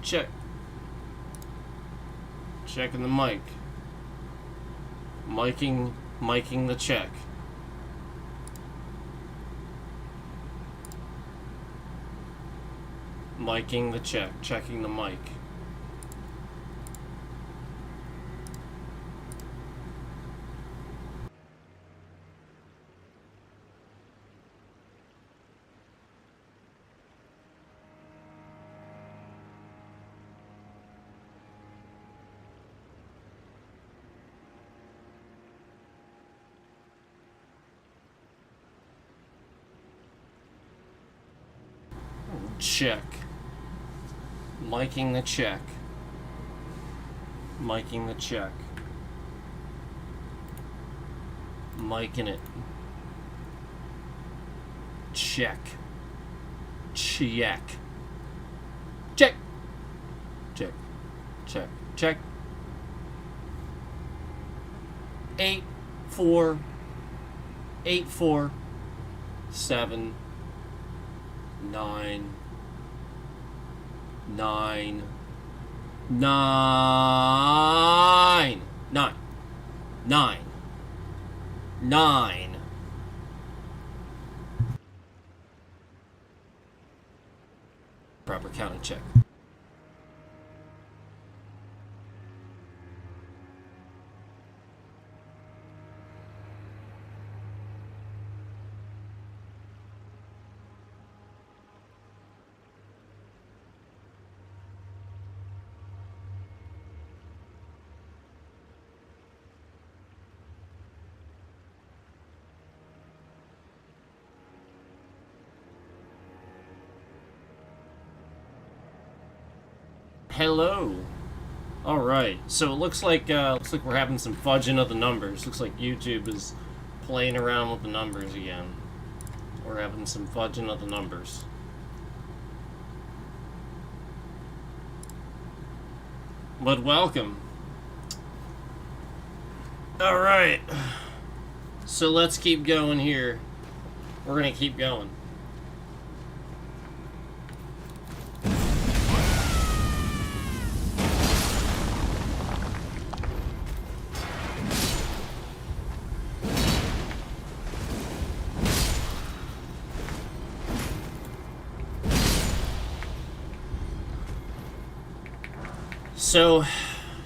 check. Checking the mic. Miking the check. Miking the check. Checking the mic. Check. Miking the check. Miking the check. Miking it. Check. Check. Check. Check. Check. Check. 8, 4, 8, 4, 7, 9, 9, 9, 9, 9, 9. Proper counting check. Hello. All right. So it looks like we're having some fudging of the numbers. Looks like YouTube is playing around with the numbers again. We're having some fudging of the numbers. But welcome. All right. So let's keep going here. We're gonna keep going. So,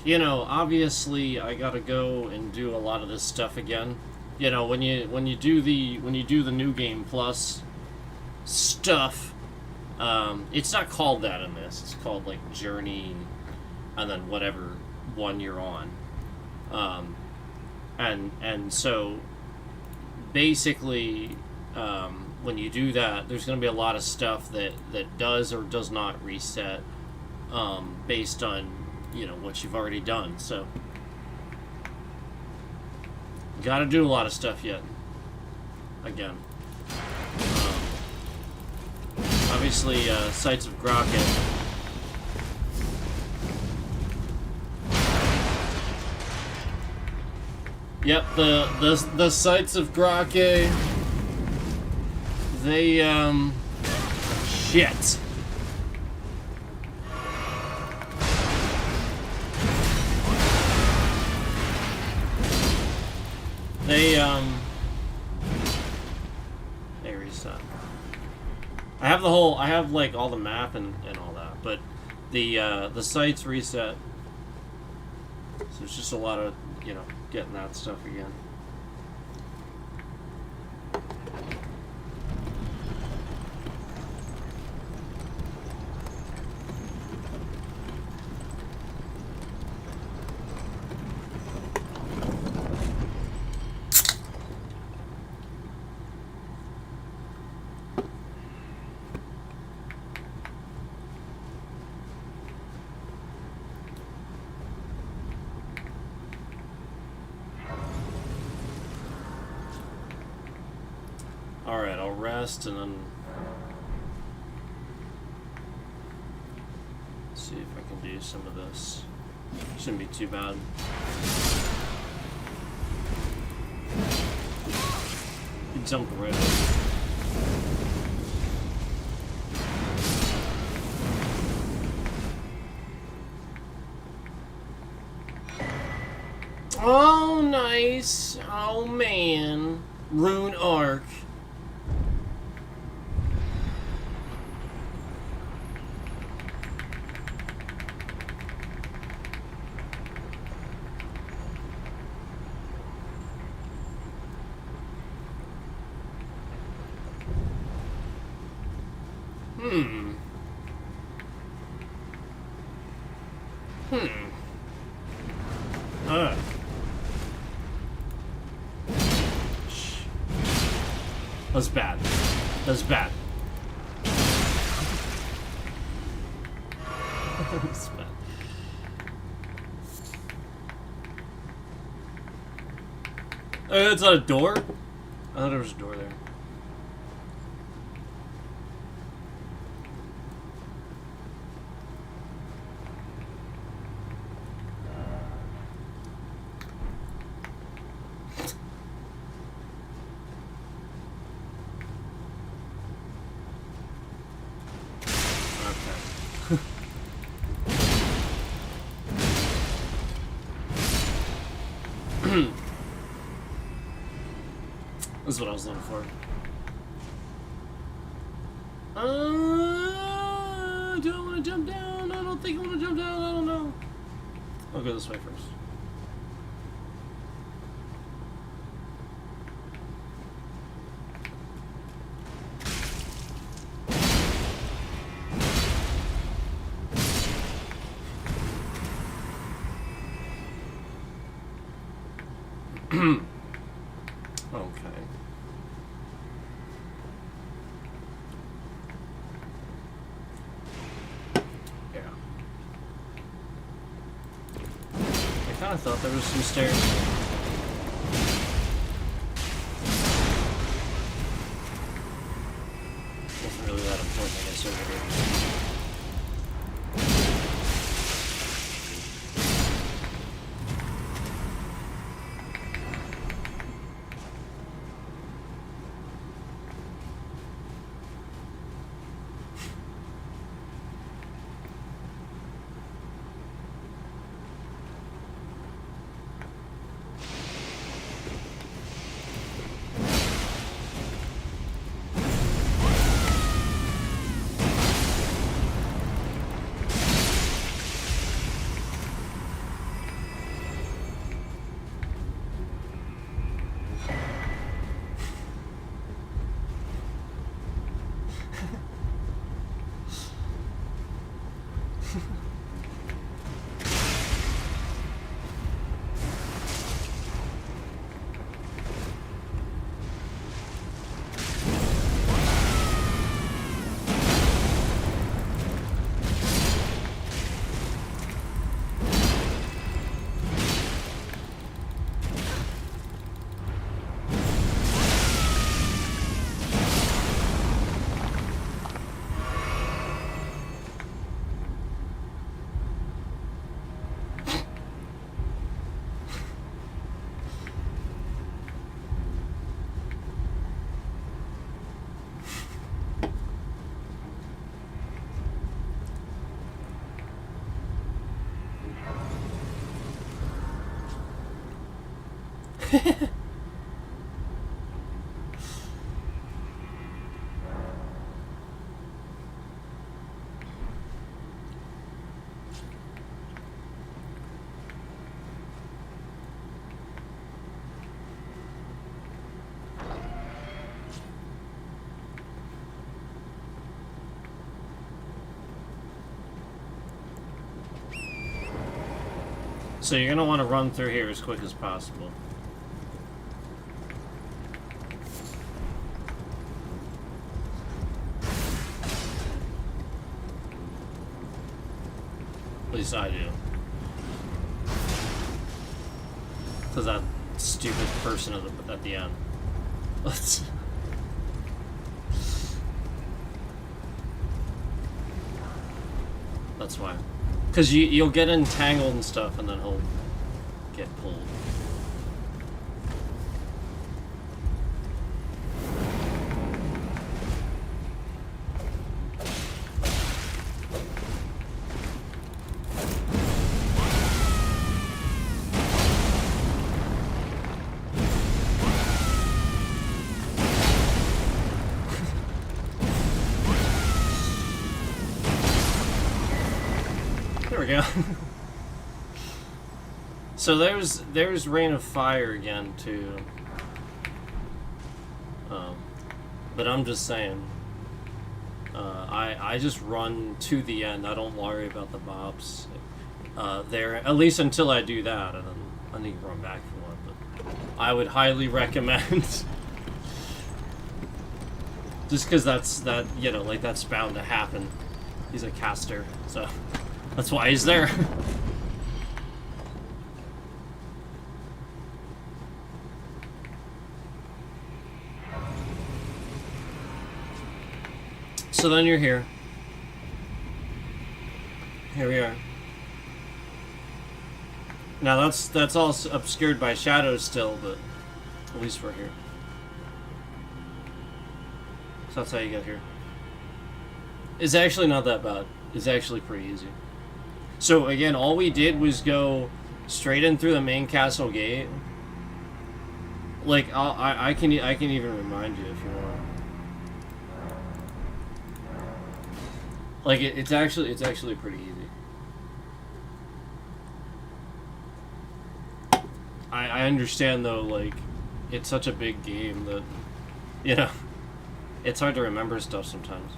you know, obviously I gotta go and do a lot of this stuff again. You know, when you do the new game plus stuff, it's not called that in this. It's called like Journey, and then whatever one you're on. And so basically, when you do that, there's gonna be a lot of stuff that does or does not reset, based on, you know, what you've already done. So gotta do a lot of stuff yet again. Obviously, Sights of Grocket. Yep, the Sights of Grocket, they shit. They reset. I have like all the map and all that, but the sites reset. So it's just a lot of, you know, getting that stuff again. Alright, I'll rest and then see if I can do some of this. Shouldn't be too bad. You jump right over. nice. Oh man. Rune Arc. That's bad. That's bad. That's bad. It's not a door? I thought there was a door there. This is what I was looking for. Do I want to jump down? I don't think I want to jump down. I don't know. I'll go this way first. Okay. Yeah. I kind of thought there was some stairs. Wasn't really that important, I guess, over here. So you're gonna want to run through here as quick as possible. At least I do. Because that stupid person at the end. Let's. That's why. Because you'll get entangled and stuff, and then he'll get pulled. we go. So there's Rain of Fire again too. But I'm just saying, I just run to the end. I don't worry about the mobs there, at least until I do that, and then I need to run back for one. But I would highly recommend, just because that's bound to happen. He's a caster, so that's why he's there. So then you're here. Here we are. Now that's all obscured by shadows still, but at least we're here. So that's how you get here. It's actually not that bad. It's actually pretty easy. So again, all we did was go straight in through the main castle gate. Like I can even remind you if you want. Like it's actually pretty easy. I understand though, like it's such a big game that it's hard to remember stuff sometimes.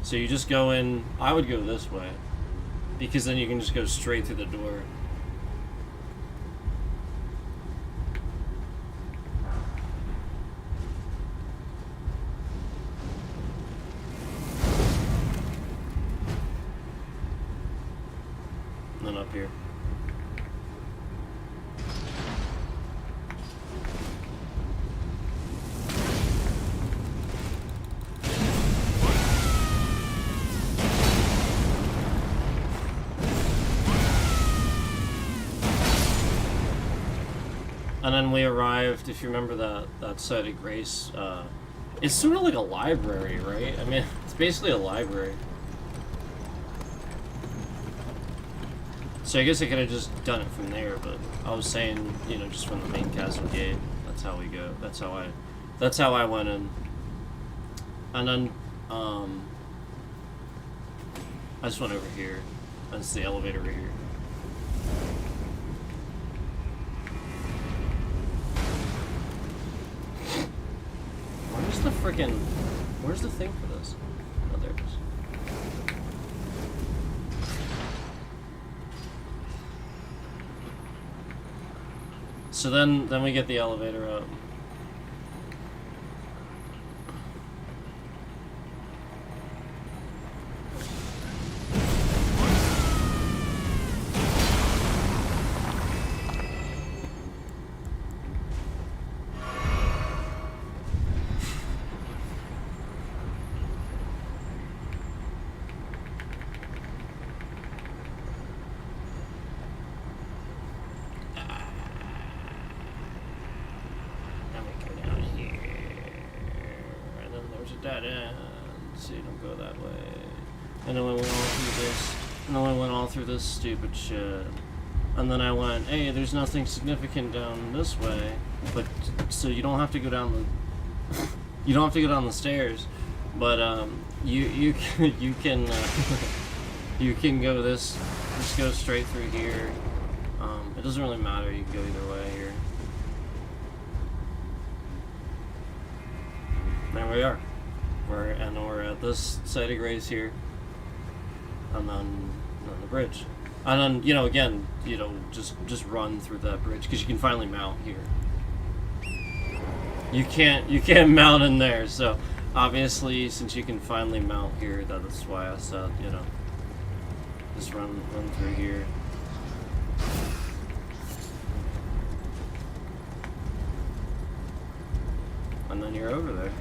So you just go in. I would go this way because then you can just go straight through the door. Up here. And then we arrived, if you remember that site of Grace, it's sort of like a library, right? I mean, it's basically a library. So I guess I could have just done it from there, but I was saying, just from the main castle gate. That's how we go. That's how I went in. And then, I just went over here. That's the elevator right here. Where's the thing for this? Oh, there it is. So then we get the elevator up. Dead end. So you don't go that way. And then we went all through this. And then we went all through this stupid shit. And then I went, hey, there's nothing significant down this way. But so you don't have to go down the you don't have to go down the stairs. But you can you can go this, just go straight through here. It doesn't really matter, you can go either way here. There we are. We're at this site of Grace here, and then the bridge, and then again just run through that bridge because you can finally mount here. You can't mount in there, so obviously since you can finally mount here, that's why I said just run through here. And then you're over there.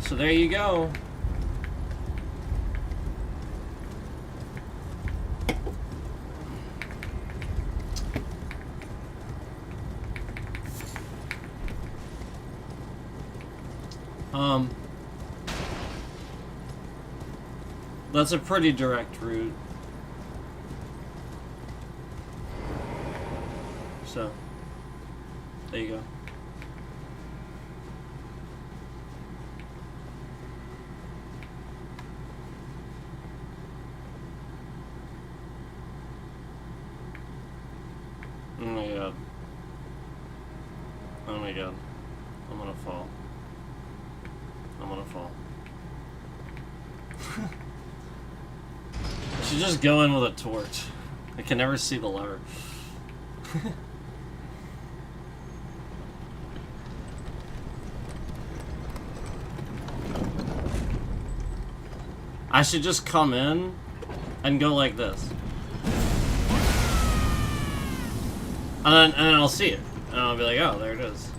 So there you go. That's a pretty direct route. So, there you go. Oh my god. I'm gonna fall. I'm gonna fall. I should just go in with a torch. I can never see the lever. I should just come in and go like this. And then I'll see it. And I'll be like, oh, there it is.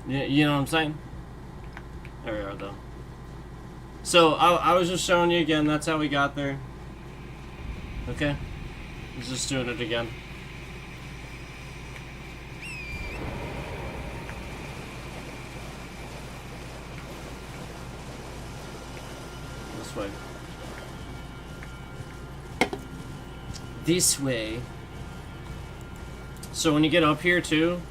You know what I'm saying? There we are, though. So, I was just showing you again, that's how we got there. Okay? He's just doing it again. This way. This way. So when you get up here too,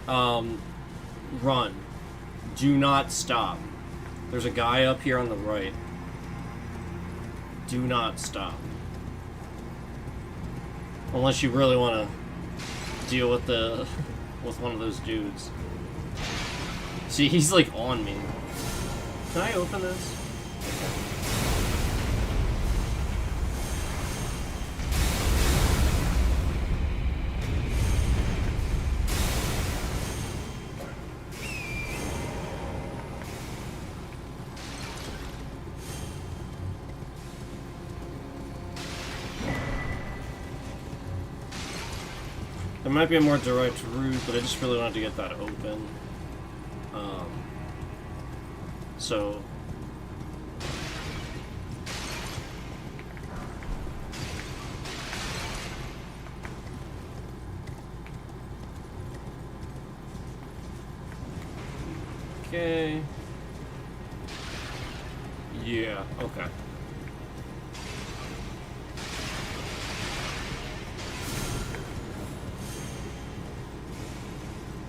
run. Do not stop. There's a guy up here on the right. Do not stop. Unless you really want to deal with with one of those dudes. See, he's like on me. Can I open this? There might be a more direct route, but I just really wanted to get that open. So... Okay... Yeah, okay.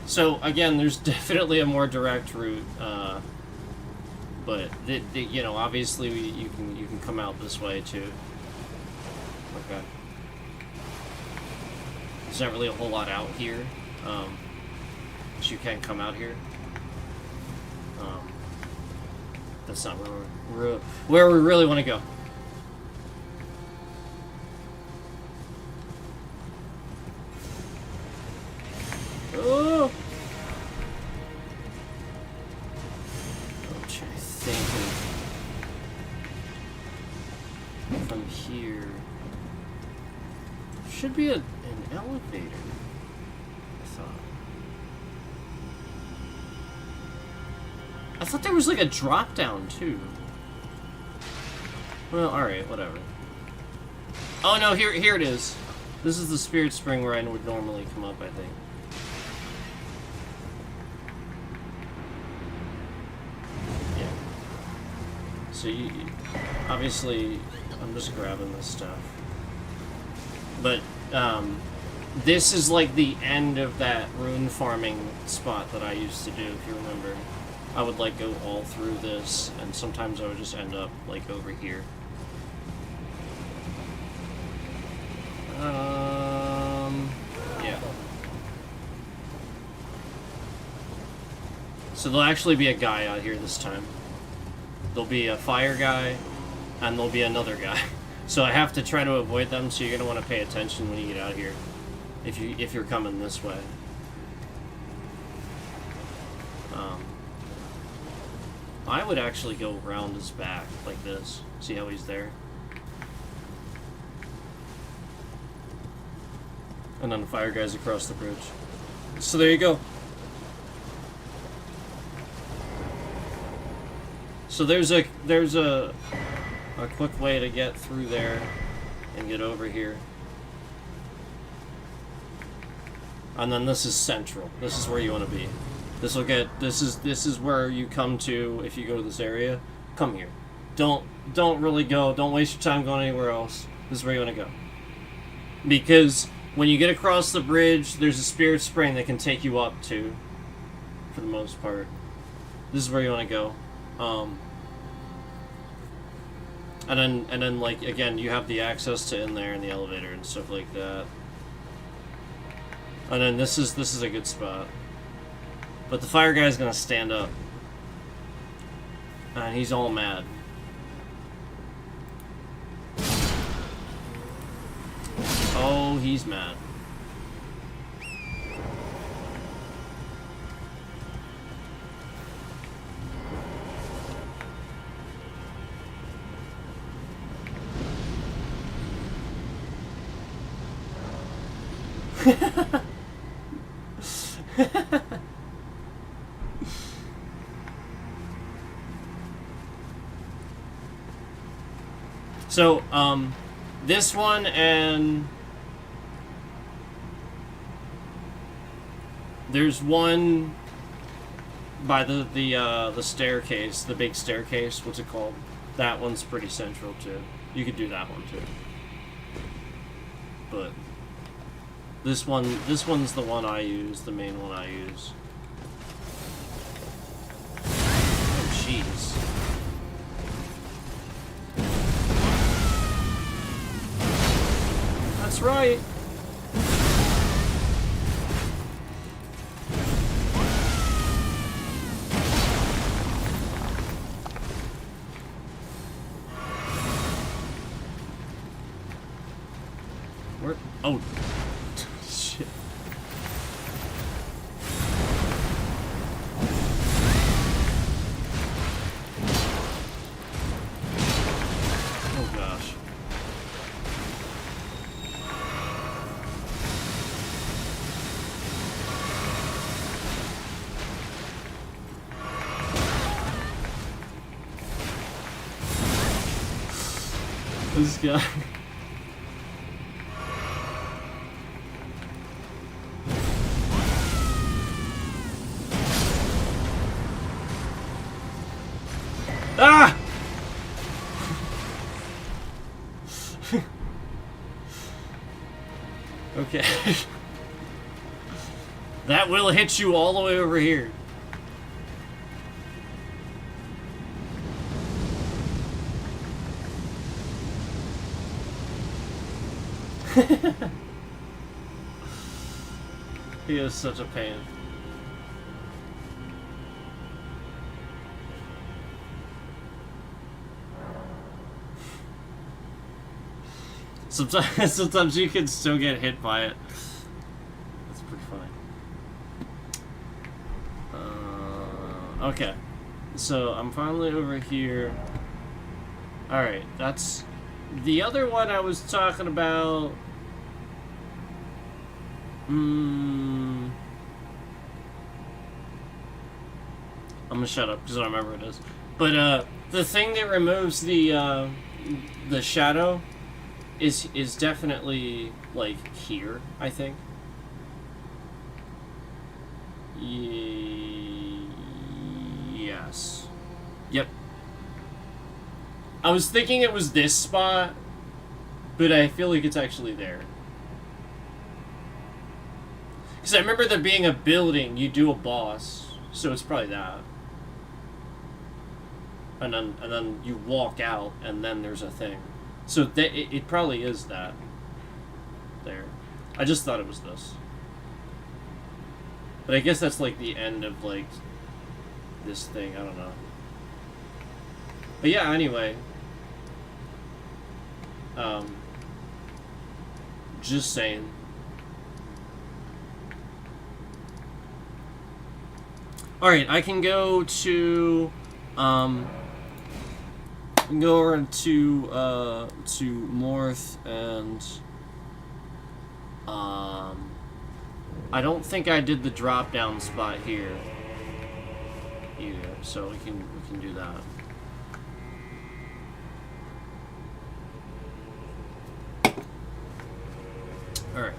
So again, there's definitely a more direct route, but you know, obviously you can come out this way too. Okay. There's not really a whole lot out here, but you can come out here. That's not where we really want to go. Oh! I'm trying to think from here. There should be an elevator, I thought. I thought there was like a drop down too. Well, alright, whatever. Oh no, here it is. This is the Spirit Spring where I would normally come up, I think. So you, obviously, I'm just grabbing this stuff. But, this is like the end of that rune farming spot that I used to do, if you remember. I would like go all through this, and sometimes I would just end up like over here. Yeah. So there'll actually be a guy out here this time. There'll be a fire guy, and there'll be another guy. So I have to try to avoid them, so you're going to want to pay attention when you get out here. If you're coming this way. I would actually go around his back, like this. See how he's there? And then the fire guy's across the bridge. So there you go. So there's a quick way to get through there and get over here. And then this is central. This is where you want to be. This is where you come to if you go to this area. Come here. Don't really go. Don't waste your time going anywhere else. This is where you want to go. Because when you get across the bridge, there's a Spirit Spring that can take you up to, for the most part. This is where you want to go. And then like again, you have the access to in there in the elevator and stuff like that. And then this is a good spot. But the fire guy's gonna stand up. And he's all mad. Oh, he's mad. So, this one and there's one by the staircase, the big staircase. What's it called? That one's pretty central too. You could do that one too. But this one's the one I use, the main one I use. Oh, jeez. That's right. Where? Oh. Shit. Oh gosh. This guy. Ah! Okay. That will hit you all the way over here. He is such a pain. Sometimes you can still get hit by it. That's pretty funny. Okay. So I'm finally over here. Alright, that's the other one I was talking about. I'm gonna shut up because I don't remember what it is. But the thing that removes the shadow is definitely like here, I think. Yes. Yep. I was thinking it was this spot, but I feel like it's actually there. Because I remember there being a building, you do a boss, so it's probably that. And then you walk out, and then there's a thing. So it probably is that. There. I just thought it was this. But I guess that's like the end of like this thing, I don't know. But yeah, anyway. Just saying. Alright, I can go to go over to Morth and I don't think I did the drop down spot here either, so we can do that. Alright.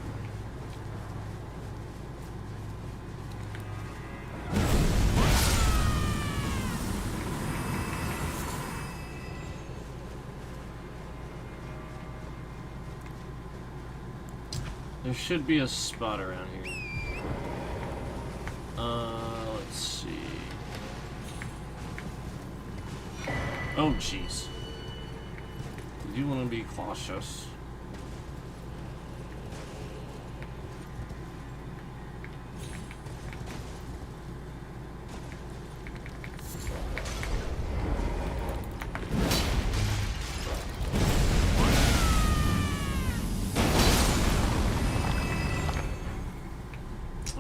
There should be a spot around here. Let's see. Oh, jeez. You do want to be cautious.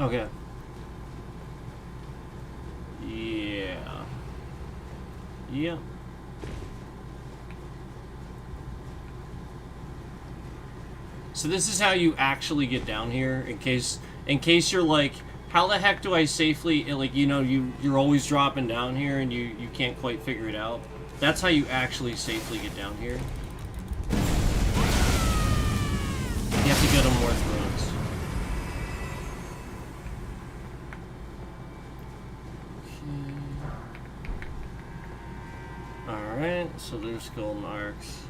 Okay. Yeah. Yeah. So this is how you actually get down here, in case you're like, how the heck do I safely, like, you know, you're always dropping down here and you can't quite figure it out. That's how you actually safely get down here. You have to go to more thrones. Alright, so there's golden arcs.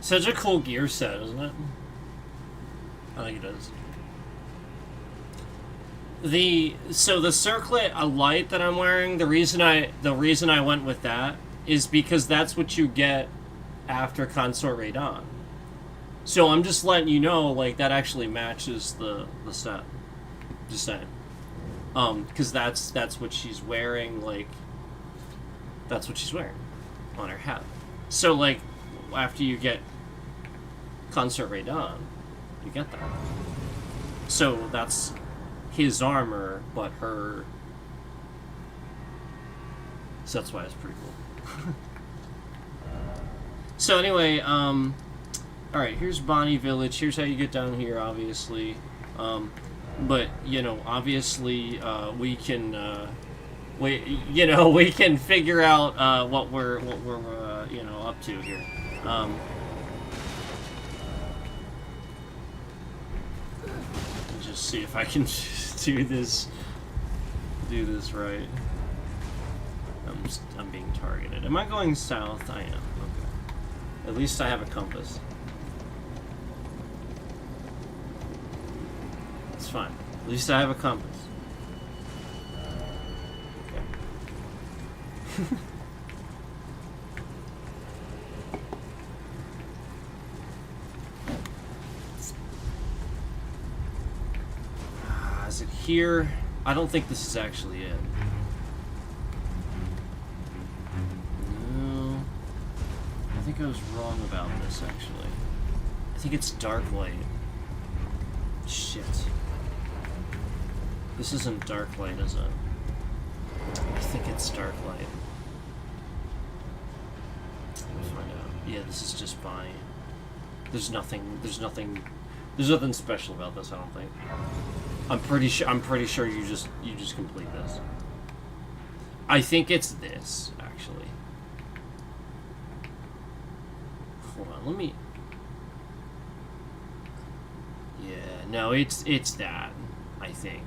Such a cool gear set, isn't it? I think it is. So the circlet a light that I'm wearing, the reason I went with that is because that's what you get after Consort Radon. So I'm just letting you know, like, that actually matches the set. Just saying. Because that's what she's wearing, like, that's what she's wearing on her hat. So, like, after you get Consort Radon, you get that. So that's his armor, but her. So that's why it's pretty cool. So anyway, alright, here's Bonnie Village. Here's how you get down here, obviously. But, you know, obviously, we can, we can figure out, what we're you know, up to here. Just see if I can do this right. I'm being targeted. Am I going south? I am. Okay. At least I have a compass. It's fine. At least I have a compass. Okay. Is it here? I don't think this is actually it. No. I think I was wrong about this, actually. I think it's Dark Light. Shit. This isn't Dark Light, is it? I think it's Dark Light. Let me find out. Yeah, this is just Bonnie. There's nothing special about this, I don't think. I'm pretty sure you just complete this. I think it's this, actually. Hold on, let me. Yeah, no, it's that, I think.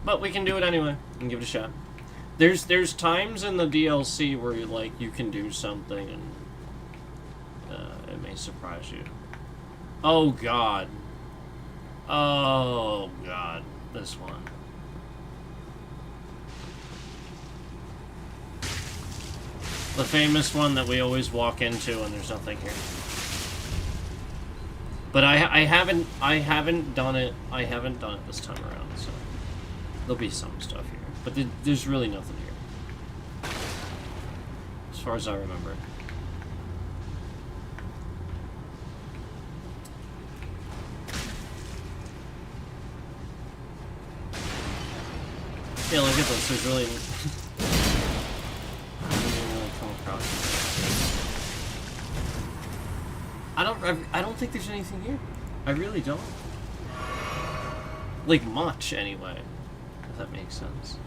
But we can do it anyway and give it a shot. There's times in the DLC where you can do something and it may surprise you. Oh god. Oh god. This one. The famous one that we always walk into and there's nothing here. But I haven't done it this time around, so there'll be some stuff here. But there's really nothing here. As far as I remember. Yeah, look at this. There's really... I didn't really come across it. I don't think there's anything here. I really don't. Like, much, anyway. If that makes sense.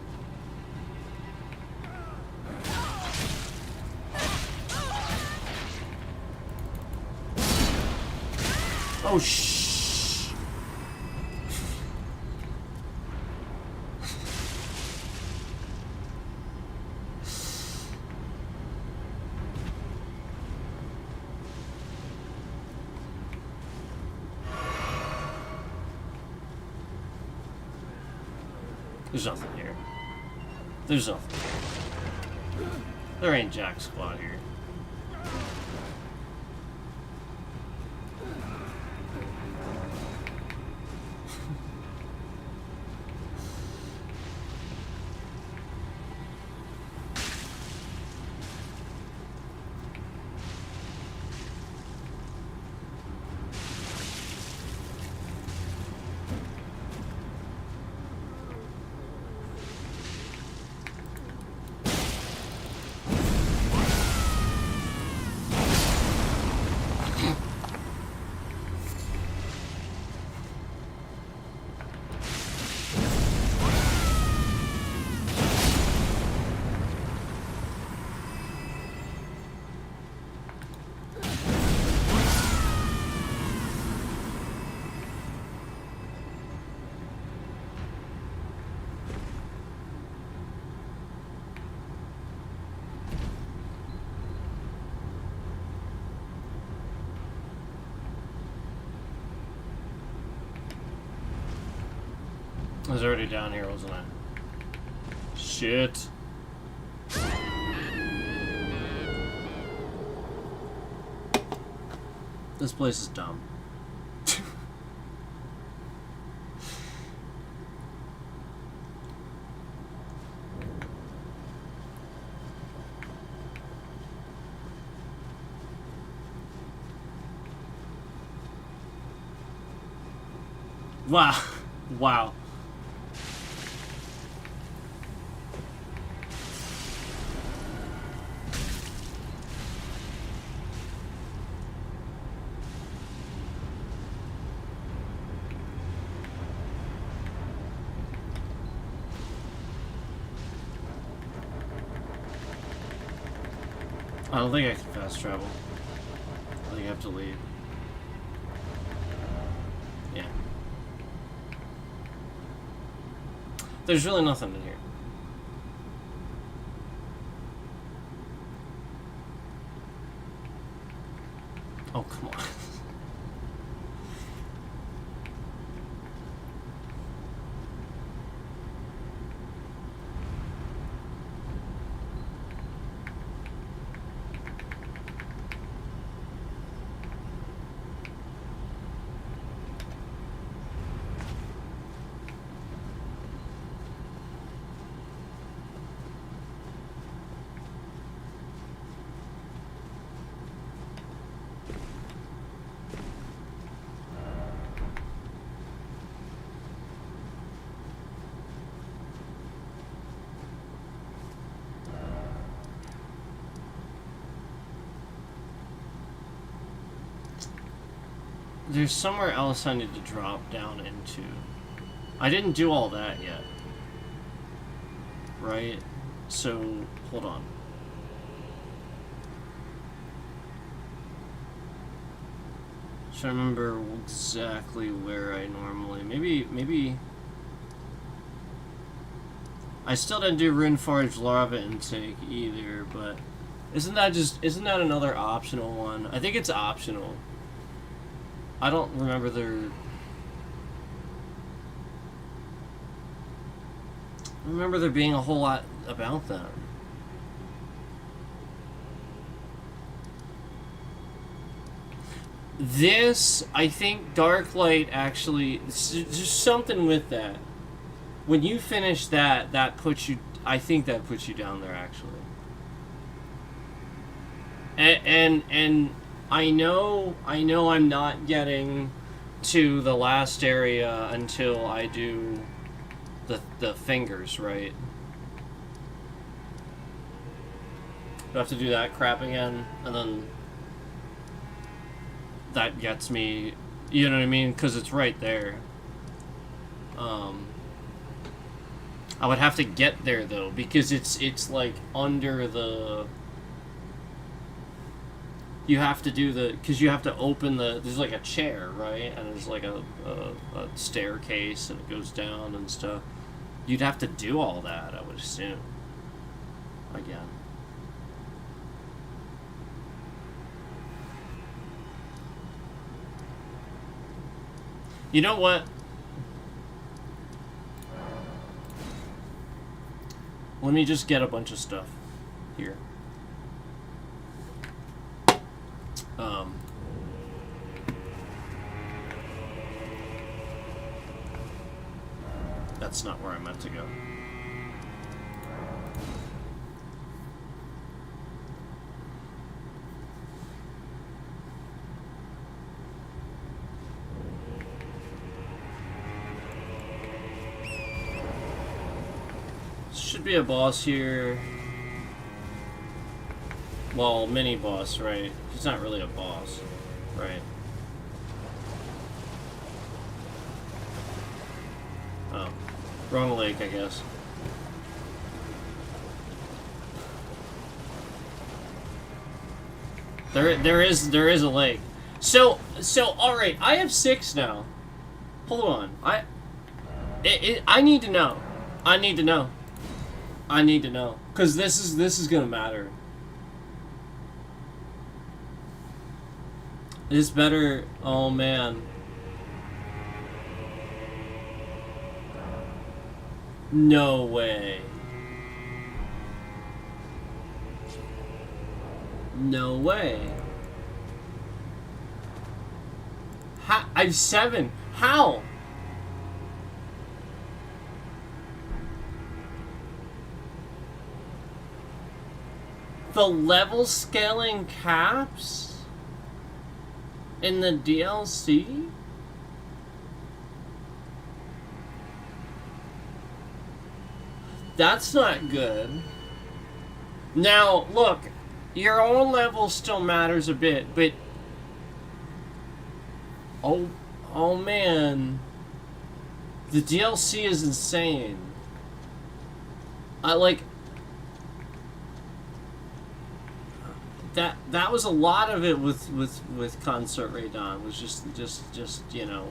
Oh, shh. There's nothing here. There's nothing. There ain't jack squat here. I was already down here, wasn't I? Shit. This place is dumb. Wow. Wow. I don't think I can fast travel. I think I have to leave. Yeah. There's really nothing in here. Oh, come on. There's somewhere else I need to drop down into. I didn't do all that yet. Right? So, hold on. Trying to remember exactly where I normally... Maybe... I still didn't do Runeforge Larva Intake either, but... Isn't that another optional one? I think it's optional. I don't remember there being a whole lot about that. This, I think Darklight actually, there's something with that. When you finish that, I think that puts you down there actually. And I know I'm not getting to the last area until I do the fingers, right? Do I have to do that crap again? And then... that gets me, you know what I mean? Because it's right there. I would have to get there though, because it's like under the. You have to do the, because you have to open the. There's like a chair, right? And there's like a staircase and it goes down and stuff. You'd have to do all that, I would assume. Again. You know what? Let me just get a bunch of stuff here. That's not where I meant to go. Should be a boss here. Well, mini boss, right? He's not really a boss, right? Oh, wrong lake, I guess. There is a lake. So all right. I have 6 now. Hold on. I need to know. I need to know. I need to know, because this is gonna matter. It's better. Oh man. No way. No way. I have 7. How? The level scaling caps in the DLC? That's not good. Now, look, your own level still matters a bit, but oh man, the DLC is insane. That was a lot of it with Consort Radon was just you know,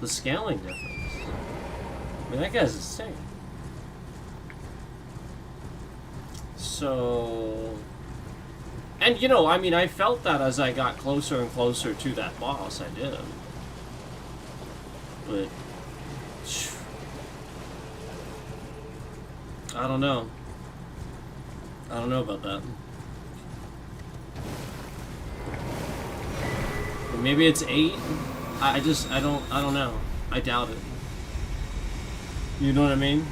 the scaling difference. I mean, that guy's insane. So, and you know, I mean, I felt that as I got closer and closer to that boss. I did, but I don't know. I don't know about that. Maybe it's 8. I don't know. I doubt it. You know what I mean?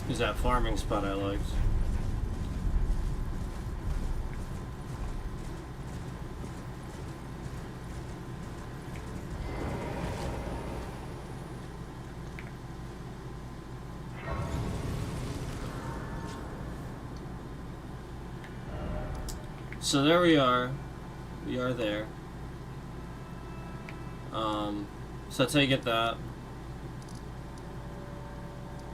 Is that farming spot I liked. So there we are. We are there. So that's how you get that.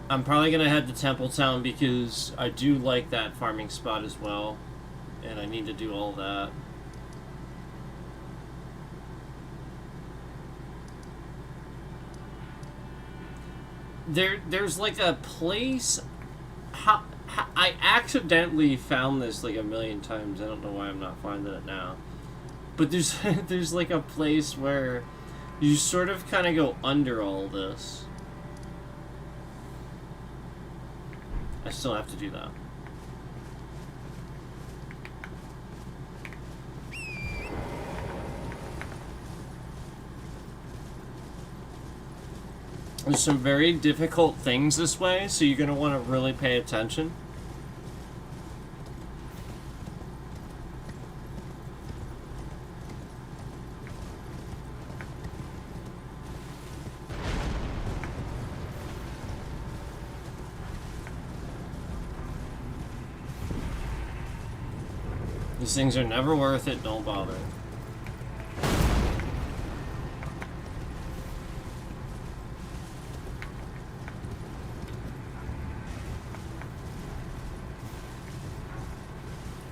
I'm probably gonna head to Templetown because I do like that farming spot as well, and I need to do all that. there's like a place. I accidentally found this like a million times. I don't know why I'm not finding it now. But there's there's like a place where you sort of kind of go under all this. I still have to do that. There's some very difficult things this way, so you're going to want to really pay attention. These things are never worth it, don't bother.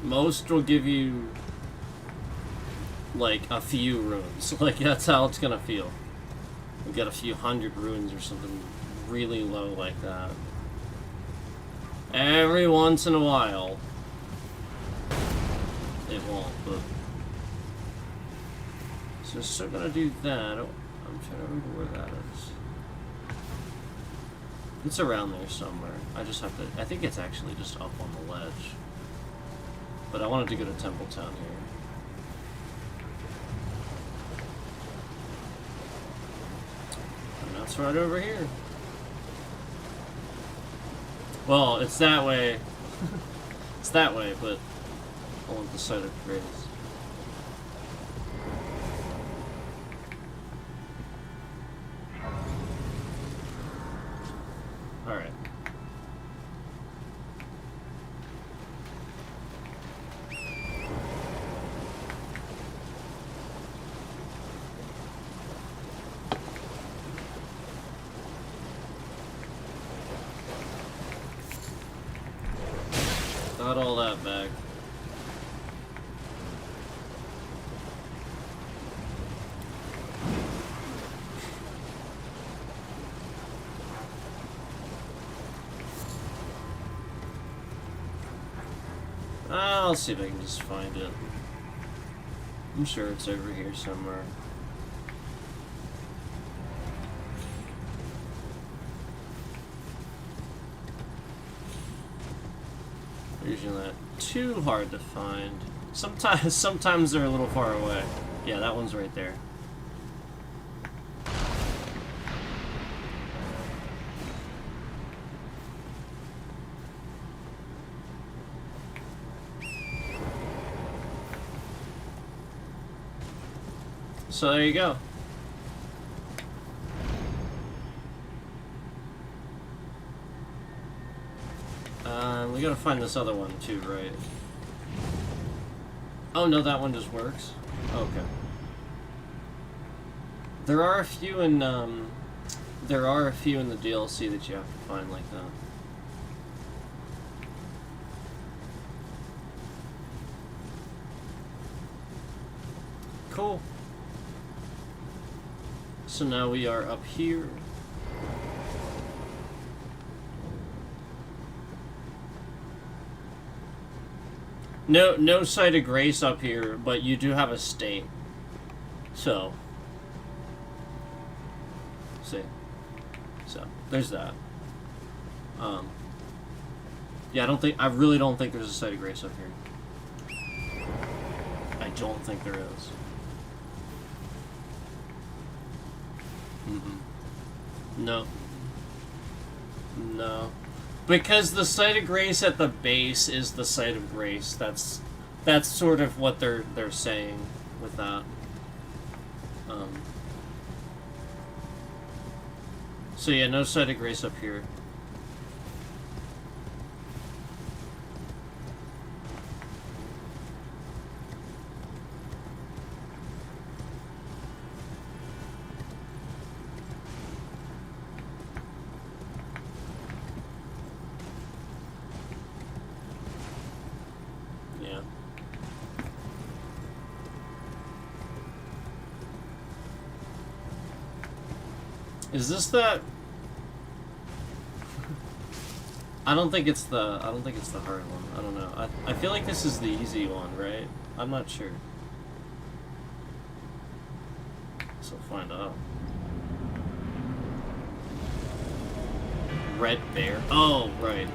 Most will give you like a few runes. Like that's how it's gonna feel. You'll get a few hundred runes or something really low like that. Every once in a while. It won't, but... So still gonna do that. Oh, I'm trying to remember where that is. It's around there somewhere. I just have to... I think it's actually just up on the ledge. But I wanted to go to Templetown here. And that's right over here. Well, it's that way. It's that way, but on the side of grace. Alright. Got all that back. I'll see if I can just find it. I'm sure it's over here somewhere. Usually not too hard to find. Sometimes they're a little far away. Yeah, that one's right there. So there you go. We gotta find this other one too, right? Oh no, that one just works. Okay. There are a few in the DLC that you have to find like that. Cool. So now we are up here. No site of grace up here, but you do have a state. So, see. So, there's that. Yeah, I really don't think there's a site of grace up here. I don't think there is. No. No. Because the site of grace at the base is the site of grace. That's sort of what they're saying with that. So yeah, no site of grace up here. Is this that... I don't think it's the hard one. I don't know. I feel like this is the easy one, right? I'm not sure. So find out. Red bear. Oh, right.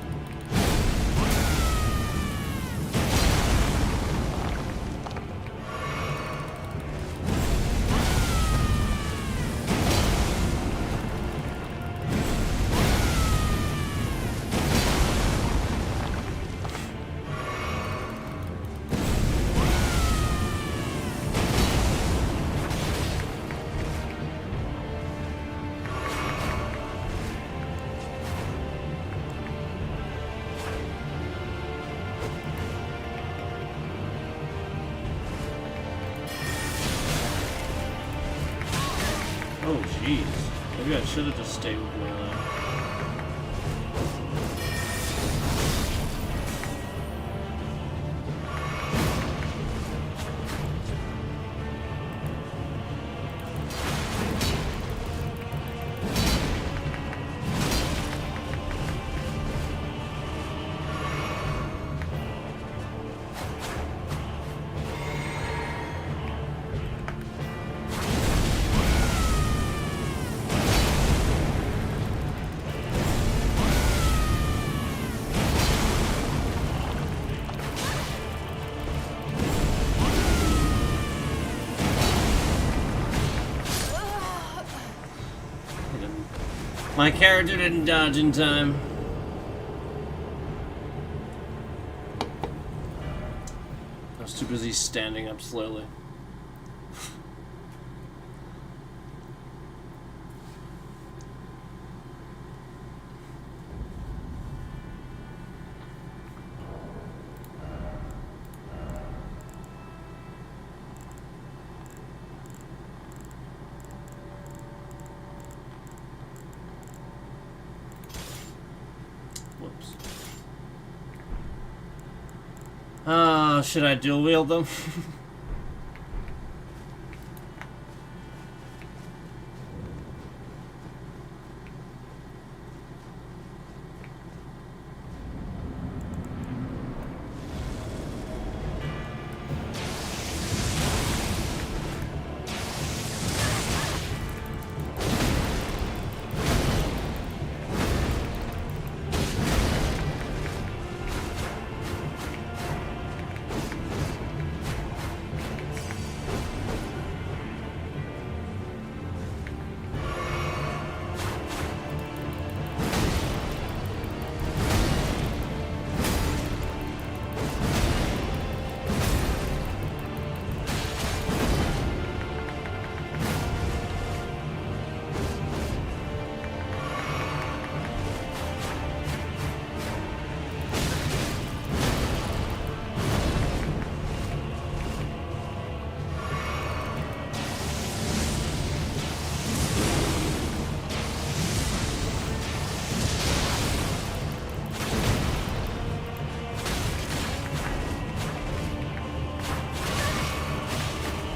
Oh, jeez. Maybe I should have just stayed with melee. My character didn't dodge in time. I was too busy standing up slowly. Whoops. Should I dual wield them?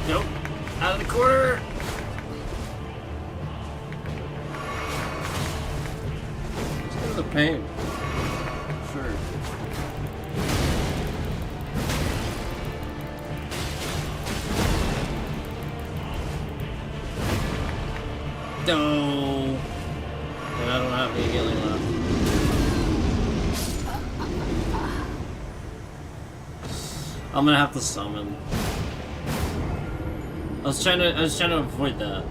Nope. Out of the corner. Let's go to the pain. Sure. No. And I don't have any healing left. I'm gonna have to summon. I was trying to avoid that.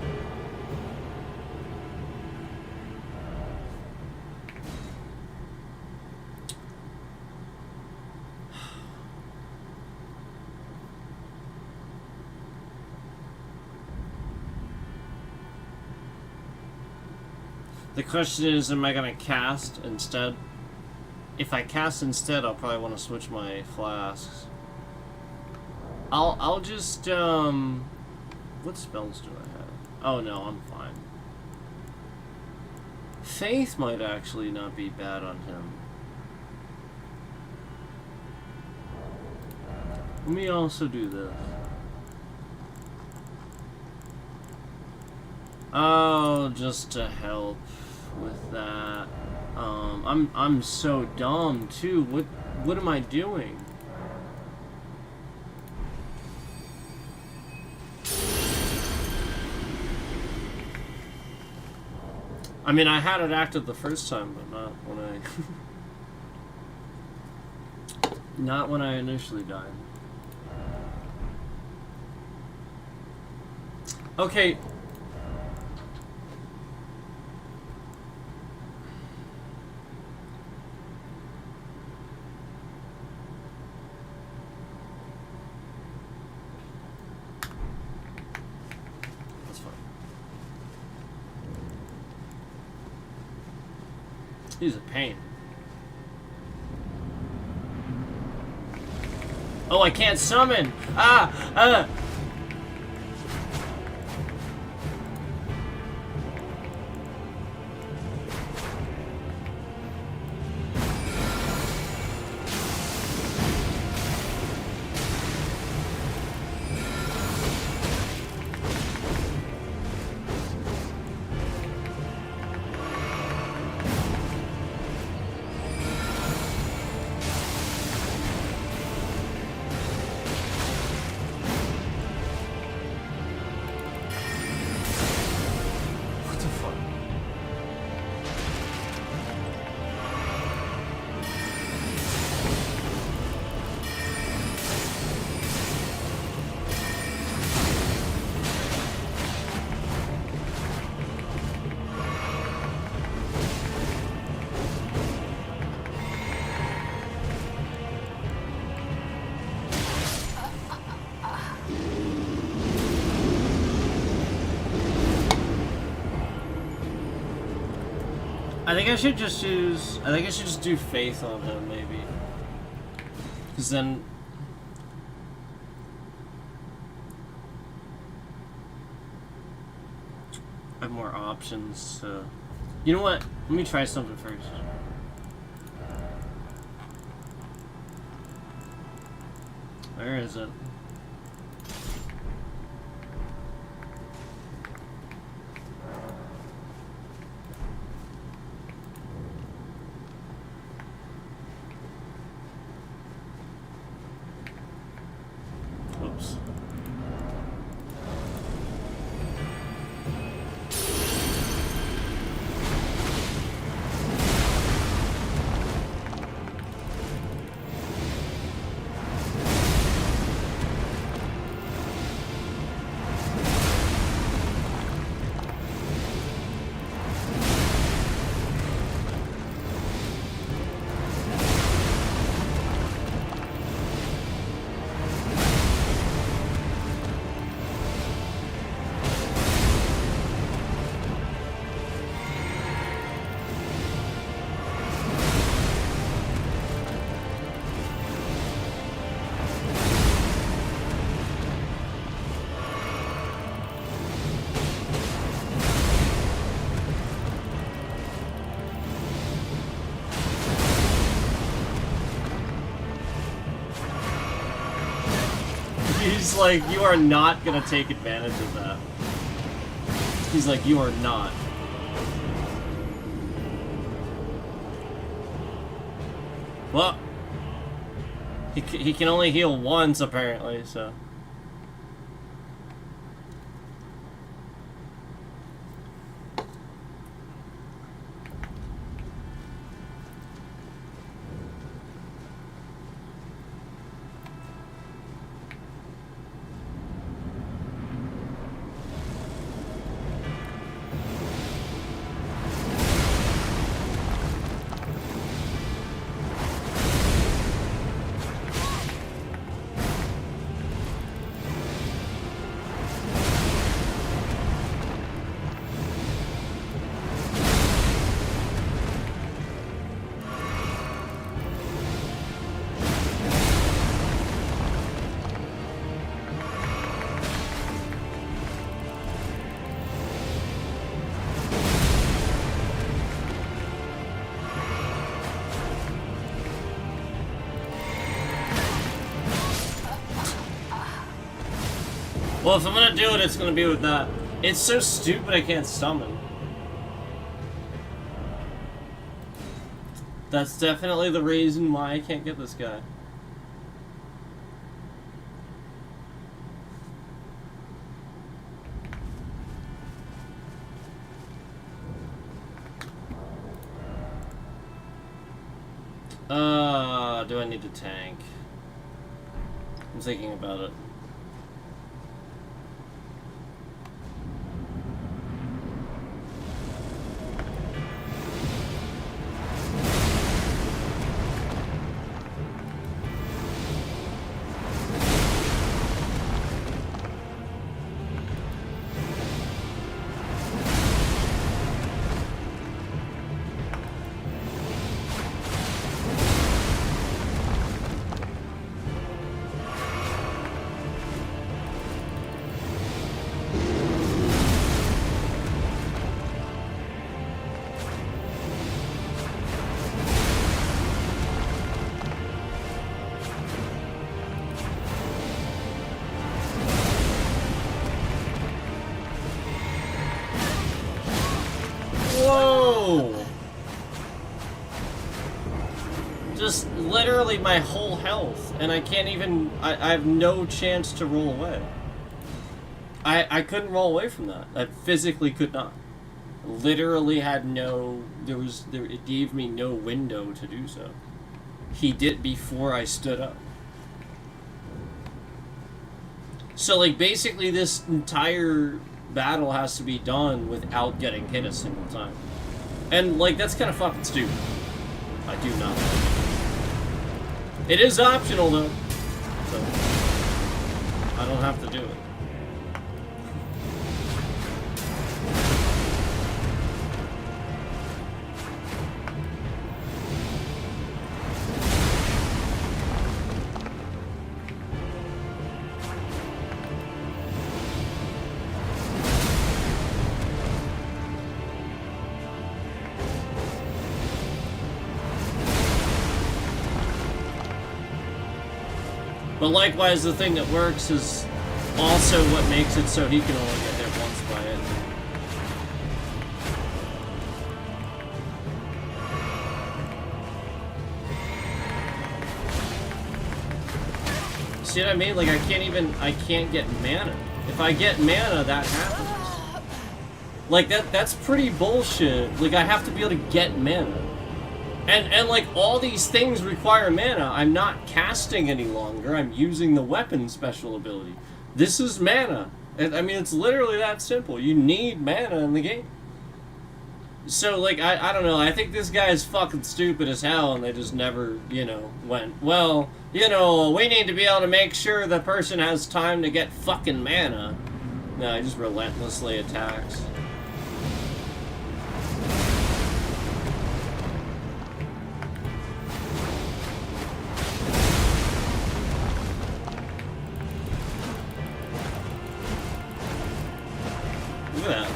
The question is, am I gonna cast instead? If I cast instead, I'll probably want to switch my flasks. I'll just what spells do I have? Oh no, I'm fine. Faith might actually not be bad on him. Let me also do this. Oh, just to help with that. I'm so dumb too. What am I doing? I mean, I had it active the first time, but not when I not when I initially died. Okay. That's fine. He's a pain. Oh, I can't summon! Ah! I think I should just use... I think I should just do Faith on him, maybe. Because then... I have more options to... You know what? Let me try something first. Where is it? Oops. He's like, you are not gonna take advantage of that. He's like, you are not. Well, he can only heal once apparently, so. Well, if I'm gonna do it, it's gonna be with that. It's so stupid I can't summon. That's definitely the reason why I can't get this guy. Do I need to tank? I'm thinking about it. Literally my whole health, and I can't even, I have no chance to roll away. I couldn't roll away from that. I physically could not. Literally had no, it gave me no window to do so. He did before I stood up. So like basically this entire battle has to be done without getting hit a single time. And like that's kind of fucking stupid. I do not like it. It is optional though, so I don't have to do it. But likewise, the thing that works is also what makes it so he can only get hit once by it. See what I mean? Like, I can't get mana. If I get mana, that happens. Like, that's pretty bullshit. Like, I have to be able to get mana. And like, all these things require mana. I'm not casting any longer. I'm using the weapon special ability. This is mana. I mean, it's literally that simple. You need mana in the game. So, like, I don't know. I think this guy is fucking stupid as hell, and they just never, you know, went, well, you know, we need to be able to make sure the person has time to get fucking mana. No, he just relentlessly attacks. Look at that.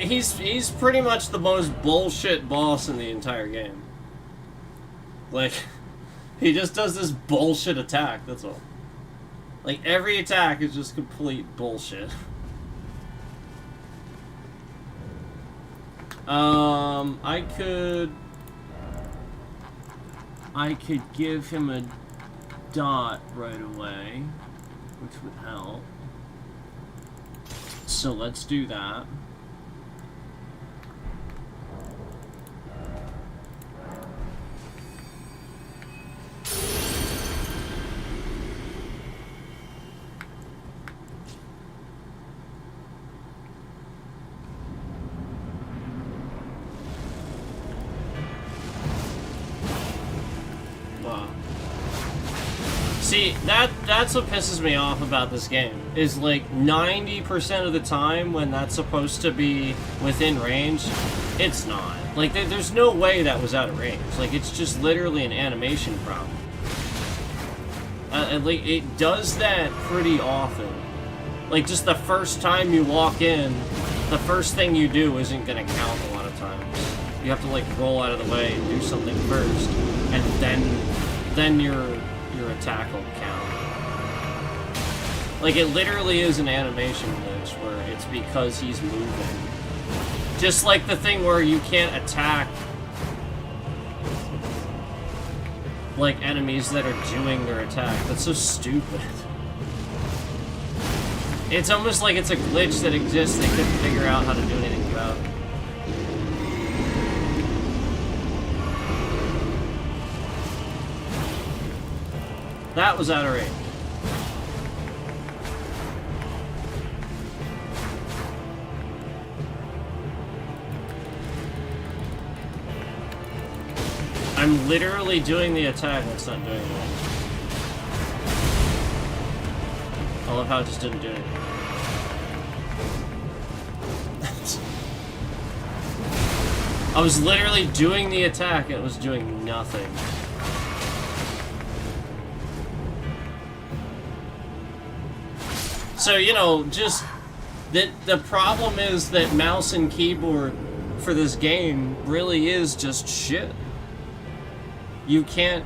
He's pretty much the most bullshit boss in the entire game. Like, he just does this bullshit attack, that's all. Like, every attack is just complete bullshit. I could give him a dot right away, which would help. So let's do that. See, that's what pisses me off about this game, is like 90% of the time when that's supposed to be within range, it's not. Like, there's no way that was out of range. Like, it's just literally an animation problem. And like, it does that pretty often. Like, just the first time you walk in, the first thing you do isn't gonna count a lot of times. You have to, like, roll out of the way and do something first, and then your attack will count. Like, it literally is an animation glitch where it's because he's moving. Just like the thing where you can't attack, like, enemies that are doing their attack. That's so stupid. It's almost like it's a glitch that exists they couldn't figure out how to do anything about. That was out of range. I'm literally doing the attack, that's not doing it. I love how it just didn't do anything. I was literally doing the attack, and it was doing nothing. So, you know, just the problem is that mouse and keyboard for this game really is just shit. You can't...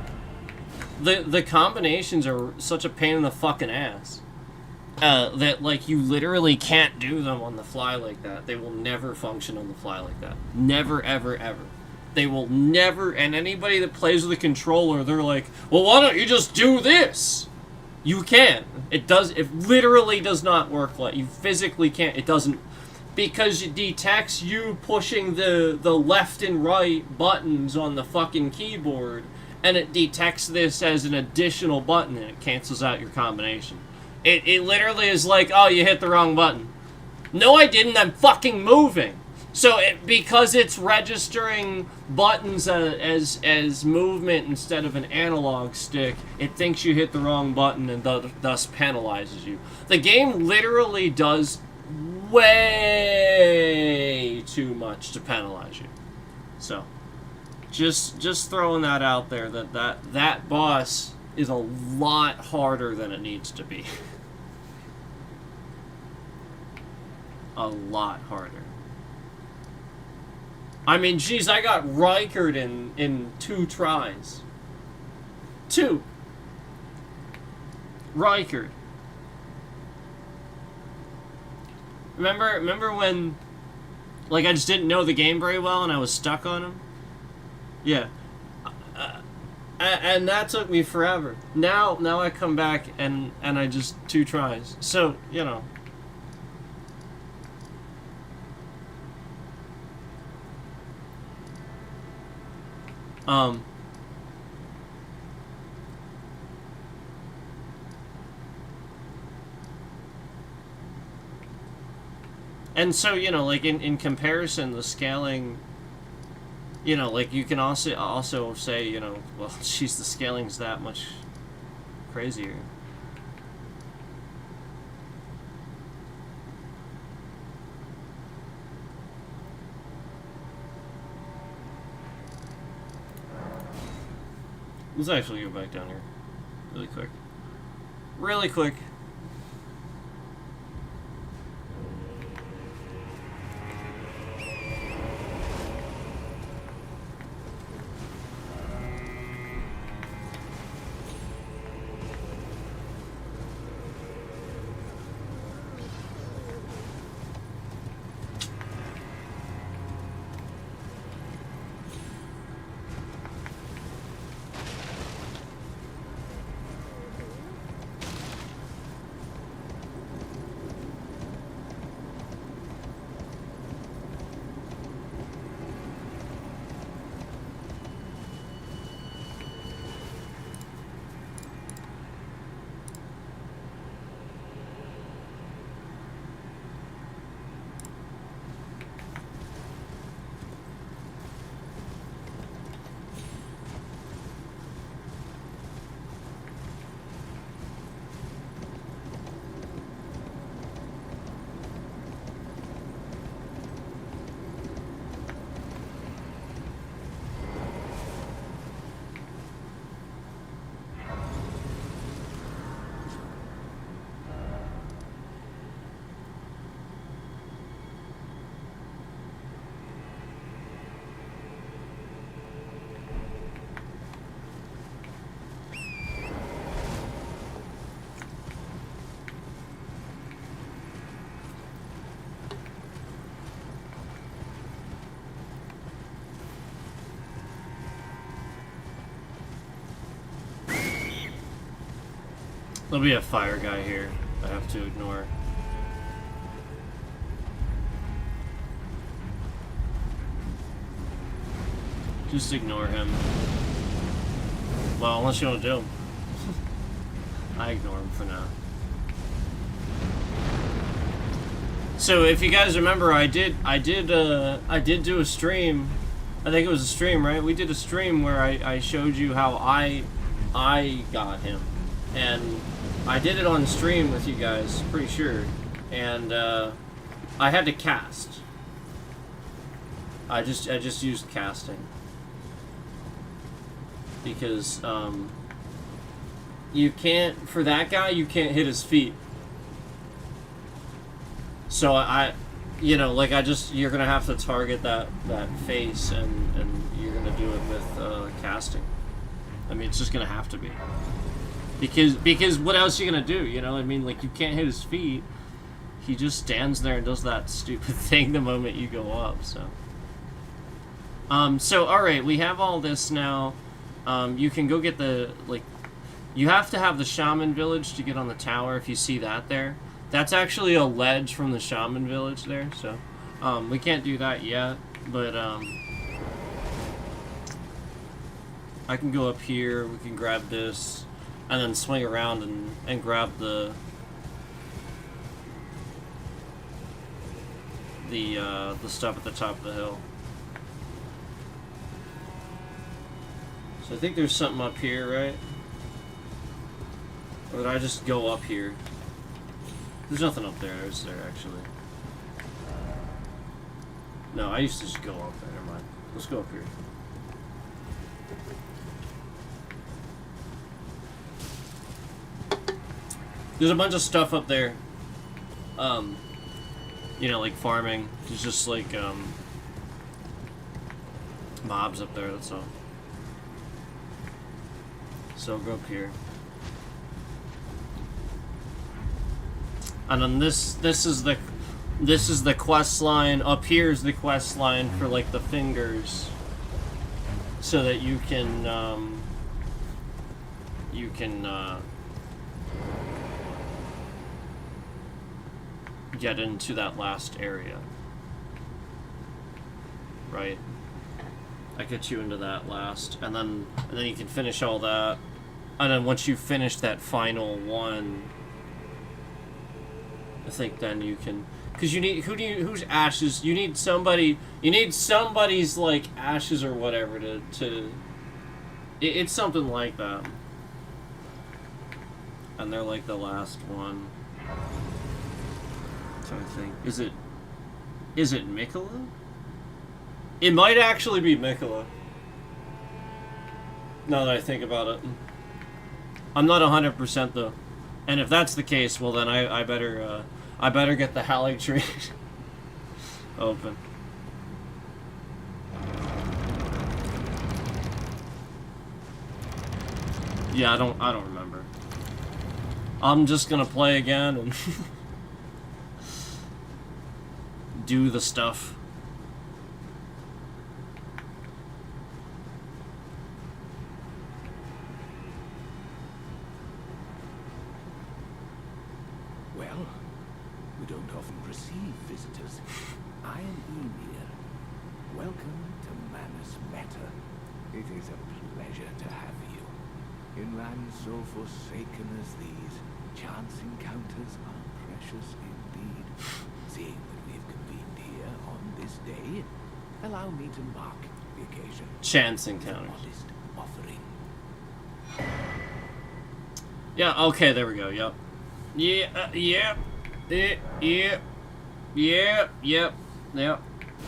The combinations are such a pain in the fucking ass. That, like, you literally can't do them on the fly like that. They will never function on the fly like that. Never, ever, ever. They will never... And anybody that plays with a controller, they're like, well, why don't you just do this? You can't. It literally does not work like... You physically can't. It doesn't... Because it detects you pushing the left and right buttons on the fucking keyboard, and it detects this as an additional button, and it cancels out your combination. It literally is like, oh, you hit the wrong button. No, I didn't. I'm fucking moving. So because it's registering buttons as movement instead of an analog stick, it thinks you hit the wrong button and thus penalizes you. The game literally does way too much to penalize you. So, just throwing that out there, that boss is a lot harder than it needs to be. A lot harder. I mean, geez, I got Rikered in 2 tries. 2. Rikered. Remember when, like, I just didn't know the game very well and I was stuck on him? Yeah. And that took me forever. Now I come back and I just 2 tries. So, you know. And so, you know, like, in comparison, the scaling, you know, like, you can also say, you know, well, geez, the scaling's that much crazier. Let's actually go back down here. Really quick. Really quick. There'll be a fire guy here I have to ignore. Just ignore him. Well, unless you want to do him. I ignore him for now. So if you guys remember, I did do a stream. I think it was a stream, right? We did a stream where I showed you how I got him, and I did it on stream with you guys, pretty sure. And I had to cast. I just used casting because you can't, for that guy, you can't hit his feet. So you know, like you're gonna have to target that face, and you're gonna do it with casting. I mean, it's just gonna have to be. Because what else are you gonna do? You know, I mean, like, you can't hit his feet. He just stands there and does that stupid thing the moment you go up. So all right, we have all this now. You can go get the, like, you have to have the shaman village to get on the tower. If you see that there, that's actually a ledge from the shaman village there. So we can't do that yet, but I can go up here. We can grab this. And then swing around and grab the stuff at the top of the hill. So I think there's something up here, right? Or did I just go up here? There's nothing up there, is there, actually? No, I used to just go up there, never mind. Let's go up here. There's a bunch of stuff up there. You know, like farming. There's just like mobs up there, that's all. So I'll go up here. And then this is the quest line. Up here is the quest line for like the fingers. So that you can get into that last area. Right? I get you into that last, and then you can finish all that, and then once you finish that final one, I think then you can, because you need, whose ashes, you need somebody's like ashes or whatever to it's something like that, and they're like the last one. I'm trying to think, is it Mikola? It might actually be Mikola. Now that I think about it. I'm not 100% though. And if that's the case, well then I better get the Haligtree open. Yeah, I don't remember. I'm just gonna play again and do the stuff. So forsaken as these, chance encounters are precious indeed. Seeing that we've convened here on this day, allow me to mark the occasion. Chance encounters. Modest offering. Yeah, okay, there we go, yep. Yep.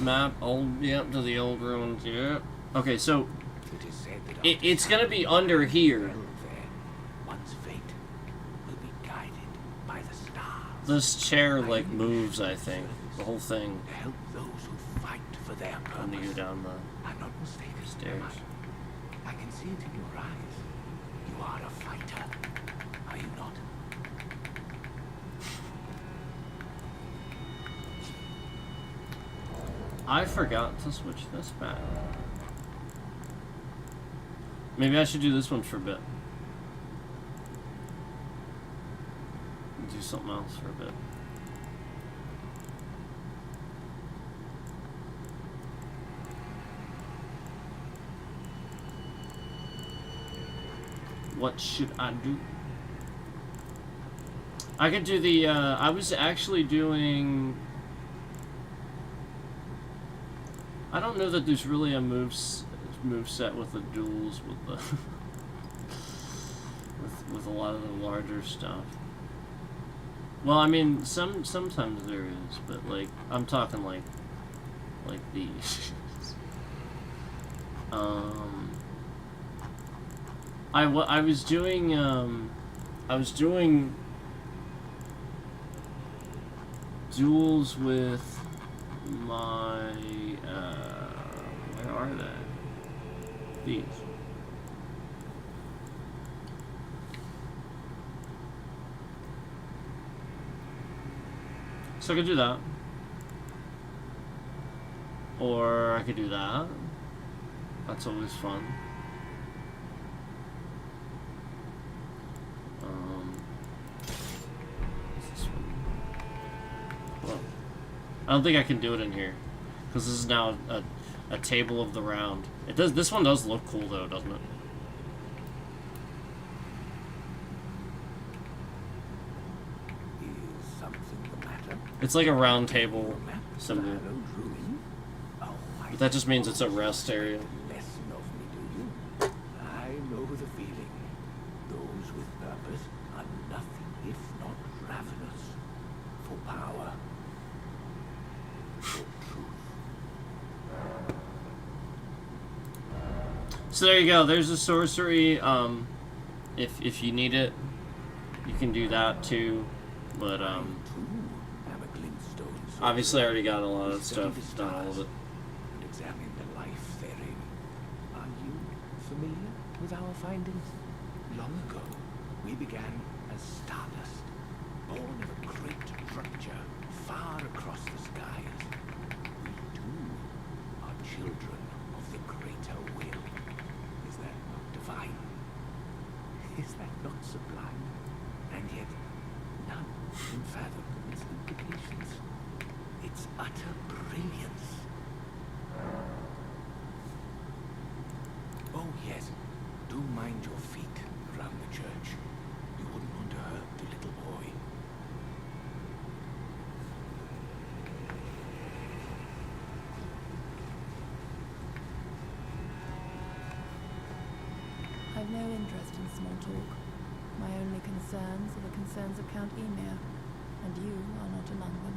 Map, yep, to the old ruins, yep. Okay, so, it's gonna be under here. This chair, like, moves, I think. The whole thing. To help those who fight for their purpose. When you go down the not mistaken, stairs. I can see it in your eyes. You are a fighter, are you not? I forgot to switch this back. Maybe I should do this one for a bit. do something else for a bit. What should I do? I could do the, I was actually doing... I don't know that there's really a move set with the duels with the... with a lot of the larger stuff. Well, I mean, sometimes there is, but like, I'm talking like these. I was doing duels with my, where are they? These. So I could do that. Or I could do that. That's always fun. What's this one? Well, I don't think I can do it in here. Because this is now a table of the round. It does. This one does look cool though, doesn't it? It's like a round table symbol. But that just means it's a rest area. I know the feeling. Those with purpose are nothing if not ravenous for power, for truth. So there you go. There's a sorcery. If you need it, you can do that too. But obviously I already got a lot of stuff done, all of it. And examine the life therein. Are you familiar with our findings? Long ago, we began as stardust, born of a great structure far across the skies. We too are children of the greater will. Is that not divine? Is that not sublime? And yet, none can fathom its implications. Its utter brilliance. Oh yes, do mind your feet around the church. You wouldn't want to hurt the little boy. I've no interest in small talk. My only concerns are the concerns of Count Emir, and you are not among them.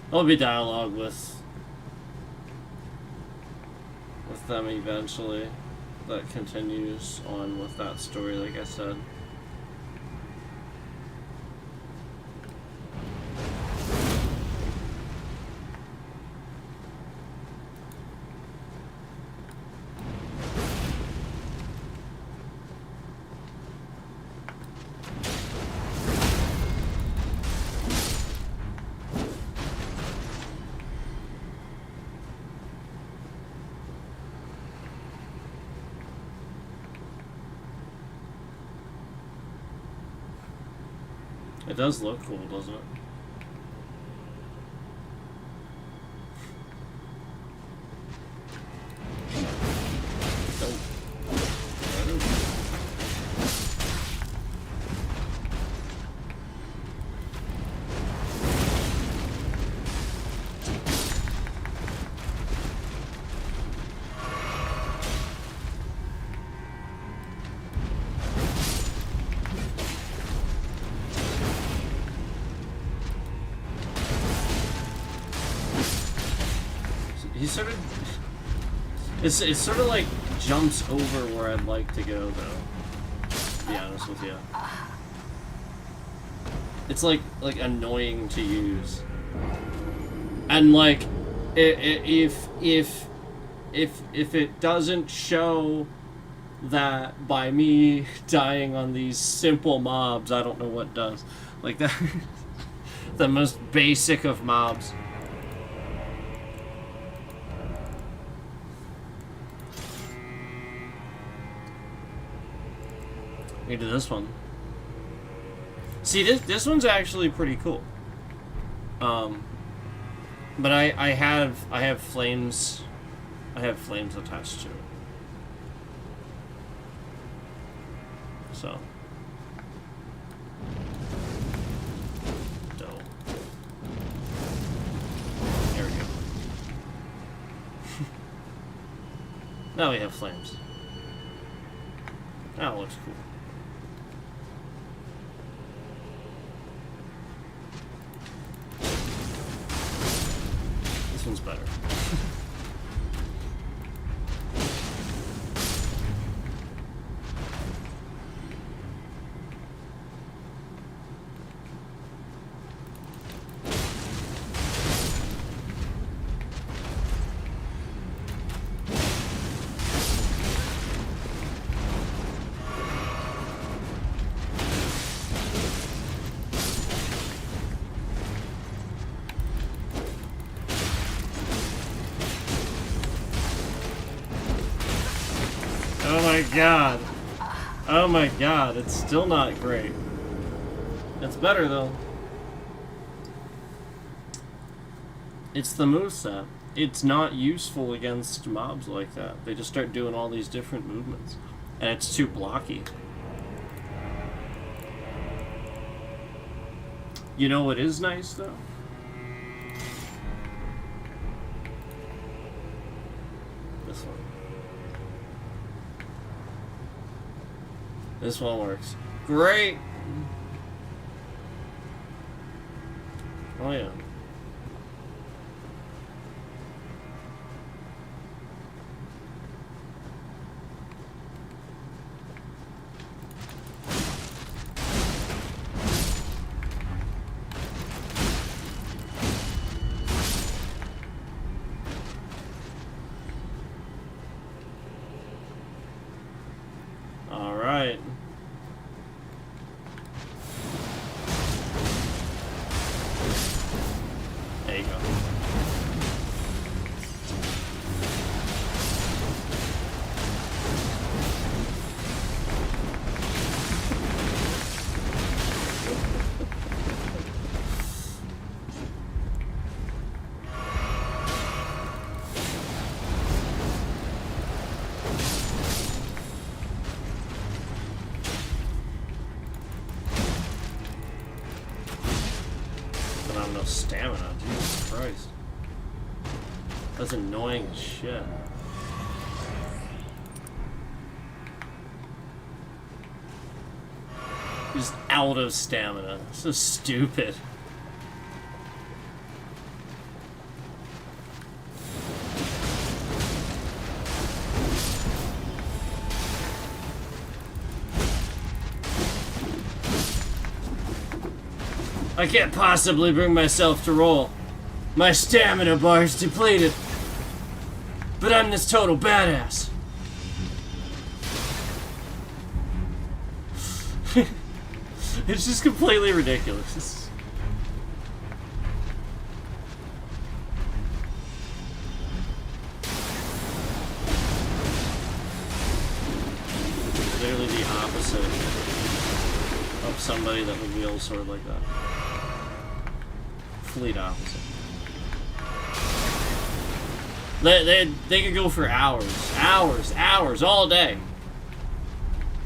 There'll be dialogue with them eventually that continues on with that story, like I said. It does look cool, doesn't it? He sort of... It sort of like jumps over where I'd like to go, though. To be honest with you. It's like annoying to use. And like, if it doesn't show that by me dying on these simple mobs, I don't know what does. Like that, the most basic of mobs. We do this one. See, this one's actually pretty cool. But I have flames. I have flames attached to it. So. Dope. There we go. Now we have flames. That looks cool. This one's better. Oh my god. Oh my god, it's still not great. It's better though. It's the moveset. It's not useful against mobs like that. They just start doing all these different movements. And it's too blocky. You know what is nice though? This one. This one works. Great! Oh yeah. Alright. There you go. But I'm no stamina, Jesus Christ. That's annoying as shit. Just out of stamina. So stupid. I can't possibly bring myself to roll. My stamina bar is depleted. But I'm this total badass. It's just completely ridiculous. Literally the opposite of somebody that would wield a sword like that. Complete opposite. They could go for hours, all day,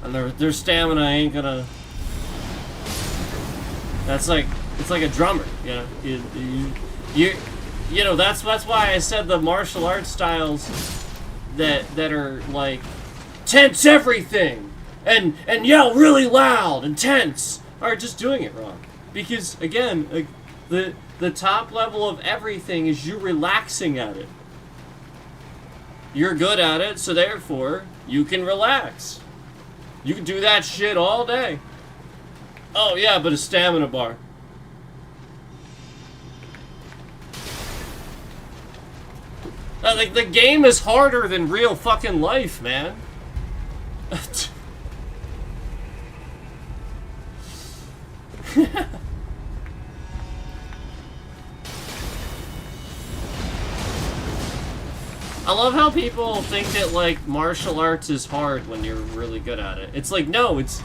and their stamina ain't gonna. That's like it's like a drummer, you know. You know that's why I said the martial arts styles that are like tense everything and yell really loud and tense are just doing it wrong, because again the top level of everything is you relaxing at it. You're good at it, so therefore you can relax. You can do that shit all day. Oh yeah, but a stamina bar. Like the game is harder than real fucking life, man. I love how people think that, like, martial arts is hard when you're really good at it. It's like, no, it's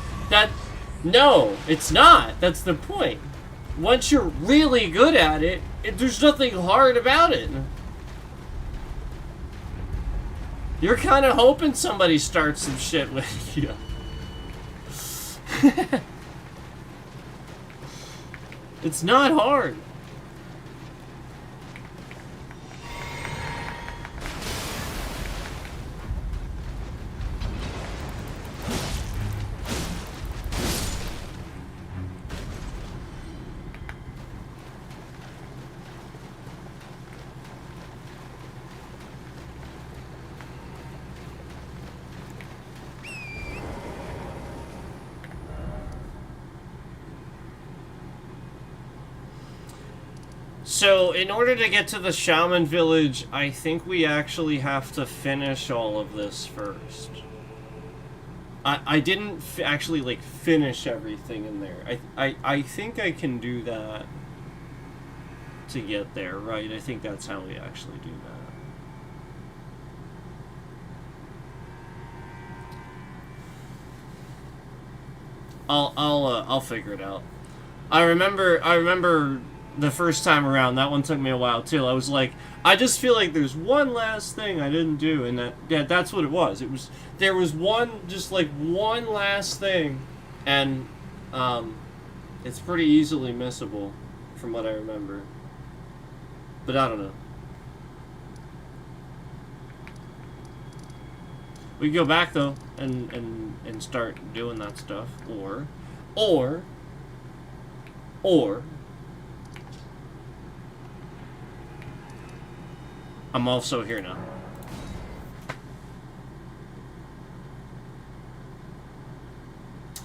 not. That's the point. Once you're really good at it, there's nothing hard about it. You're kind of hoping somebody starts some shit with you. It's not hard. So, in order to get to the Shaman Village, I think we actually have to finish all of this first. I didn't actually, like, finish everything in there. I think I can do that to get there, right? I think that's how we actually do that. I'll figure it out. I remember the first time around, that one took me a while too. I was like, I just feel like there's one last thing I didn't do, and that's what it was. There was one last thing, and it's pretty easily missable from what I remember. But I don't know. We can go back though and start doing that stuff, or I'm also here now.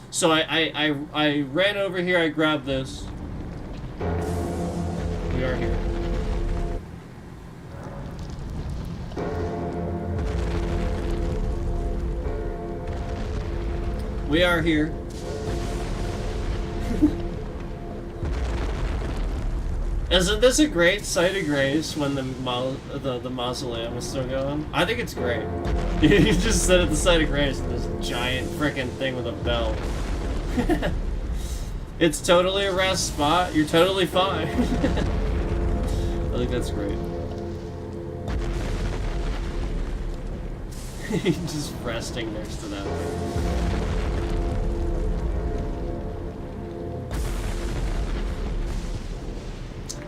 So I ran over here, I grabbed this. We are here. We are here. Isn't this a great sight of grace when the mausoleum is still going? I think it's great. You just sit at the sight of grace and this giant frickin' thing with a bell. It's totally a rest spot. You're totally fine. I think that's great. Just resting next to that thing.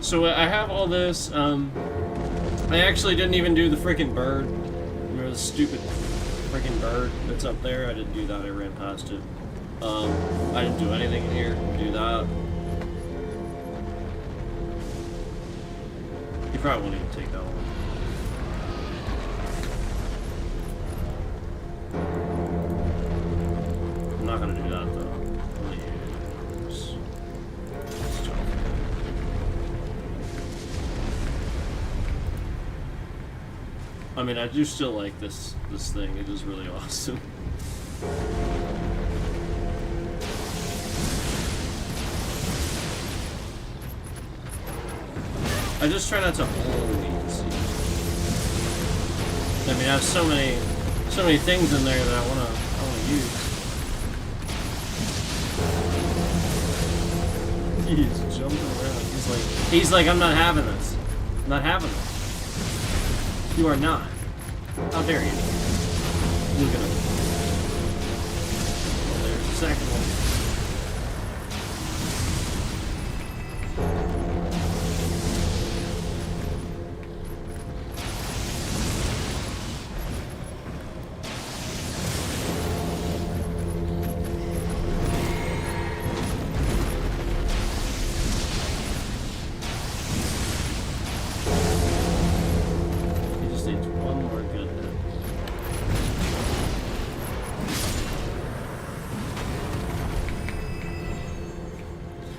So I have all this. I actually didn't even do the freaking bird. Remember the stupid freaking bird that's up there? I didn't do that. I ran past it. I didn't do anything in here. Do that. You probably won't even take that one. I'm not gonna do that though. Please. Stop. I mean, I do still like this thing. It is really awesome. I just try not to always. I mean, I have so many things in there that I wanna use. He's jumping around. He's like, I'm not having this. I'm not having this. You are not. How dare you? Look at him. Well, there's the second one.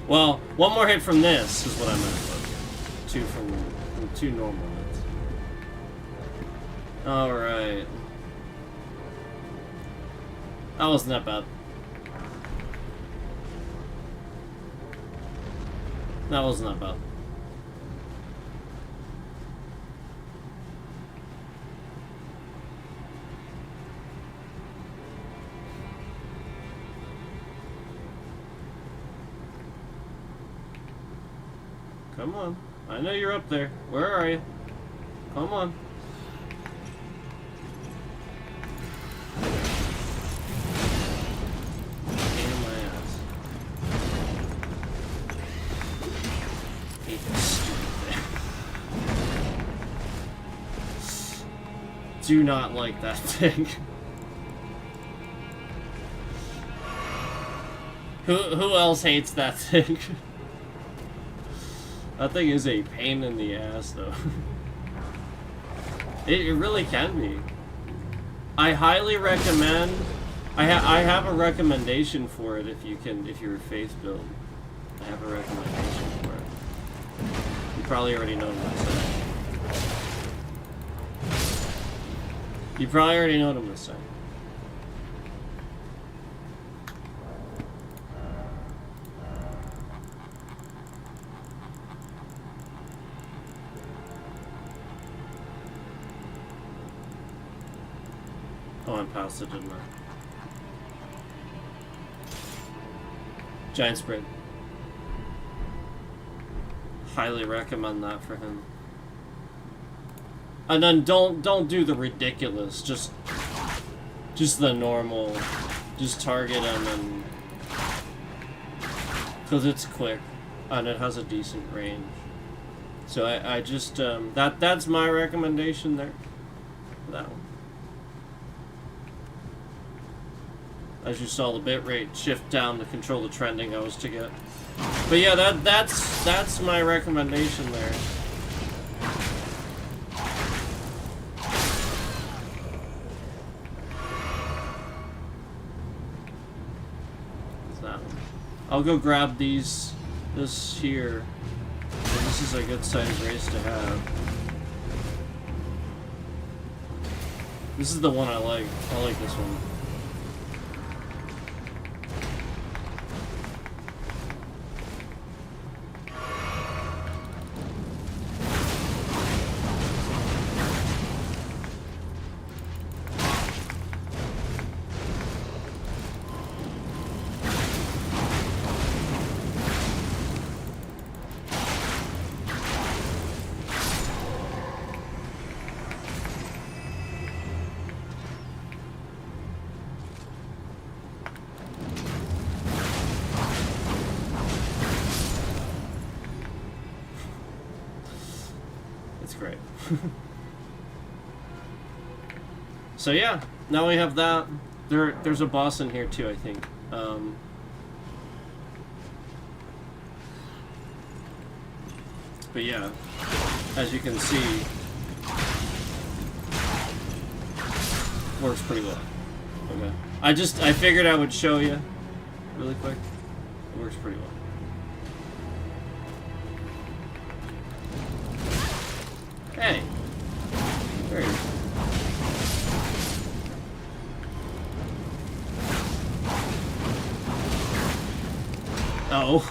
Well, one more hit from this is what I meant. Two from two normal hits. Alright. That wasn't that bad. That wasn't that bad. Come on. I know you're up there. Where are you? Come on. Pain in my ass. Hate this stupid thing. Do not like that thing. Who else hates that thing? That thing is a pain in the ass, though. It really can be. I highly recommend. I have a recommendation for it if you're a faith build. I have a recommendation for it. You probably already know what I'm saying. You probably already know what I'm saying. Oh, I passed it, didn't I? Giant Sprint. Highly recommend that for him. And then don't do the ridiculous. Just the normal. Just target him and because it's quick and it has a decent range. So I just that's my recommendation there. That one. As you saw, the bitrate shift down to control the trending I was to get. But yeah, that's my recommendation there. What's that one? I'll go grab this here. This is a good sized race to have. This is the one I like. I like this one. Great. So yeah, now we have that. There's a boss in here too, I think. But yeah, as you can see, works pretty well. Okay. I figured I would show you really quick. It works pretty well. Hey. There you go. Oh.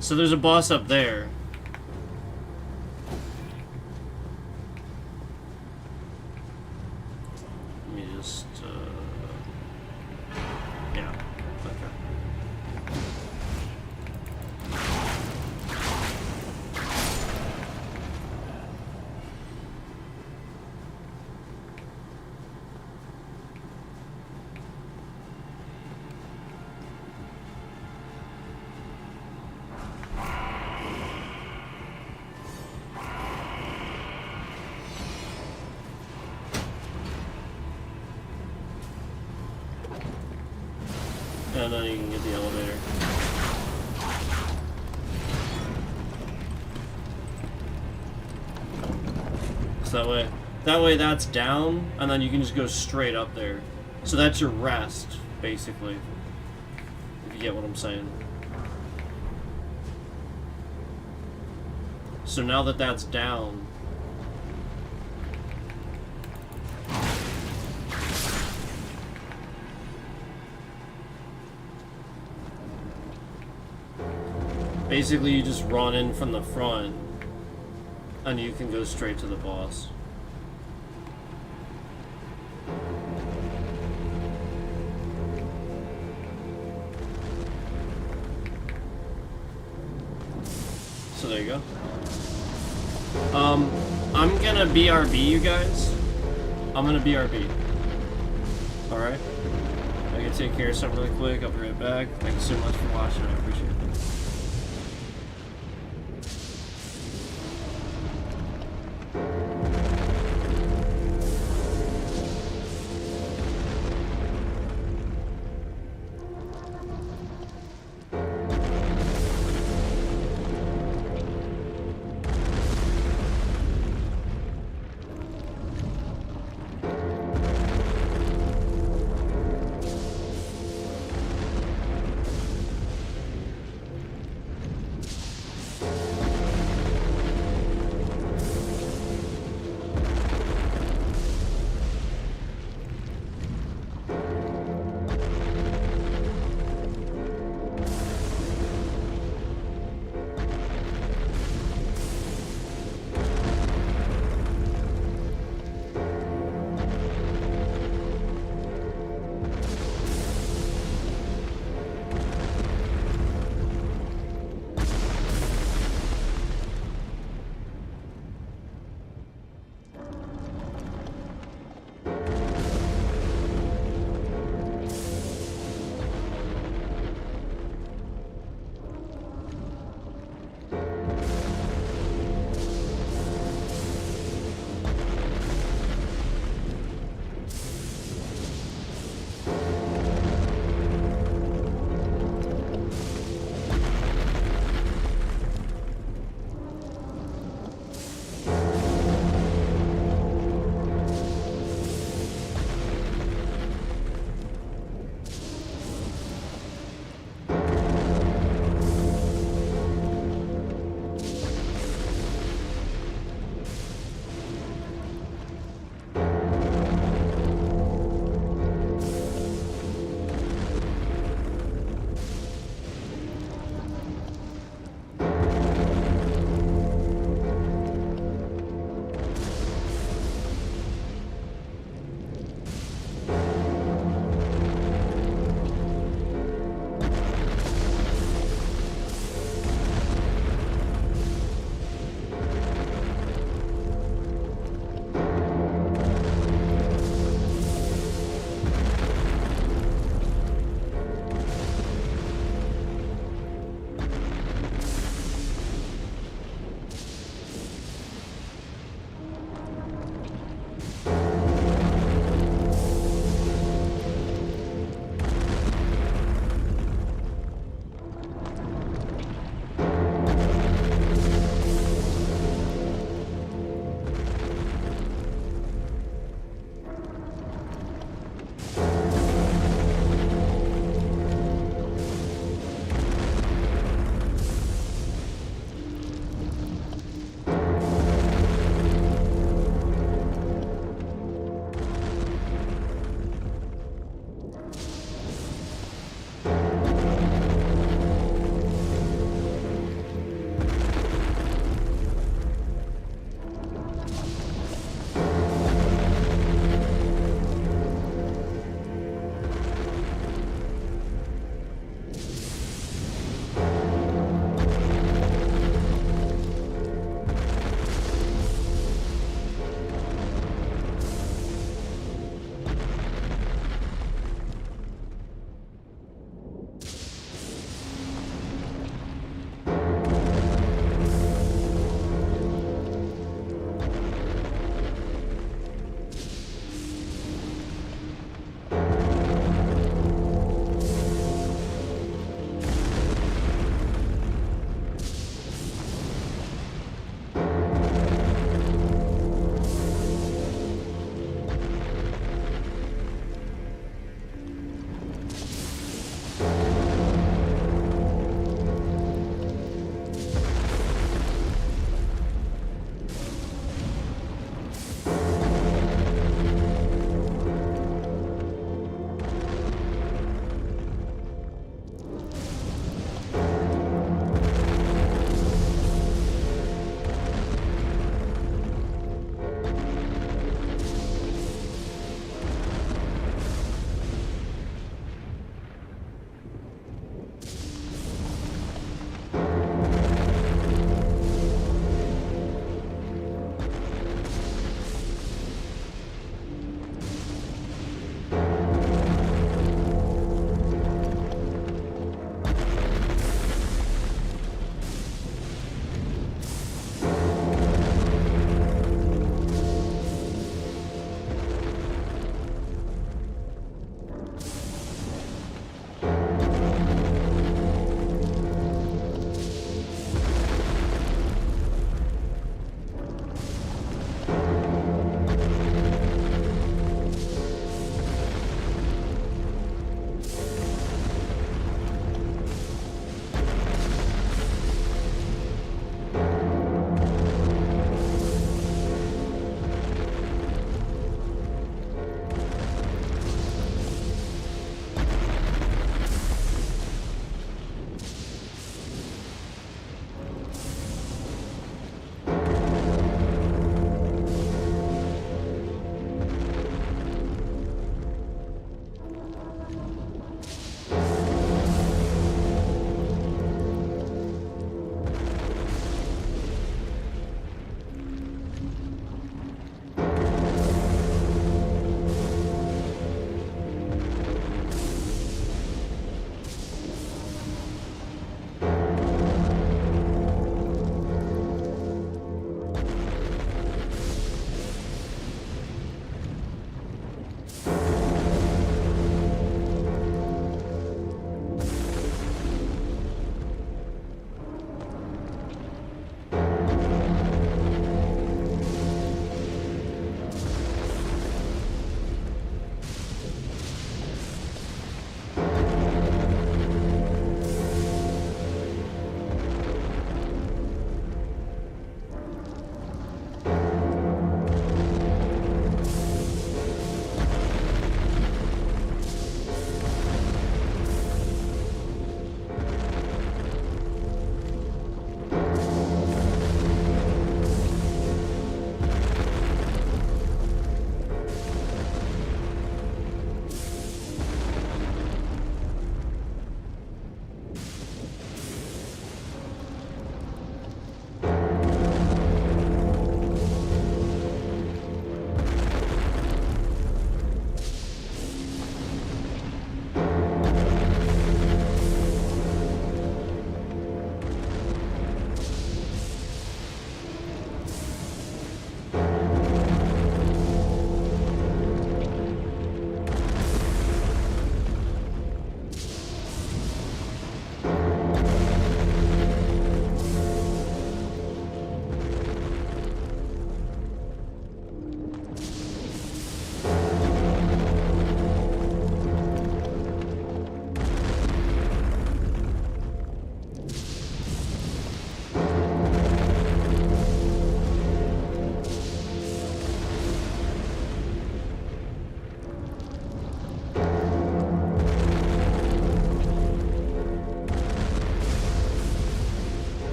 So there's a boss up there. Let me just, yeah, okay. and then you can get the elevator. So that way that's down, and then you can just go straight up there. So that's your rest, basically. If you get what I'm saying. So now that that's down, basically you just run in from the front and you can go straight to the boss. So there you go. I'm gonna BRB you guys. I'm gonna BRB. Alright? I can take care of something really quick. I'll be right back. Thank you so much for watching. I appreciate it.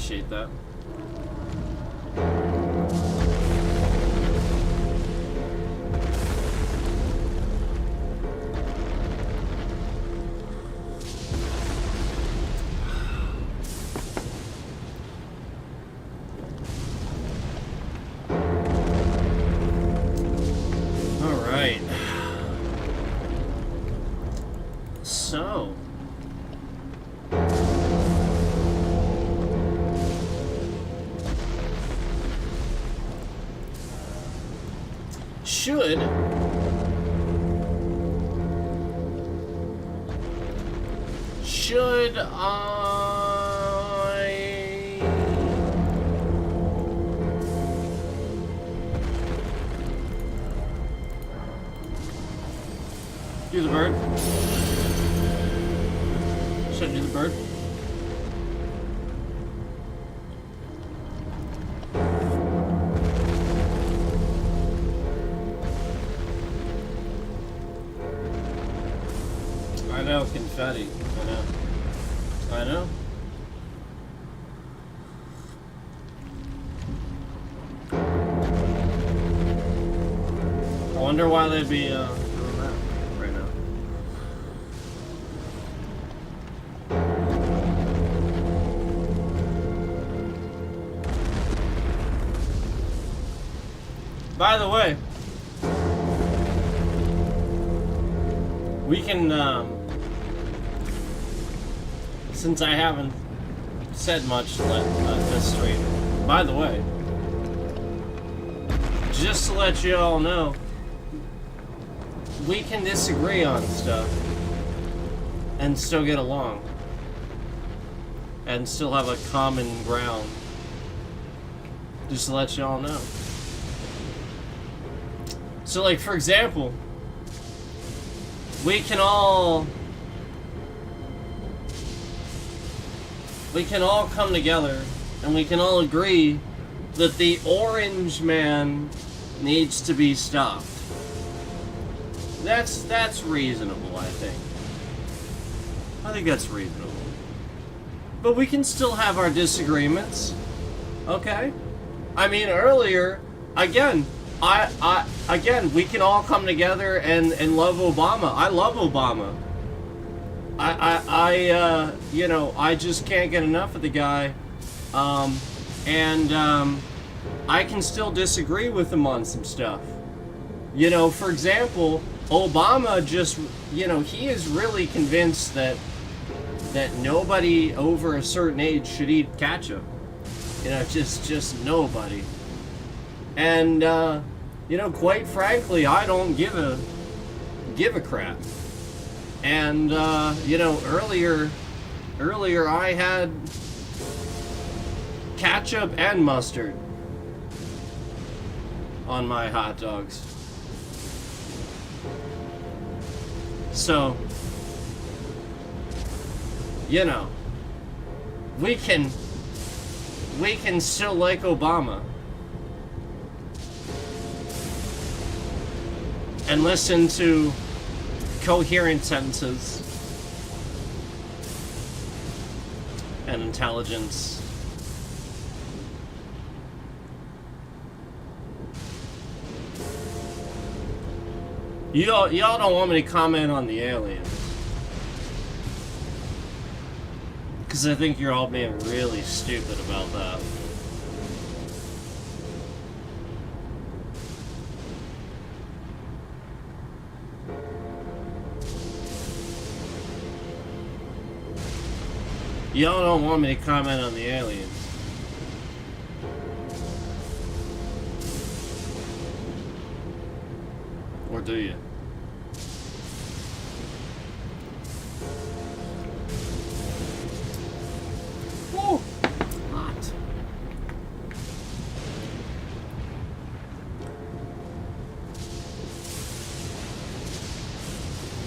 appreciate that. So, should I do the bird? Should I do the bird? I know, confetti. I know. I know. I wonder why they'd be doing that right now. By the way, we can, since I haven't said much this stream, by the way, just to let you all know, we can disagree on stuff and still get along and still have a common ground. Just to let you all know. So, like, for example, we can all come together and we can all agree that the Orange Man needs to be stopped. That's reasonable, I think. I think that's reasonable. But we can still have our disagreements. Okay? I mean, earlier, again, we can all come together and love Obama. I love Obama. You know, I just can't get enough of the guy. I can still disagree with him on some stuff. You know, for example, Obama just, you know, he is really convinced that nobody over a certain age should eat ketchup. You know, just nobody. And, you know, quite frankly, I don't give a crap. And, you know, earlier I had ketchup and mustard on my hot dogs. So, you know, we can still like Obama and listen to coherent sentences and intelligence. Y'all don't want me to comment on the aliens, because I think you're all being really stupid about that. Y'all don't want me to comment on the aliens. Or do you? Woo! Hot.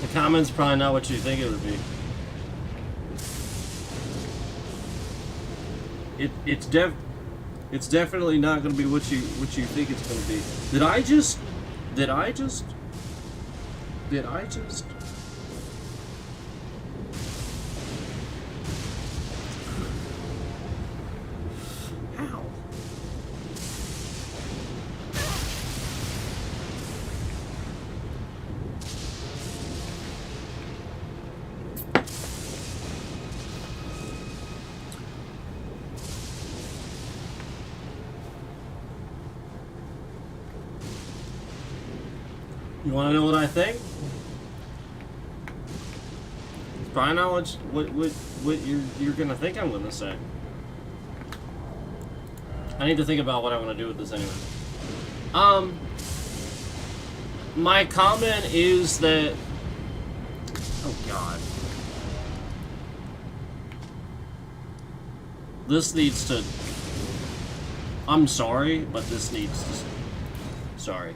The comment's probably not what you think it would be. It's definitely not going to be what you think it's going to be. Did I just You want to know what I think? Probably not what you're gonna think I'm gonna say. I need to think about what I want to do with this anyway. My comment is that... Oh, God. This needs to... I'm sorry, but this needs to... Sorry.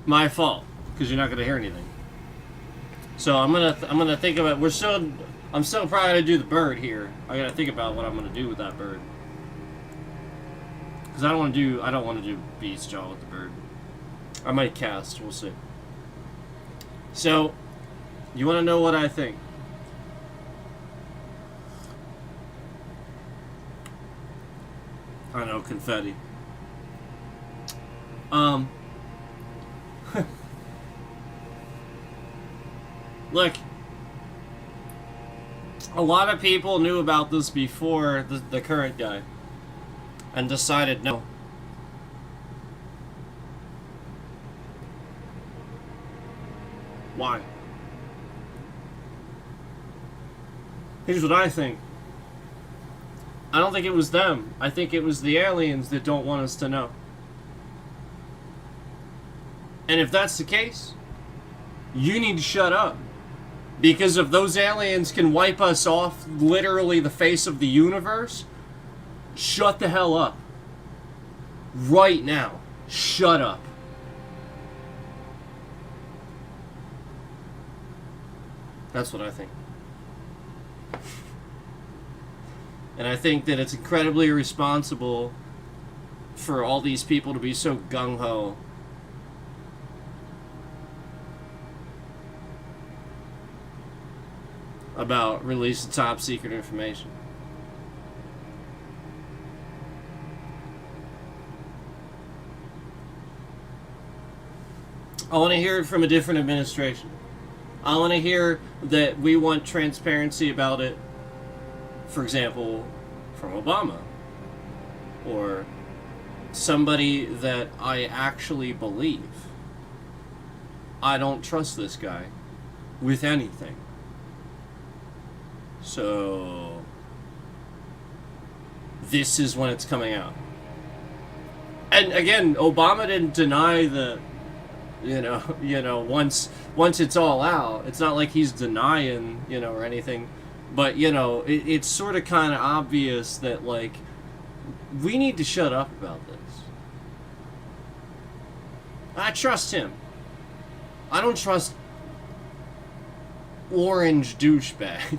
My fault, because you're not gonna hear anything. So I'm gonna think about... I'm still probably gonna do the bird here. I gotta think about what I'm gonna do with that bird. Because I don't want to do Beast Jaw with the bird. I might cast, we'll see. So, you want to know what I think? I know, confetti. Look, a lot of people knew about this before the current guy. And decided no. Why? Here's what I think. I don't think it was them. I think it was the aliens that don't want us to know. And if that's the case, you need to shut up. Because if those aliens can wipe us off literally the face of the universe, shut the hell up. Right now. Shut up. That's what I think. And I think that it's incredibly irresponsible for all these people to be so gung-ho about releasing top secret information. I want to hear it from a different administration. I want to hear that we want transparency about it, for example, from Obama. Or somebody that I actually believe. I don't trust this guy with anything. So, this is when it's coming out. And again, Obama didn't deny the, once it's all out, it's not like he's denying, or anything. But, it's sort of kind of obvious that, like, we need to shut up about this. I trust him. I don't trust orange douchebag.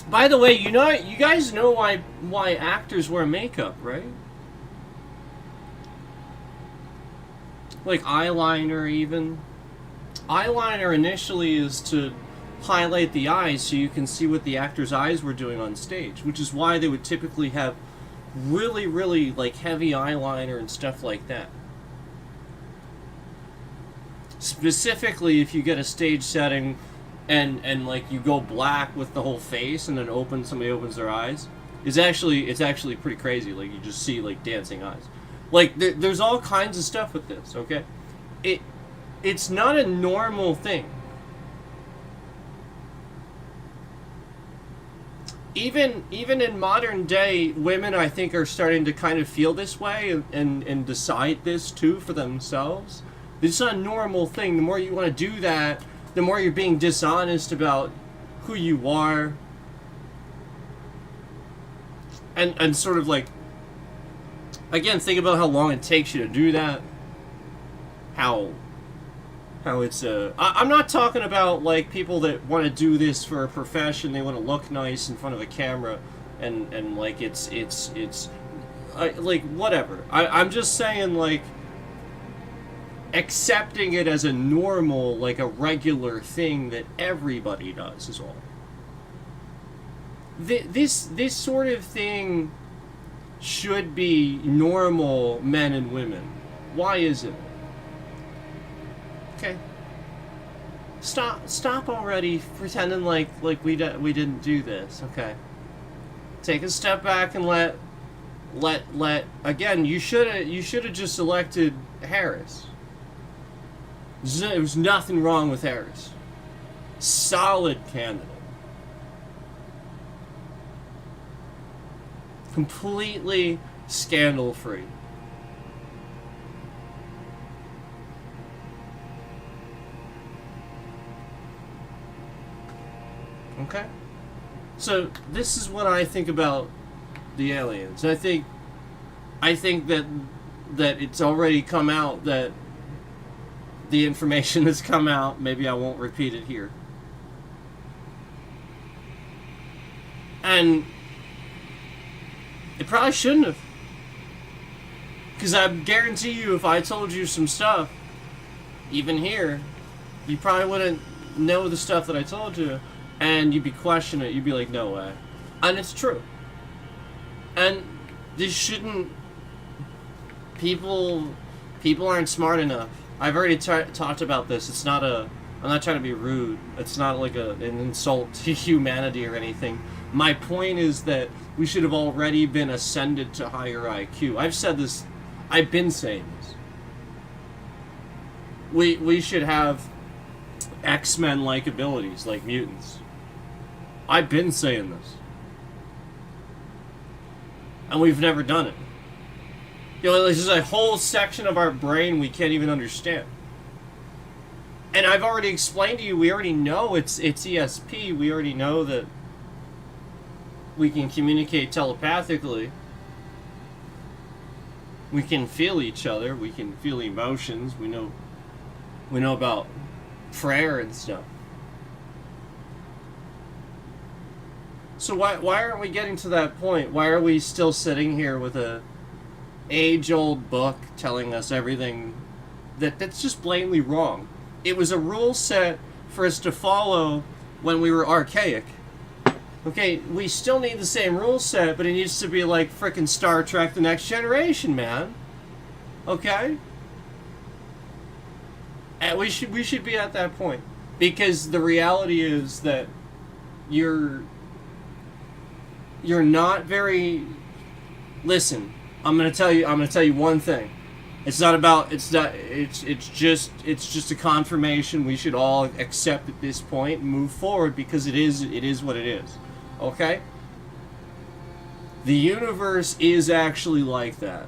By the way, you guys know why actors wear makeup, right? Like eyeliner, even. Eyeliner initially is to highlight the eyes so you can see what the actor's eyes were doing on stage, which is why they would typically have really, really, like, heavy eyeliner and stuff like that. Specifically, if you get a stage setting and like you go black with the whole face and then somebody opens their eyes, it's actually pretty crazy. Like, you just see, like, dancing eyes. Like, there's all kinds of stuff with this, okay? It's not a normal thing. Even in modern day, women, I think, are starting to kind of feel this way and decide this too for themselves. It's not a normal thing. The more you want to do that, the more you're being dishonest about who you are. And sort of like, again, think about how long it takes you to do that. How it's I'm not talking about, like, people that want to do this for a profession. They want to look nice in front of a camera, and like it's like, whatever. I'm just saying, like, accepting it as a normal, like a regular thing that everybody does is all. This sort of thing should be normal, men and women. Why is it? Okay, Stop already pretending like we didn't do this, okay? Take a step back and let again, you should have just elected Harris. There was nothing wrong with Harris. Solid candidate. Completely scandal-free. Okay? So, this is what I think about the aliens. I think that it's already come out that the information has come out. Maybe I won't repeat it here. And it probably shouldn't have. Because I guarantee you, if I told you some stuff, even here, you probably wouldn't know the stuff that I told you, and you'd be questioning it. You'd be like, no way. And it's true. And this shouldn't... People aren't smart enough. I've already talked about this. It's not a... I'm not trying to be rude. It's not like an insult to humanity or anything. My point is that we should have already been ascended to higher IQ. I've said this. I've been saying this. We should have X-Men-like abilities, like mutants. I've been saying this. And we've never done it. You know, there's a whole section of our brain we can't even understand. And I've already explained to you, we already know it's ESP. We already know that we can communicate telepathically. We can feel each other. We can feel emotions. We know about prayer and stuff. So why aren't we getting to that point? Why are we still sitting here with a age-old book telling us everything that's just blatantly wrong? It was a rule set for us to follow when we were archaic. Okay, we still need the same rule set, but it needs to be like frickin' Star Trek The Next Generation, man. Okay? And we should be at that point. Because the reality is that you're not very... Listen, I'm gonna tell you one thing. It's just a confirmation we should all accept at this point and move forward, because it is what it is. Okay? The universe is actually like that.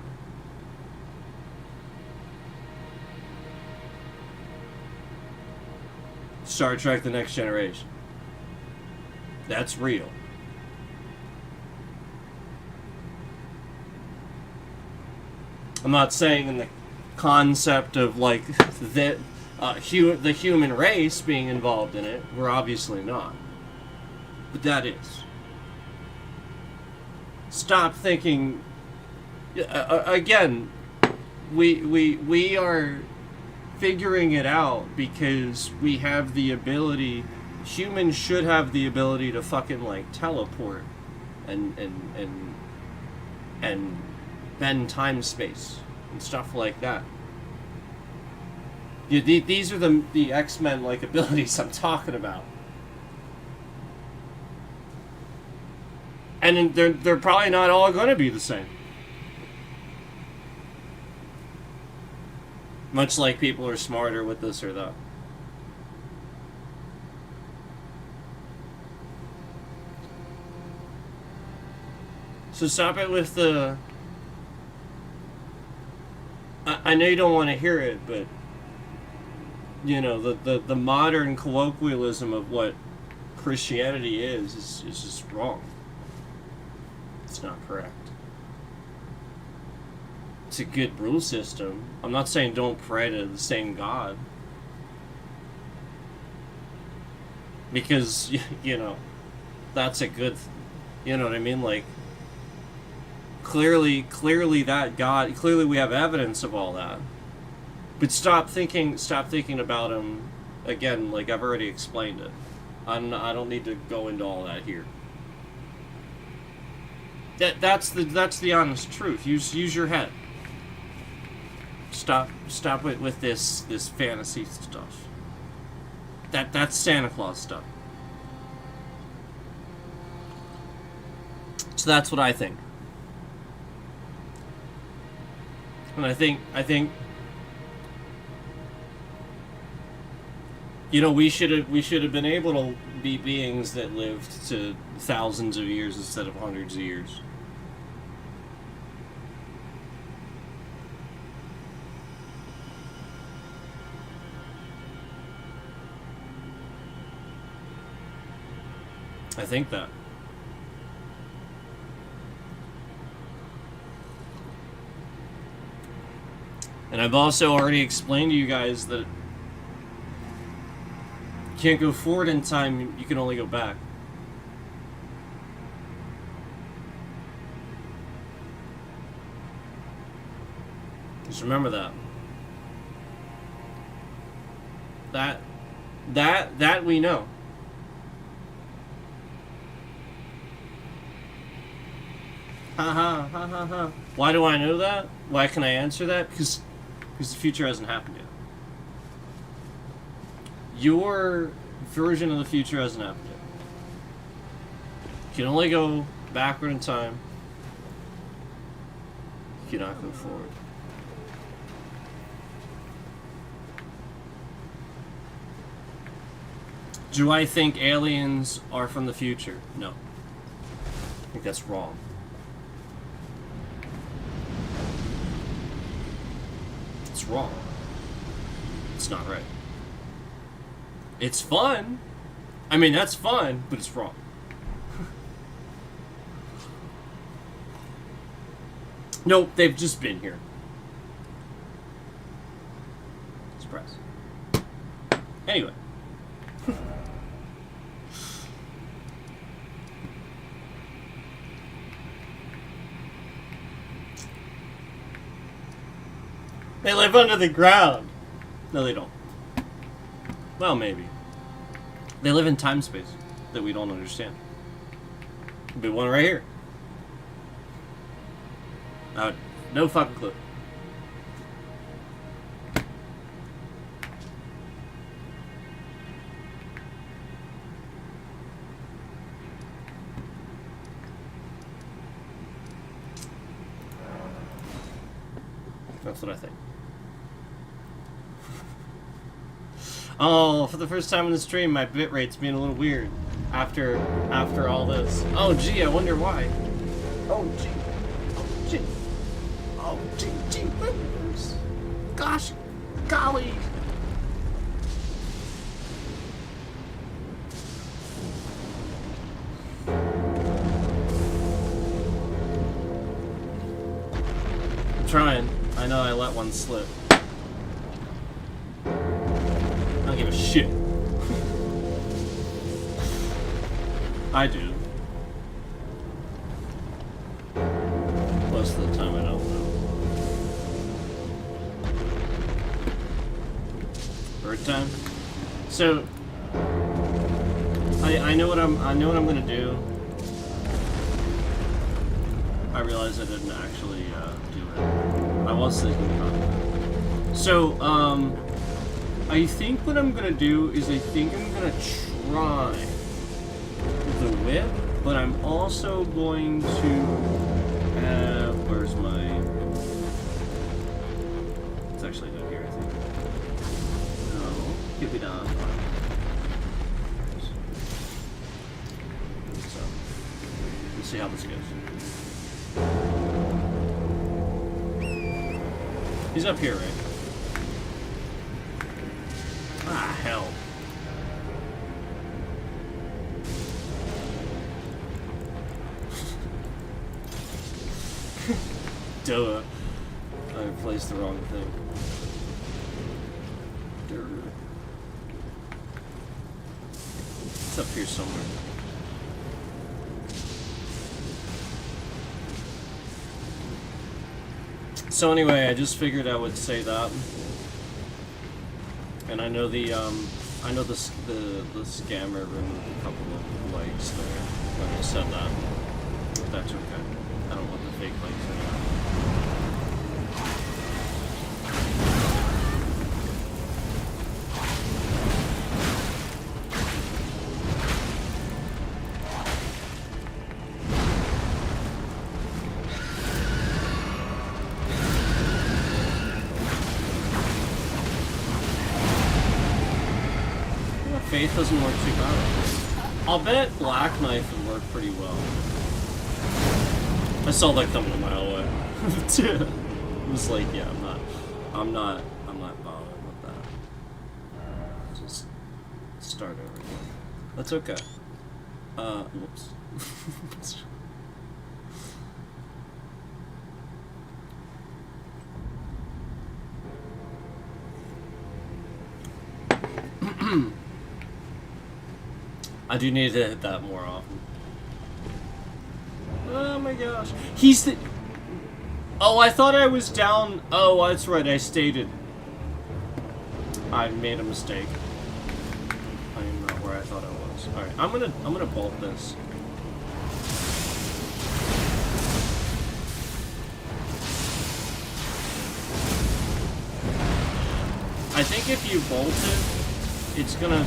Star Trek The Next Generation. That's real. I'm not saying in the concept of like the human race being involved in it. We're obviously not. But that is. Stop thinking. Again, we are figuring it out because we have the ability. Humans should have the ability to fucking like teleport and bend time space and stuff like that. These are the X-Men like abilities I'm talking about. And they're probably not all going to be the same. Much like people are smarter with this or that. So stop it with the... I know you don't want to hear it, but... You know, the modern colloquialism of what Christianity is just wrong. It's not correct. It's a good rule system. I'm not saying don't pray to the same God. Because, you know, that's a good... You know what I mean? Like, clearly that God... Clearly we have evidence of all that. But stop thinking about him, again, like I've already explained it. I don't need to go into all that here. That's the honest truth. Use your head. Stop with this fantasy stuff. That's Santa Claus stuff. So that's what I think. And I think you know, we should have been able to be beings that lived to thousands of years instead of hundreds of years. I think that. And I've also already explained to you guys that you can't go forward in time, you can only go back. Just remember that. That we know. Ha. Why do I know that? Why can I answer that? Because the future hasn't happened yet. Your version of the future hasn't happened yet. You can only go backward in time. You cannot go forward. Do I think aliens are from the future? No. I think that's wrong. It's wrong. It's not right. It's fun. I mean, that's fun, but it's wrong. Nope, they've just been here. Surprise. Anyway. They live under the ground. No, they don't. Well, maybe. They live in time-space that we don't understand. Could be one right here. No fucking clue. That's what I think. Oh, for the first time in the stream, my bitrate's being a little weird after all this. Oh, gee, I wonder why. Oh, gee. Oh, gee. Oh, gee whippers. Gosh, golly. I'm trying. I know I let one slip. I don't give a shit. I do. Most of the time I don't know. Bird time? So I know what I'm gonna do. I realize I didn't actually do it. I was thinking about it. So, I think what I'm gonna do is I think I'm gonna try the whip, but I'm also going to where's my... It's actually down here, I think. No, keep it on. So, let's see how this goes. He's up here, right? Ah, hell. Duh. I placed the wrong thing. It's up here somewhere. So anyway, I just figured I would say that. And I know the scammer removed a couple of likes there when I said that. But that's okay. I don't want the fake likes anymore. Faith doesn't work too bad. I'll bet Black Knife would work pretty well. I saw that coming a mile away. It was like, yeah, I'm not bothering with that. Just start over again. That's okay. Whoops. I do need to hit that more often. Oh my gosh. He's the... Oh, I thought I was down... Oh, that's right, I stated. I made a mistake. I am not where I thought I was. Alright, I'm gonna bolt this. I think if you bolt it, it's gonna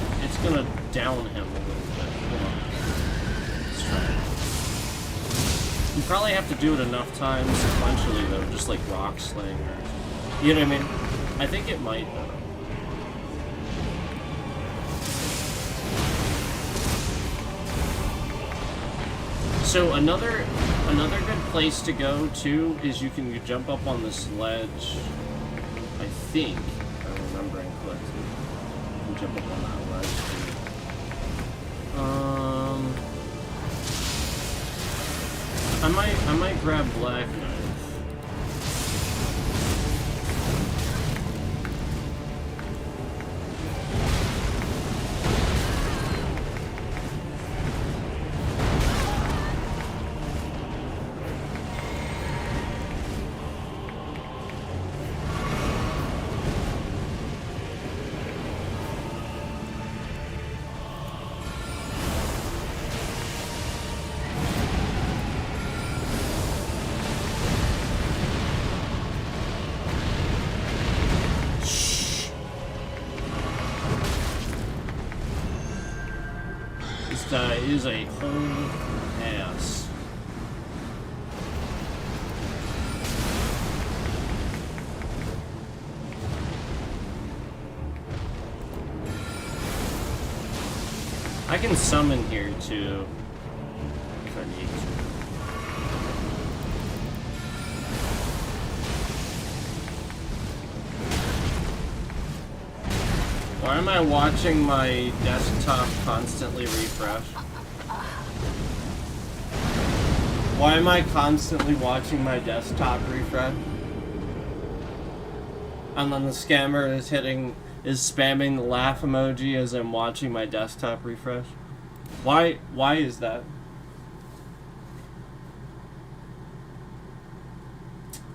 down him a little bit. Hold on. Let's try it. You probably have to do it enough times sequentially though, just like rock sling or... You know what I mean? I think it might though. So another good place to go too is you can jump up on this ledge. I think, if I'm remembering correctly. You can jump up on that ledge too. I might grab Black Knife. Is a whole ass. I can summon here too if I need to. Why am I watching my desktop constantly refresh? Why am I constantly watching my desktop refresh? And then the scammer is spamming the laugh emoji as I'm watching my desktop refresh? Why is that?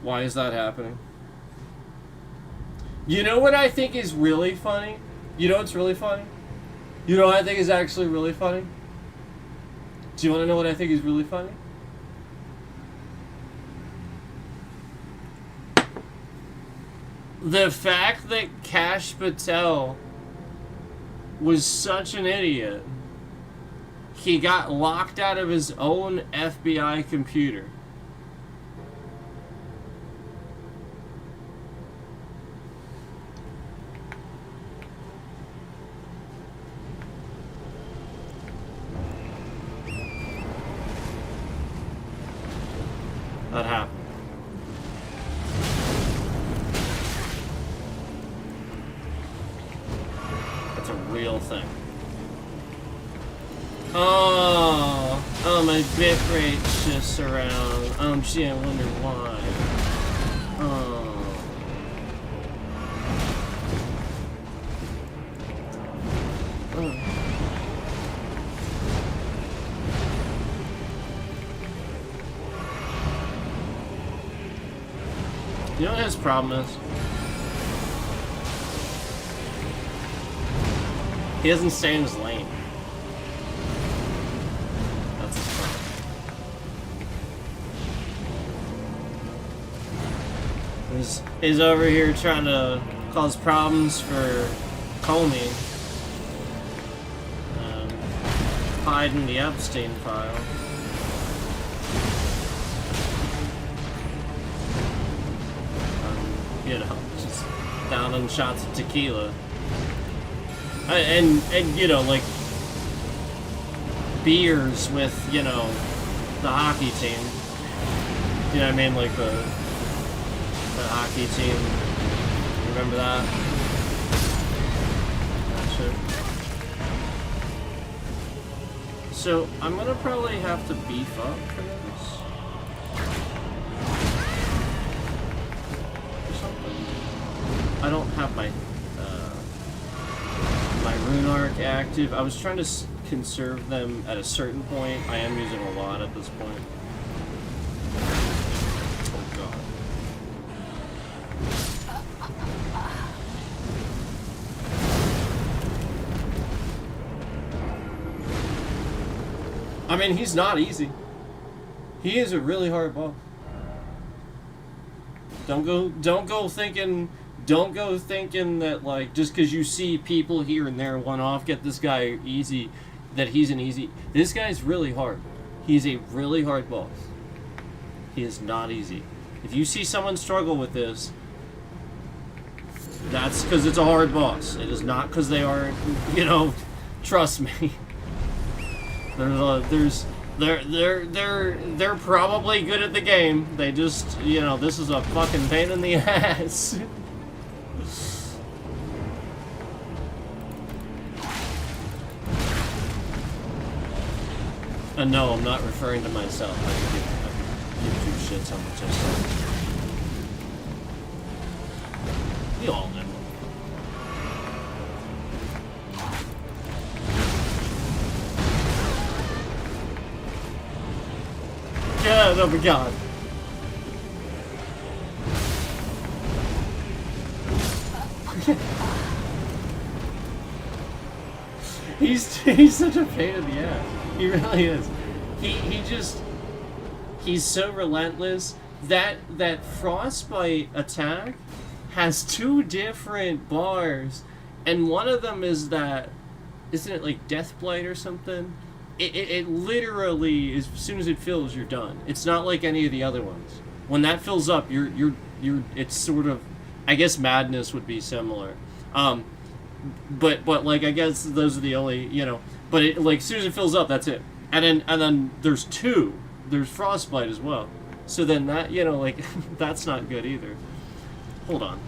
Why is that happening? You know what I think is really funny? You know what's really funny? You know what I think is actually really funny? Do you want to know what I think is really funny? The fact that Kash Patel was such an idiot, he got locked out of his own FBI computer. That happened. That's a real thing. Oh, my bitrate's just around. Oh, gee, I wonder why. Oh. You know what his problem is? He doesn't stay in his lane. That's his problem. He's over here trying to cause problems for Comey. Hiding the Epstein file. You know, just downing shots of tequila. And you know, like beers with, you know, the hockey team. You know what I mean? Like the hockey team. Remember that? That shit. So I'm gonna probably have to beef up for this. Or something. I don't have my my rune arc active. I was trying to conserve them at a certain point. I am using a lot at this point. Oh god. I mean, he's not easy. He is a really hard boss. Don't go thinking that, like, just because you see people here and there one-off get this guy easy, that he's an easy... This guy's really hard. He's a really hard boss. He is not easy. If you see someone struggle with this, that's because it's a hard boss. It is not because they are, you know, trust me. They're probably good at the game. They just, you know, this is a fucking pain in the ass. No, I'm not referring to myself. I can give two shits on what I said. You all know. God, oh my god. He's such a pain in the ass. He really is. He's so relentless. That frostbite attack has two different bars, and one of them is that, isn't it like Deathblight or something? It literally, as soon as it fills, you're done. It's not like any of the other ones. When that fills up, you're it's sort of, I guess Madness would be similar. But like, I guess those are the only, you know, but it, like, as soon as it fills up, that's it. And then there's two. There's Frostbite as well. So then that, you know, like, that's not good either. Hold on.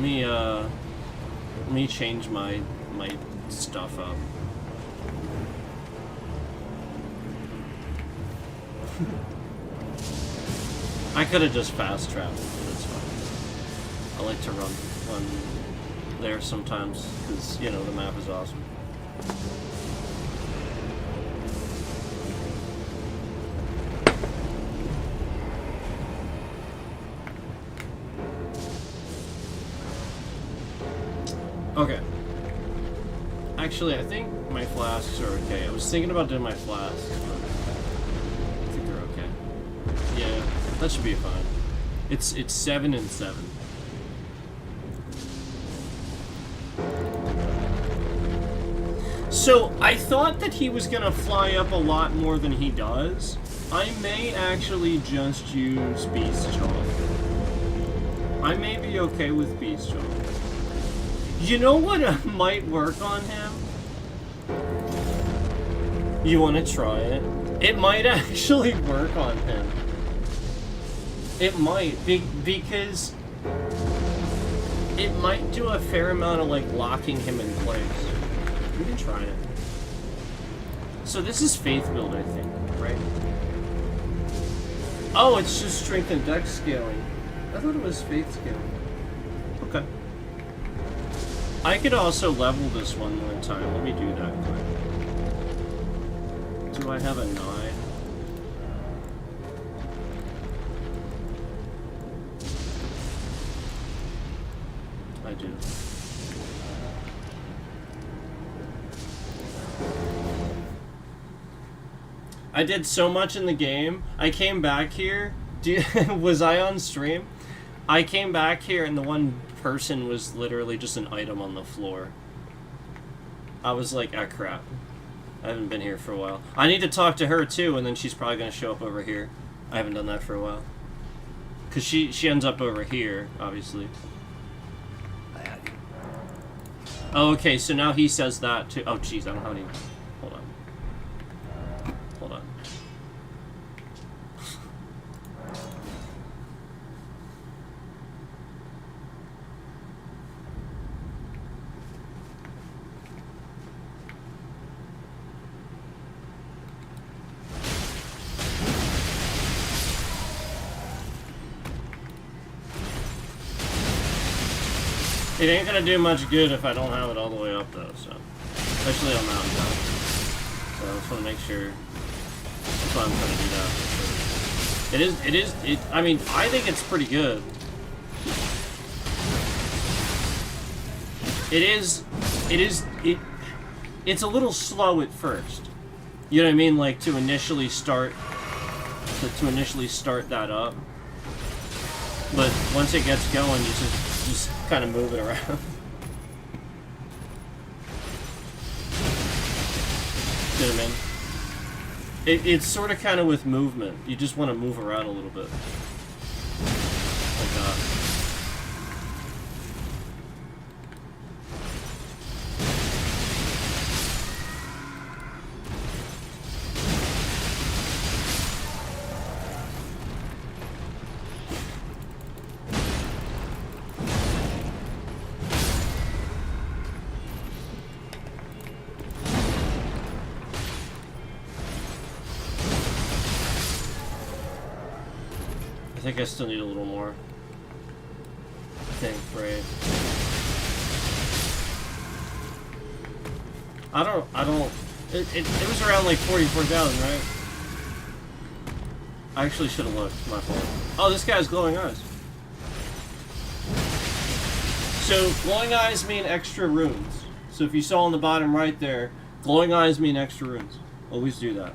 Let me change my stuff up. I could have just fast traveled, but it's fine. I like to run there sometimes because, you know, the map is awesome. Okay. Actually, I think my flasks are okay. I was thinking about doing my flasks, but I think they're okay. Yeah, that should be fine. It's 7 and 7. So, I thought that he was gonna fly up a lot more than he does. I may actually just use Beast Jaw. I may be okay with Beast Jaw. You know what might work on him? You want to try it? It might actually work on him. It might, because it might do a fair amount of, like, locking him in place. We can try it. So this is Faith build, I think, right? Oh, it's just strength and dex scaling. I thought it was Faith scaling. Okay. I could also level this one more time. Let me do that quick. Do I have a 9? I do. I did so much in the game. I came back here. Was I on stream? I came back here and the one person was literally just an item on the floor. I was like, ah, crap. I haven't been here for a while. I need to talk to her too, and then she's probably going to show up over here. I haven't done that for a while. Because she ends up over here, obviously. Oh, okay, so now he says that too. Oh, jeez, I don't have any. Hold on. Hold on. It ain't gonna do much good if I don't have it all the way up though, so. Especially on mountaintop. So I just wanna make sure. That's why I'm trying to do that. I mean, I think it's pretty good. It's a little slow at first. You know what I mean? Like to initially start that up. But once it gets going, you just kind of move it around. You know what I mean? It's sort of kind of with movement. You just want to move around a little bit. Like that. I think I still need a little more. I think, right? It was around like 44,000, right? I actually should have looked, my fault. Oh, this guy's glowing eyes. So, glowing eyes mean extra runes. So if you saw on the bottom right there, glowing eyes mean extra runes. Always do that.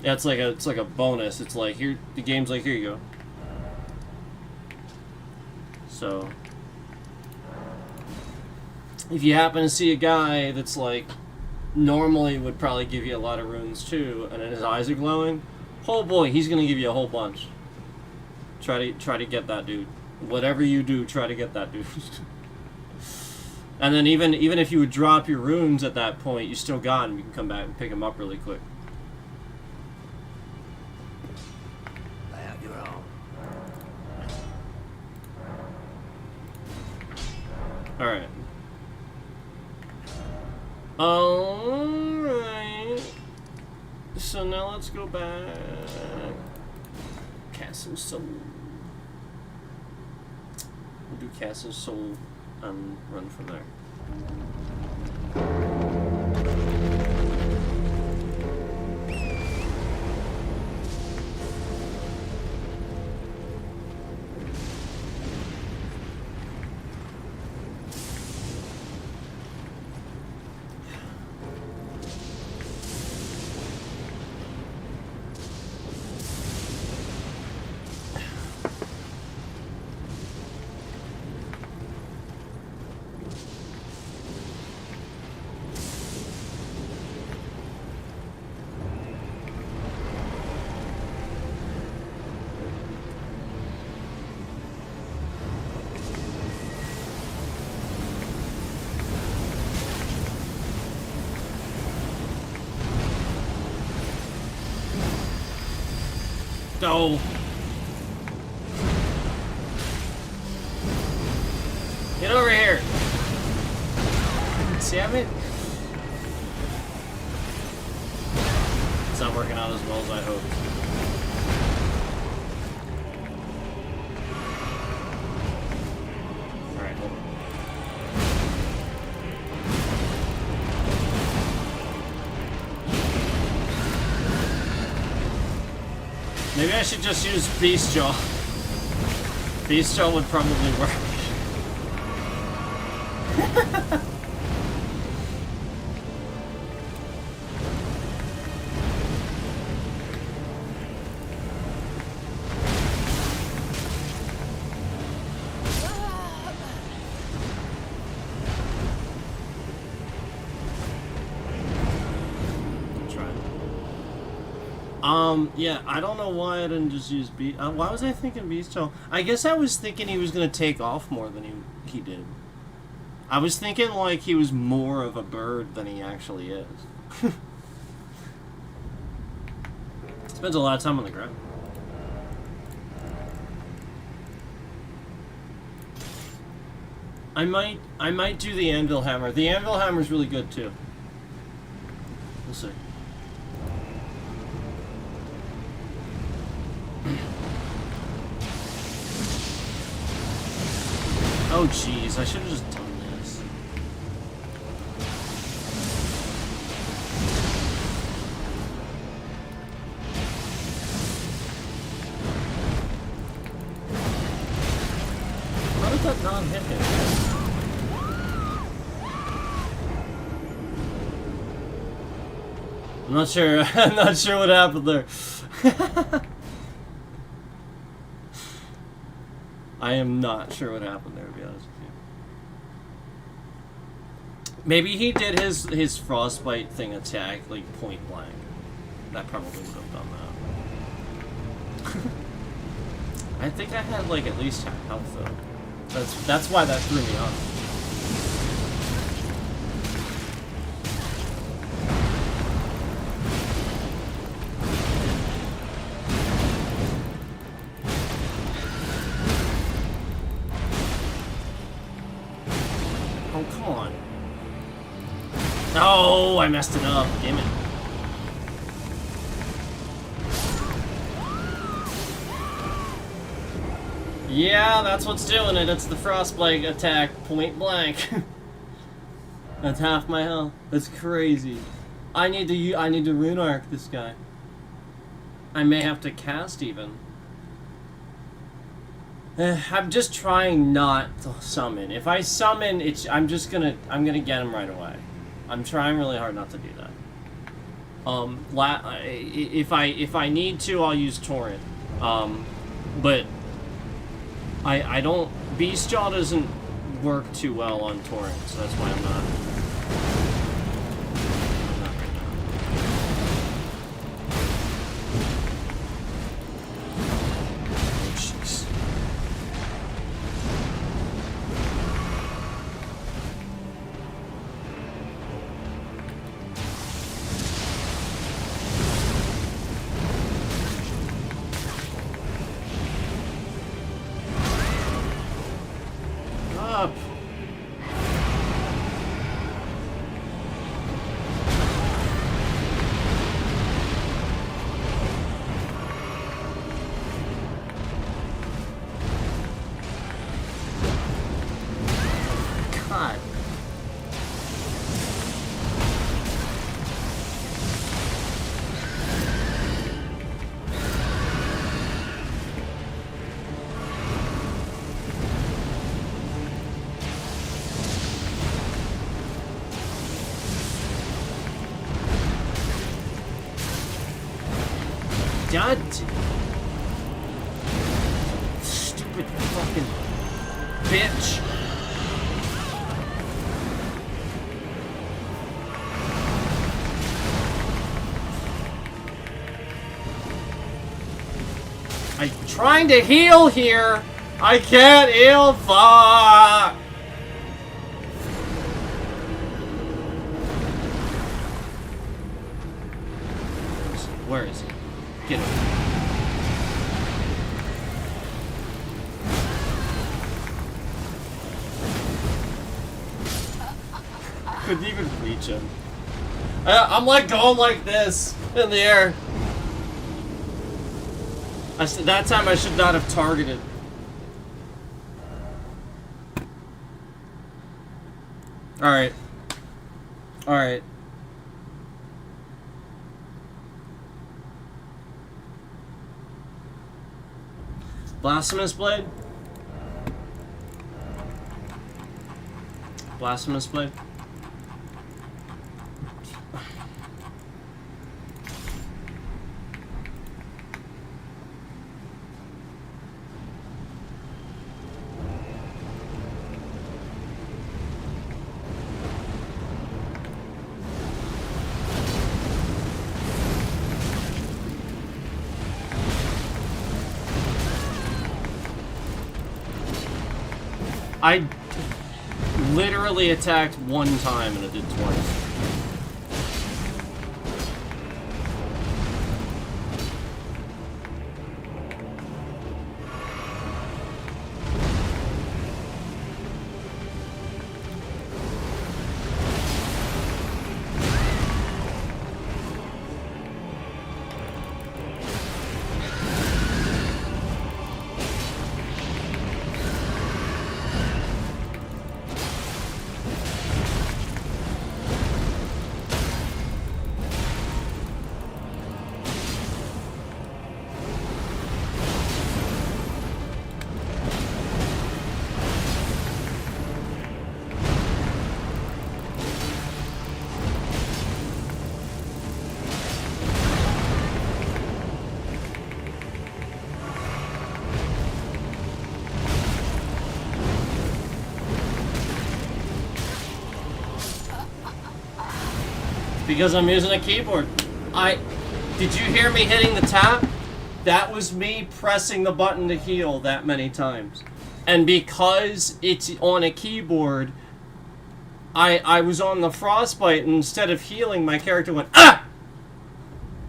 Yeah, it's like a bonus. It's like here the game's like here you go. So if you happen to see a guy that's like normally would probably give you a lot of runes too, and then his eyes are glowing, oh boy, he's gonna give you a whole bunch. Try to get that dude. Whatever you do, try to get that dude. And then even if you would drop your runes at that point, you still got him. You can come back and pick him up really quick. Alright. Alright. So now let's go back. Castle Soul. We'll do Castle Soul and run from there. No. Get over here. Damn it. It's not working out as well as I hoped. Alright, hold on. Maybe I should just use Beast Jaw. Beast Jaw would probably work. Yeah, I don't know why I didn't just use Beast. Why was I thinking Bestial? I guess I was thinking he was gonna take off more than he did. I was thinking like he was more of a bird than he actually is. Spends a lot of time on the ground. I might do the Anvil Hammer. The Anvil Hammer's really good too. We'll see. Oh jeez, I should have just done this. How did that not hit him? I'm not sure. I'm not sure what happened there. I am not sure what happened there, to be honest with you. Maybe he did his frostbite thing attack like point blank. That probably would have done that. I think I had like at least half health though. That's why that threw me off. Oh, I messed it up. Damn it. Yeah, that's what's doing it. It's the frostbite attack, point blank. That's half my health. That's crazy. I need to rune arc this guy. I may have to cast even. I'm just trying not to summon. If I summon, I'm gonna get him right away. I'm trying really hard not to do that. If I need to, I'll use Torrent. But I don't. Beastjaw doesn't work too well on Torrent, so that's why I'm not. God. Stupid fucking bitch. I'm trying to heal here. I can't heal. Fuck. Where is he? Get him. Couldn't even reach him. I'm like going like this in the air. That time I should not have targeted. Alright. Alright. Blasphemous Blade? Blasphemous Blade? I literally attacked one time and it did twice. Because I'm using a keyboard. Did you hear me hitting the tap? That was me pressing the button to heal that many times. And because it's on a keyboard, I was on the frostbite, and instead of healing, my character went, ah!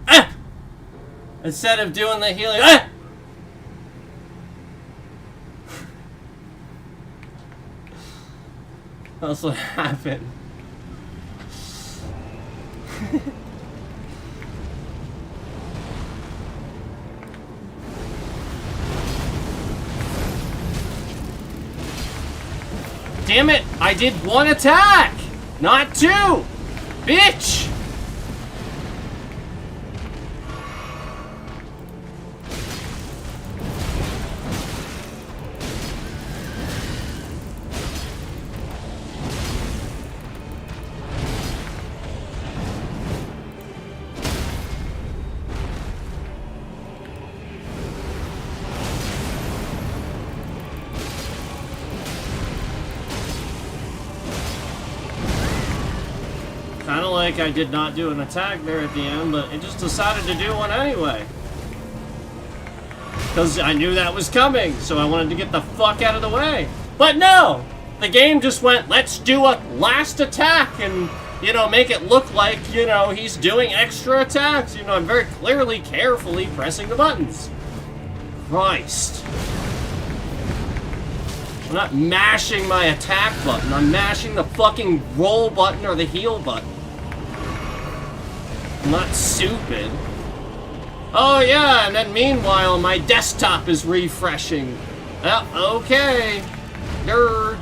Ah! Instead of doing the healing, ah! That's what happened. Damn it! I did one attack! Not two! Bitch! Kinda like I did not do an attack there at the end, but it just decided to do one anyway. Because I knew that was coming, so I wanted to get the fuck out of the way. But no! The game just went, let's do a last attack and, you know, make it look like, you know, he's doing extra attacks. You know, I'm very clearly, carefully pressing the buttons. Christ. I'm not mashing my attack button, I'm mashing the fucking roll button or the heal button. I'm not stupid. Oh yeah, and then meanwhile my desktop is refreshing. Okay. Nerd.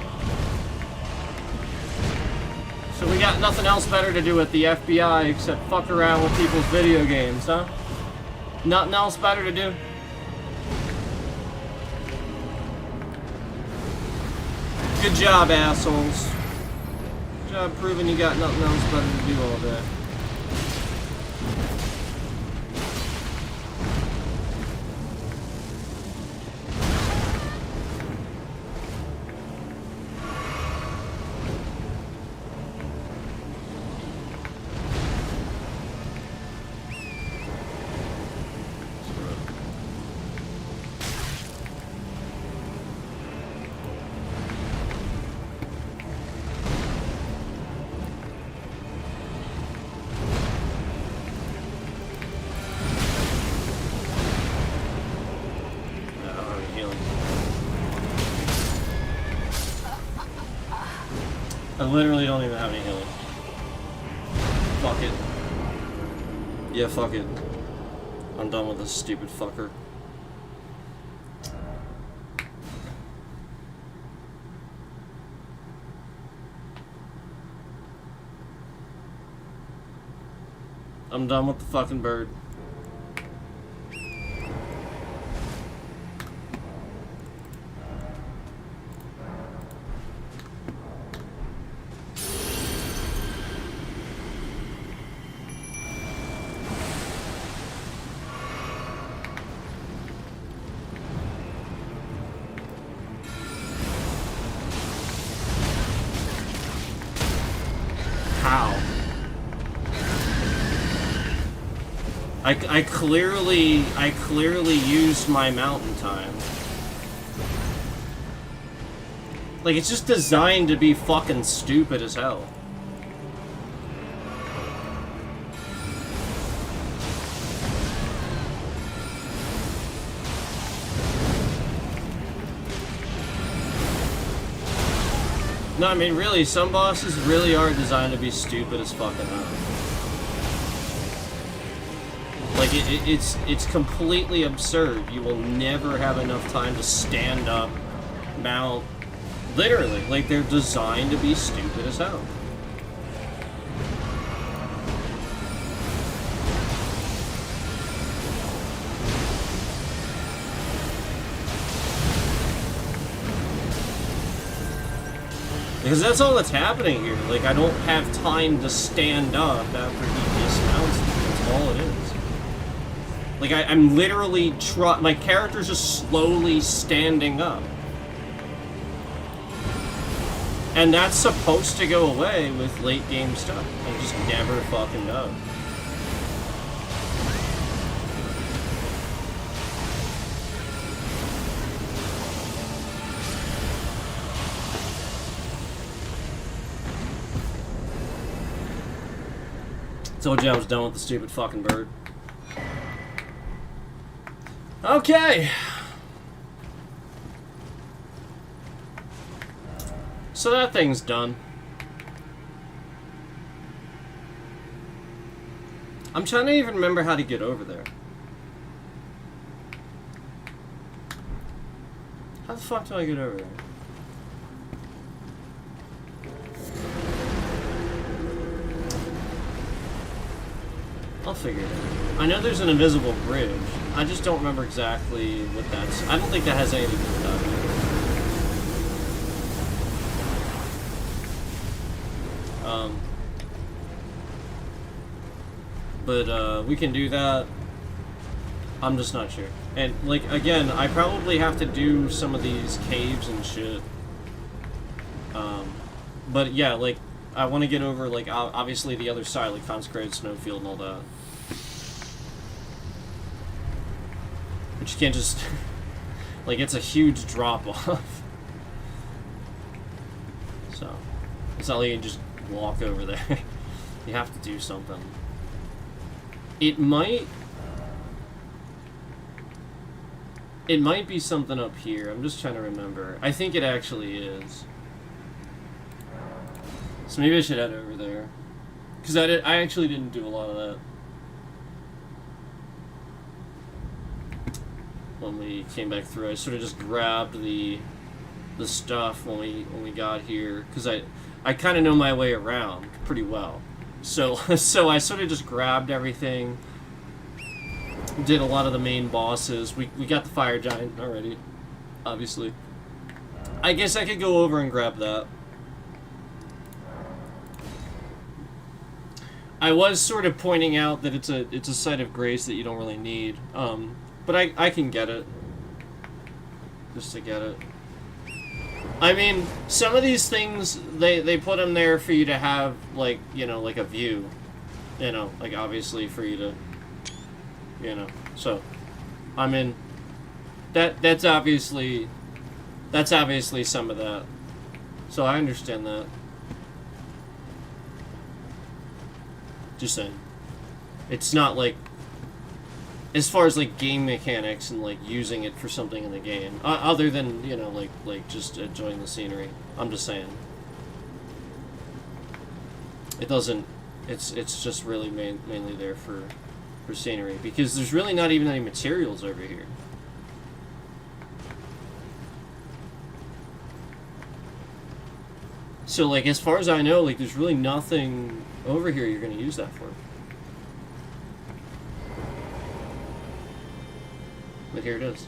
So we got nothing else better to do at the FBI except fuck around with people's video games, huh? Nothing else better to do? Good job, assholes. Good job proving you got nothing else better to do all day. I literally don't even have any healing. Fuck it. Yeah, fuck it. I'm done with this stupid fucker. I'm done with the fucking bird. I clearly used my mountain time. Like, it's just designed to be fucking stupid as hell. No, I mean, really, some bosses really are designed to be stupid as fucking hell. Like, it's completely absurd. You will never have enough time to stand up, mount. Literally, like, they're designed to be stupid as hell. Because that's all that's happening here. Like, I don't have time to stand up after he dismounts me. That's all it is. Like, I'm literally my character's just slowly standing up. And that's supposed to go away with late game stuff. And it just never fucking does. Told you I was done with the stupid fucking bird. Okay. So that thing's done. I'm trying to even remember how to get over there. How the fuck do I get over there? I'll figure it out. I know there's an invisible bridge. I just don't remember exactly what that's... I don't think that has anything to do with that. But we can do that. I'm just not sure. And, like, again, I probably have to do some of these caves and shit. But, yeah, like, I want to get over, like, obviously the other side, like Consecrated Snowfield and all that. But you can't just... like, it's a huge drop-off. So, it's not like you can just walk over there. You have to do something. It might be something up here. I'm just trying to remember. I think it actually is. So maybe I should head over there. Because I actually didn't do a lot of that when we came back through. I sort of just grabbed the stuff when we got here. Because I kind of know my way around pretty well. So I sort of just grabbed everything. Did a lot of the main bosses. We got the fire giant already, obviously. I guess I could go over and grab that. I was sort of pointing out that it's a site of grace that you don't really need, but I can get it, just to get it. I mean, some of these things they put them there for you to have, like, you know, like a view, you know, like obviously for you to, you know. So, I mean, that's obviously some of that. So I understand that. Just saying. It's not like, as far as like game mechanics and like using it for something in the game, other than, you know, like just enjoying the scenery. I'm just saying. It doesn't. It's just really mainly there for scenery, because there's really not even any materials over here. So, like, as far as I know, like, there's really nothing over here you're going to use that for. But here it is.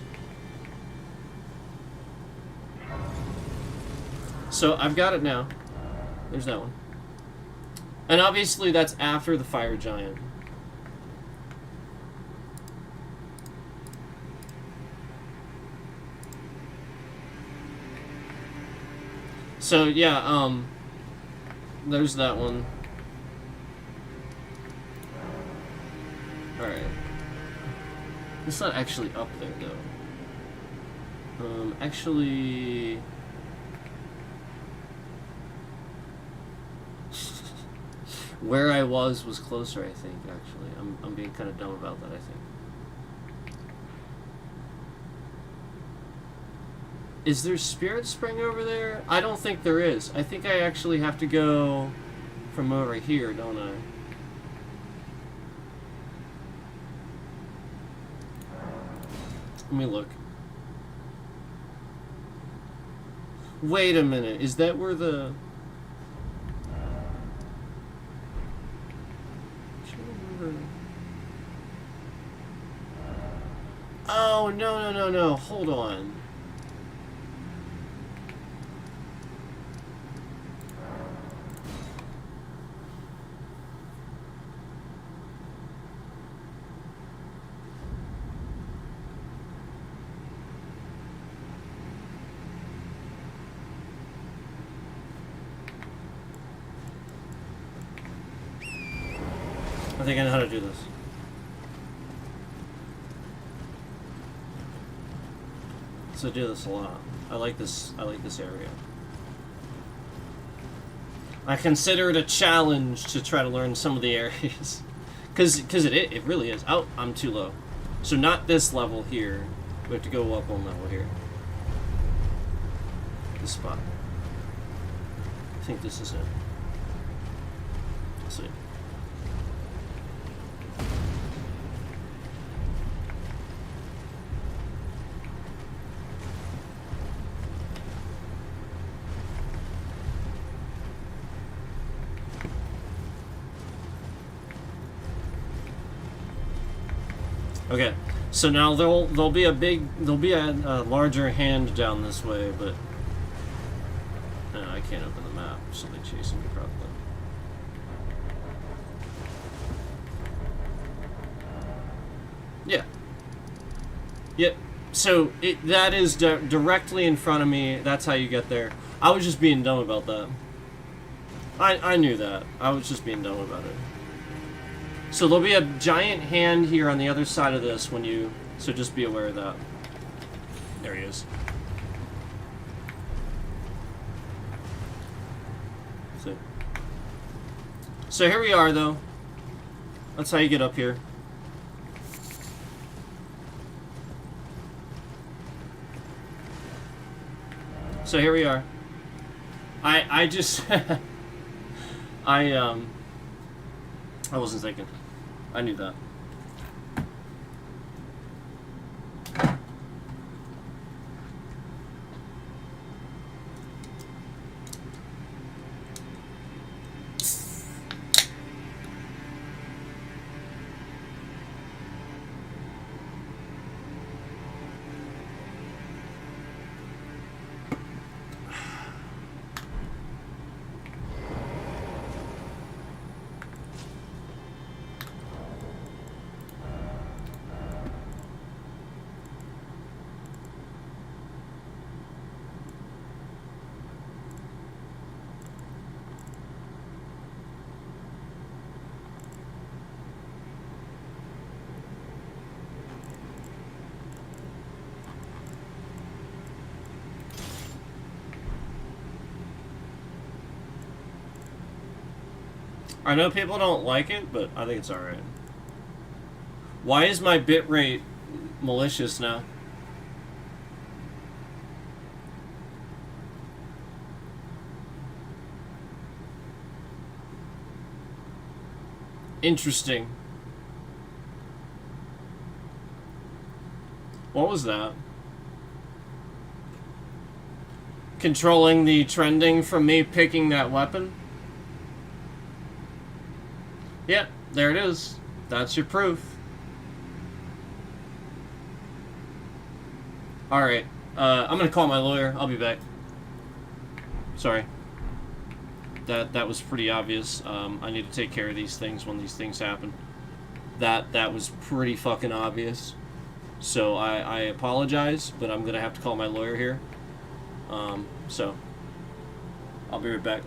So, I've got it now. There's that one. And obviously, that's after the fire giant. So, yeah, there's that one. Alright. It's not actually up there, though. Actually... Where I was closer, I think, actually. I'm being kind of dumb about that, I think. Is there Spirit Spring over there? I don't think there is. I think I actually have to go from over here, don't I? Let me look. Wait a minute. Is that where the... Oh, no. Hold on. I think I know how to do this. So I do this a lot. I like this area. I consider it a challenge to try to learn some of the areas. Cause it really is. Oh, I'm too low. So not this level here. We have to go up one level here. This spot. I think this is it. Let's see. Okay, so now there'll be a larger hand down this way, but no, I can't open the map. There's something chasing me probably. Yeah. Yep. So that is directly in front of me. That's how you get there. I was just being dumb about that. I knew that. I was just being dumb about it. So there'll be a giant hand here on the other side of this when you... So just be aware of that. There he is. So here we are, though. That's how you get up here. So here we are. I just... I wasn't thinking. I knew that. I know people don't like it, but I think it's alright. Why is my bitrate malicious now? Interesting. What was that? Controlling the trending from me picking that weapon? Yep, there it is. That's your proof. Alright, I'm gonna call my lawyer. I'll be back. Sorry. That was pretty obvious. I need to take care of these things when these things happen. That was pretty fucking obvious. So I apologize, but I'm gonna have to call my lawyer here. So I'll be right back.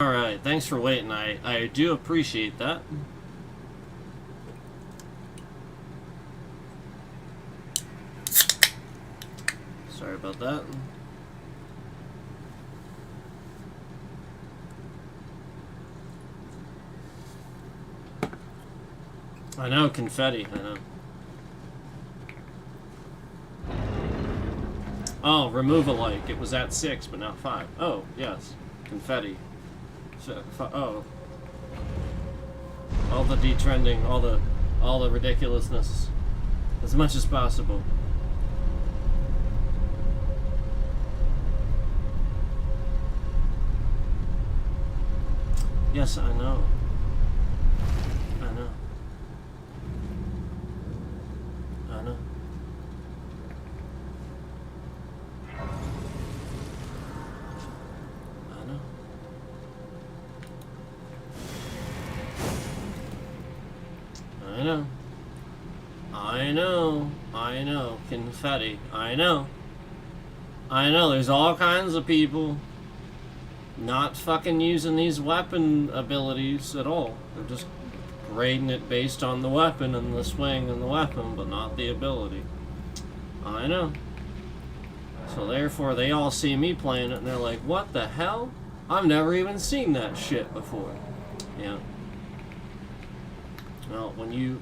Alright, thanks for waiting. I do appreciate that. Sorry about that. I know, confetti, I know. Oh, remove a like. It was at 6, but not 5. Oh, yes. Confetti. Oh. All the detrending, all the ridiculousness. As much as possible. Yes, I know. I know. I know. I know. I know. I know. I know. Confetti. I know. I know. There's all kinds of people not fucking using these weapon abilities at all. They're just grading it based on the weapon and the swing and the weapon, but not the ability. I know. So therefore, they all see me playing it and they're like, what the hell? I've never even seen that shit before. Yeah. Well, when you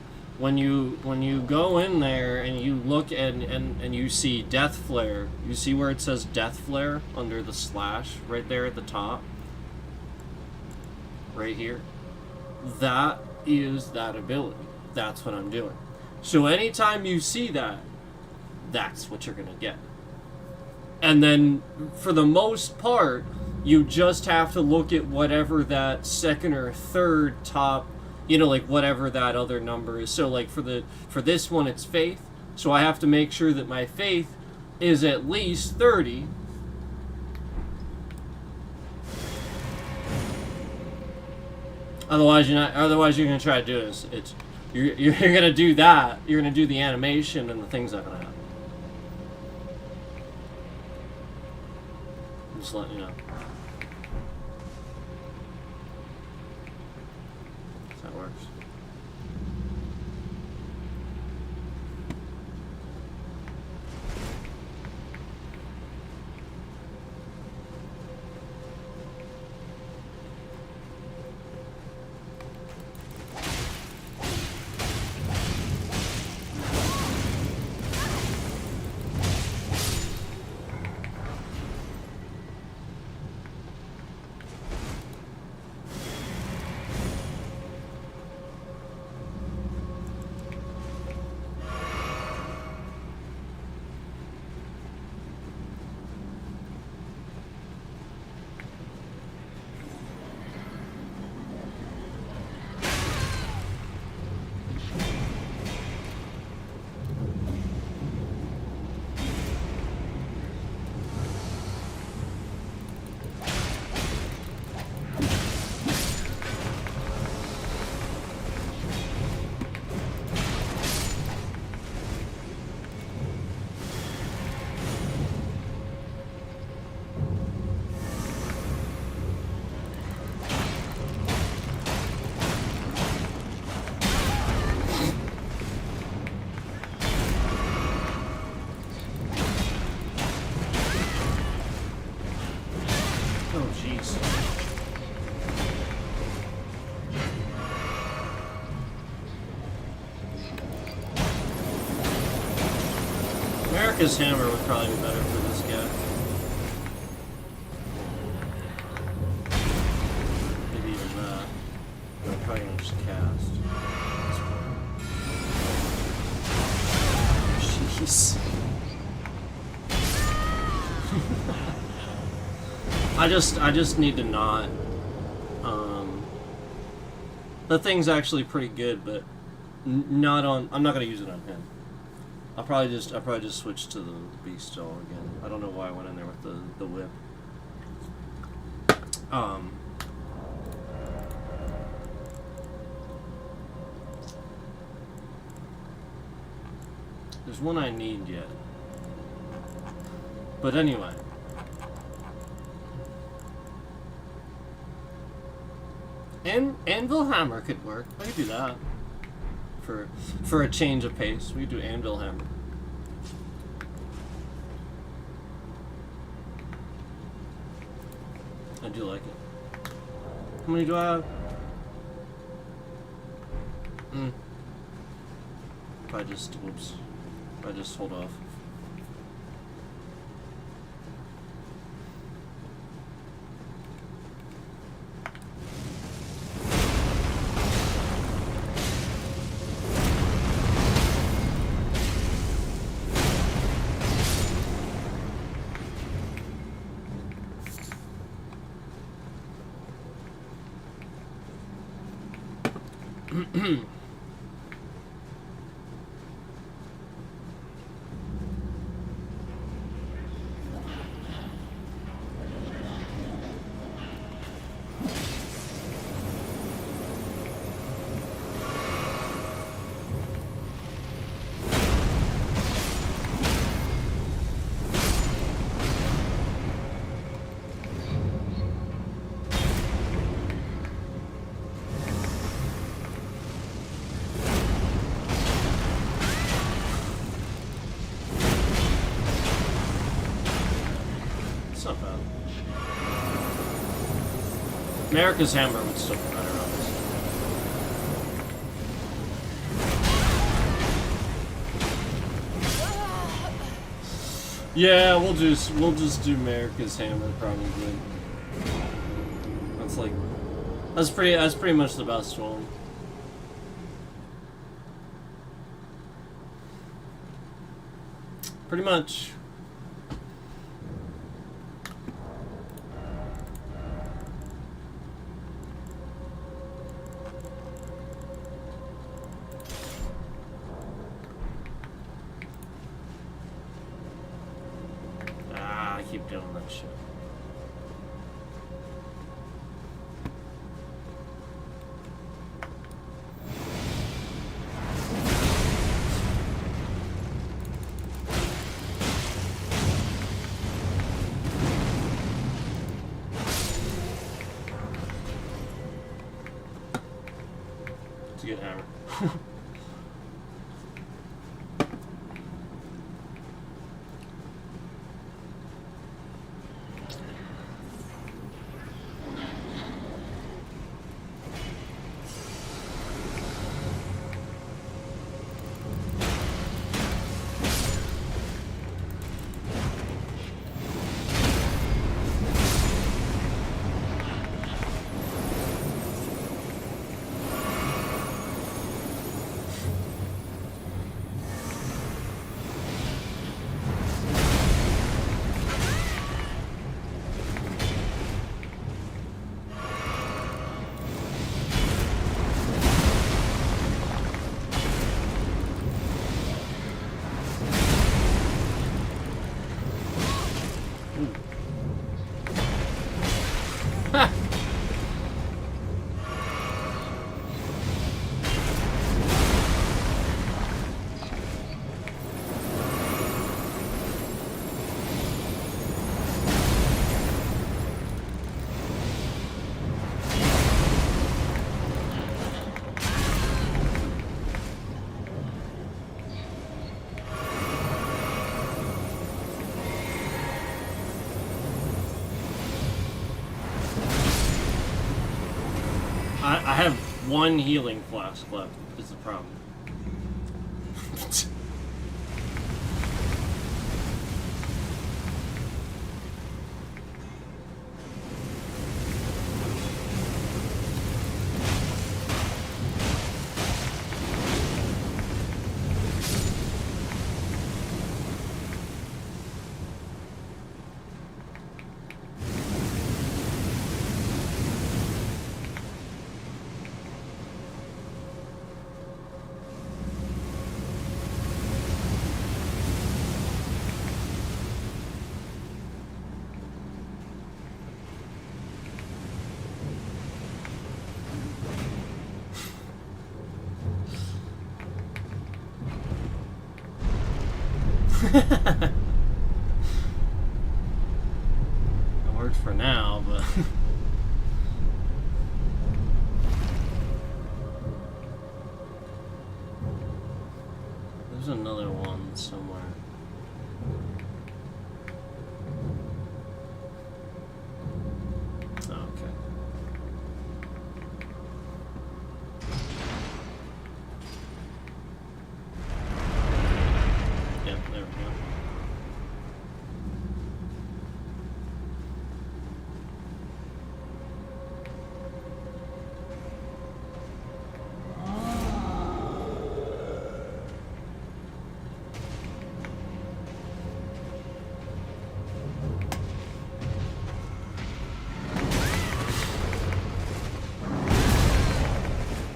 go in there and you look and you see Death Flare, you see where it says Death Flare under the slash right there at the top? Right here. That is that ability. That's what I'm doing. So anytime you see that, that's what you're gonna get. And then, for the most part, you just have to look at whatever that second or third top, you know, like whatever that other number is. So like for this one it's faith. So I have to make sure that my faith is at least 30. Otherwise you're gonna try to do this. You're gonna do that. You're gonna do the animation and the thing's not gonna happen. I'm just letting you know. That works. America's Hammer would probably be better for this guy. Maybe even that. But I'm probably gonna just cast. Jeez. I just need to not. The thing's actually pretty good, but not on. I'm not gonna use it on him. I'll probably just switch to the beast doll again. I don't know why I went in there with the whip. There's one I need yet. But anyway. And Anvil Hammer could work. I could do that. For a change of pace, we could do Anvil Hammer. I do like it. How many do I have? If I just, whoops. If I just hold off. America's Hammer would still be better, obviously. Yeah, we'll just do America's Hammer probably. That's pretty much the best one. Pretty much. Keep doing that shit. It's a good hammer. I have one healing flask left, is the problem. It worked for now, but There's another one somewhere. Oh, okay. Yeah, there we go.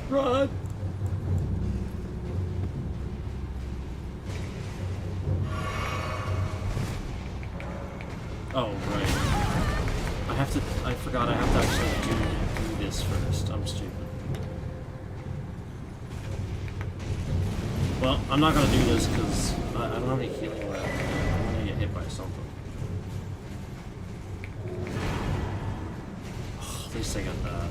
Run! Oh, right. I forgot I have to actually do this first. I'm stupid. Well, I'm not gonna do this because I don't have any healing left. I'm gonna get hit by something. Oh, at least I got that.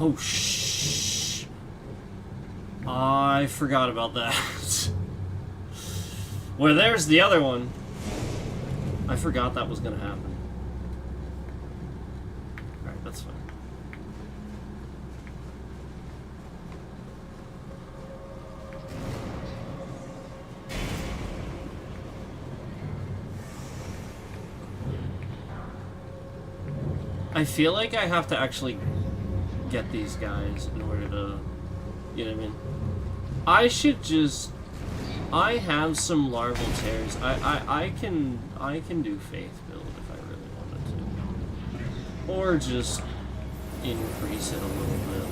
Oh, shh. I forgot about that. Well, there's the other one. I forgot that was gonna happen. Alright, that's fine. I feel like I have to actually get these guys in order to, you know what I mean? I should just, I have some larval tears. I can do faith build if I really wanted to, or just increase it a little bit,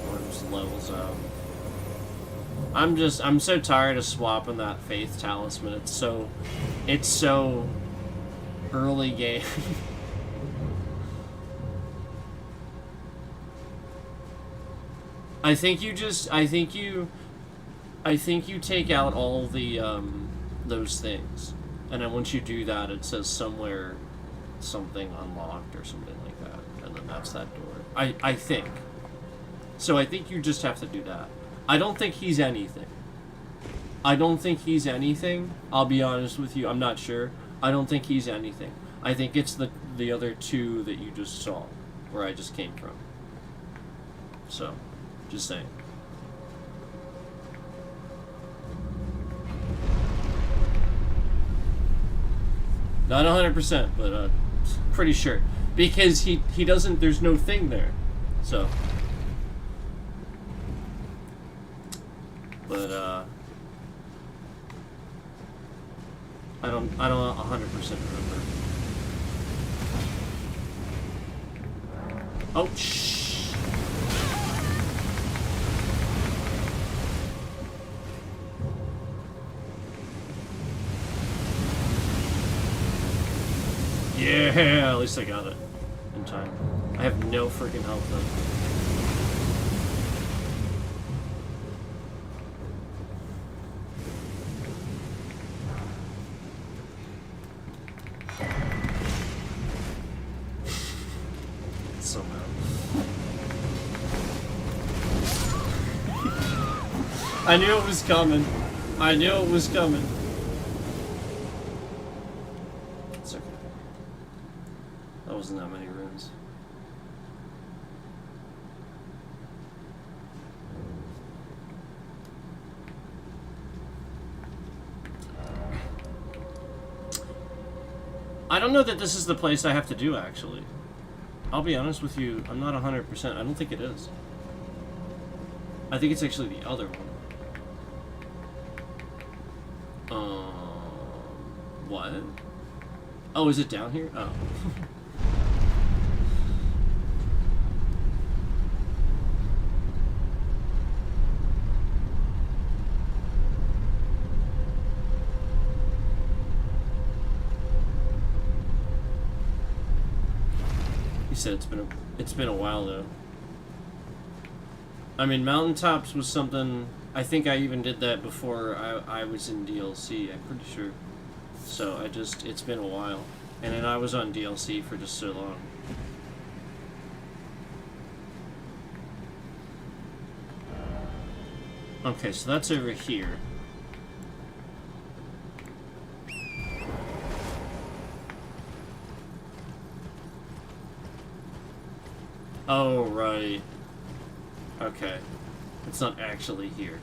or just levels out. I'm so tired of swapping that faith talisman. It's so early game. I think you take out all the, those things. And then once you do that, it says somewhere something unlocked or something like that. And then that's that door. I think. So I think you just have to do that. I don't think he's anything. I'll be honest with you, I'm not sure. I don't think he's anything. I think it's the other two that you just saw, where I just came from. So, just saying. Not 100%, but pretty sure. Because he doesn't, there's no thing there. So. But, I don't 100% remember. Oh, shh. Yeah, at least I got it in time. I have no freaking health though. Somehow. I knew it was coming. I knew it was coming. It's okay. That wasn't that many runes. I don't know that this is the place I have to do, actually. I'll be honest with you, I'm not 100%. I don't think it is. I think it's actually the other one. What? Oh, is it down here? Oh. He said it's been a while though. I mean, Mountaintops was something. I think I even did that before I was in DLC. I'm pretty sure. So it's been a while. And then I was on DLC for just so long. Okay, so that's over here. Oh, right. Okay. It's not actually here.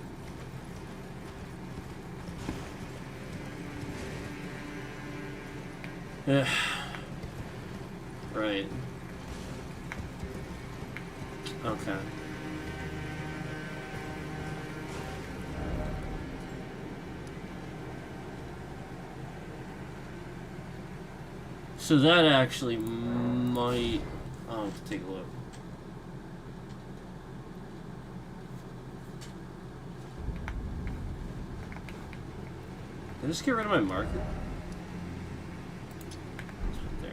Ugh. Right. Okay. So that actually might... I'll have to take a look. Did I just get rid of my marker? Let's put it there.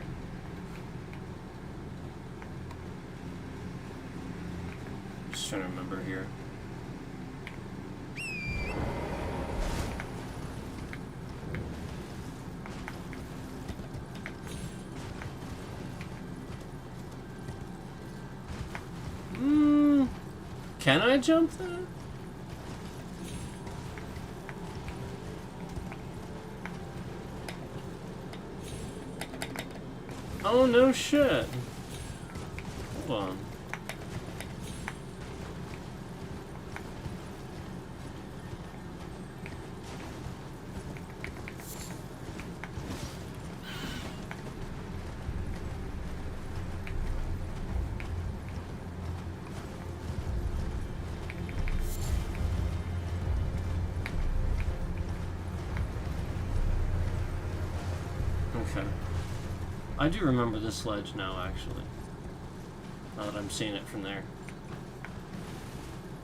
Just trying to remember here. Can I jump that? Oh, no shit. Hold on. Okay. I do remember this ledge now, actually. Now that I'm seeing it from there.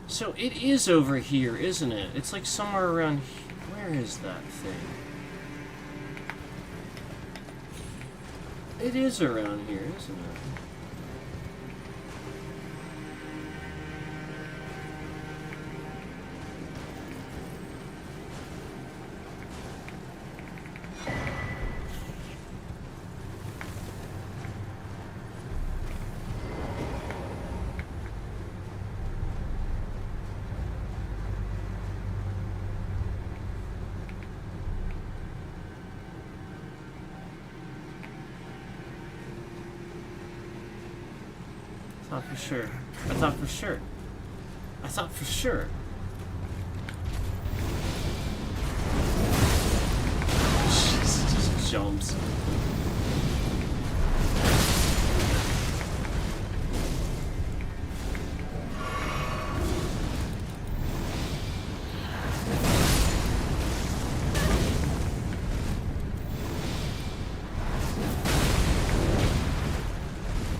So it is over here, isn't it? It's like somewhere around here. Where is that thing? It is around here, isn't it? I thought for sure. I thought for sure. I thought for sure. Just jumps.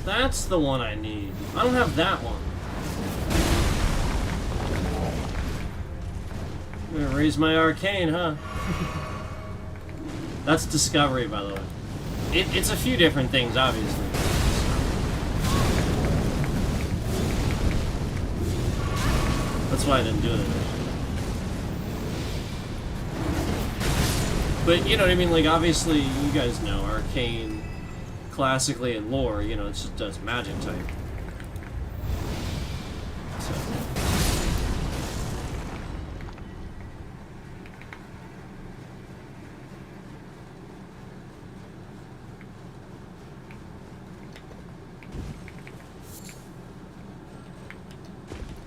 That's the one I need. I don't have that one. I'm gonna raise my arcane, huh? That's discovery, by the way. It's a few different things, obviously. That's why I didn't do it. But, you know what I mean? Like, obviously, you guys know, arcane, classically in lore, you know, it's just magic type. So.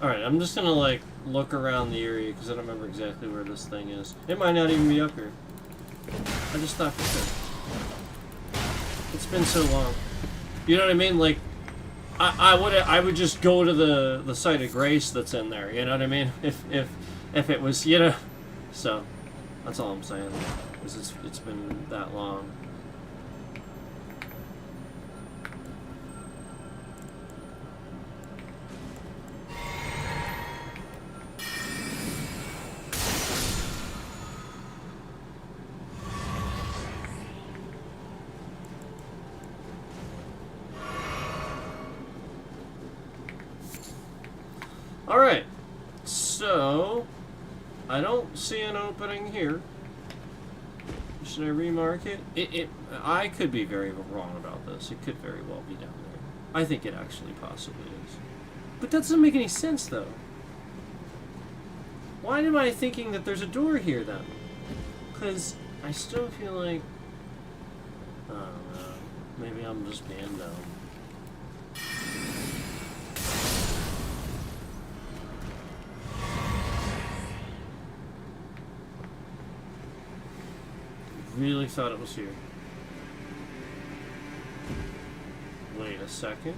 Alright, I'm just gonna, like, look around the area, because I don't remember exactly where this thing is. It might not even be up here. I just thought for sure. It's been so long. You know what I mean? Like, I would just go to the site of grace that's in there. You know what I mean? If it was, you know. So, that's all I'm saying. Because it's been that long. Alright, so I don't see an opening here. Should I remark it? I could be very wrong about this. It could very well be down there. I think it actually possibly is. But that doesn't make any sense, though. Why am I thinking that there's a door here, then? Because I still feel like... I don't know. Maybe I'm just being dumb. Really thought it was here. Wait a second.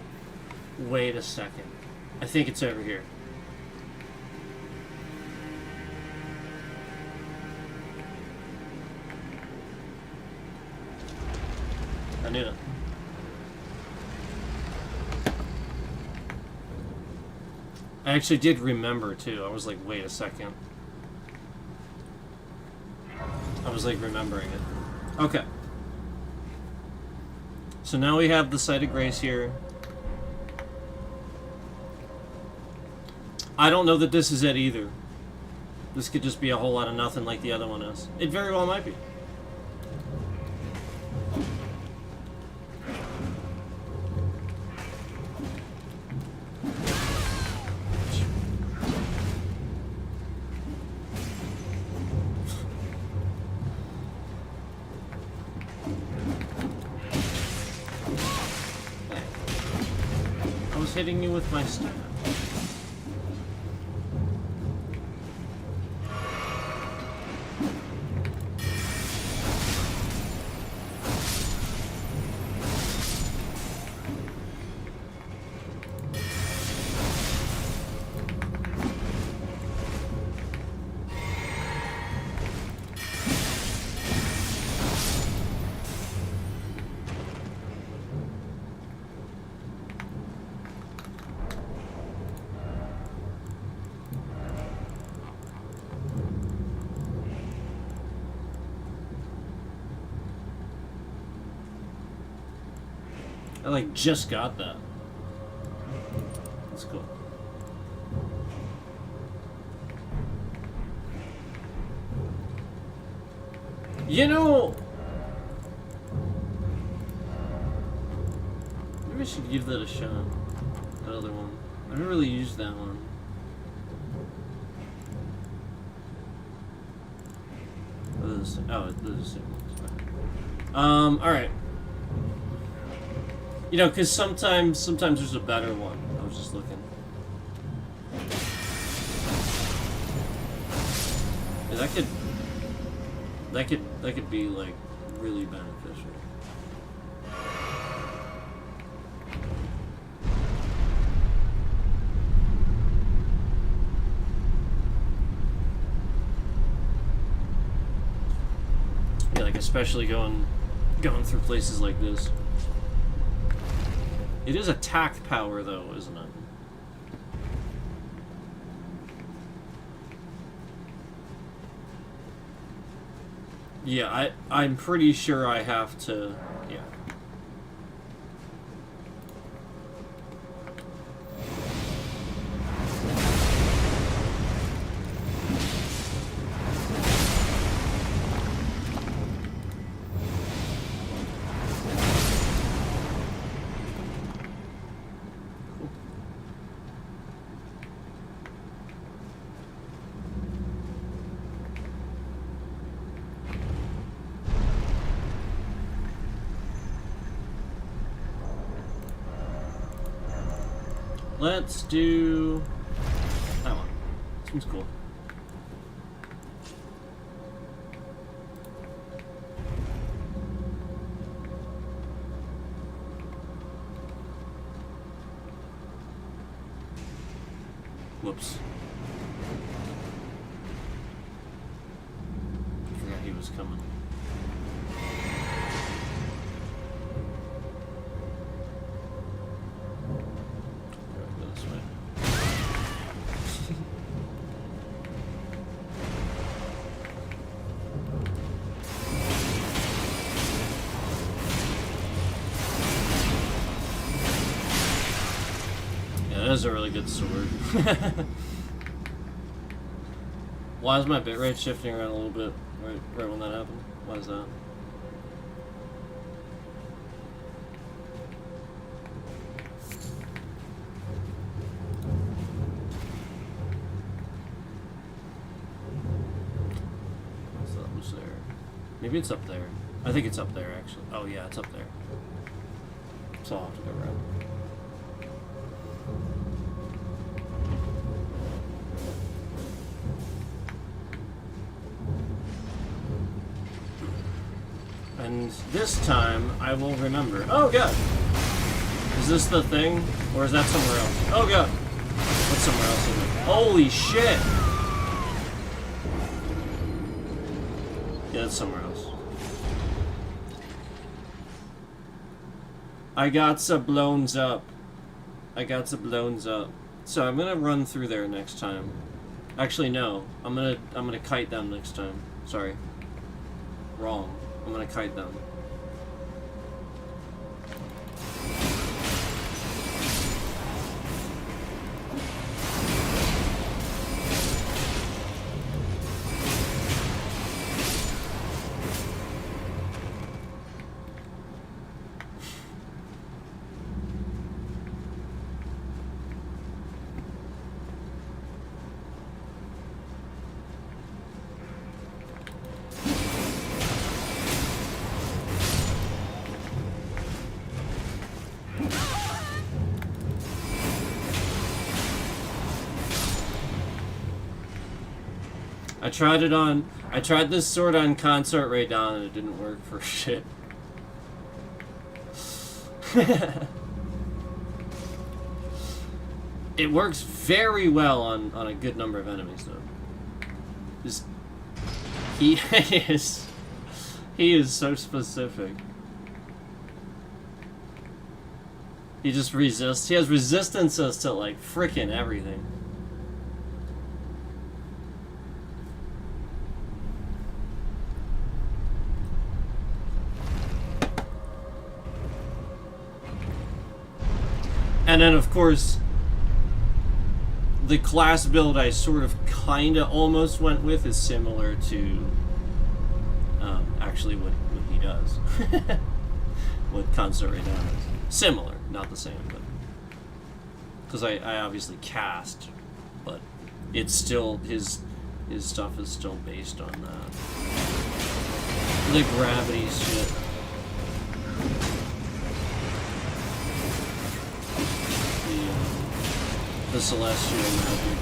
Wait a second. I think it's over here. I knew it. I actually did remember too. I was like, wait a second. I was like remembering it. Okay. So now we have the Site of Grace here. I don't know that this is it either. This could just be a whole lot of nothing like the other one is. It very well might be. Hitting you with my staff. I like just got that. That's cool. You know, maybe I should give that a shot. That other one. I haven't really used that one. Oh, this is the same one. Alright. You know, because sometimes there's a better one. I was just looking. Yeah, that could be like really beneficial. Yeah, like especially going through places like this. It is attack power, though, isn't it? Yeah, I'm pretty sure I have to... Yeah. Let's do that one. Seems cool. Whoops. I forgot he was coming. That is a really good sword. Why is my bitrate shifting around a little bit right when that happened? Why is that? Maybe it's up there. I think it's up there, actually. Oh, yeah, it's up there. So I'll have to go around. And this time, I will remember. Oh, God! Is this the thing? Or is that somewhere else? Oh, God! What's somewhere else in it? Holy shit! Yeah, it's somewhere else. I got some blowns up. I got some blowns up. So I'm gonna run through there next time. Actually, no. I'm gonna kite them next time. Sorry. Wrong. I'm gonna kite them. I tried this sword on Consort Raydon and it didn't work for shit. It works very well on a good number of enemies though. He is so specific. He just resists. He has resistances to like frickin' everything. And then, of course, the class build I sort of kinda almost went with is similar to actually what he does. What Consort Raydon is. Similar, not the same, but because I obviously cast, but it's still his stuff is still based on that. The gravity shit. The celestial magic,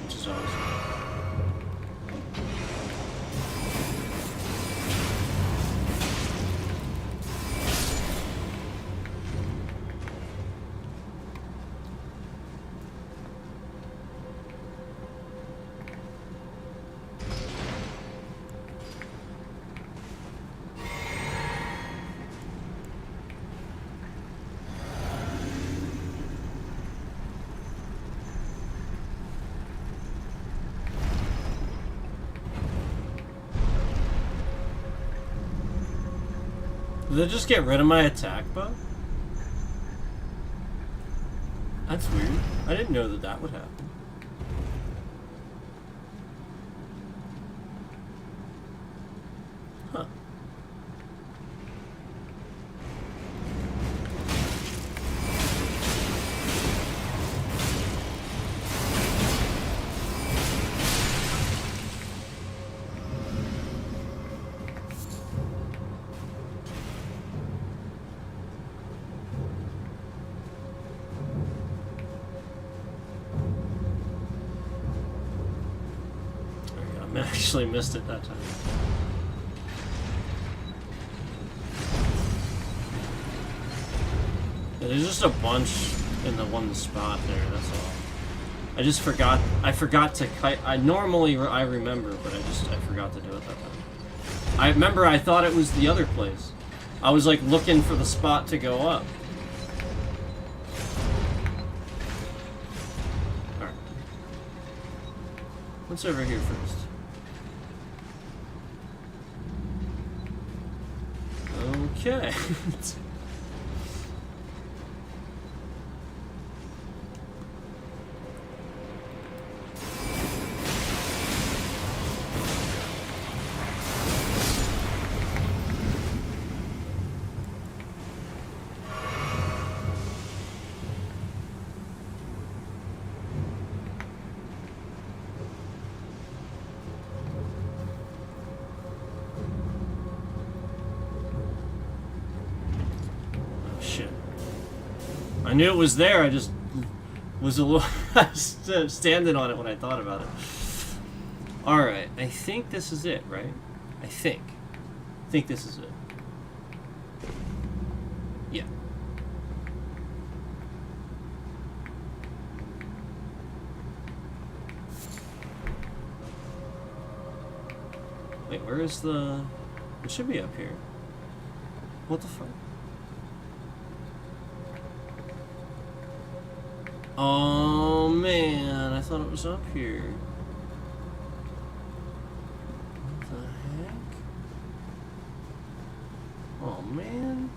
which is awesome. Did I just get rid of my attack bow? That's weird. I didn't know that would happen. Huh. I actually missed it that time. Yeah, there's just a bunch in the one spot there, that's all. I just forgot. I forgot to kite. I remember, but I forgot to do it that time. I remember I thought it was the other place. I was like looking for the spot to go up. Alright. What's over here first? Okay. I knew it was there. I just was a little standing on it when I thought about it. All right, I think this is it, right? I think this is it. Yeah. Wait, where is the... It should be up here. What the fuck? Oh, man. I thought it was up here. What the heck? Oh, man.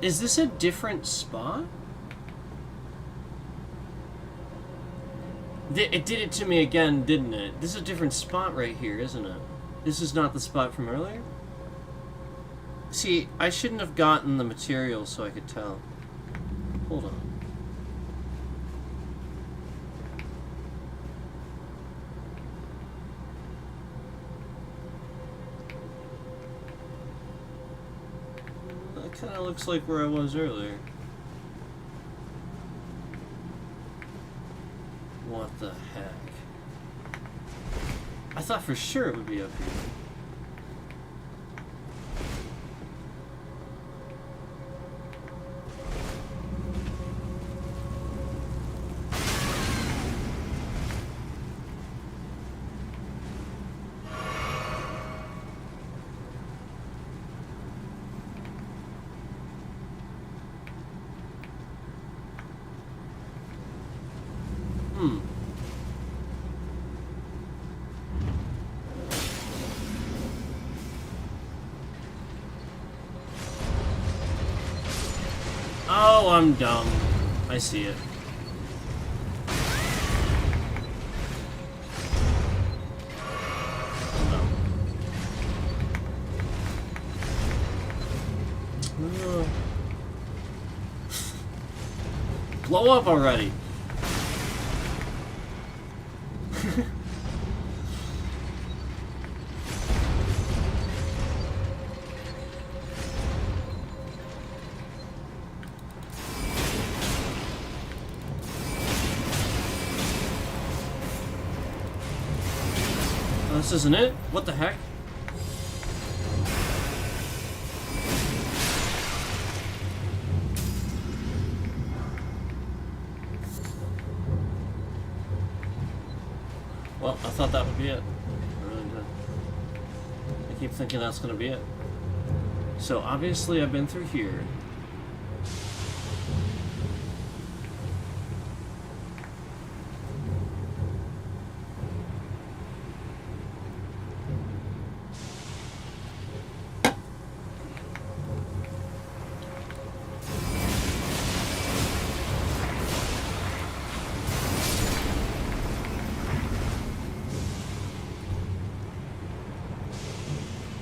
Is this a different spot? It did it to me again, didn't it? This is a different spot right here, isn't it? This is not the spot from earlier? See, I shouldn't have gotten the material so I could tell. Hold on. That kind of looks like where I was earlier. What the heck? I thought for sure it would be up here. Oh, I'm dumb. I see it. No. Blow up already. This isn't it? What the heck? Well, I thought that would be it. I really did. I keep thinking that's gonna be it. So obviously I've been through here.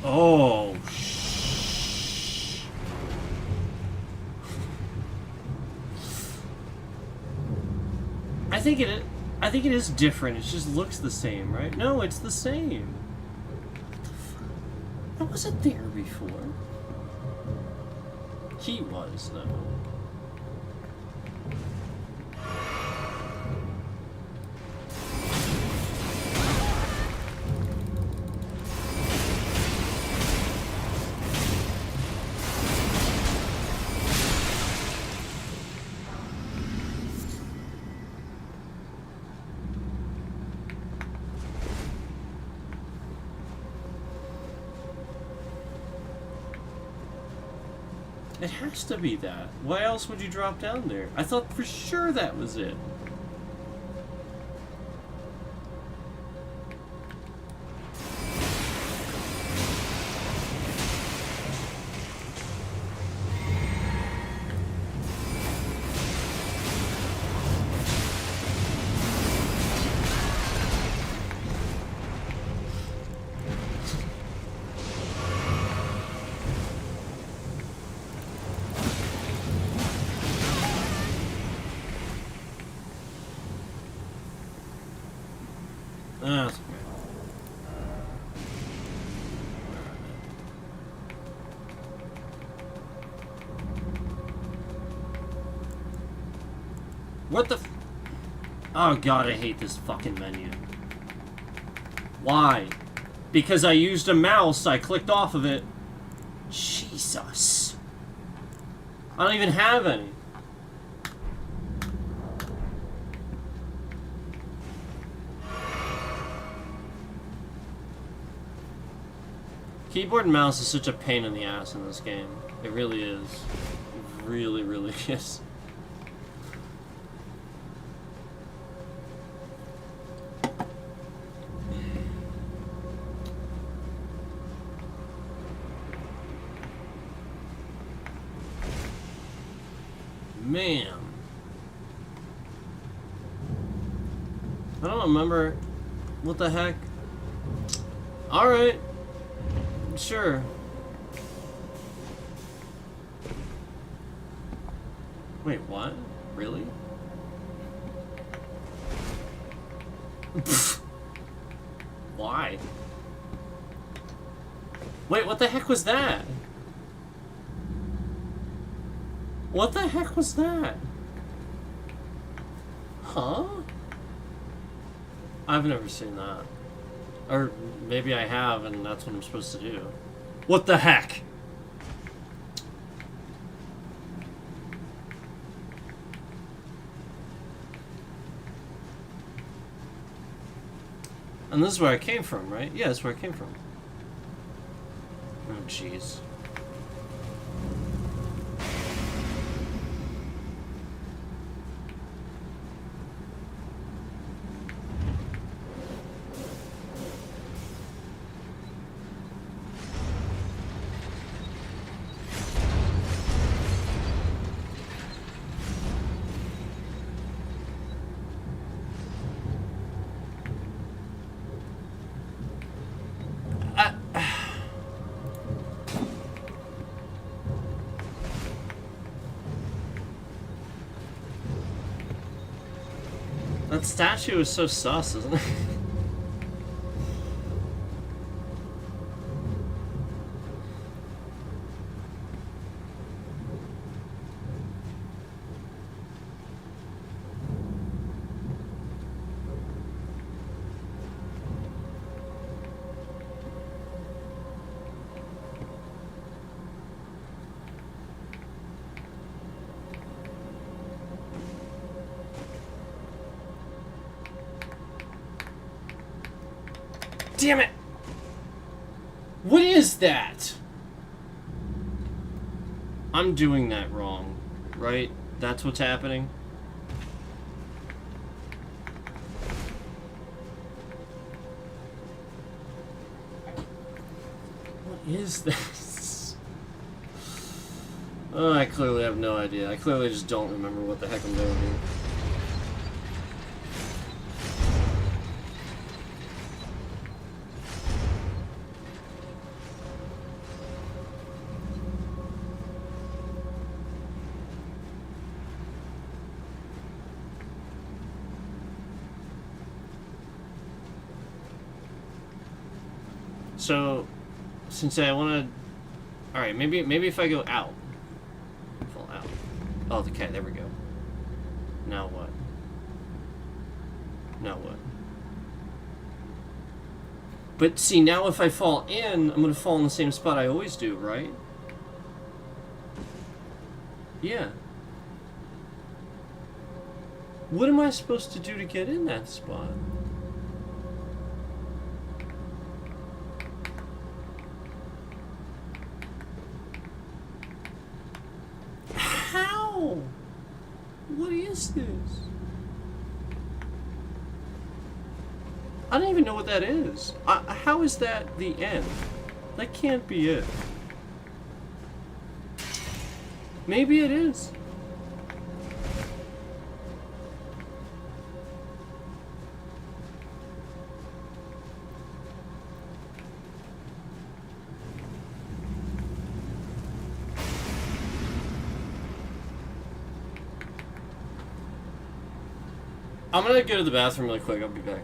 Oh, I think it is different. It just looks the same, right? No, it's the same. What the fuck? I wasn't there before. He was, though. It has to be that. Why else would you drop down there? I thought for sure that was it. That's okay. What the f- Oh god, I hate this fucking menu. Why? Because I used a mouse, I clicked off of it. Jesus. I don't even have any. Keyboard and mouse is such a pain in the ass in this game. It really is. It really, really is. Man. I don't remember. What the heck? Alright. Sure. Wait, what? Really? Why? Wait, what the heck was that? What the heck was that? Huh? I've never seen that. Or maybe I have, and that's what I'm supposed to do. What the heck? And this is where I came from, right? Yeah, that's where I came from. Oh, jeez. That statue is so sus, isn't it? Damn it! What is that? I'm doing that wrong, right? That's what's happening? What is this? Oh, I clearly have no idea. I clearly just don't remember what the heck I'm doing here. So, since I want to, all right, maybe if I go out, fall out. Oh, okay, there we go. Now what? Now what? But see, now if I fall in, I'm gonna fall in the same spot I always do, right? Yeah. What am I supposed to do to get in that spot? How? What is this? I don't even know what that is. How is that the end? That can't be it. Maybe it is. I'm gonna go to the bathroom really quick. I'll be back.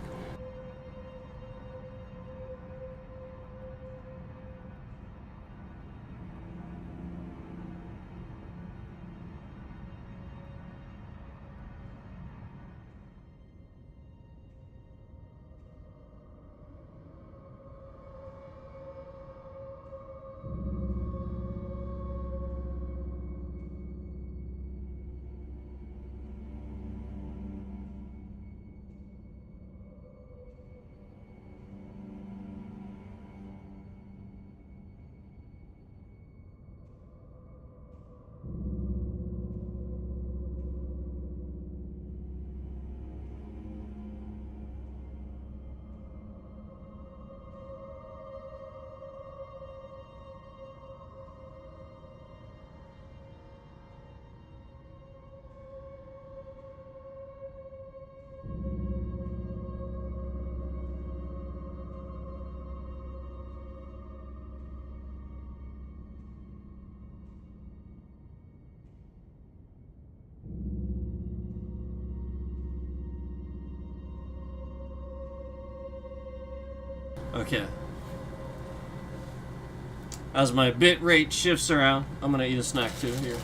Okay. As my bit rate shifts around, I'm gonna eat a snack too here.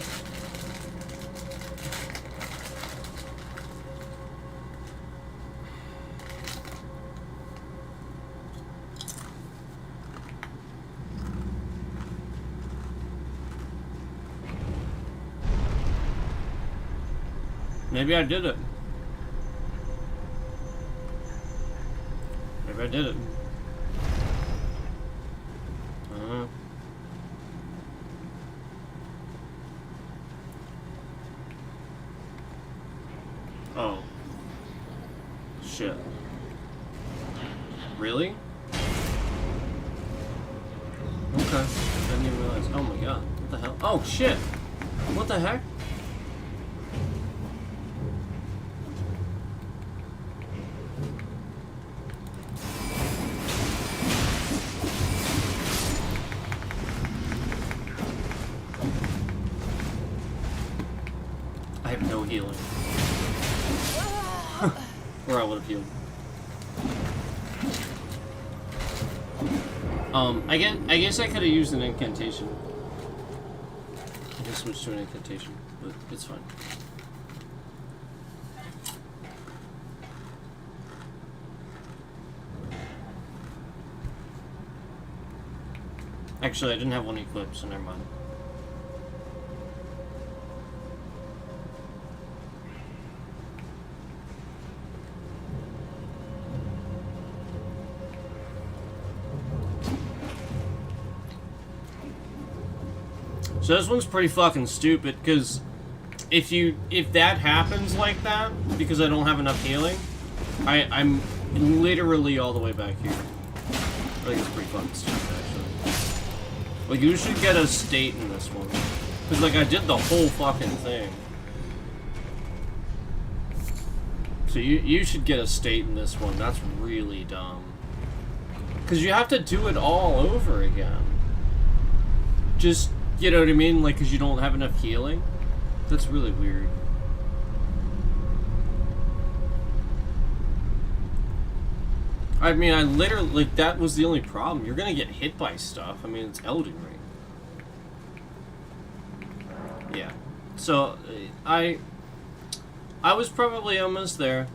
Maybe I did it. Maybe I did it. Oh. Shit. Really? Okay. I didn't even realize. Oh my god. What the hell? Oh shit! What the heck? I have no healing. Or I would have healed. I guess I could have used an incantation. I can switch to an incantation, but it's fine. Actually, I didn't have one equipped, so never mind. So this one's pretty fucking stupid, because if that happens like that, because I don't have enough healing, I'm literally all the way back here. I think it's pretty fucking stupid, actually. Like, you should get a state in this one. Because, like, I did the whole fucking thing. So you should get a state in this one. That's really dumb. Because you have to do it all over again. Just... You know what I mean? Like, because you don't have enough healing? That's really weird. I mean, I literally... Like, that was the only problem. You're gonna get hit by stuff. I mean, it's Elden Ring. Yeah. So, I was probably almost there.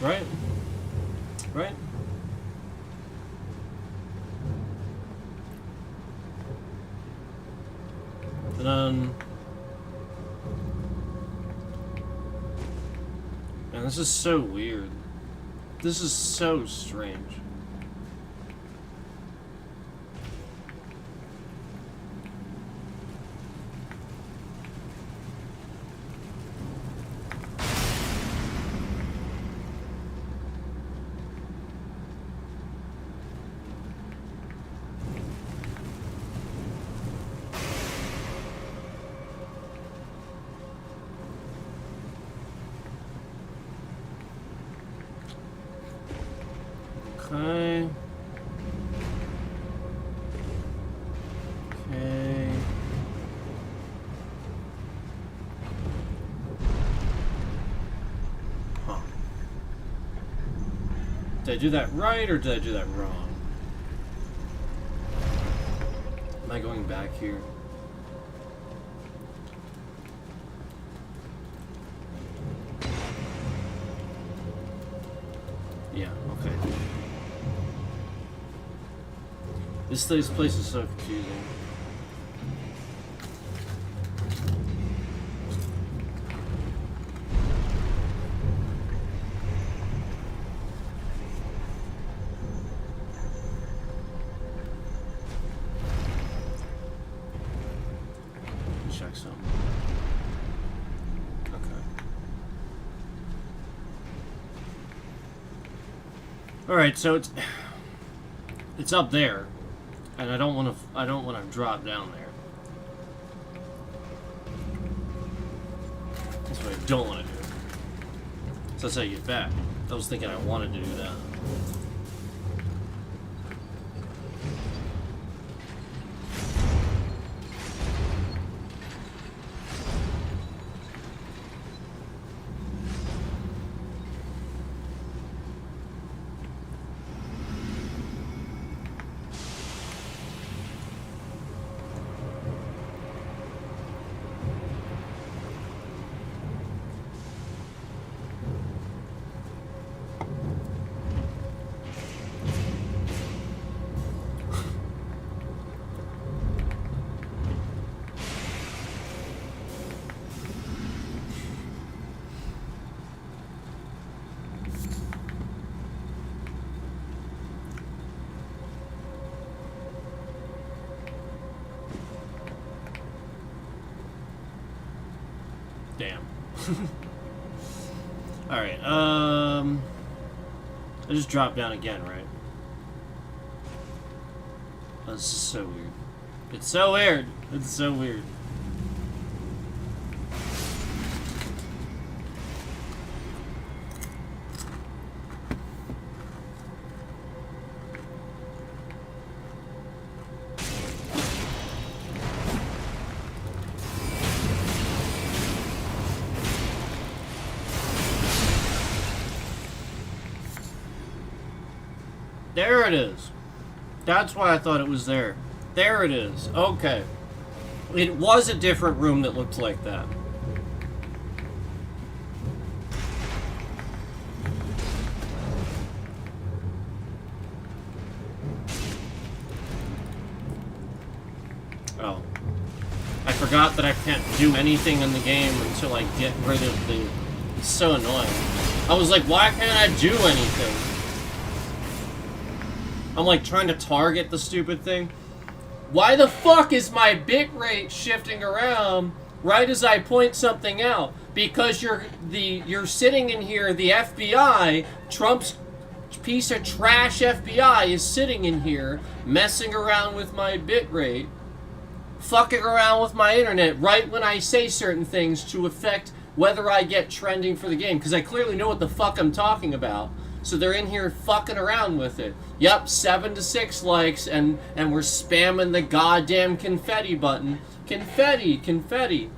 Right? Right? And then... Man, this is so weird. This is so strange. Okay. Okay. Huh. Did I do that right or did I do that wrong? Am I going back here? Yeah, okay. This place is so confusing. Check some. Okay. All right, so it's up there, and I don't want to drop down there. That's what I don't want to do. So that's how you get back. I was thinking I wanted to do that. Damn. Alright, I just dropped down again, right? Oh, this is so weird. It's so weird. It's so weird. There it is. That's why I thought it was there. There it is. Okay. It was a different room that looked like that. Oh. I forgot that I can't do anything in the game until I get rid of the... It's so annoying. I was like, why can't I do anything? I'm like trying to target the stupid thing. Why the fuck is my bitrate shifting around right as I point something out? Because you're sitting in here, the FBI, Trump's piece of trash FBI is sitting in here messing around with my bitrate, fucking around with my internet right when I say certain things to affect whether I get trending for the game, because I clearly know what the fuck I'm talking about. So they're in here fucking around with it. Yep, 7 to 6 likes, and we're spamming the goddamn confetti button. Confetti, confetti.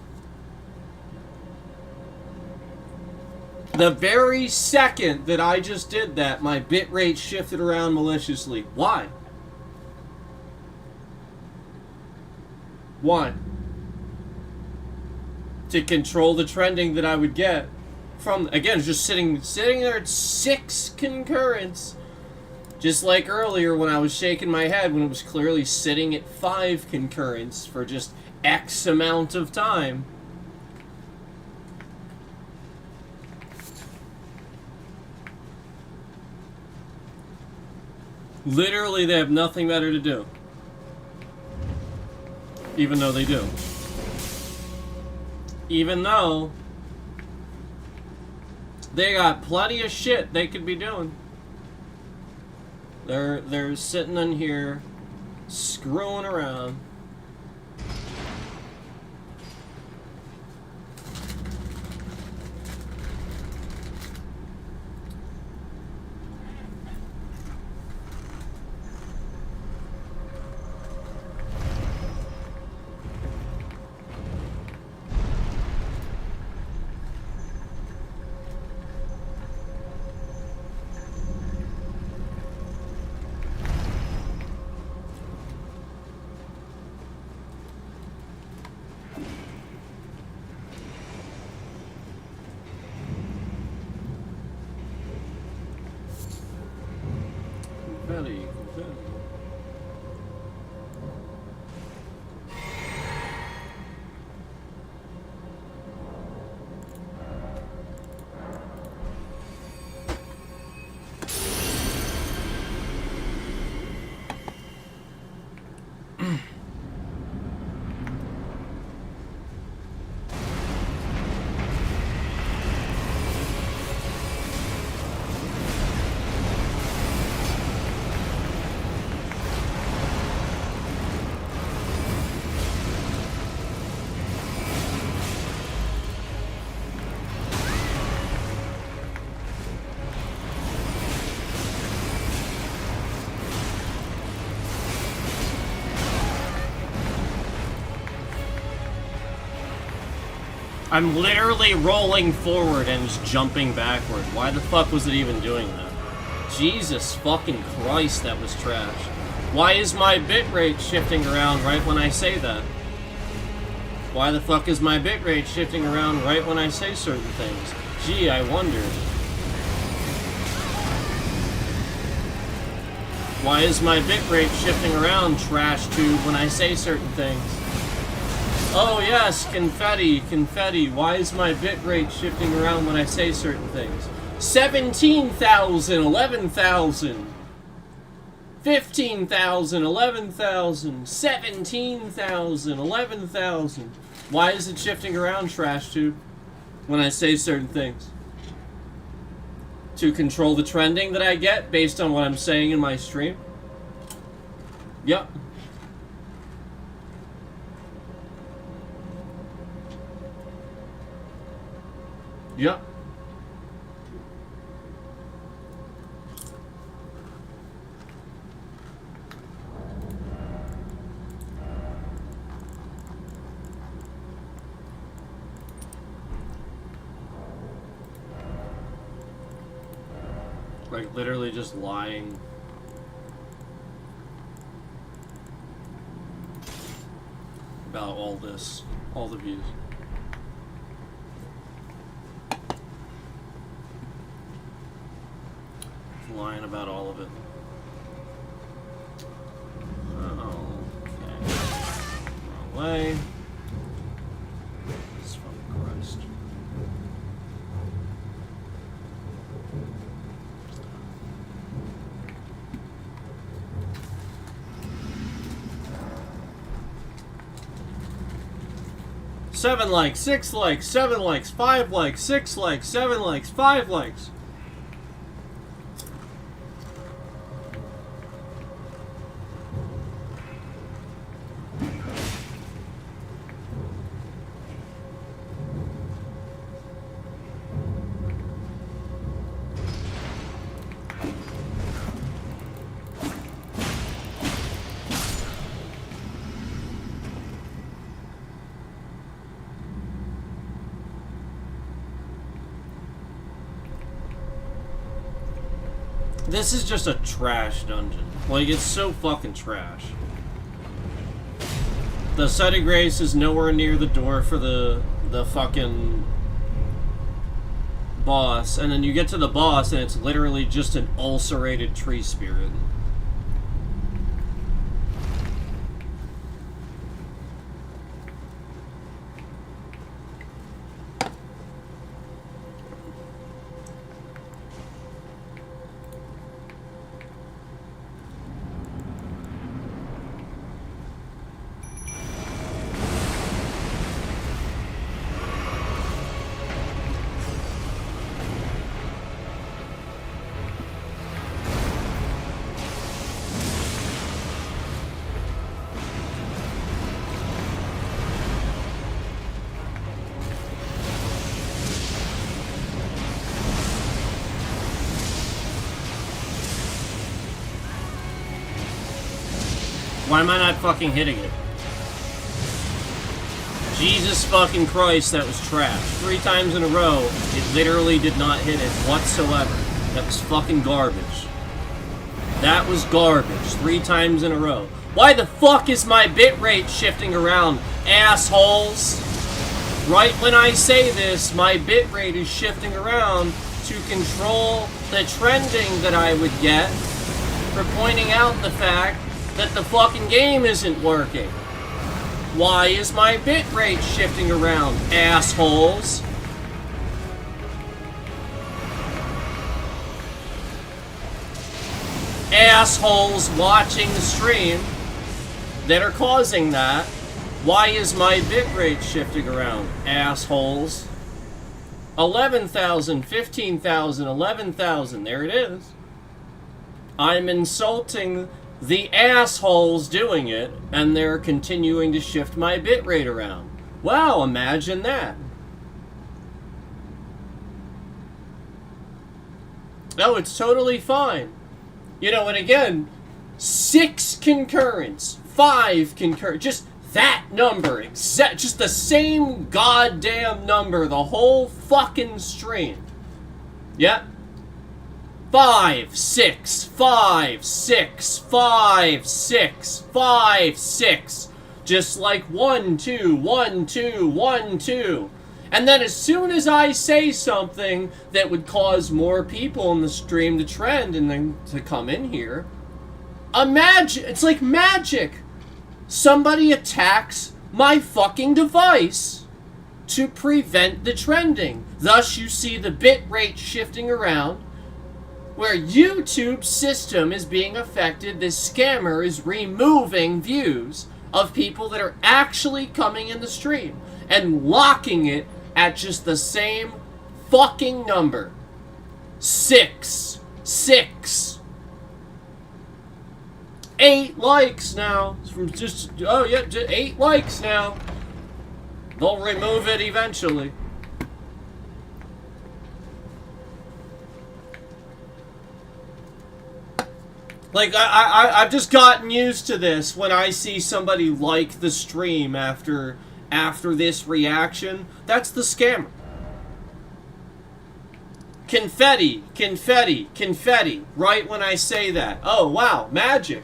The very second that I just did that, my bitrate shifted around maliciously. Why? Why? To control the trending that I would get. From, again, just sitting there at 6 concurrents. Just like earlier when I was shaking my head when it was clearly sitting at 5 concurrents for just X amount of time. Literally, they have nothing better to do. Even though they do. Even though they got plenty of shit they could be doing. They're sitting in here screwing around. I'm literally rolling forward and just jumping backward. Why the fuck was it even doing that? Jesus fucking Christ, that was trash. Why is my bitrate shifting around right when I say that? Why the fuck is my bitrate shifting around right when I say certain things? Gee, I wonder. Why is my bitrate shifting around, trash tube, when I say certain things? Oh yes, confetti, confetti. Why is my bitrate shifting around when I say certain things? 17,000, 11,000. 15,000, 11,000, 17,000, 11,000. Why is it shifting around, trash tube, when I say certain things? To control the trending that I get based on what I'm saying in my stream? Yep. Yep. Like, literally just lying. About all this. All the views. Lying about all of it. Oh, okay. Wrong way. Jesus fucking Christ. Seven likes, 6 likes, 7 likes, 5 likes, 6 likes, 7 likes, 5 likes. This is just a trash dungeon. Like, it's so fucking trash. The Site of Grace is nowhere near the door for the fucking boss. And then you get to the boss and it's literally just an ulcerated tree spirit. Why am I not fucking hitting it? Jesus fucking Christ, that was trash. 3 times in a row, it literally did not hit it whatsoever. That was fucking garbage. That was garbage. 3 times in a row. Why the fuck is my bitrate shifting around, assholes? Right when I say this, my bitrate is shifting around to control the trending that I would get for pointing out the fact that the fucking game isn't working. Why is my bitrate shifting around, assholes? Assholes watching the stream that are causing that. Why is my bitrate shifting around, assholes? 11,000, 15,000, 11,000, there it is. I'm insulting the assholes doing it, and they're continuing to shift my bitrate around. Wow, imagine that. Oh, it's totally fine. You know, and again, 6 concurrents, 5 concurrents, just That number, just the same goddamn number, the whole fucking stream. Yep. 5, 6, 5, 6, 5, 6, 5, 6. Just like 1, 2, 1, 2, 1, 2. And then as soon as I say something that would cause more people in the stream to trend and then to come in here, it's like magic. Somebody attacks my fucking device to prevent the trending. Thus you see the bit rate shifting around. Where YouTube's system is being affected, this scammer is removing views of people that are actually coming in the stream and locking it at just the same fucking number. 6. 6. 8 likes now. From just 8 likes now. They'll remove it eventually. Like, I've just gotten used to this when I see somebody like the stream after this reaction. That's the scammer. Confetti, confetti, confetti. Right when I say that. Oh, wow, magic.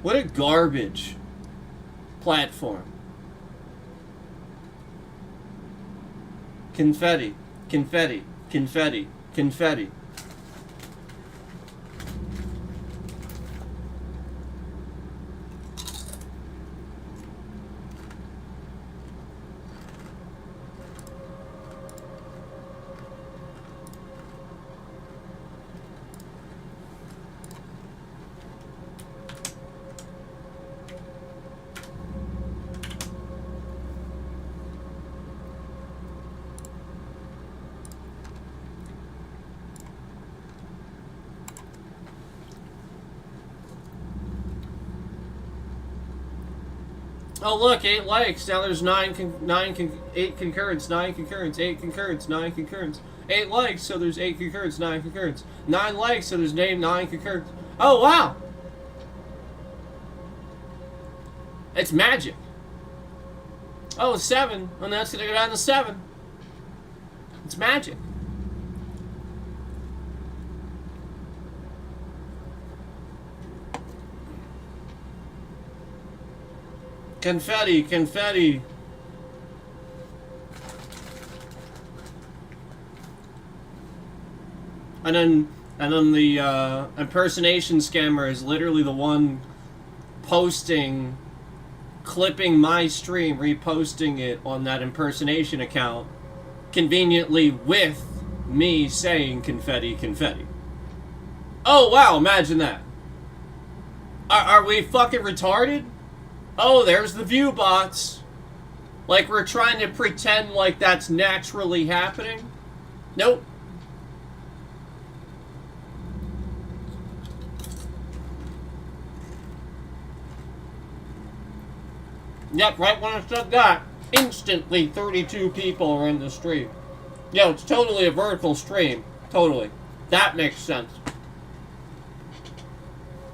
What a garbage platform. Confetti, confetti, confetti, confetti. Oh look, 8 likes. Now there's 8 concurrence, 9 concurrence, 8 concurrence, 9 concurrence. 8 likes, so there's 8 concurrence, 9 concurrence. 9 likes, so there's 9 concurrence. Oh wow! It's magic. Oh, 7. And that's gonna go down to 7. It's magic. Confetti, confetti. And then the impersonation scammer is literally the one posting, clipping my stream, reposting it on that impersonation account, conveniently with me saying confetti, confetti. Oh wow, imagine that. Are we fucking retarded? Oh, there's the view bots. Like we're trying to pretend like that's naturally happening. Nope. Yep, right when I said that, instantly 32 people are in the stream. Yo, it's totally a vertical stream. Totally. That makes sense.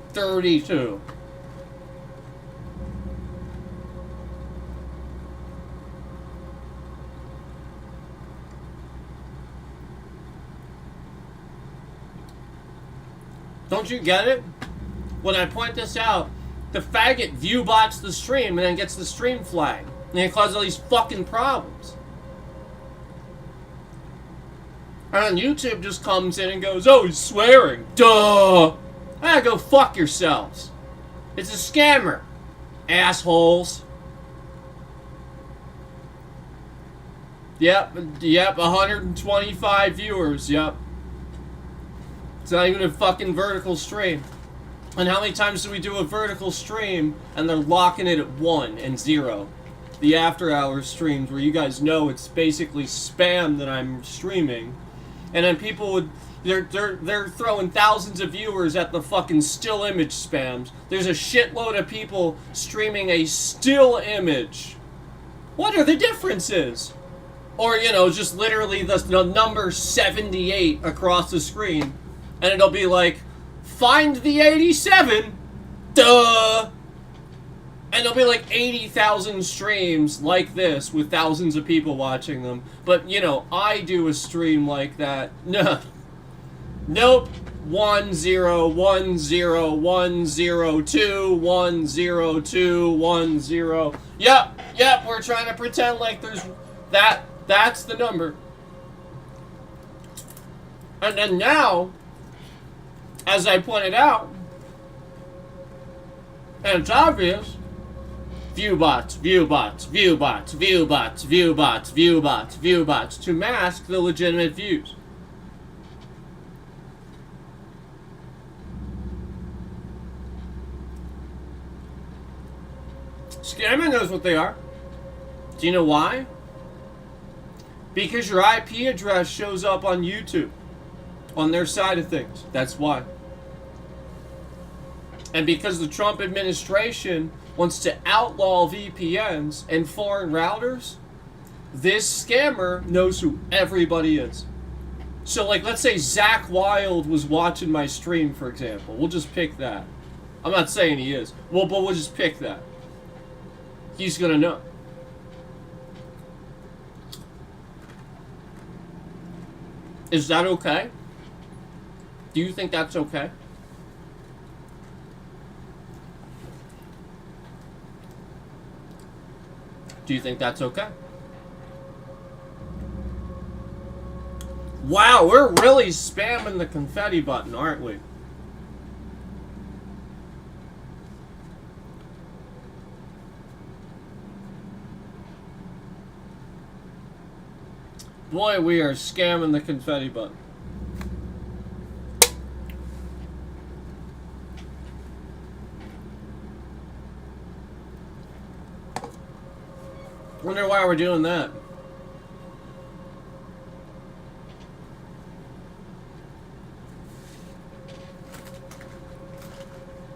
32. Don't you get it? When I point this out, the faggot view bots the stream and then gets the stream flagged. And it causes all these fucking problems. And then YouTube just comes in and goes, oh, he's swearing. Duh! Ah, go fuck yourselves. It's a scammer. Assholes. Yep, 125 viewers, yep. It's not even a fucking vertical stream. And how many times do we do a vertical stream and they're locking it at 1 and 0? The after hours streams where you guys know it's basically spam that I'm streaming. And then people would, they're throwing thousands of viewers at the fucking still image spams. There's a shitload of people streaming a still image. What are the differences? Or, you know, just literally the number 78 across the screen. and it'll be like, find the 87, duh, and there'll be like 80,000 streams like this with thousands of people watching them. But, you know, I do a stream like that. No. Nope. 1 0 1 0 1 0 2 1 0 2 1 0. Yep, we're trying to pretend like there's that's the number. And then now, as I pointed out, and it's obvious, viewbots, viewbots, viewbots, viewbots, viewbots, viewbots, viewbots, to mask the legitimate views. Scamming knows what they are. Do you know why? Because your IP address shows up on YouTube, on their side of things. That's why. And because the Trump administration wants to outlaw VPNs and foreign routers, this scammer knows who everybody is. So, like, let's say Zach Wild was watching my stream, for example. We'll just pick that. I'm not saying he is. Well, but we'll just pick that. He's gonna know. Is that okay? Do you think that's okay? Do you think that's okay? Wow, we're really spamming the confetti button, aren't we? Boy, we are scamming the confetti button. Wonder why we're doing that.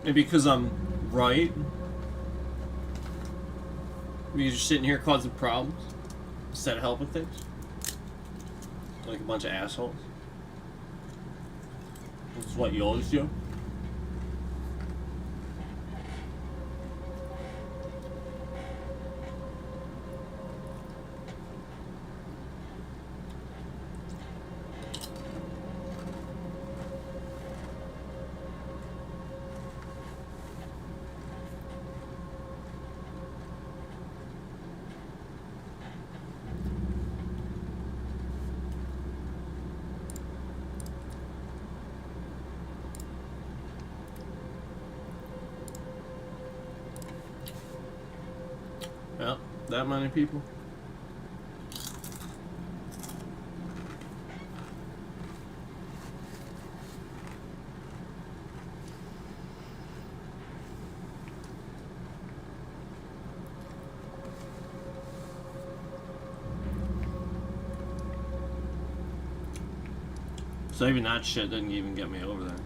Maybe because I'm right? Maybe you're just sitting here causing problems instead of helping things? Like a bunch of assholes. This is what you always do. Well, that many people. So even that shit didn't even get me over there.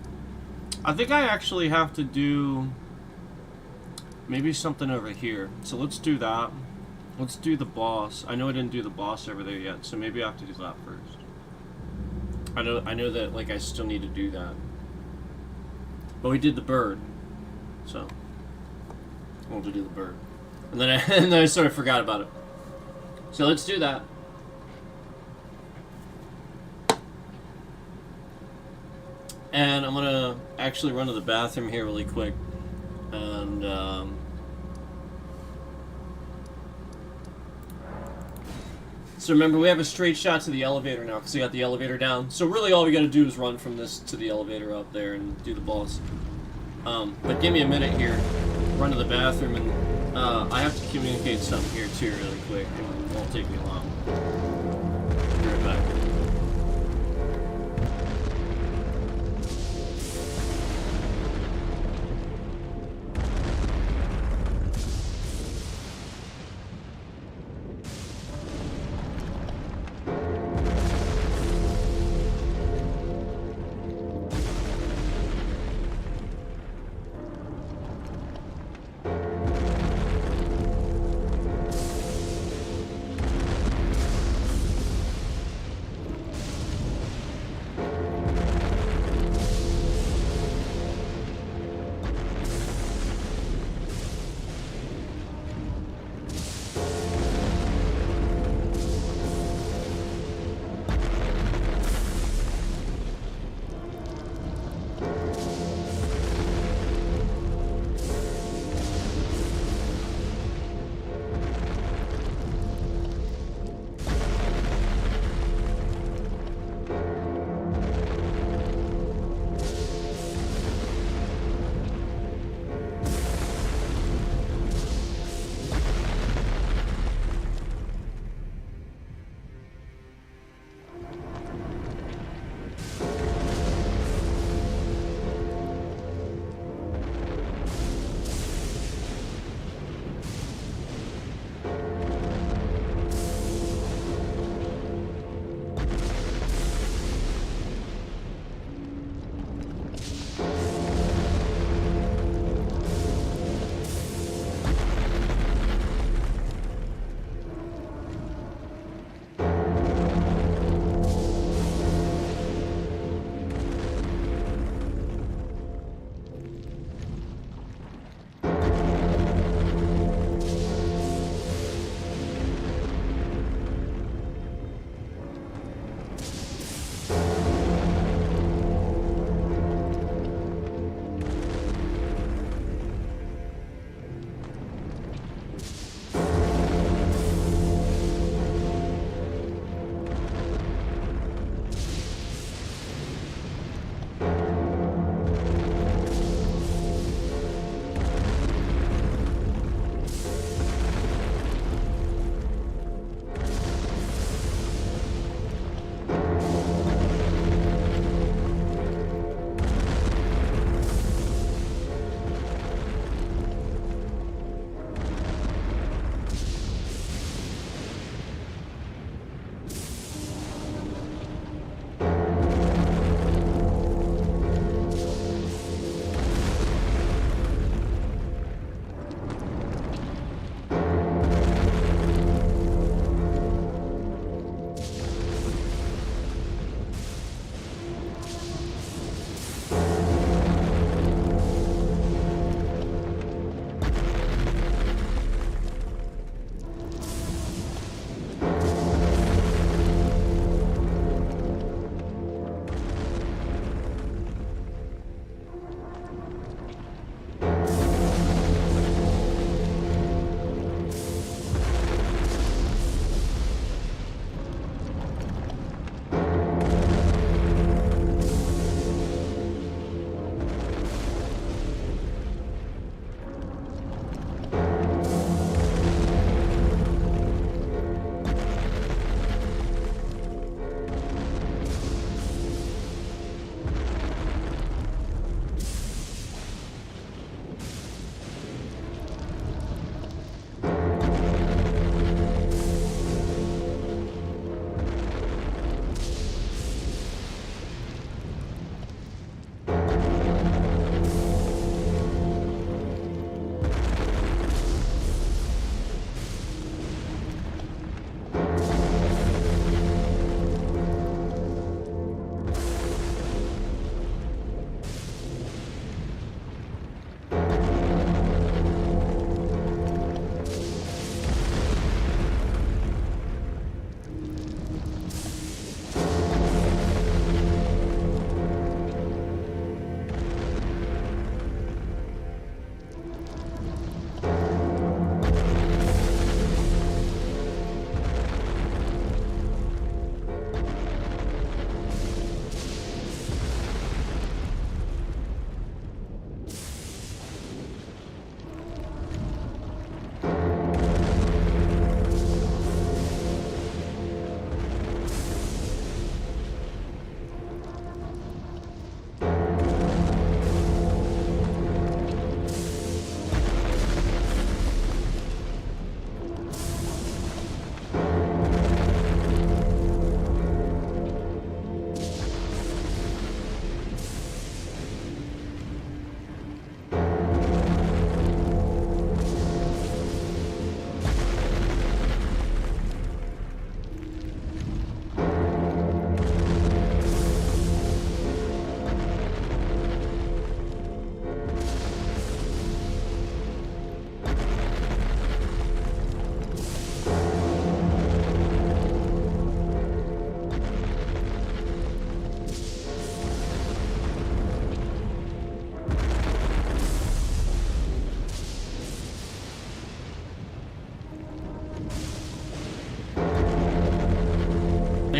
I think I actually have to do maybe something over here. So let's do that. Let's do the boss. I know I didn't do the boss over there yet, so maybe I have to do that first. I know that like I still need to do that. But we did the bird. So we'll have to do the bird. And then I sort of forgot about it. So let's do that. And I'm gonna actually run to the bathroom here really quick. And so remember, we have a straight shot to the elevator now because we got the elevator down. So really all we gotta do is run from this to the elevator up there and do the boss. But give me a minute here. Run to the bathroom, and I have to communicate something here too really quick. It won't take me long. Be right back.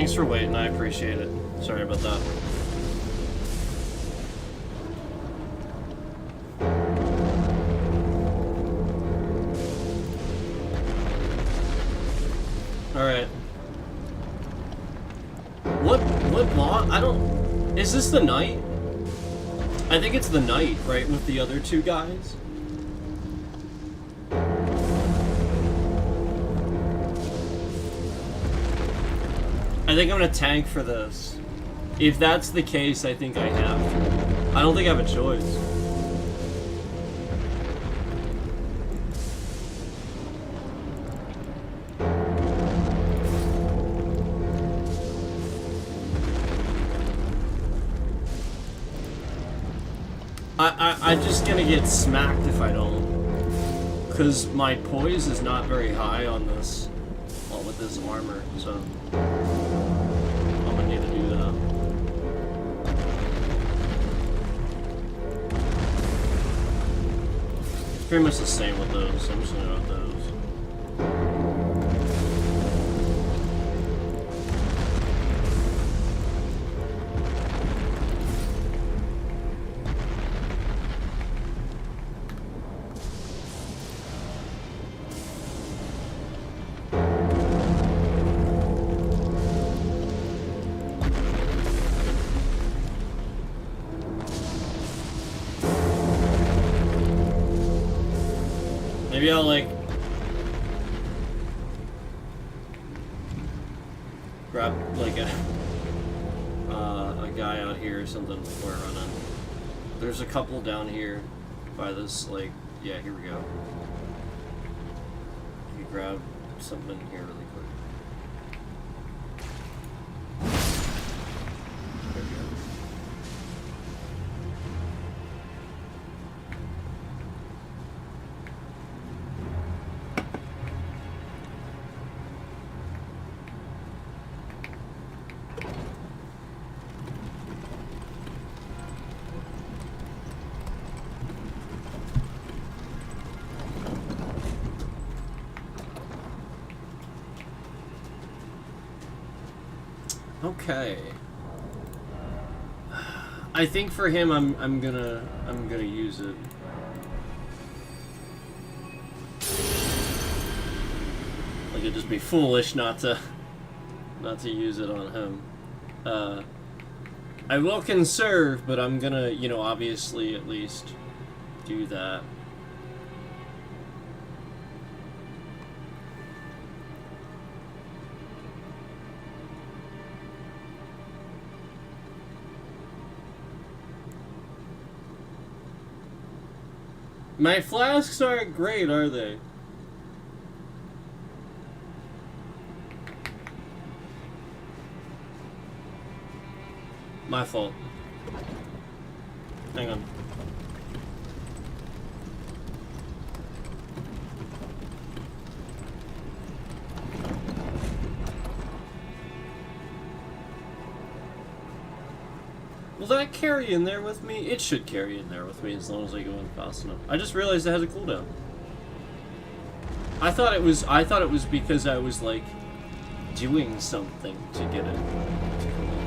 Thanks for waiting, I appreciate it. Sorry about that. Alright. What boss? I don't... Is this the knight? I think it's the knight, right, with the other two guys? I think I'm gonna tank for this. If that's the case, I think I have to. I don't think I have a choice. I'm just gonna get smacked if I don't. Because my poise is not very high on this. Well, with this armor, so... I'm gonna need to do that. It's pretty much the same with those, so I'm just gonna go with those. Maybe I'll, like, grab, like, a guy out here or something before I run in. There's a couple down here by this, like, yeah, here we go. You grab something here really quick. There we go. Okay. I think for him, I'm gonna use it. Like it'd just be foolish not to use it on him. I will conserve, but I'm gonna, you know, obviously at least do that. My flasks aren't great, are they? My fault. Hang on. Will that carry in there with me? It should carry in there with me as long as I go in fast enough. I just realized it has a cooldown. I thought it was because I was like doing something to get it to come in.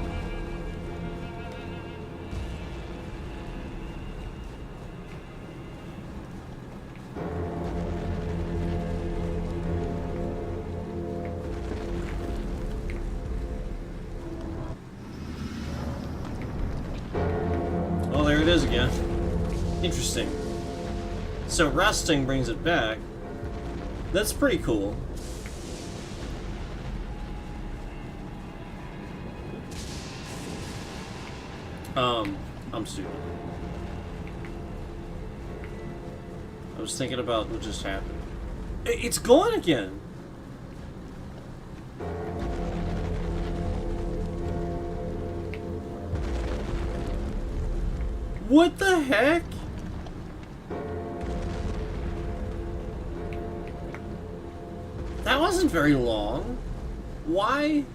Oh, there it is again. Interesting. So resting brings it back. That's pretty cool. I'm stupid. I was thinking about what just happened. It's gone again! What the heck? That wasn't very long. Why?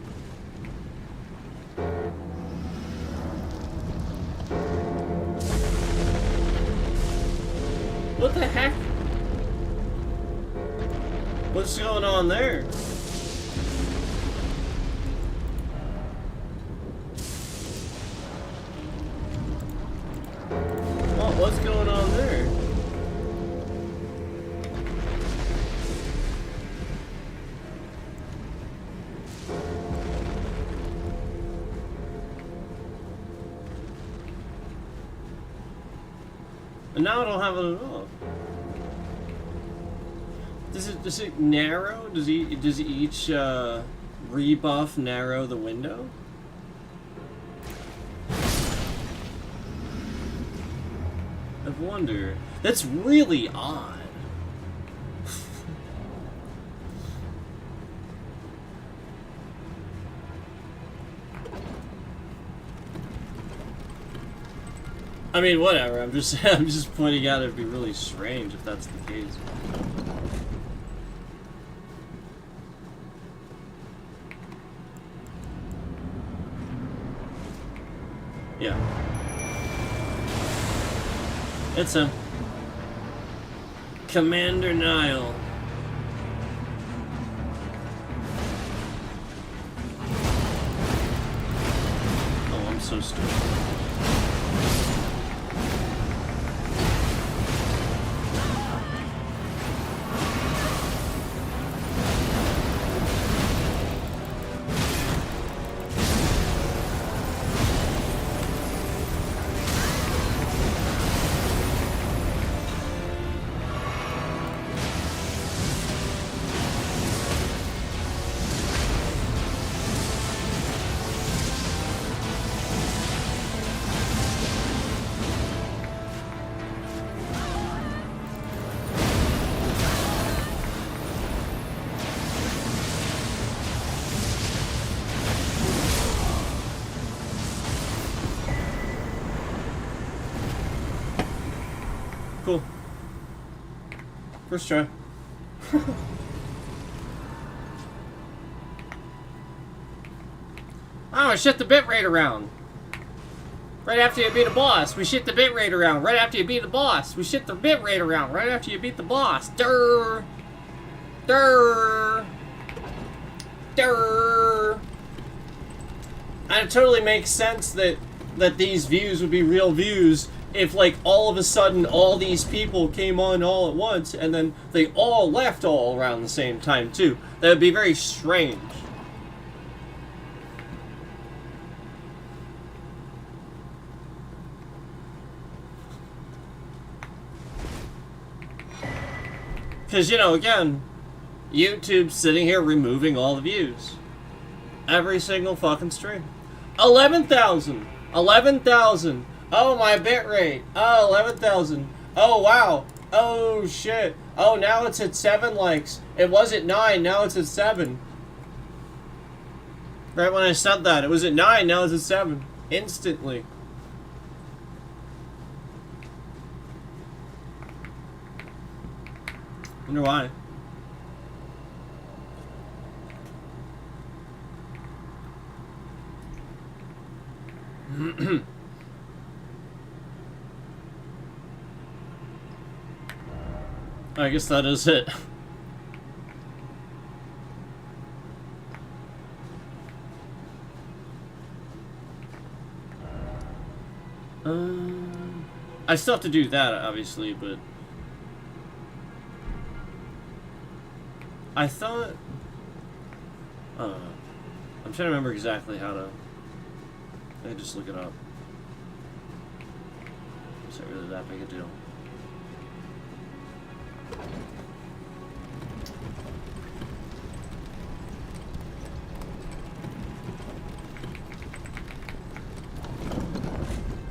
What the heck? What's going on there? And now I don't have it at all. Does it narrow? Does each rebuff narrow the window? I wonder. That's really odd. I mean, whatever. I'm just pointing out it'd be really strange if that's the case. Yeah. It's him. Commander Nile. Oh, I'm so stupid. Cool. First try. Oh, I shit the bitrate around. Right after you beat a boss, we shit the bitrate around. Right after you beat the boss, we shit the bitrate around. Right after you beat the boss. Durr. Durr. Durr. And it totally makes sense that these views would be real views if, like, all of a sudden all these people came on all at once and then they all left all around the same time too. That would be very strange. Because, you know, again, YouTube's sitting here removing all the views. Every single fucking stream. 11,000! 11,000! Oh, my bitrate. Oh, 11,000. Oh, wow. Oh, shit. Oh, now it's at 7 likes. It was at 9, now it's at 7. Right when I said that, it was at 9, now it's at 7. Instantly. Wonder why. I guess that is it. I still have to do that, obviously, but I thought, I'm trying to remember exactly how to. I can just look it up. Is that really that big a deal?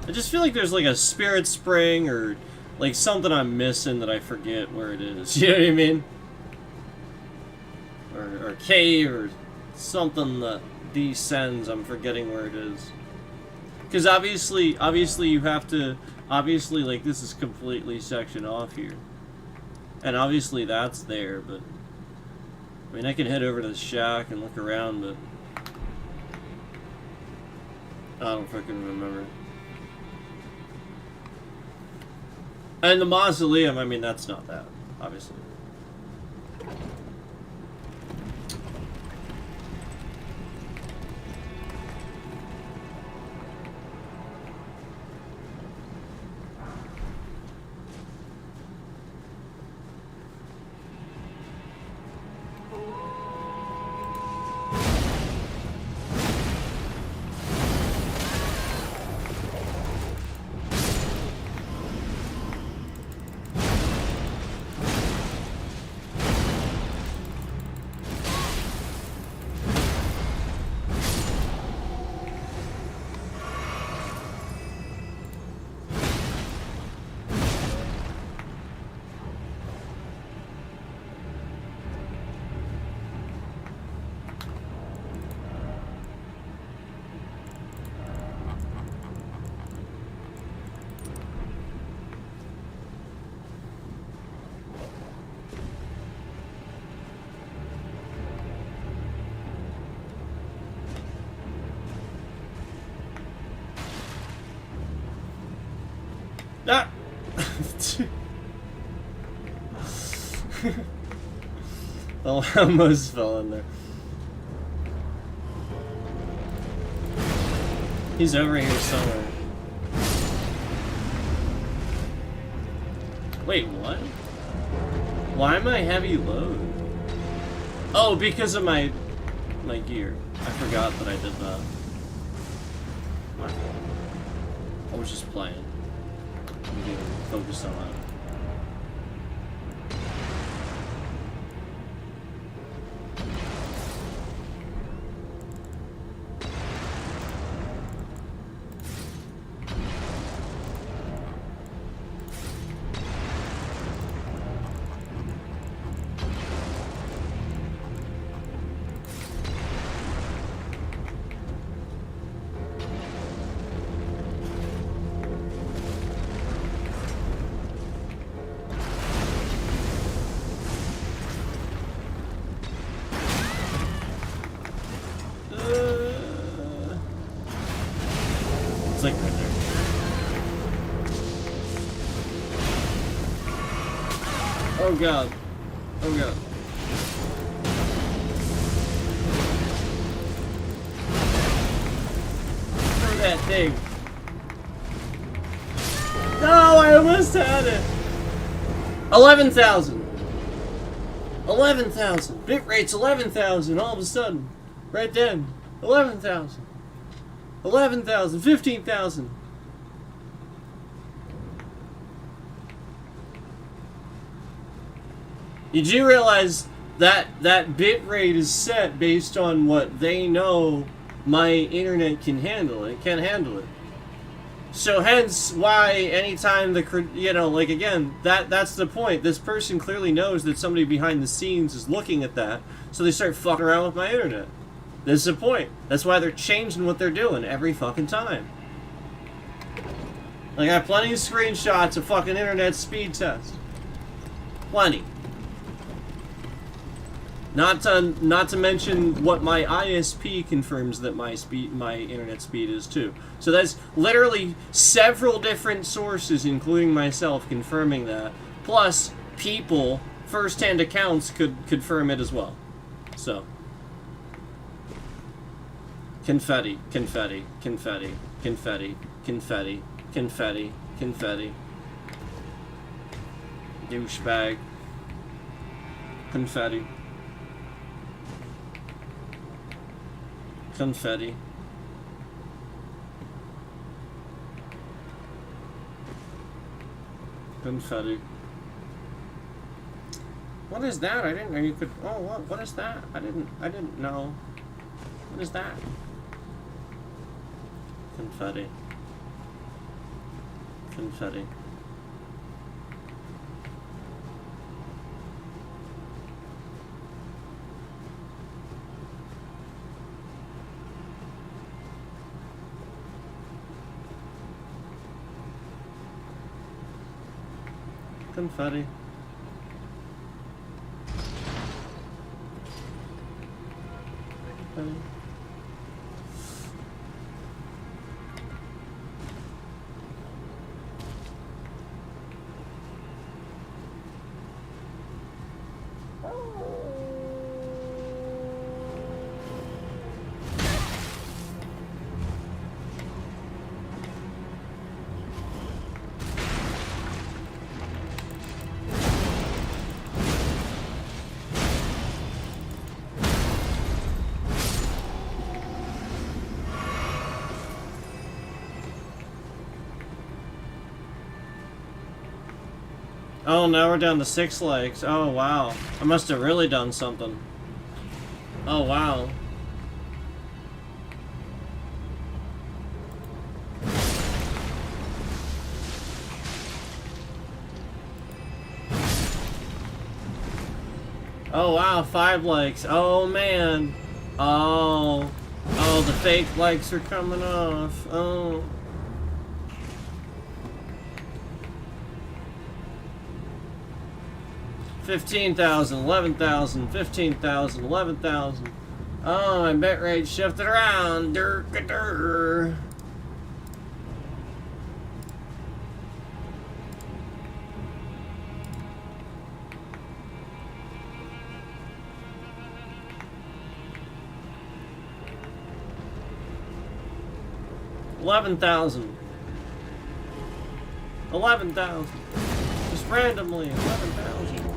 I just feel like there's like a spirit spring or like something I'm missing that I forget where it is. You know what I mean? Or cave or something that descends. I'm forgetting where it is. Because obviously you have to. Obviously, like, this is completely sectioned off here. And obviously that's there, but I mean, I can head over to the shack and look around, but I don't freaking remember. And the mausoleum, I mean, that's not that, obviously. Ah! Oh, I almost fell in there. He's over here somewhere. Wait, what? Why am I heavy load? Oh, because of my gear. I forgot that I did that. I was just playing. I'm getting focused on that. It's like right there. Oh god. Oh god. Throw that thing. No, I almost had it. 11,000. 11,000. Bit rate's 11,000 all of a sudden. Right then. 11,000. 11,000. 15,000. You do realize that that bit rate is set based on what they know my internet can handle. It can't handle it. So hence why anytime like again, that's the point. This person clearly knows that somebody behind the scenes is looking at that, so they start fucking around with my internet. This is the point. That's why they're changing what they're doing every fucking time. Like, I have plenty of screenshots of fucking internet speed tests. Plenty. Not to mention what my ISP confirms that my internet speed is too. So that's literally several different sources, including myself, confirming that. Plus, people, first-hand accounts could confirm it as well. So, confetti, confetti, confetti, confetti, confetti, confetti, confetti. Douchebag. Confetti. Confetti. Confetti. What is that? I didn't know you could. Oh, what is that? I didn't know. What is that? Confetti. Confetti. Confetti. Confetti. Oh, now we're down to 6 likes. Oh, wow. I must have really done something. Oh, wow. Oh, wow. 5 likes. Oh, man. Oh. Oh, the fake likes are coming off. Oh. 15,000, 11,000, 15,000, 11,000. Oh, my bitrate shifted around. Durr. 11,000. 11,000. Just randomly, 11,000.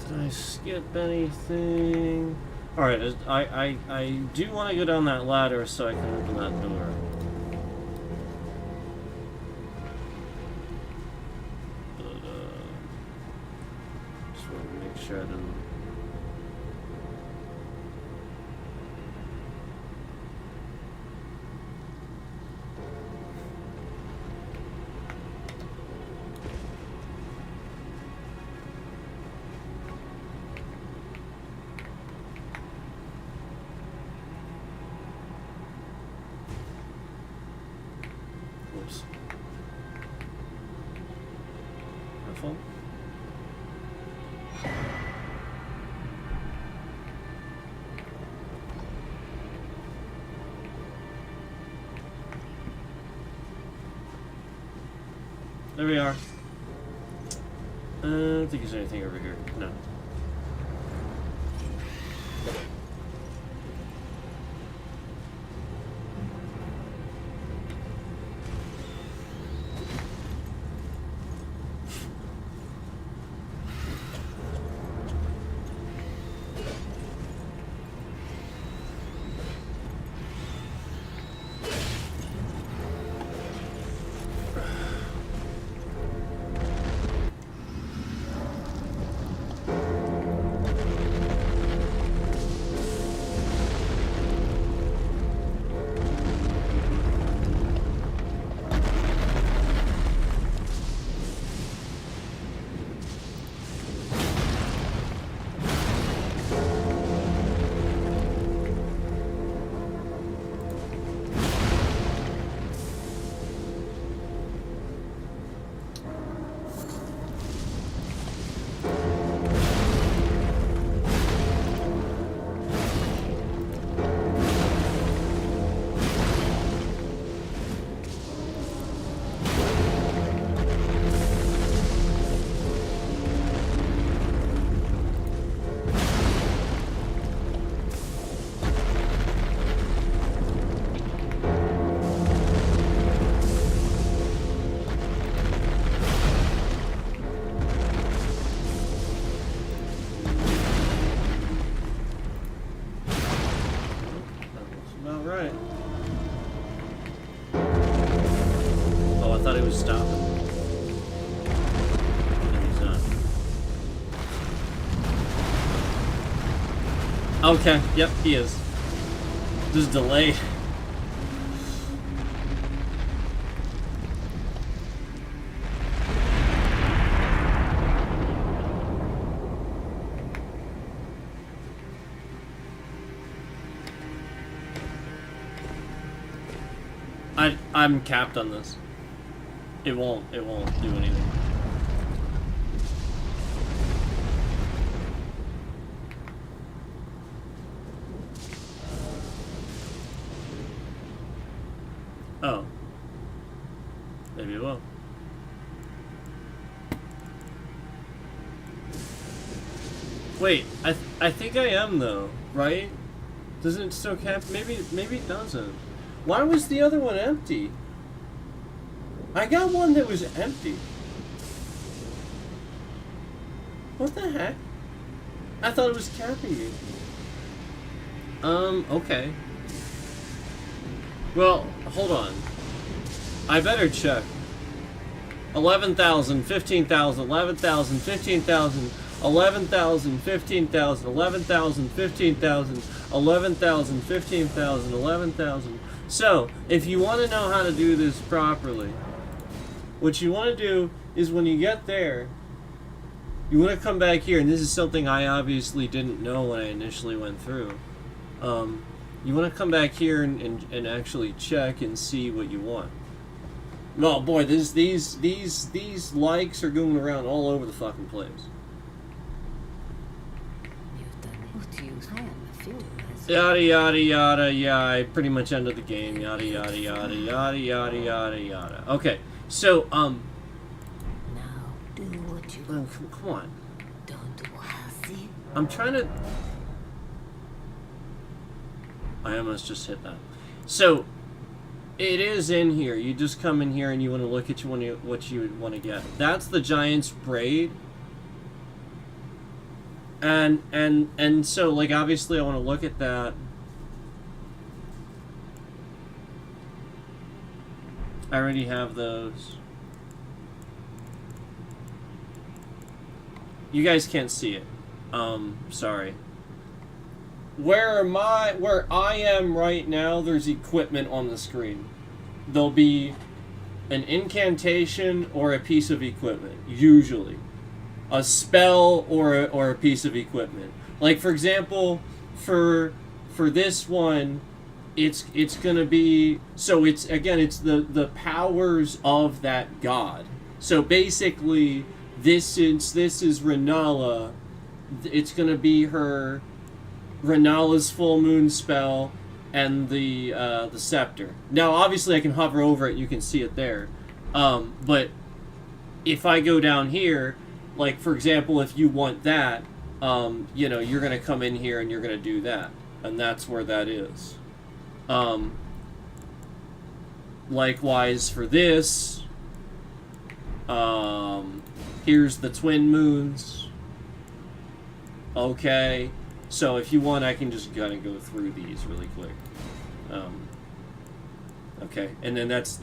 Did I skip anything? Alright, I do want to go down that ladder so I can open that door. But, just want to make sure I didn't... Oops. Careful. There we are. I don't think there's anything over here. No. Alright. Oh, I thought he was stopping. And he's not. Okay, yep, he is. Just delayed. I'm capped on this. It won't do anything. Oh. Maybe it will. Wait, I think I am though, right? Doesn't it still cap? Maybe it doesn't. Why was the other one empty? I got one that was empty. What the heck? I thought it was capping me. Okay. Well, hold on. I better check. 11,000, 15,000, 11,000, 15,000, 11,000, 15,000, 11,000, 15,000, 11,000, 15,000, 11,000. So, if you want to know how to do this properly, what you want to do is when you get there, you want to come back here, and this is something I obviously didn't know when I initially went through. You want to come back here and actually check and see what you want. No, boy, these likes are going around all over the fucking place. Yada yada yada, yeah, I pretty much ended the game. Yada yada yada yada yada yada yada. Okay, so Now do what you come on. don't worry. I'm trying to. I almost just hit that. So, it is in here. You just come in here and you want to look at what you would want to get. That's the Giant's Braid. And so, like, obviously I want to look at that. I already have those. You guys can't see it. Sorry. Where I am right now, there's equipment on the screen. There'll be an incantation or a piece of equipment, usually. A spell or a piece of equipment. Like, for example, for this one, it's gonna be, so it's the powers of that god. So basically, since this is Renala, it's gonna be her Renala's full moon spell and the scepter. Now, obviously, I can hover over it. You can see it there. But if I go down here, like, for example, if you want that, you know, you're going to come in here and you're going to do that. And that's where that is. Likewise for this, here's the twin moons. Okay. So if you want, I can just kind of go through these really quick. Okay. And then that's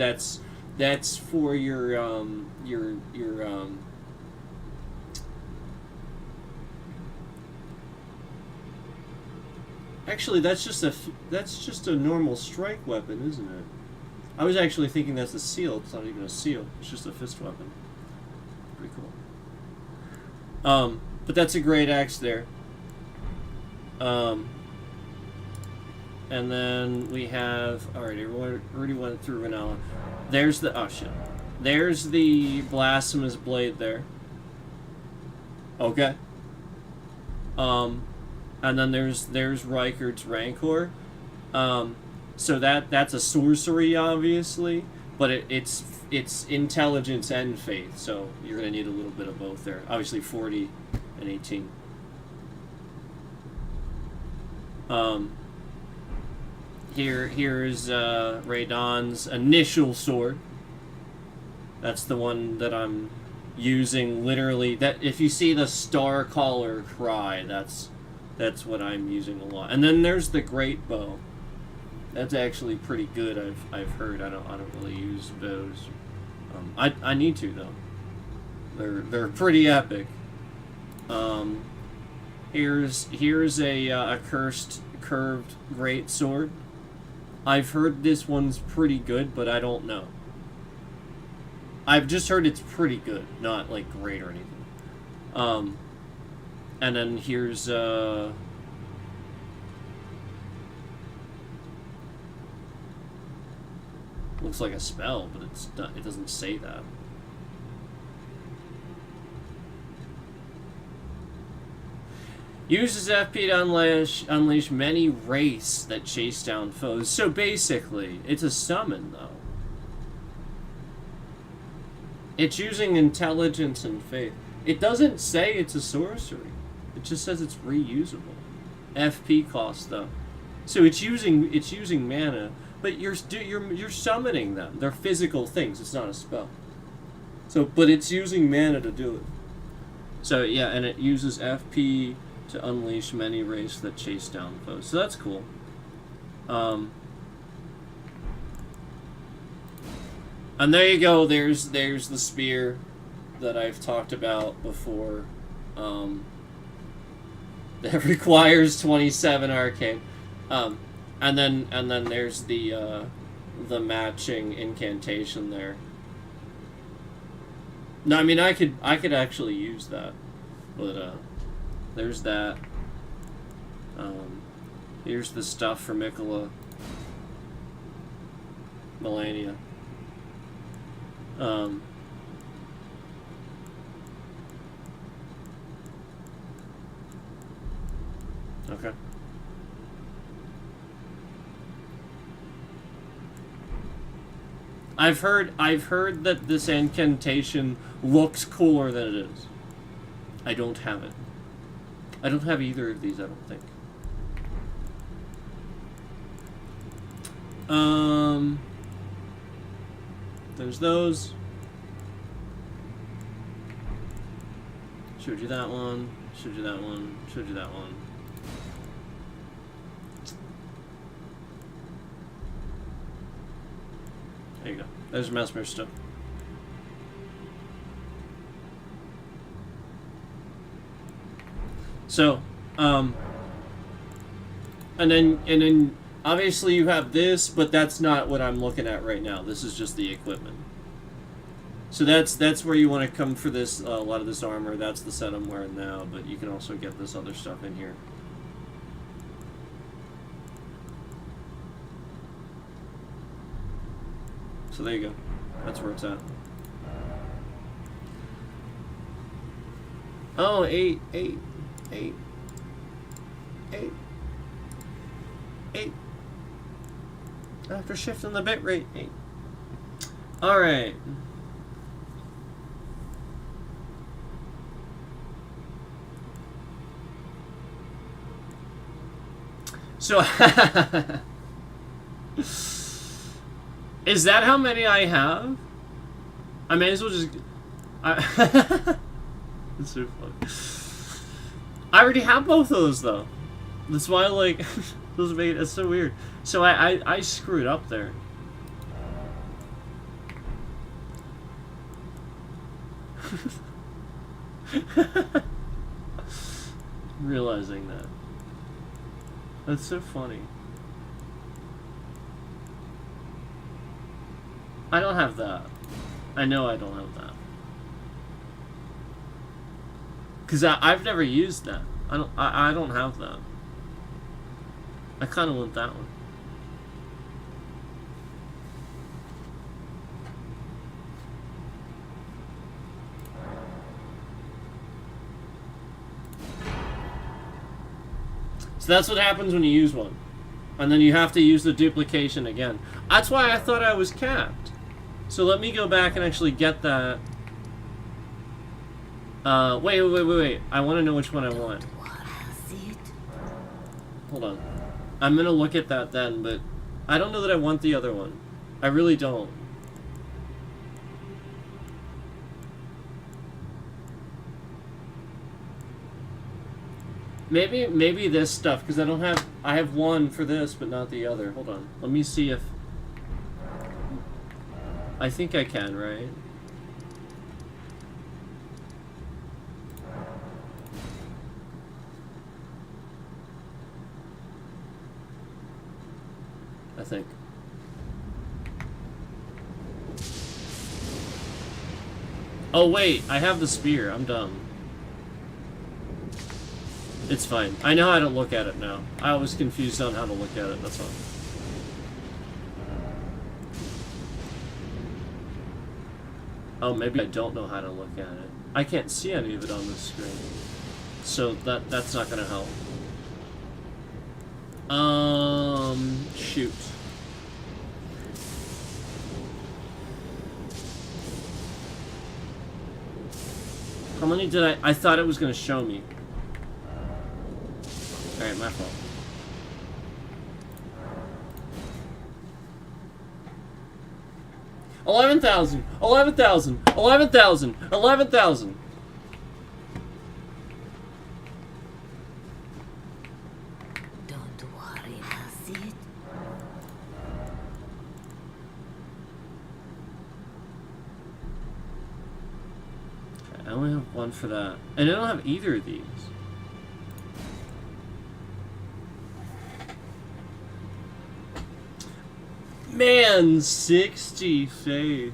for your actually, that's just a normal strike weapon, isn't it? I was actually thinking that's a seal. It's not even a seal. It's just a fist weapon. Pretty cool. But that's a great axe there. And then we have, alright, I already went through Renala. There's the, oh shit. There's the Blasphemous Blade there. Okay. And then there's Rykard's Rancor. So that's a sorcery, obviously, but it's intelligence and faith, so you're gonna need a little bit of both there. Obviously 40 and 18. Here's Radahn's initial sword. That's the one that I'm using literally. That if you see the Star Caller cry, that's what I'm using a lot. And then there's the Great Bow. That's actually pretty good. I've heard. I don't really use bows. I need to though. They're pretty epic. Here's a cursed curved great sword. I've heard this one's pretty good, but I don't know. I've just heard it's pretty good, not like great or anything. And then here's looks looks like a spell, but it's not, it doesn't say that. Uses FP to unleash many wraiths that chase down foes. So basically, it's a summon, though. It's using intelligence and faith. It doesn't say it's a sorcery. It just says it's reusable. FP cost, though. So it's using mana, but you're summoning them. They're physical things. It's not a spell. So, but it's using mana to do it. So yeah, and it uses FP to unleash many wraiths that chase down foes. So that's cool. And there you go. There's the spear that I've talked about before. That requires 27 arcane. And then there's the matching incantation there. No, I mean I could actually use that, but there's that. Here's the stuff for Mikola. Melania. Okay. I've heard that this incantation looks cooler than it is. I don't have it. I don't have either of these, I don't think. There's those. Showed you that one. Showed you that one. Showed you that one. There you go. There's Mesmer stuff. So, and then obviously you have this, but that's not what I'm looking at right now. This is just the equipment. So that's where you want to come for this, a lot of this armor. That's the set I'm wearing now, but you can also get this other stuff in here. So there you go. That's where it's at. Oh, 8. After shifting the bitrate, 8. All right. So, is that how many I have? I may as well just... It's so funny. I already have both of those, though. That's why, like, those made it's so weird. So I screwed up there. Realizing that. That's so funny. I don't have that. I know I don't have that. Cause I've never used that. I don't have that. I kind of want that one. So that's what happens when you use one. And then you have to use the duplication again. That's why I thought I was capped. So let me go back and actually get that. Wait. I want to know which one I want. Hold on. I'm going to look at that then, but I don't know that I want the other one. I really don't. Maybe this stuff, because I have one for this, but not the other. Hold on. Let me see if... I think I can, right? I think. Oh wait, I have the spear. I'm dumb. It's fine. I know how to look at it now. I was confused on how to look at it, that's all. Oh, maybe I don't know how to look at it. I can't see any of it on the screen. So that's not gonna help. Shoot. How many did I thought it was gonna show me. Alright, my fault. $11,000, $11,000, $11,000, $11,000. Don't worry, I'll see it. I only have one for that. And I don't have either of these. Man, 60 faith.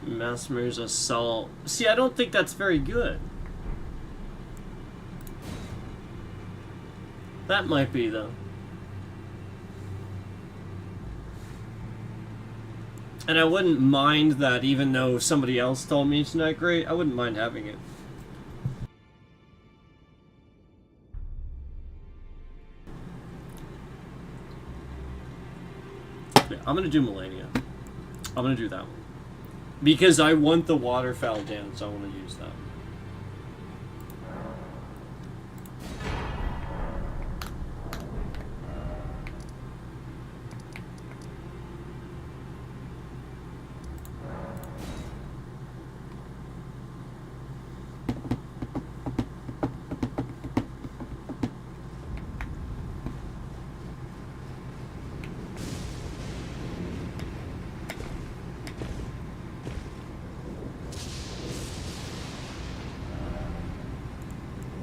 Mesmer's Assault. See, I don't think that's very good. That might be, though. And I wouldn't mind that, even though somebody else told me it's not great. I wouldn't mind having it. Yeah, I'm gonna do Melania. I'm gonna do that one. Because I want the waterfowl dance, I want to use that.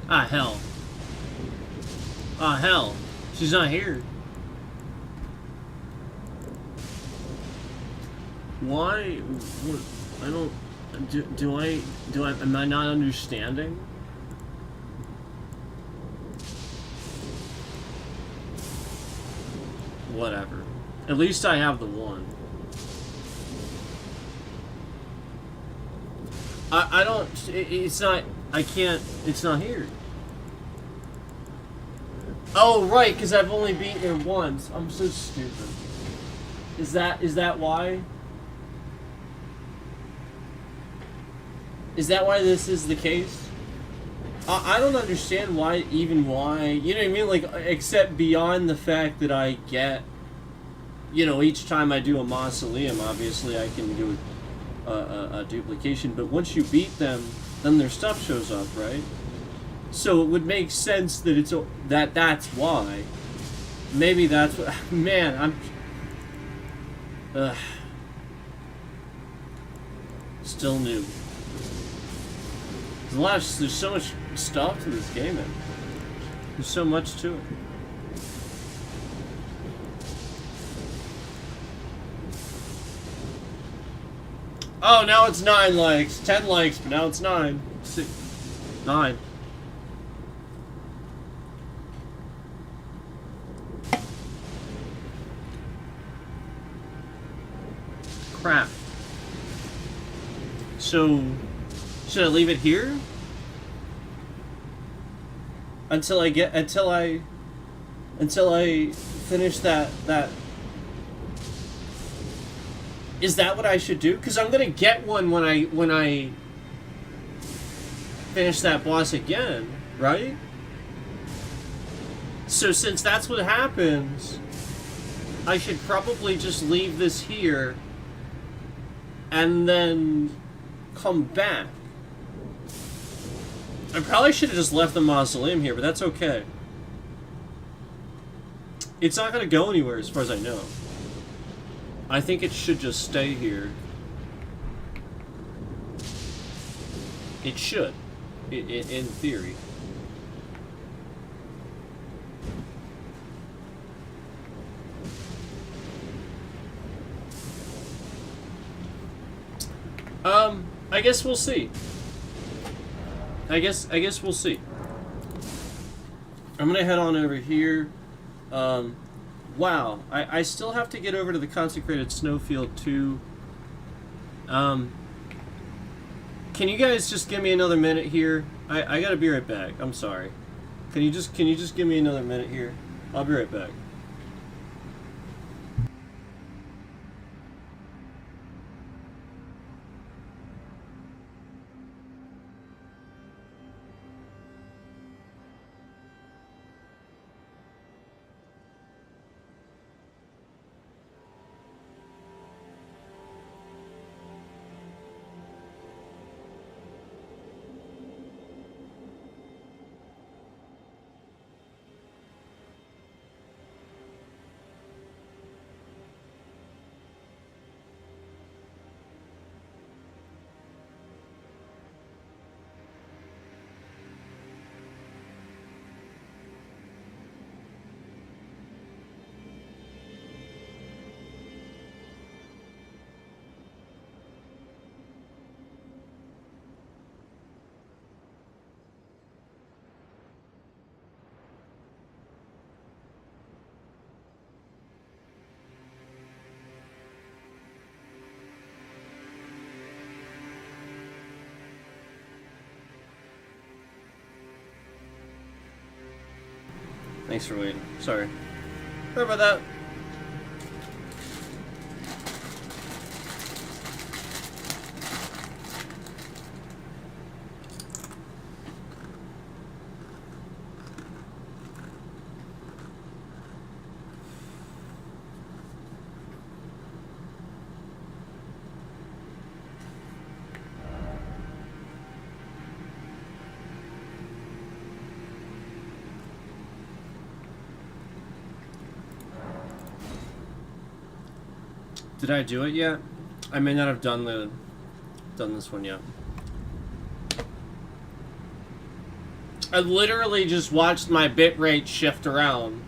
Ah, hell. Ah, hell. She's not here. Why? What? I don't... am I not understanding? Whatever. At least I have the one. I don't... It's not... I can't... It's not here. Oh, right, because I've only beaten her once. I'm so stupid. Is that why? Is that why this is the case? I don't understand why, you know what I mean? Like, except beyond the fact that I get, you know, each time I do a mausoleum, obviously I can do a duplication, but once you beat them, then their stuff shows up, right? So it would make sense that that's why. Maybe that's what... Man, I'm... Still new. There's so much stuff to this game, man. There's so much to it. Oh, now it's 9 likes. 10 likes, but now it's 9. 6, 9. Crap. So, should I leave it here? Until I finish that. Is that what I should do? Because I'm gonna get one when I finish that boss again, right? So since that's what happens, I should probably just leave this here and then come back. I probably should have just left the mausoleum here, but that's okay. It's not gonna go anywhere as far as I know. I think it should just stay here. It should, in theory. I guess we'll see. I guess we'll see. I'm gonna head on over here. Wow, I still have to get over to the Consecrated Snowfield too. Can you guys just give me another minute here? I gotta be right back. I'm sorry. Can you just give me another minute here? I'll be right back. Thanks for waiting. Sorry. Sorry about that. Did I do it yet? I may not have done this one yet. I literally just watched my bitrate shift around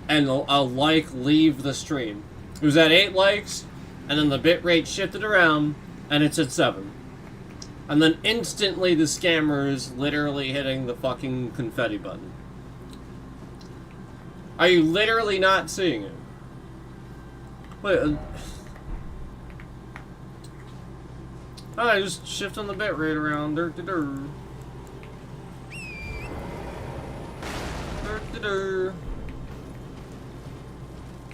and a like leave the stream. It was at 8 likes, and then the bitrate shifted around and it's at 7. And then instantly the scammer is literally hitting the fucking confetti button. Are you literally not seeing it? Wait, I just shifting the bitrate around. Dirt.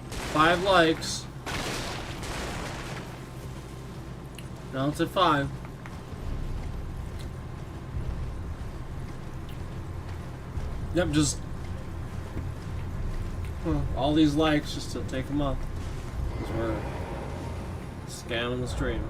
5 likes. Now it's at 5. Yep, just all these likes just to take them up. Because we're scamming the stream.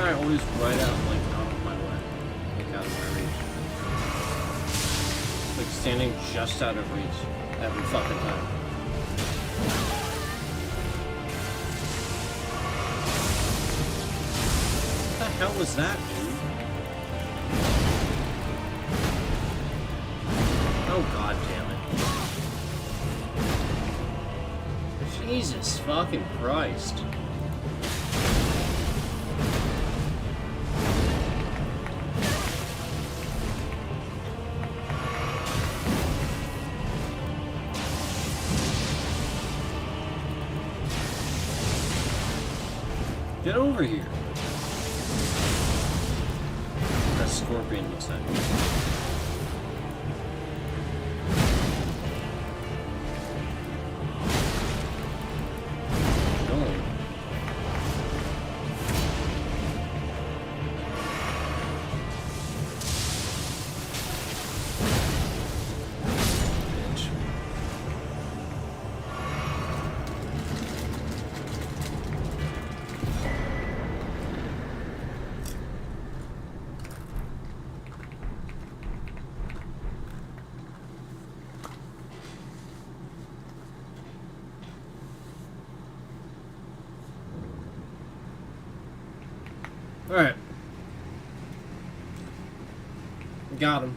Always right out, like, out of my way. Like, out of my reach. Like, standing just out of reach every fucking time. What the hell was that, dude? Oh, god damn it. Jesus fucking Christ. Get over here. That scorpion looks like. No. Alright. Got him.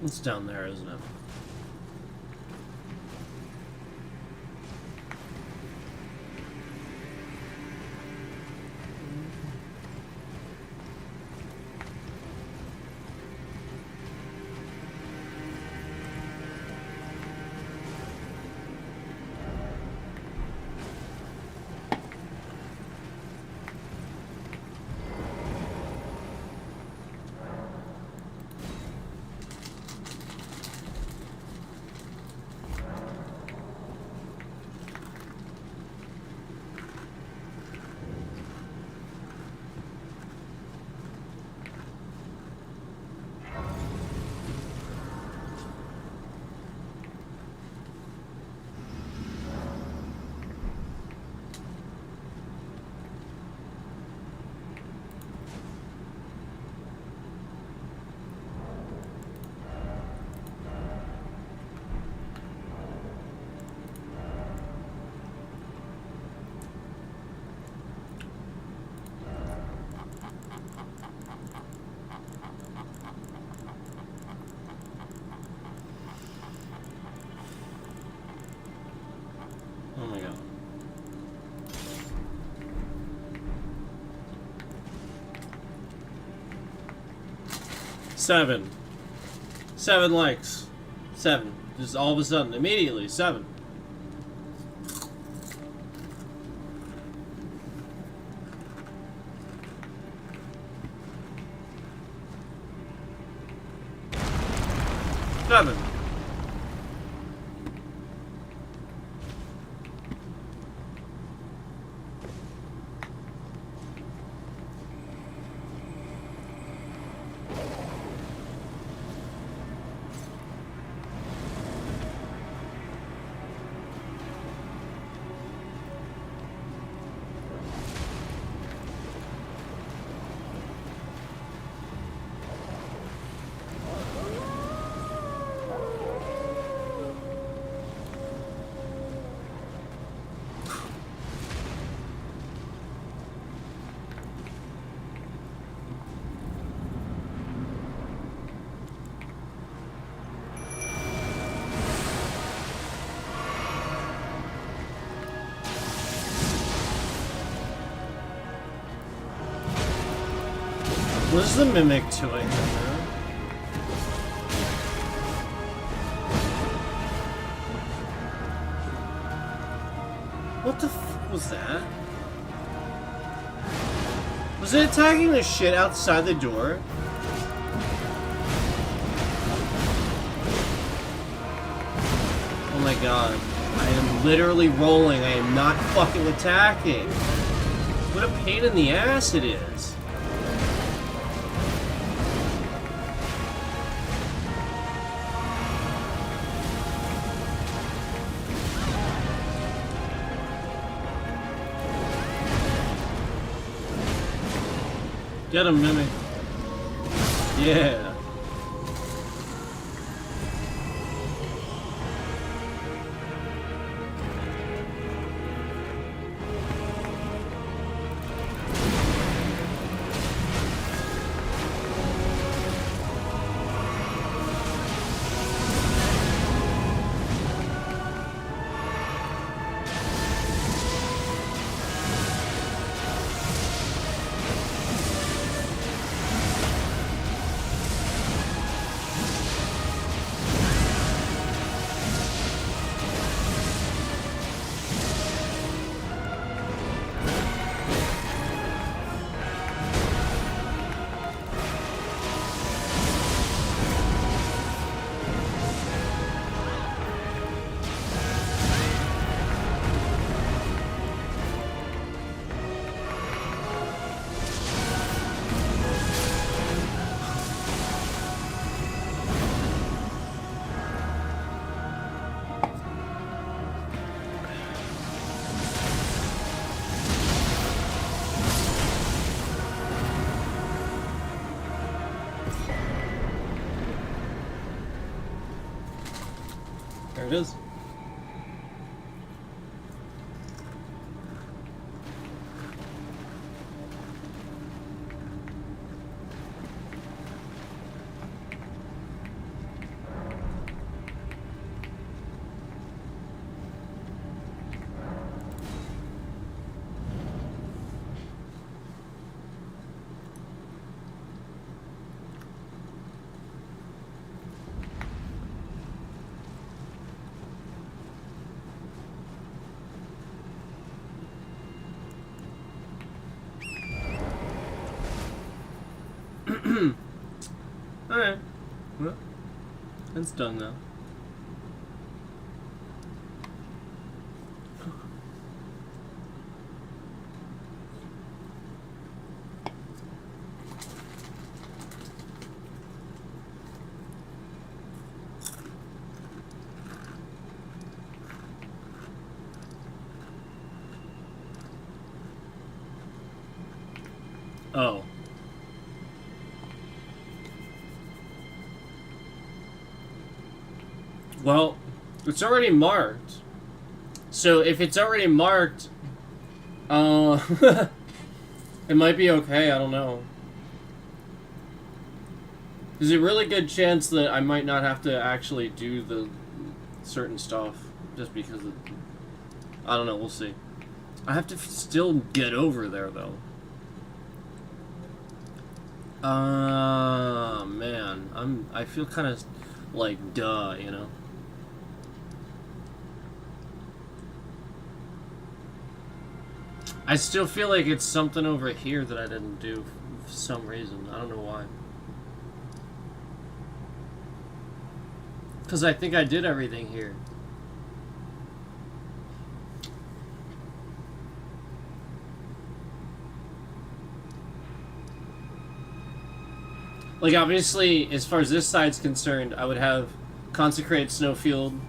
It's down there, isn't it? Oh my god. Seven. 7 likes. 7. Just all of a sudden, immediately, 7. Seven. What is the mimic doing? What the f was that? Was it attacking the shit outside the door? Oh my god. I am literally rolling. I am not fucking attacking. What a pain in the ass it is. Get him, Mimic. Yeah. There it is. Alright. Well, it's done now. Oh. Well, it's already marked. So if it's already marked, it might be okay, I don't know. There's a really good chance that I might not have to actually do the certain stuff just because of, I don't know, we'll see. I have to still get over there though. Man, I feel kind of like duh, you know. I still feel like it's something over here that I didn't do for some reason. I don't know why. Because I think I did everything here. Like, obviously, as far as this side's concerned, I would have Consecrated Snowfield.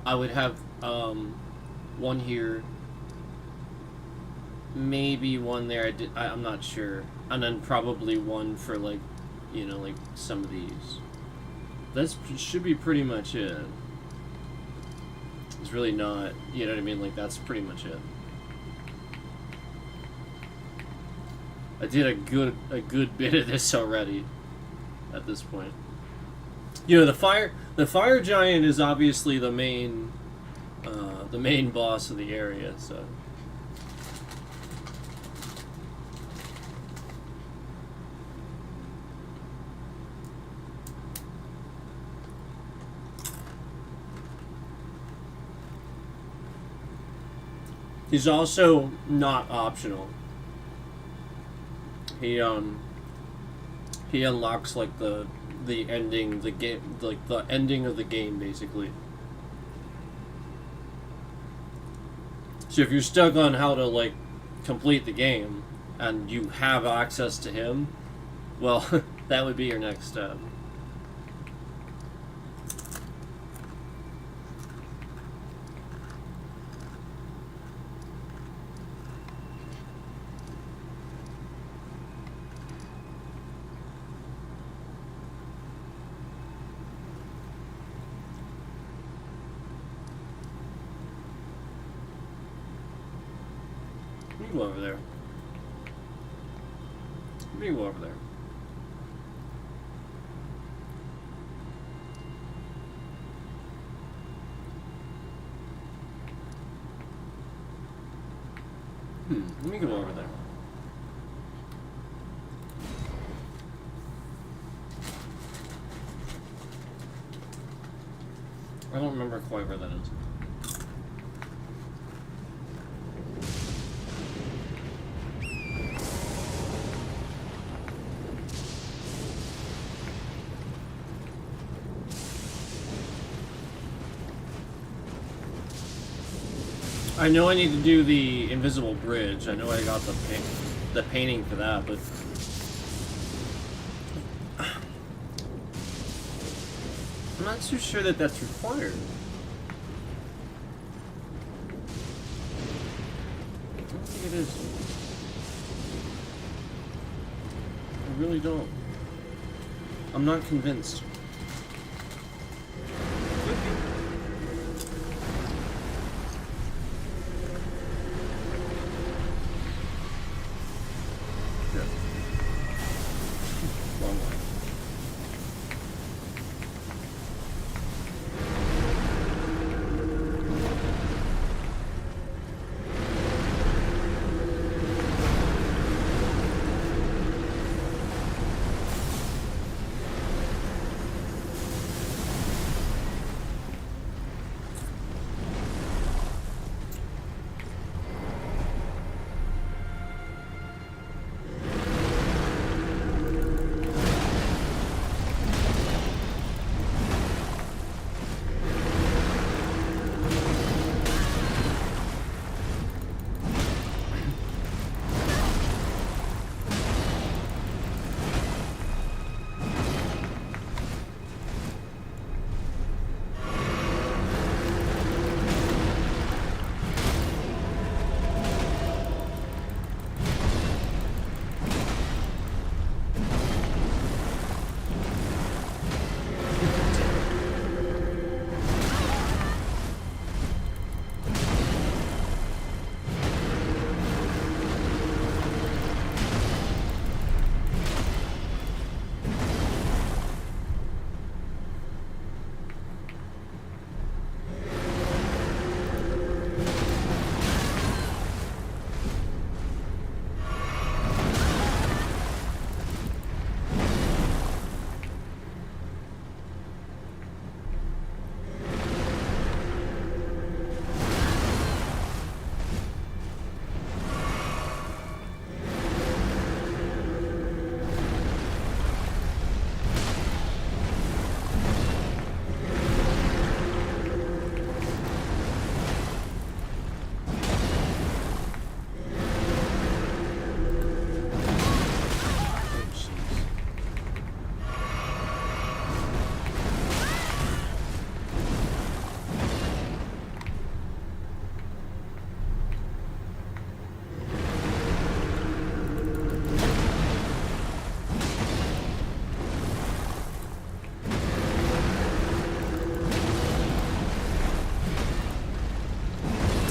I would have one here. Maybe one there. I'm not sure. And then probably one for, like, you know, like some of these. That should be pretty much it. It's really not, you know what I mean? Like, that's pretty much it. I did a good bit of this already at this point. You know, the fire giant is obviously the main boss of the area, so. He's also not optional. He unlocks like the ending, the game, like the ending of the game basically. So if you're stuck on how to like complete the game and you have access to him, well, that would be your next step. Let me go over there. Let me go over there. Let me go over there. I don't remember quite where that is. I know I need to do the invisible bridge. I know I got the painting for that, but I'm not too sure that that's required. I don't think it is. I really don't. I'm not convinced.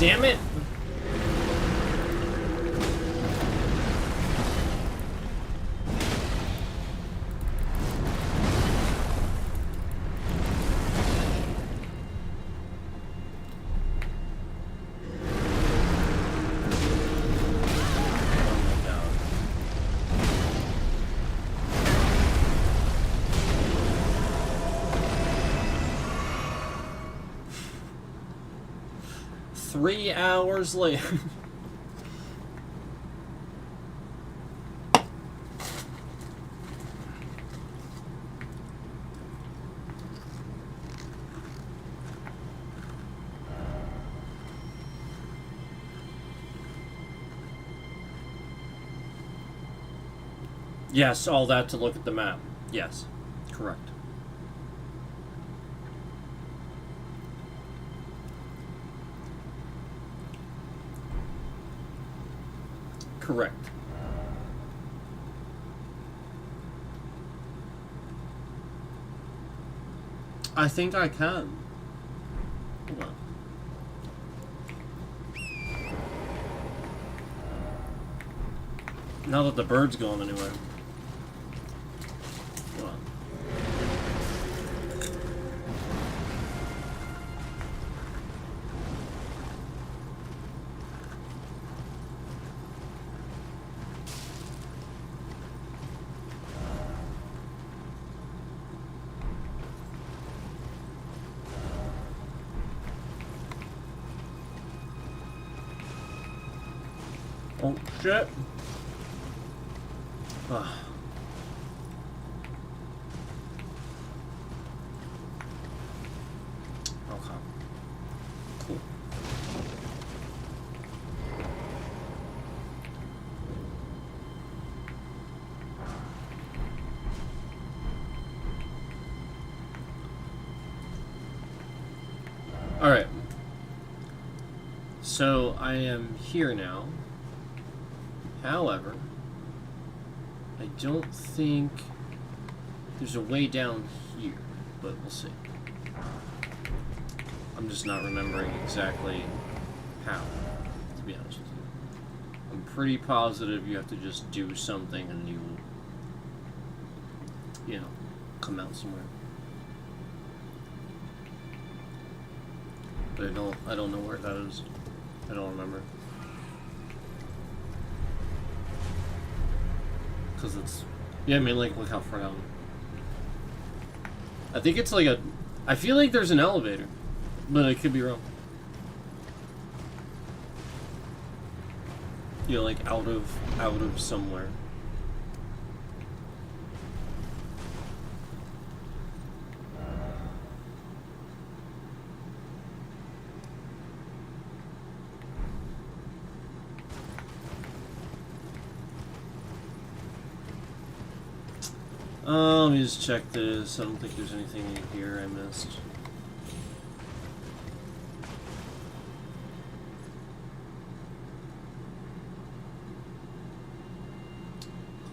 Damn it! Oh my god. 3 hours later. Yes, all that to look at the map. Yes, correct. Correct. I think I can. Hold on. Now that the bird's gone anywhere. Hold on. Oh shit. Ah. Okay. Cool. All right. So I am here now. However, I don't think there's a way down here, but we'll see. I'm just not remembering exactly how, to be honest with you. I'm pretty positive you have to just do something and you know, come out somewhere. But I don't know where that is. I don't remember. Because it's... Yeah, I mean, like, look how far down. I think it's like a... I feel like there's an elevator. But I could be wrong. You know, like, out of somewhere. Let me just check this. I don't think there's anything in here I missed.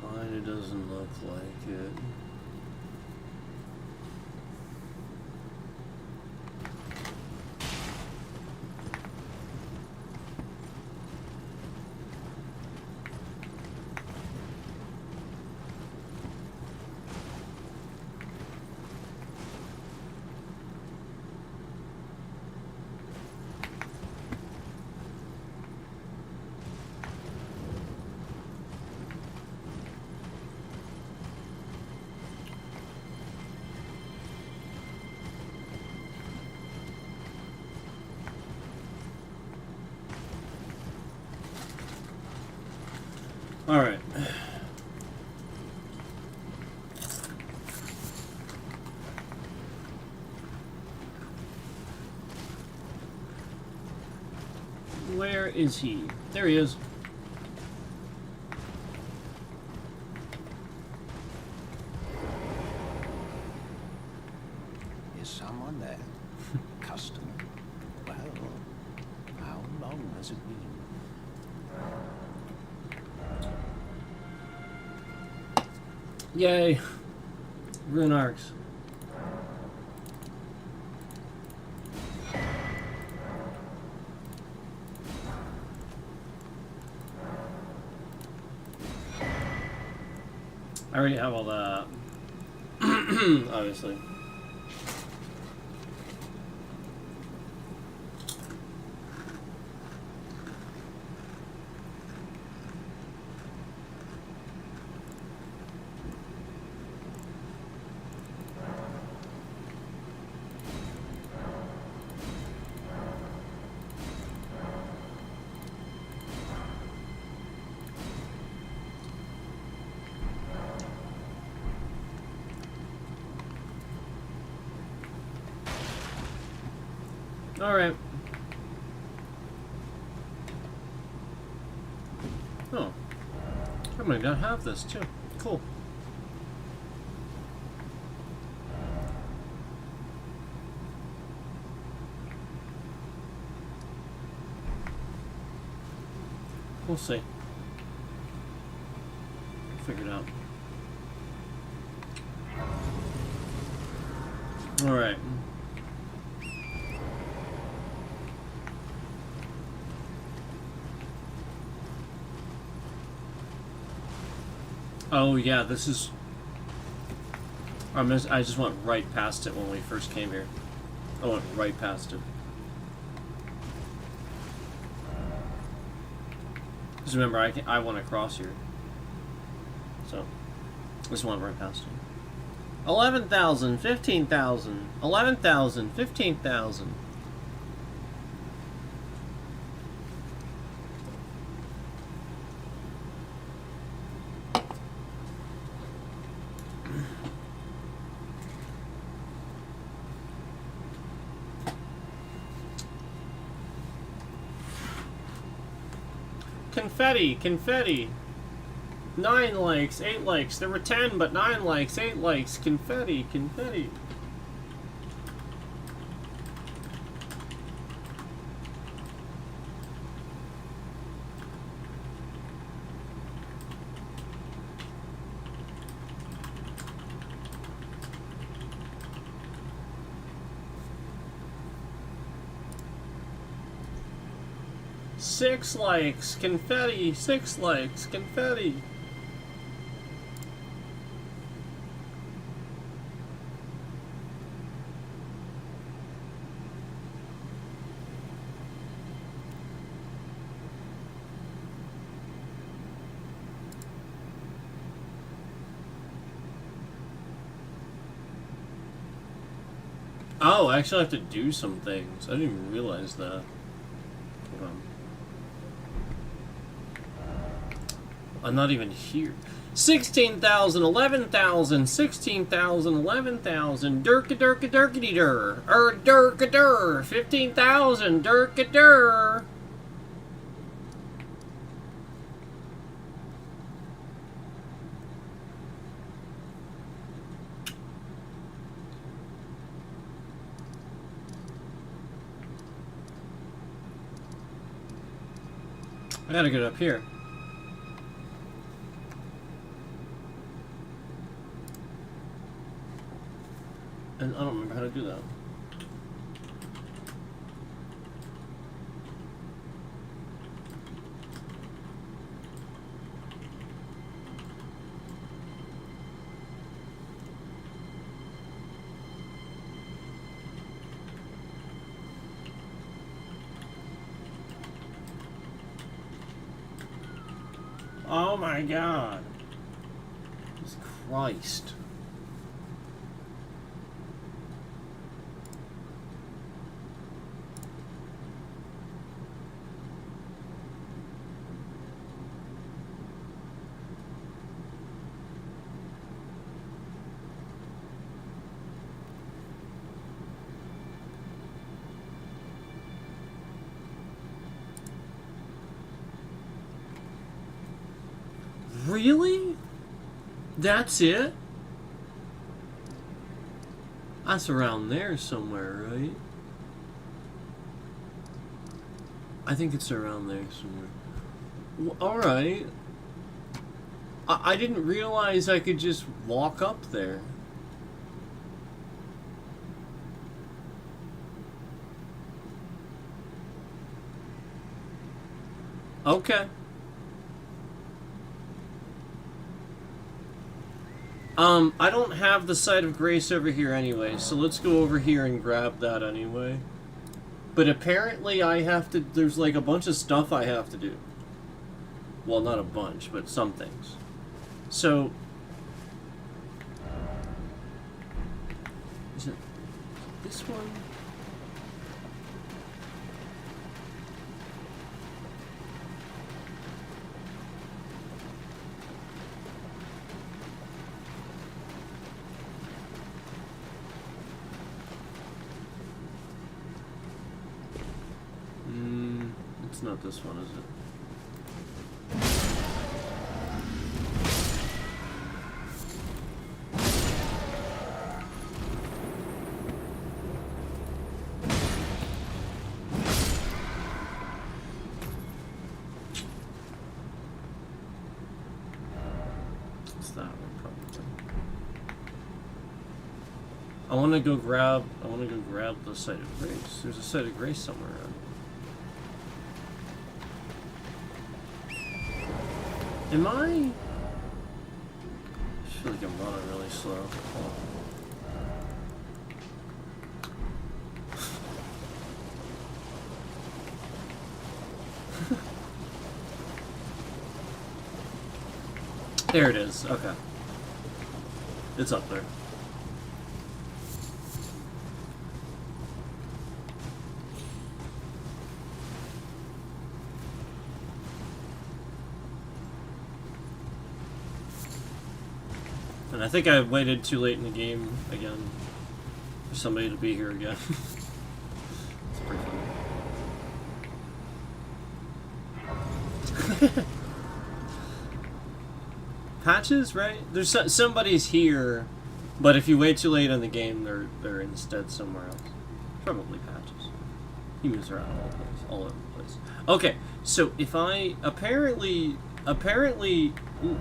Kinda doesn't look like it. All right. Where is he? There he is. Is someone there? Customer? Well, how long has it been? Yay. Rune arcs. I already have all that. Obviously. Alright. Oh. I might not have this too. Cool. We'll see. Figure it out. Alright. Oh yeah, this is... I just went right past it when we first came here. I went right past it. Because remember, I went across here. So, just went right past it. 11,000, 15,000, 11,000, 15,000. Confetti, confetti. 9 likes, 8 likes. There were 10, but 9 likes, 8 likes. Confetti, confetti. Six likes, confetti, 6 likes, confetti. Oh, I actually have to do some things. I didn't even realize that. Hold on. I'm not even here. 16,000, 11,000, 16,000, 11,000, durka-durka-durkity-dur, durka-dur, 15,000, durka-dur. I gotta get up here. And I don't remember how to do that. Oh my God. Jesus Christ. Really? That's it? That's around there somewhere, right? I think it's around there somewhere. Alright. I didn't realize I could just walk up there. Okay. I don't have the Site of Grace over here anyway, so let's go over here and grab that anyway. But apparently I have to, there's like a bunch of stuff I have to do. Well, not a bunch, but some things. So, is it this one? It's not this one, is it? It's that one, probably. I want to go grab the Site of Grace. There's a Site of Grace somewhere around. Am I feel like I'm running really slow. There it is. Okay. It's up there. And I think I waited too late in the game again for somebody to be here again. It's pretty funny. Patches, right? There's somebody's here, but if you wait too late in the game, they're instead somewhere else. Probably Patches. He moves around all over the place. Okay, so if I apparently. Ooh.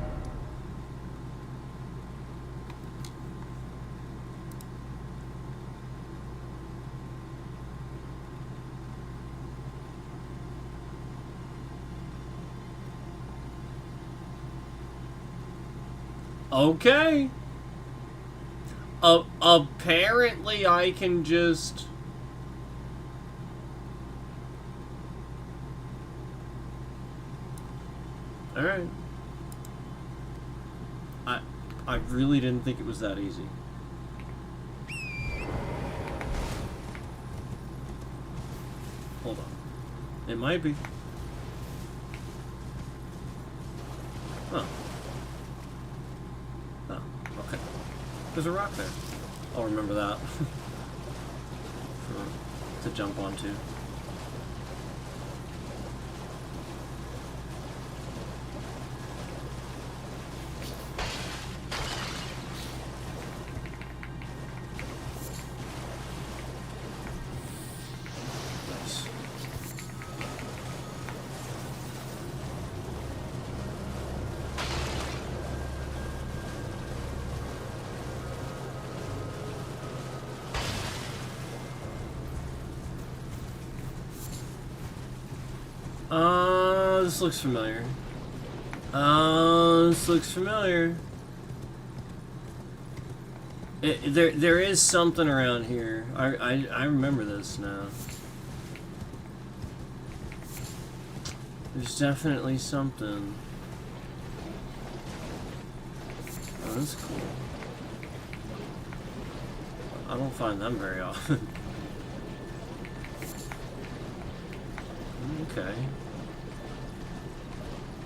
Okay. Apparently I can just... Alright. I really didn't think it was that easy. Hold on. It might be. Huh. Oh, okay. There's a rock there. I'll remember that. To jump onto. Nice. This looks familiar. This looks familiar. There is something around here. I remember this now. There's definitely something. Oh, that's cool. I don't find them very often. Okay.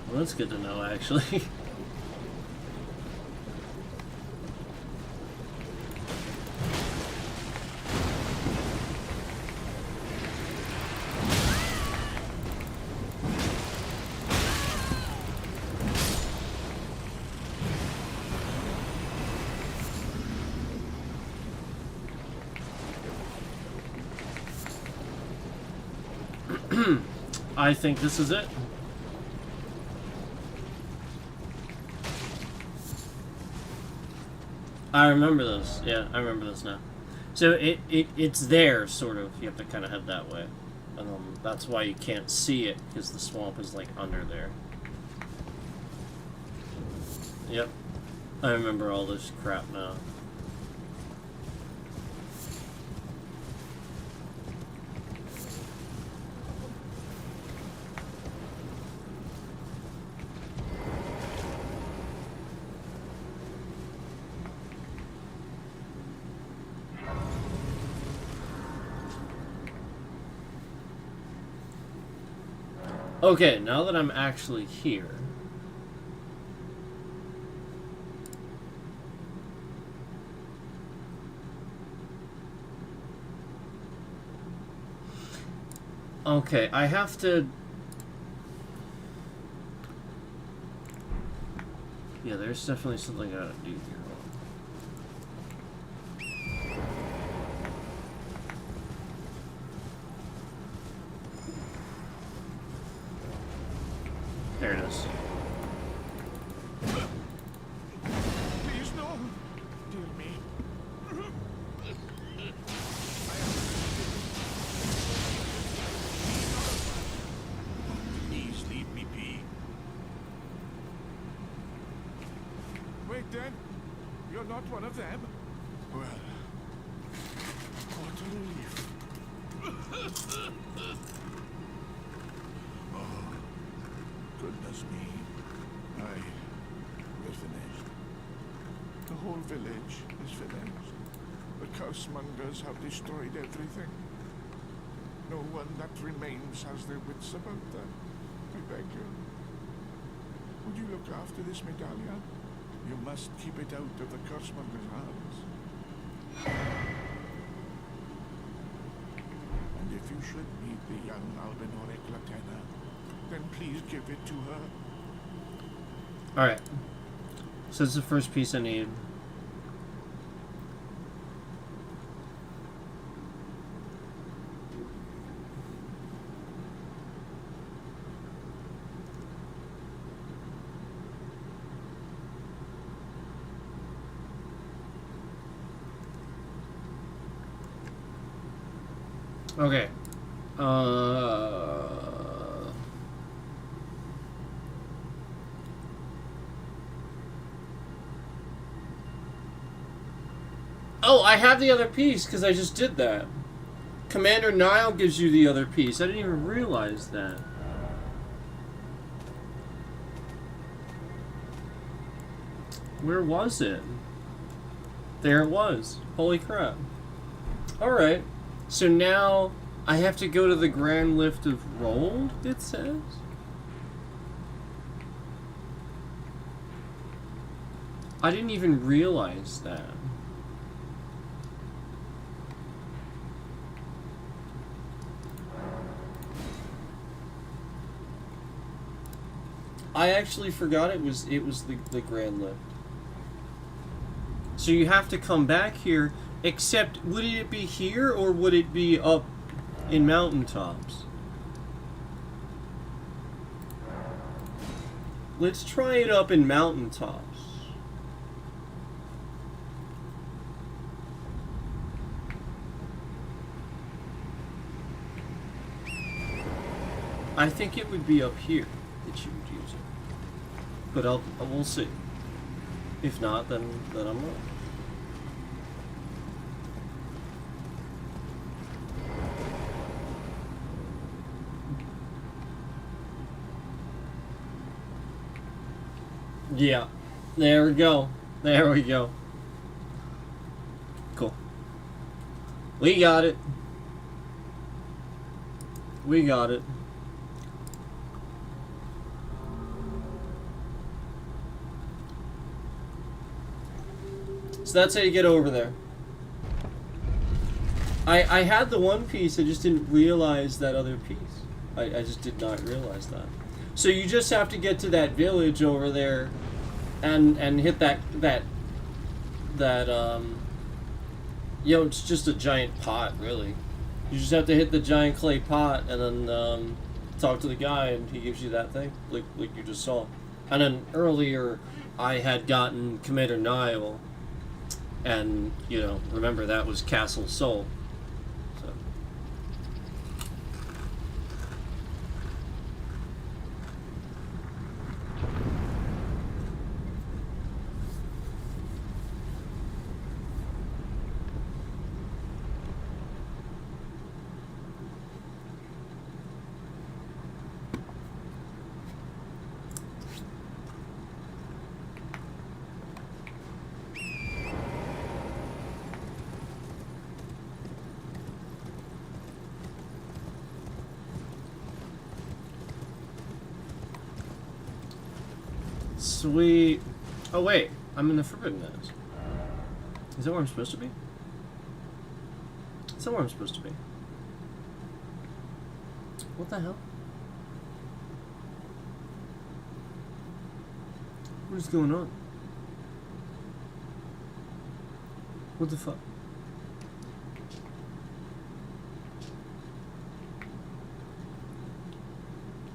Well, that's good to know, actually. I think this is it. I remember this. Yeah, I remember this now. So it's there, sort of. You have to kind of head that way. That's why you can't see it, because the swamp is, like, under there. Yep. I remember all this crap now. Okay, now that I'm actually here. Okay, I have to... Yeah, there's definitely something I gotta do here. There it is. Please, no. Dear me. Please leave me be. Wait, then. You're not one of them? Well, what a relief. Oh, goodness me. We're finished. The whole village is finished. The cursemongers have destroyed everything. No one that remains has their wits about them. I beg you. Would you look after this medallion? You must keep it out of the cursemongers' hands. And if you should meet the young Albinoric Latenna, then please give it to her. Alright. So that's the first piece I need. Okay. Oh, I have the other piece because I just did that. Commander Nile gives you the other piece. I didn't even realize that. Where was it? There it was. Holy crap. Alright. So now I have to go to the Grand Lift of Rold, it says? I didn't even realize that. I actually forgot it was the Grand Lift. So you have to come back here, except would it be here or would it be up in mountaintops? Let's try it up in mountaintops. I think it would be up here that you would use it. But we'll see. If not, then I'm wrong. Yeah. There we go. There we go. Cool. We got it. We got it. So that's how you get over there. I had the one piece, I just didn't realize that other piece. I just did not realize that. So you just have to get to that village over there and hit that you know, it's just a giant pot, really. You just have to hit the giant clay pot and then talk to the guy and he gives you that thing, like you just saw. And then earlier I had gotten Commander Nile, and, you know, remember that was Castle Sol. So. Sweet. Oh wait, I'm in the Forbidden Lands. Is that where I'm supposed to be? Is that where I'm supposed to be? What the hell? What is going on? What the fuck?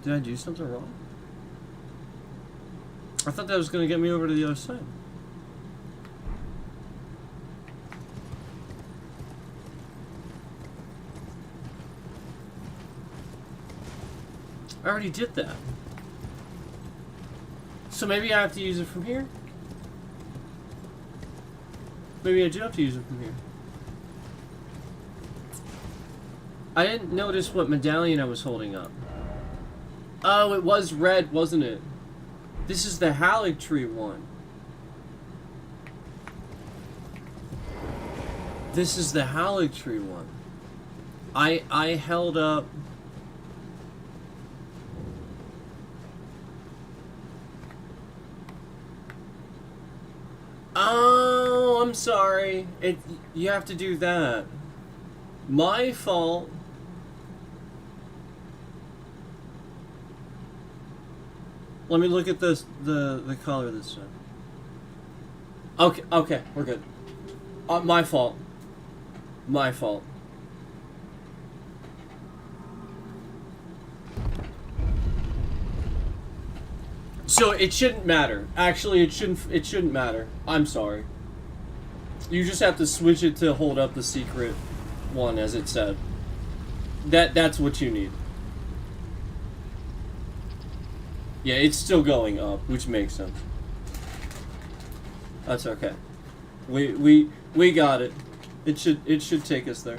Did I do something wrong? I thought that was gonna get me over to the other side. I already did that. So maybe I have to use it from here? Maybe I do have to use it from here. I didn't notice what medallion I was holding up. Oh, it was red, wasn't it? This is the Haligtree one. This is the Haligtree one. I held up... Oh, I'm sorry. You have to do that. My fault. Let me look at this, the color this time. Okay, we're good. My fault. My fault. So it shouldn't matter. Actually, it shouldn't matter. I'm sorry. You just have to switch it to hold up the secret one, as it said. That's what you need. Yeah, it's still going up, which makes sense. That's okay. We got it. It should take us there.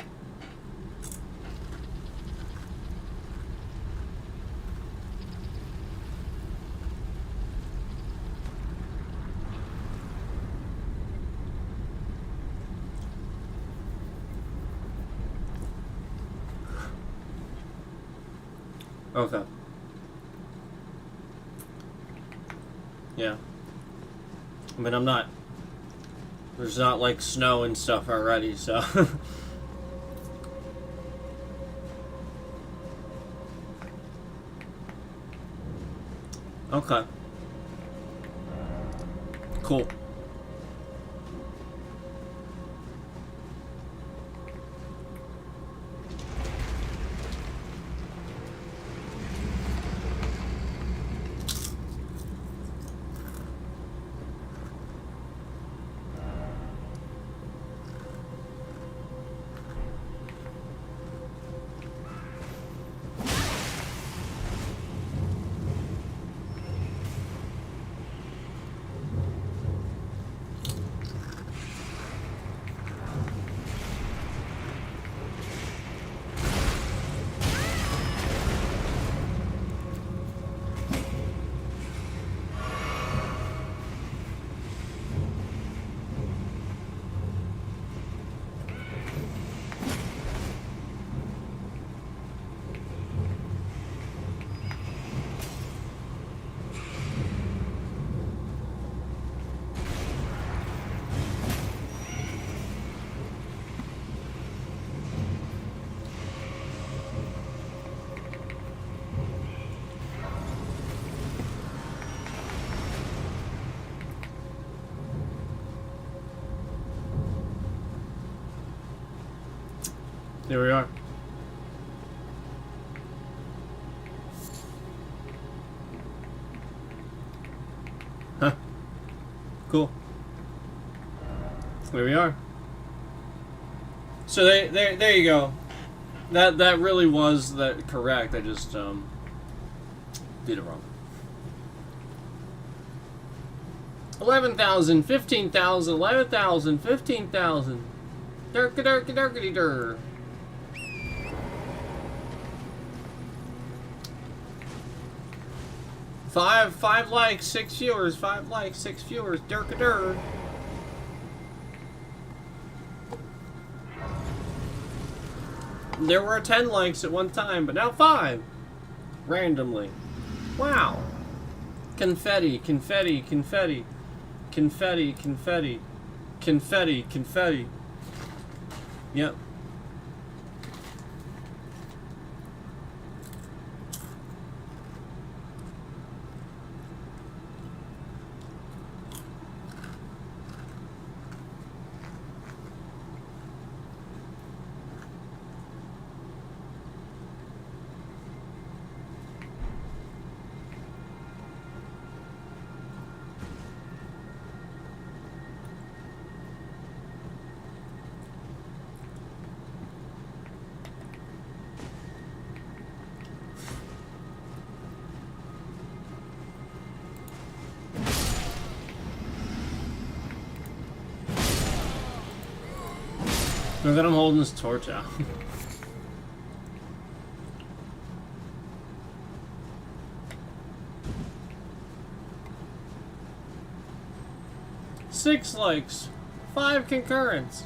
Okay. Yeah. I mean, I'm not... There's not, like, snow and stuff already, so... Okay. Cool. There we are. Huh. Cool. There we are. So there you go. That really was correct. I just did it wrong. 11,000, 15,000, 11,000, 15,000. Durka-durka-durkity-dur. Five likes, 6 viewers. 5 likes, 6 viewers. Durka-dur. There were 10 likes at one time, but now 5. Randomly. Wow. Confetti, confetti, confetti. Confetti, confetti. Confetti, confetti. Yep. Look at him holding his torch out. Six likes, 5 concurrents.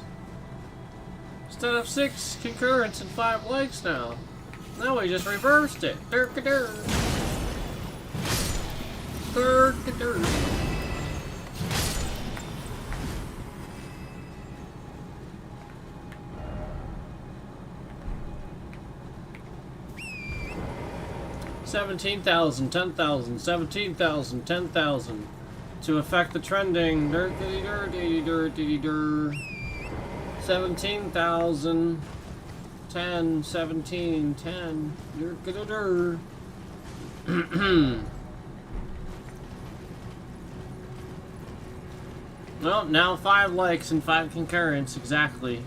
Instead of 6 concurrents and 5 likes now. Now we just reversed it. Durk-a-dur. Durk-a-dur. $17,000, $10,000, $17,000, $10,000 to affect the trending. Dur-diddy-dur-diddy-dur-diddy-dur. 17,000, 10, 17, 10. Dur-diddy-dur. Well, now 5 likes and 5 concurrents exactly.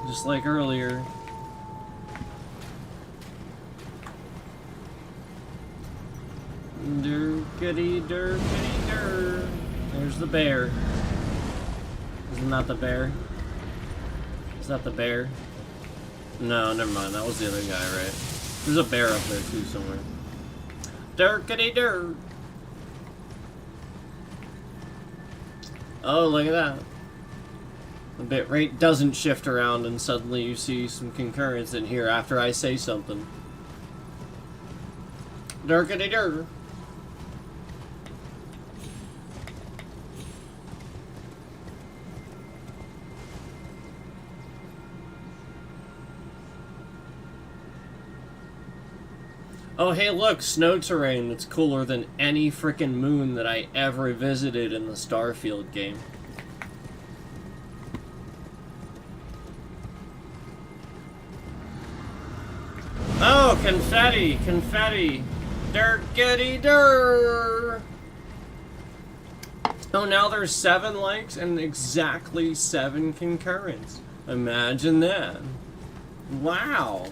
Just like earlier. Dur-kitty-dur-kitty-dur. There's the bear. Isn't that the bear? Is that the bear? No, never mind. That was the other guy, right? There's a bear up there too somewhere. Dur-kitty-dur. Oh, look at that. The bit rate doesn't shift around and suddenly you see some concurrence in here after I say something. Dur-kitty-dur. Oh, hey, look, snow terrain that's cooler than any frickin' moon that I ever visited in the Starfield game. Oh, confetti, confetti. Dur-kitty-dur. Oh, now there's 7 likes and exactly 7 concurrents. Imagine that. Wow.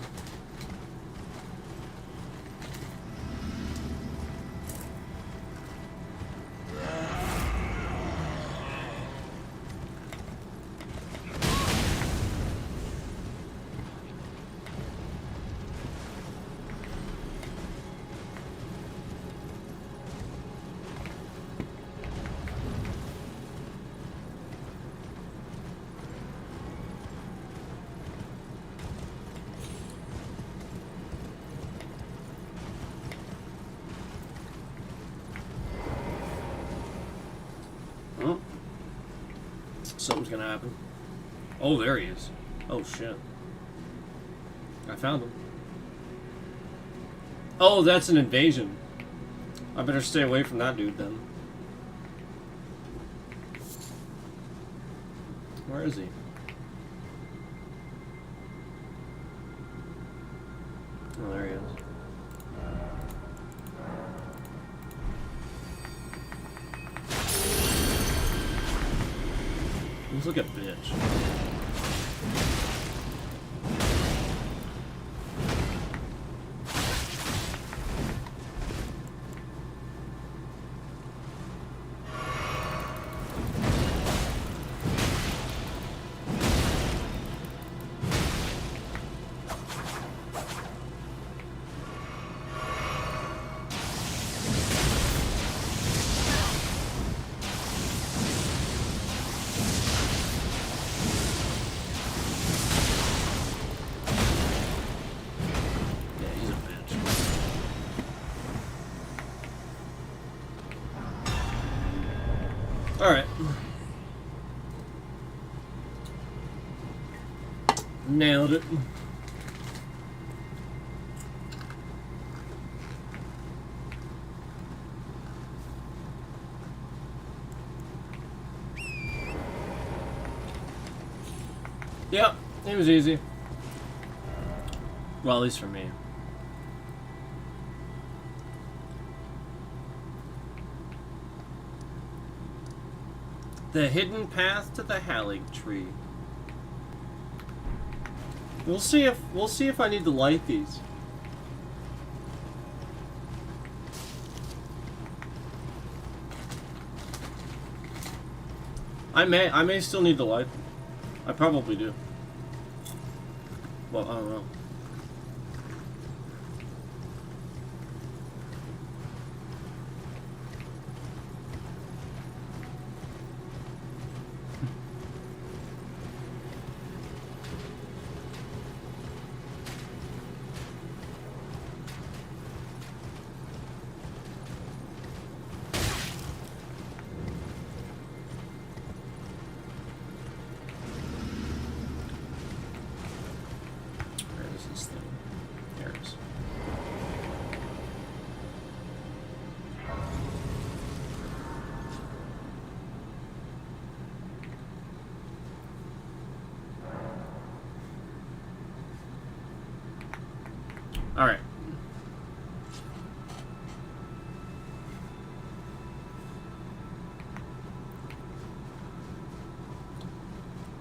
Something's gonna happen. Oh, there he is. Oh, shit. I found him. Oh, that's an invasion. I better stay away from that dude then. Where is he? Oh, there he is. Looks like a bitch. Alright. Nailed it. Yep, it was easy. Well, at least for me. The hidden path to the Hallig tree. We'll see if I need to light these. I may still need to light them. I probably do. Well, I don't know. Alright.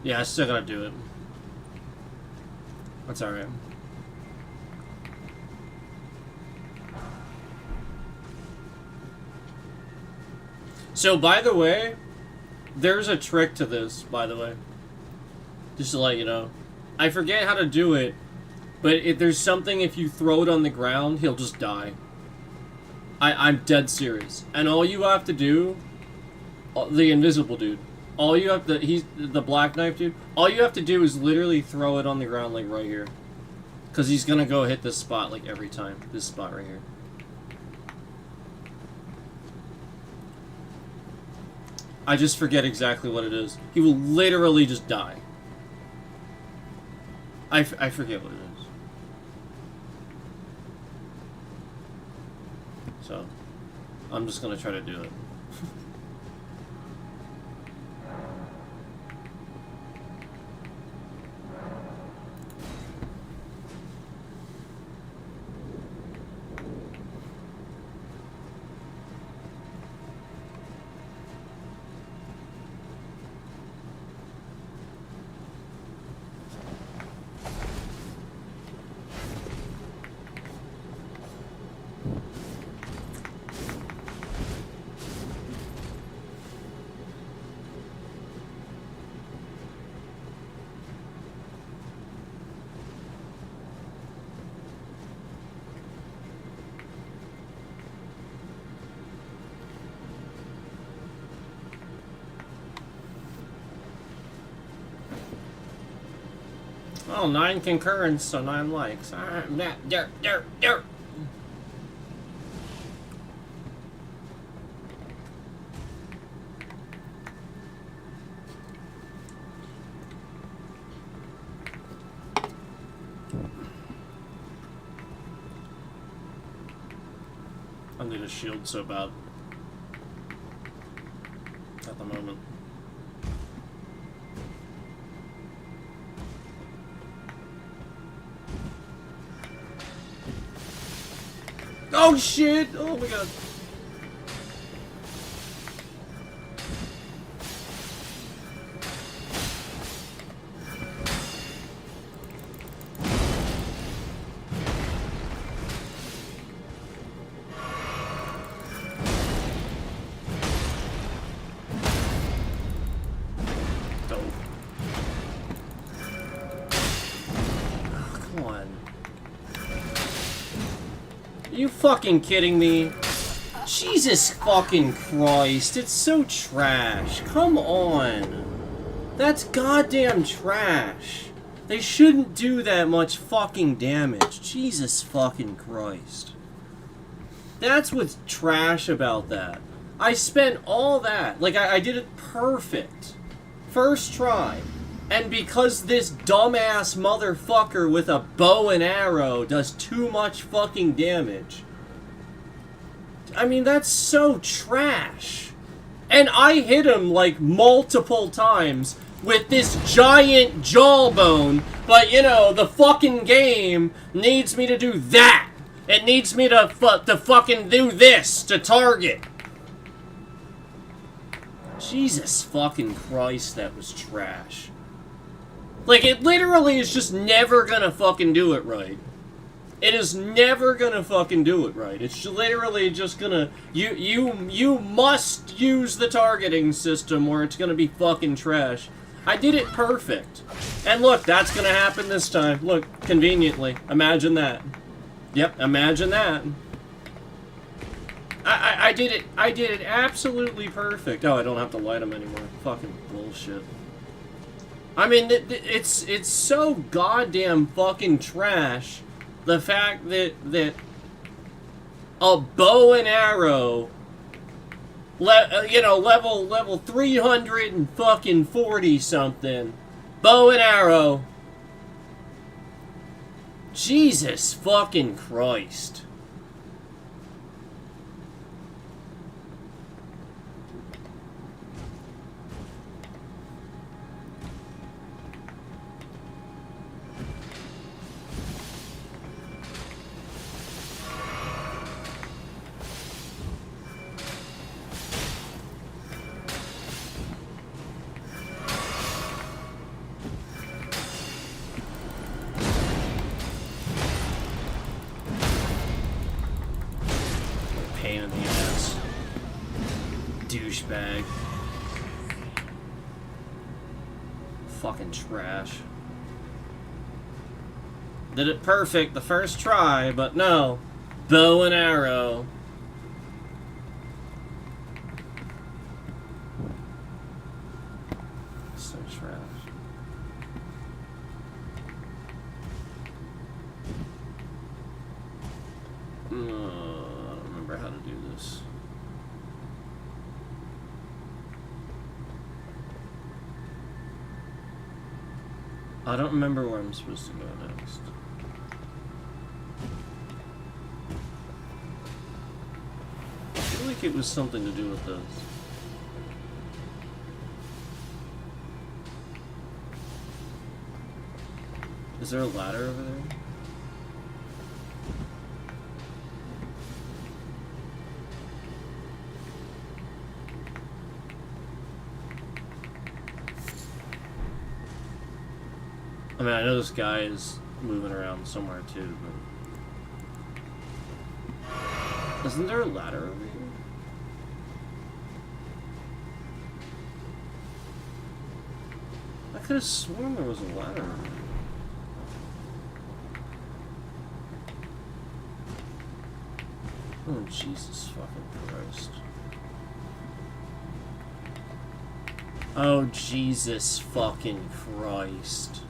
Yeah, I still gotta do it. That's alright. So, by the way, there's a trick to this, by the way. Just to let you know. I forget how to do it. But if there's something, if you throw it on the ground, he'll just die. I'm dead serious. And all you have to do, the invisible dude, all you have to, he's the black knife dude, all you have to do is literally throw it on the ground, like right here. Because he's gonna go hit this spot, like every time. This spot right here. I just forget exactly what it is. He will literally just die. I forget what it is. So, I'm just gonna try to do it. Oh, 9 concurrence, so 9 likes. Alright, dirt. I need a shield so bad. At the moment. Oh shit! Oh my god. Dope. Oh, come on. Are you fucking kidding me? Jesus fucking Christ, it's so trash. Come on. That's goddamn trash. They shouldn't do that much fucking damage. Jesus fucking Christ. That's what's trash about that. I spent all that. Like, I did it perfect. First try. And because this dumbass motherfucker with a bow and arrow does too much fucking damage. I mean, that's so trash. And I hit him, like, multiple times with this giant jawbone, but, you know, the fucking game needs me to do that. It needs me to fucking do this to target. Jesus fucking Christ, that was trash. Like, it literally is just never gonna fucking do it right. It is never gonna fucking do it right. It's literally just gonna... You must use the targeting system or it's gonna be fucking trash. I did it perfect. And look, that's gonna happen this time. Look, conveniently. Imagine that. Yep, imagine that. I did it absolutely perfect. Oh, I don't have to light them anymore. Fucking bullshit. I mean, it's so goddamn fucking trash. The fact that a bow and arrow, you know, level 340 something, bow and arrow. Jesus fucking Christ. Pain in the ass. Douchebag. Fucking trash. Did it perfect the first try, but no. Bow and arrow. So trash. I don't remember how to do this. I don't remember where I'm supposed to go next. I feel like it was something to do with this. Is there a ladder over there? I mean, I know this guy is moving around somewhere too, but... Isn't there a ladder over here? I could have sworn there was a ladder over here. Oh, Jesus fucking Christ. Oh, Jesus fucking Christ.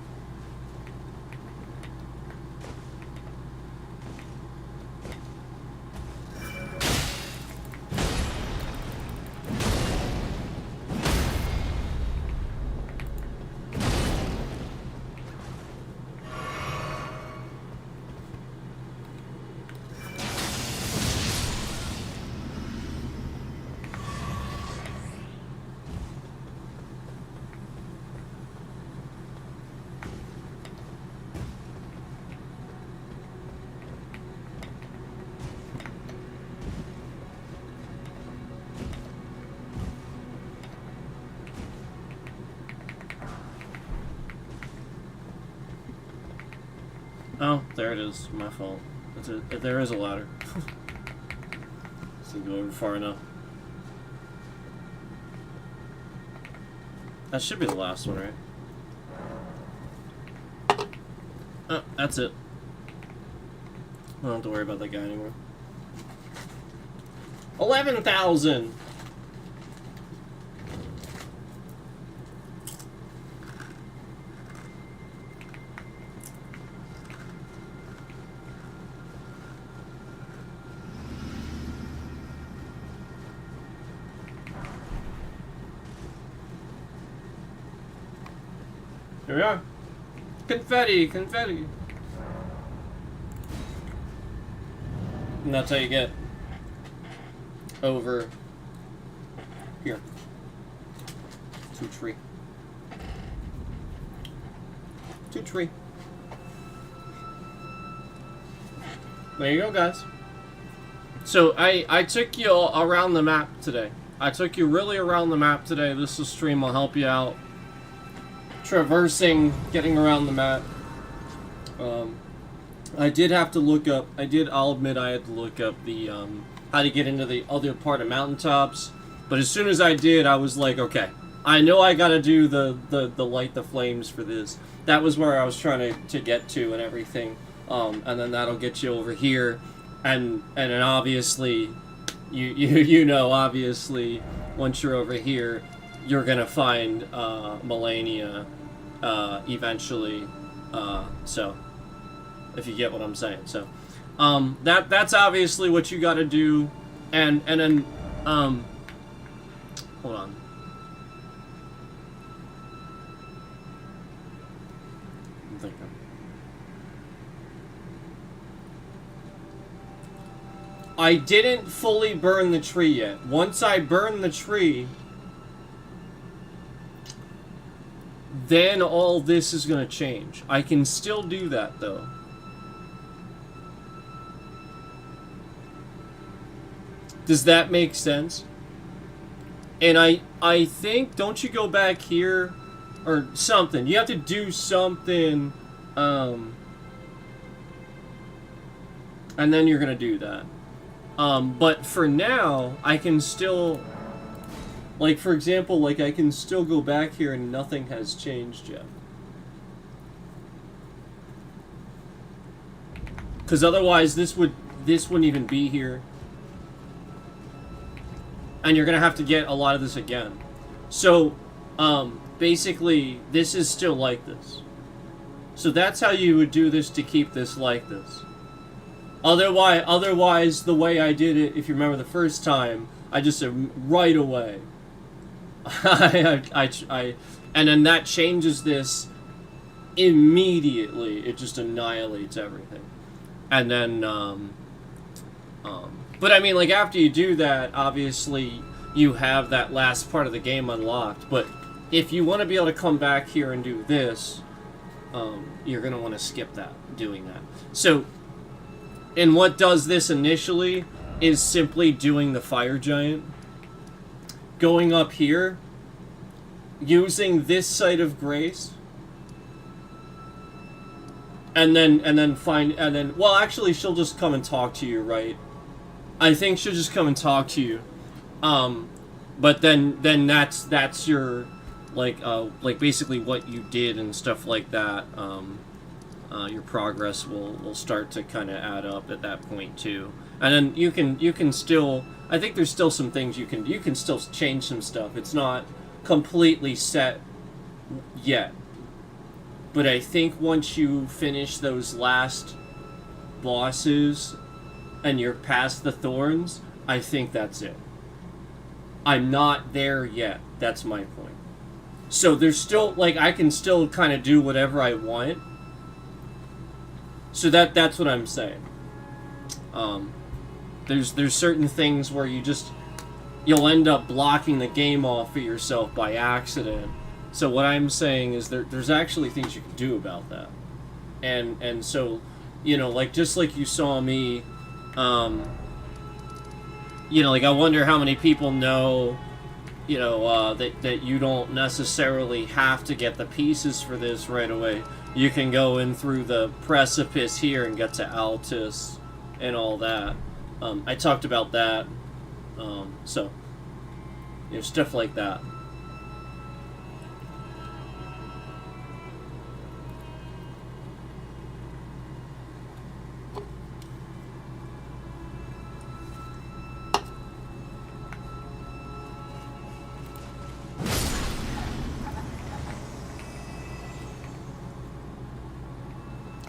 Oh, there it is. My fault. There is a ladder. Didn't go over far enough. That should be the last one, right? Oh, that's it. I don't have to worry about that guy anymore. 11,000! Here we are. Confetti, confetti. And that's how you get over here to tree. To tree. There you go, guys. So I took you all around the map today. I took you really around the map today. This stream will help you out traversing, getting around the map. I did have to look up, I'll admit I had to look up the, how to get into the other part of mountaintops. But as soon as I did, I was like, okay, I know I gotta do the light the flames for this. That was where I was trying to get to and everything. And then that'll get you over here. And then obviously, you know, obviously, once you're over here, you're gonna find Melania eventually. So, if you get what I'm saying. So, that's obviously what you gotta do. And then, hold on. I'm thinking. I didn't fully burn the tree yet. Once I burn the tree, then all this is going to change. I can still do that, though. Does that make sense? And I think, don't you go back here or something. You have to do something, and then you're going to do that. But for now, I can still, like, for example, like, I can still go back here and nothing has changed yet. Because otherwise, this wouldn't even be here. And you're going to have to get a lot of this again. So, basically, this is still like this. So that's how you would do this to keep this like this. Otherwise, the way I did it, if you remember the first time, I just said right away. And then that changes this immediately. It just annihilates everything. And then, but I mean, like, after you do that, obviously, you have that last part of the game unlocked. But if you want to be able to come back here and do this, you're going to want to skip that, doing that. So, and what does this initially is simply doing the fire giant. Going up here, using this site of grace, and then well, actually, she'll just come and talk to you, right? I think she'll just come and talk to you. But then that's your like basically what you did and stuff like that. Your progress will start to kind of add up at that point too. And then you can still, I think there's still some things you can still change some stuff. It's not completely set yet. But I think once you finish those last bosses and you're past the thorns, I think that's it. I'm not there yet. That's my point. So there's still, like, I can still kind of do whatever I want. So that's what I'm saying. There's certain things where you'll end up blocking the game off for yourself by accident. So what I'm saying is there's actually things you can do about that. And so, you know, like, just like you saw me, you know, like, I wonder how many people know, you know, that you don't necessarily have to get the pieces for this right away. You can go in through the precipice here and get to Altus and all that. I talked about that. So, you know, stuff like that.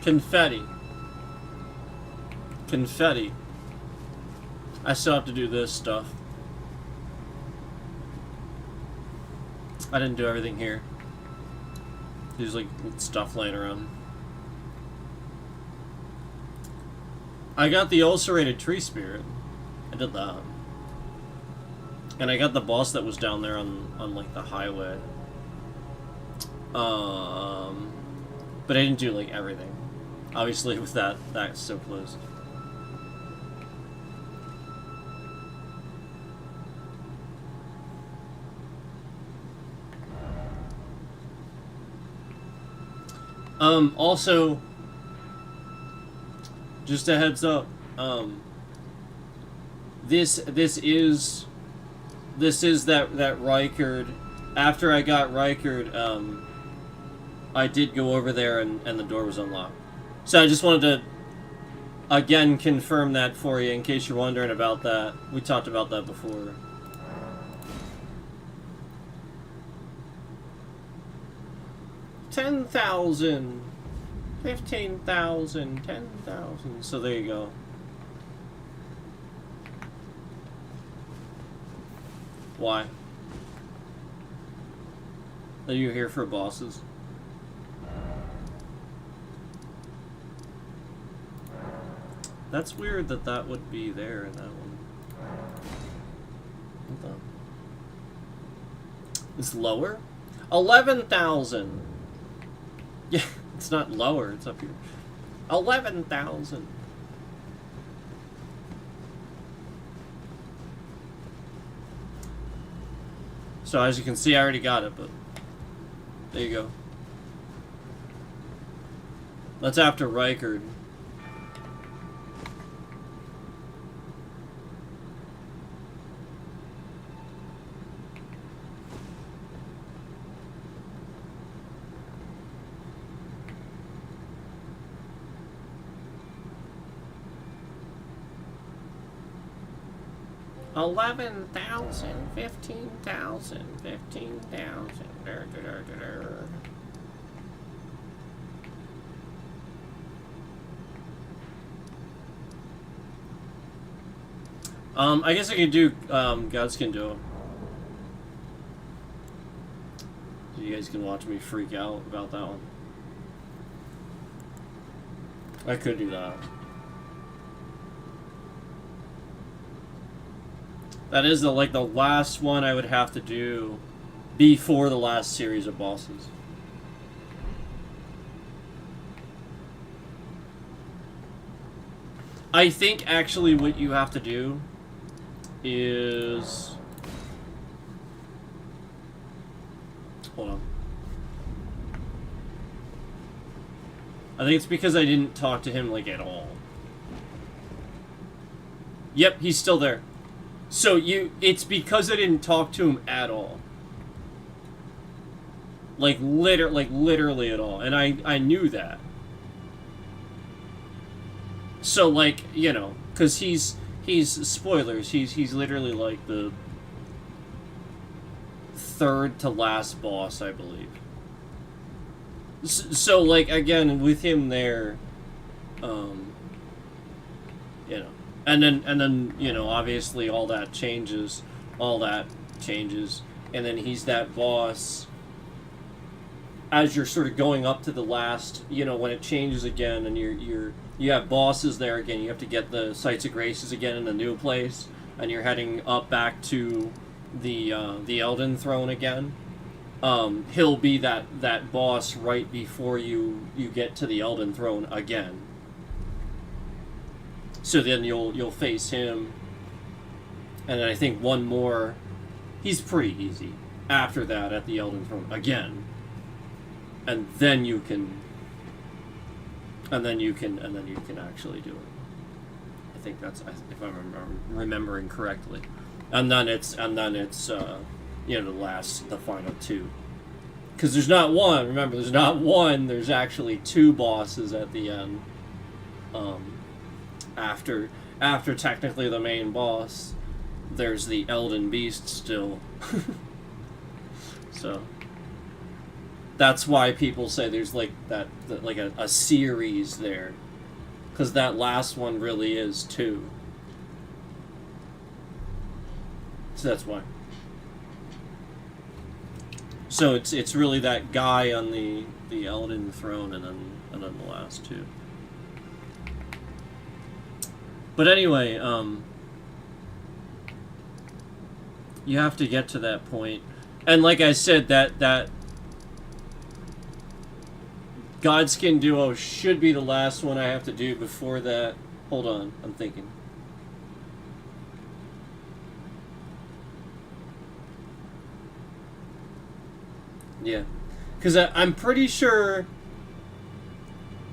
Confetti. Confetti. I still have to do this stuff. I didn't do everything here. There's like stuff laying around. I got the ulcerated tree spirit. I did that. And I got the boss that was down there on like the highway. But I didn't do like everything. Obviously with that's so close. Also, just a heads up, this is that Rykard. After I got Rykard, I did go over there and the door was unlocked. So I just wanted to, again, confirm that for you in case you're wondering about that. We talked about that before. $10,000, $15,000, $10,000. So there you go. Why? Are you here for bosses? That's weird that that would be there in that one. What the? It's lower? 11,000. Yeah, it's not lower, it's up here. 11,000. So as you can see, I already got it, but there you go. That's after Rykard. $11,000, $15,000, $15,000. I guess I could do Godskin Duo. So you guys can watch me freak out about that one. I could do that. That is the last one I would have to do before the last series of bosses. I think actually what you have to do is... Hold on. I think it's because I didn't talk to him like at all. Yep, he's still there. So it's because I didn't talk to him at all. Like literally at all. And I knew that. So like, you know, cuz he's spoilers, he's literally like the third to last boss, I believe. So like again with him there, you know. And then, you know, obviously all that changes, and then he's that boss as you're sort of going up to the last, you know, when it changes again, and you have bosses there again, you have to get the Sites of Graces again in the new place, and you're heading up back to the Elden Throne again. He'll be that boss right before you get to the Elden Throne again. So then you'll face him, and then I think one more. He's pretty easy. After that, at the Elden Throne again, and then you can actually do it. I think that's if I'm remembering correctly, and then it's you know the final two. Because there's not one. Remember, there's not one. There's actually two bosses at the end. After technically the main boss, there's the Elden Beast still. So that's why people say there's like a series there, because that last one really is two. So that's why. So it's really that guy on the Elden throne, and then the last two. But anyway, you have to get to that point, and like I said, that Godskin duo should be the last one I have to do before that. Hold on, I'm thinking. Yeah, because I'm pretty sure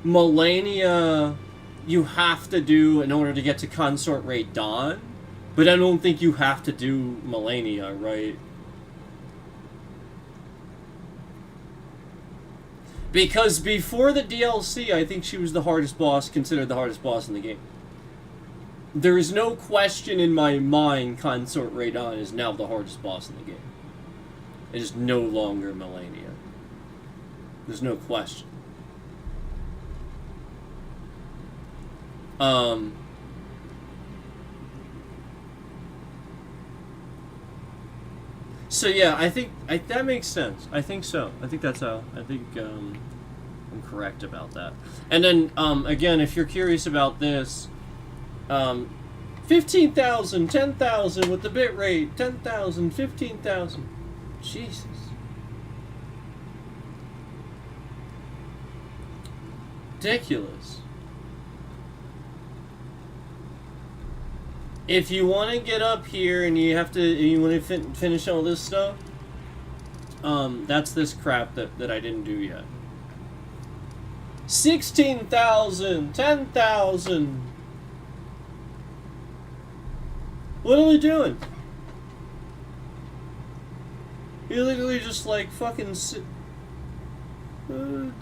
Melania you have to do in order to get to Consort Ray Dawn, but I don't think you have to do Melania, right? Because before the DLC, I think she was the hardest boss, considered the hardest boss in the game. There is no question in my mind Consort Ray Dawn is now the hardest boss in the game. It is no longer Melania. There's no question. So yeah, I think that makes sense. I think so. I think that's how. I think I'm correct about that. And then again, if you're curious about this, 15,000, 10,000 with the bit rate, 10,000, 15,000. Jesus. Ridiculous. If you want to get up here and you want to finish all this stuff, that's this crap that I didn't do yet. 16,000, 10,000. What are we doing? You literally just like fucking sit. You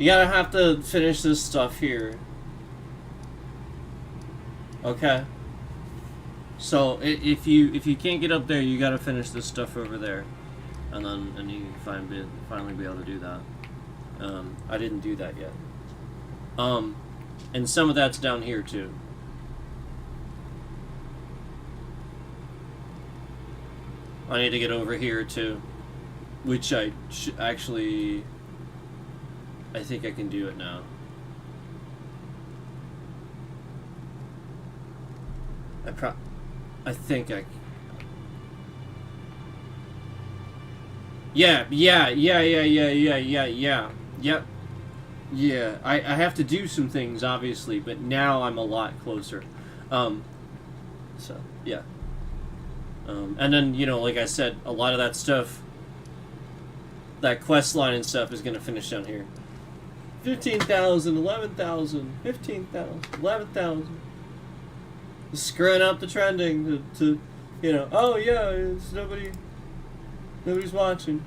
gotta have to finish this stuff here. Okay. So if you can't get up there, you gotta finish this stuff over there, and you can finally be able to do that. I didn't do that yet. And some of that's down here too. I need to get over here too, which I actually. I think I can do it now. I think I. Yeah. Yeah. I have to do some things, obviously, but now I'm a lot closer. So, yeah. And then, like I said, a lot of that stuff, that quest line and stuff is going to finish down here. 15,000, 11,000, 15,000, 11,000. Screwing up the trending to oh yeah, it's nobody's watching.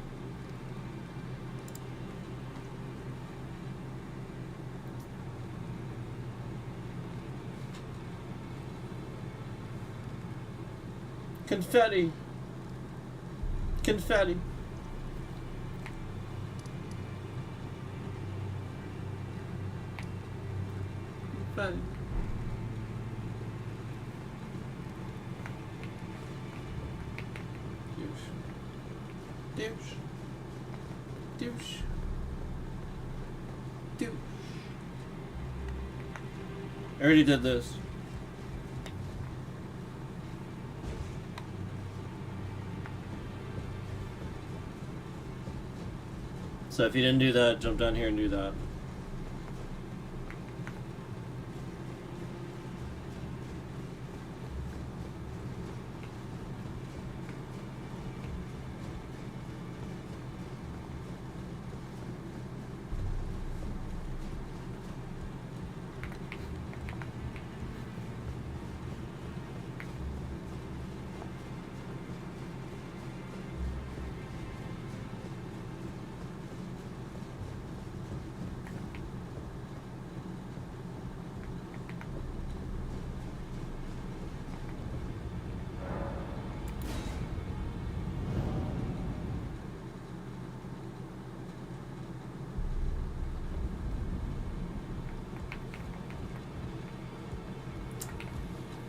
Confetti. Confetti. Confetti. Douche. Douche. Douche. I already did this. So if you didn't do that, jump down here and do that.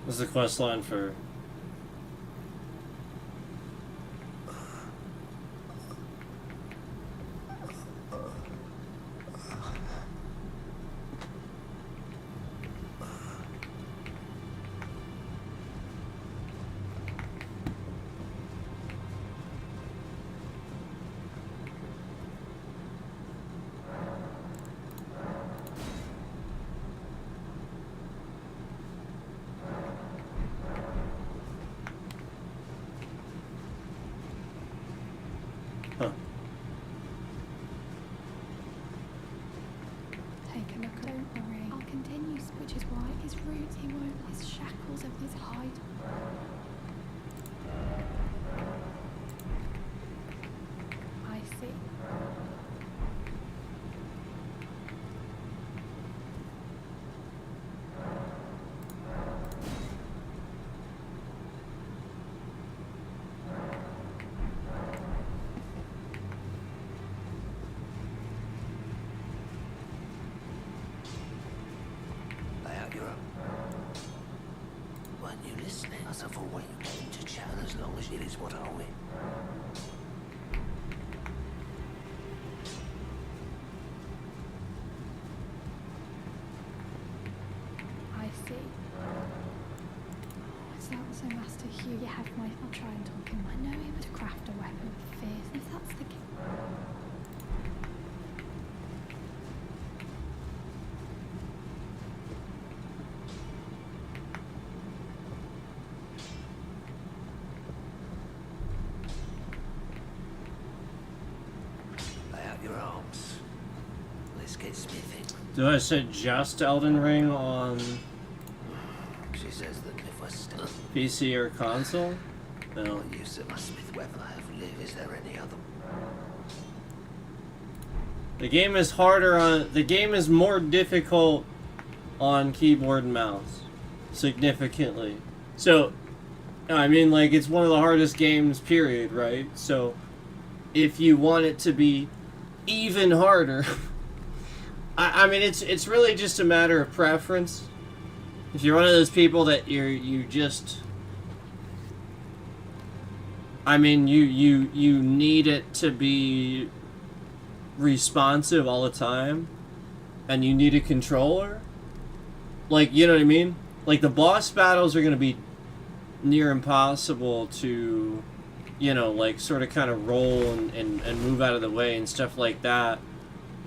This is the quest line for... Huh. Take a look at him. Don't worry. I'll continue, which is why his roots, he won't, his shackles and his hide. I see. Lay out your own. Weren't you listening? I thought what you came to chat as long as it is what are we? I see. So Master Hugh, you have my... I'll try and talk him. I know him to craft a weapon with fierce, if that's the case. Lay out your arms. Let's get smithing. Do I say just Elden Ring on She says that if I still PC or console? No. what use of my smith weapon I have live, is there any other? The game is harder on... The game is more difficult on keyboard and mouse. Significantly. So, I mean, like, it's one of the hardest games, period, right? So, if you want it to be even harder... I mean, it's really just a matter of preference. If you're one of those people that you just... I mean, you need it to be responsive all the time, and you need a controller. Like, you know what I mean? Like, the boss battles are going to be near impossible to, you know, like, sort of kind of roll and move out of the way and stuff like that,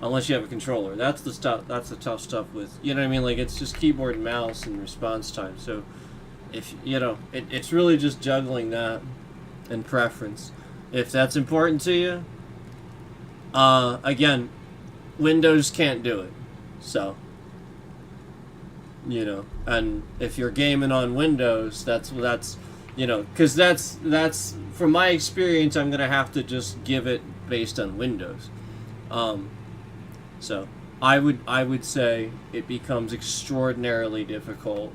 unless you have a controller. That's the stuff. That's the tough stuff with, you know what I mean? Like, it's just keyboard and mouse and response time. So, if, you know, it's really just juggling that and preference. If that's important to you, again, Windows can't do it. So, you know, and if you're gaming on Windows, that's you know, because that's from my experience, I'm gonna have to just give it based on Windows. So I would say it becomes extraordinarily difficult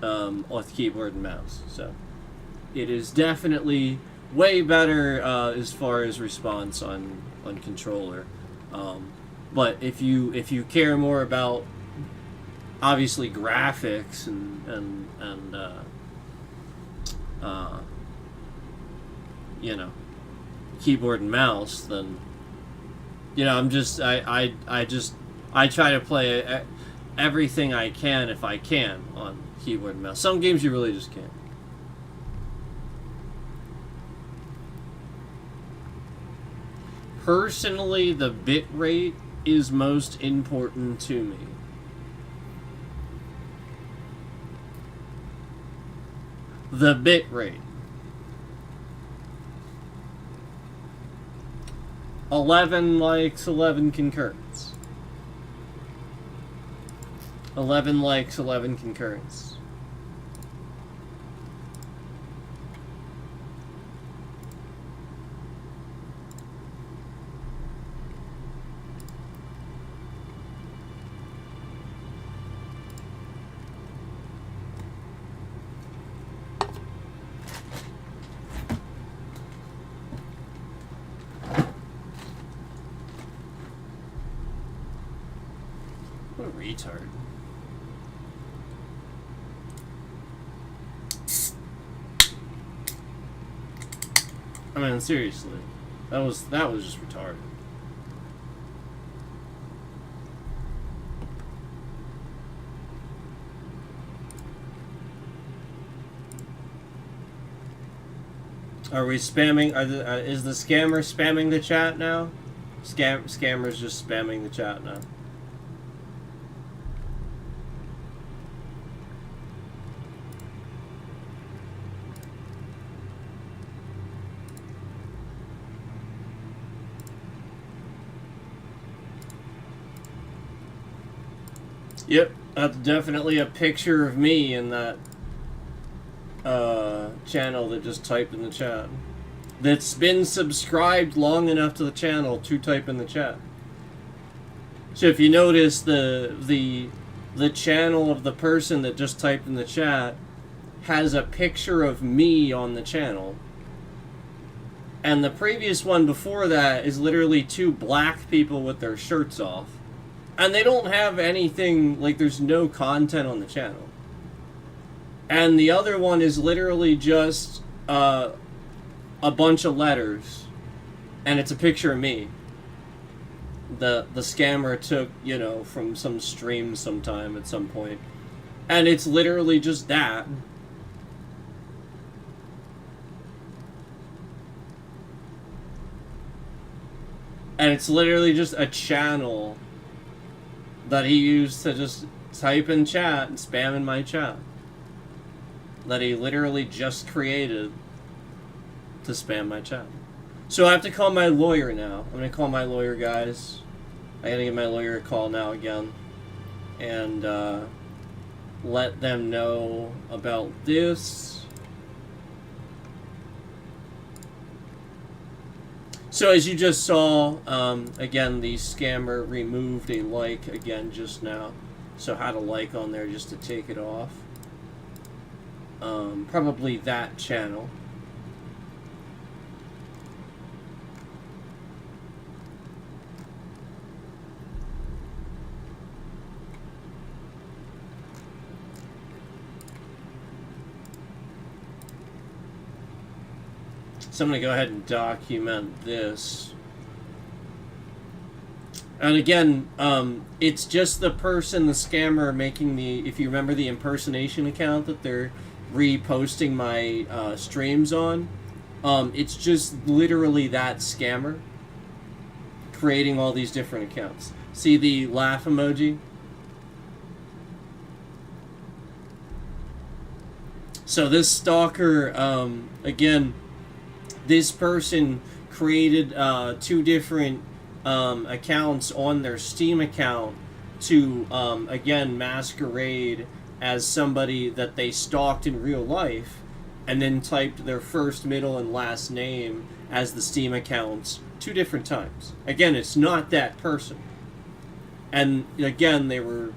with keyboard and mouse. So it is definitely way better as far as response on controller. But if you care more about obviously graphics and you know, keyboard and mouse, then, you know, I try to play everything I can if I can on keyboard and mouse. Some games you really just can't. Personally, the bit rate is most important to me. The bit rate. 11 likes, 11 concurrence. 11 likes, 11 concurrence. What a retard. I mean, seriously. That was just retarded. Are we spamming? Is the scammer spamming the chat now? Scammer's just spamming the chat now. Yep, that's definitely a picture of me in that channel that just typed in the chat. That's been subscribed long enough to the channel to type in the chat. So if you notice, the channel of the person that just typed in the chat has a picture of me on the channel. And the previous one before that is literally two black people with their shirts off. And they don't have anything, like, there's no content on the channel. And the other one is literally just a bunch of letters. And it's a picture of me. The scammer took, you know, from some stream sometime at some point. And it's literally just that. And it's literally just a channel that he used to just type in chat and spam in my chat. That he literally just created to spam my chat. So I have to call my lawyer now. I'm gonna call my lawyer, guys. I gotta give my lawyer a call now again. And let them know about this. So as you just saw, again, the scammer removed a like again just now. So had a like on there just to take it off. Probably that channel. So I'm going to go ahead and document this. And again, it's just the person, the scammer, making the, if you remember the impersonation account that they're reposting my streams on, it's just literally that scammer creating all these different accounts. See the laugh emoji? So this stalker, again, this person created two different accounts on their Steam account to, again, masquerade as somebody that they stalked in real life, and then typed their first, middle, and last name as the Steam accounts 2 different times. Again, it's not that person. And again, they were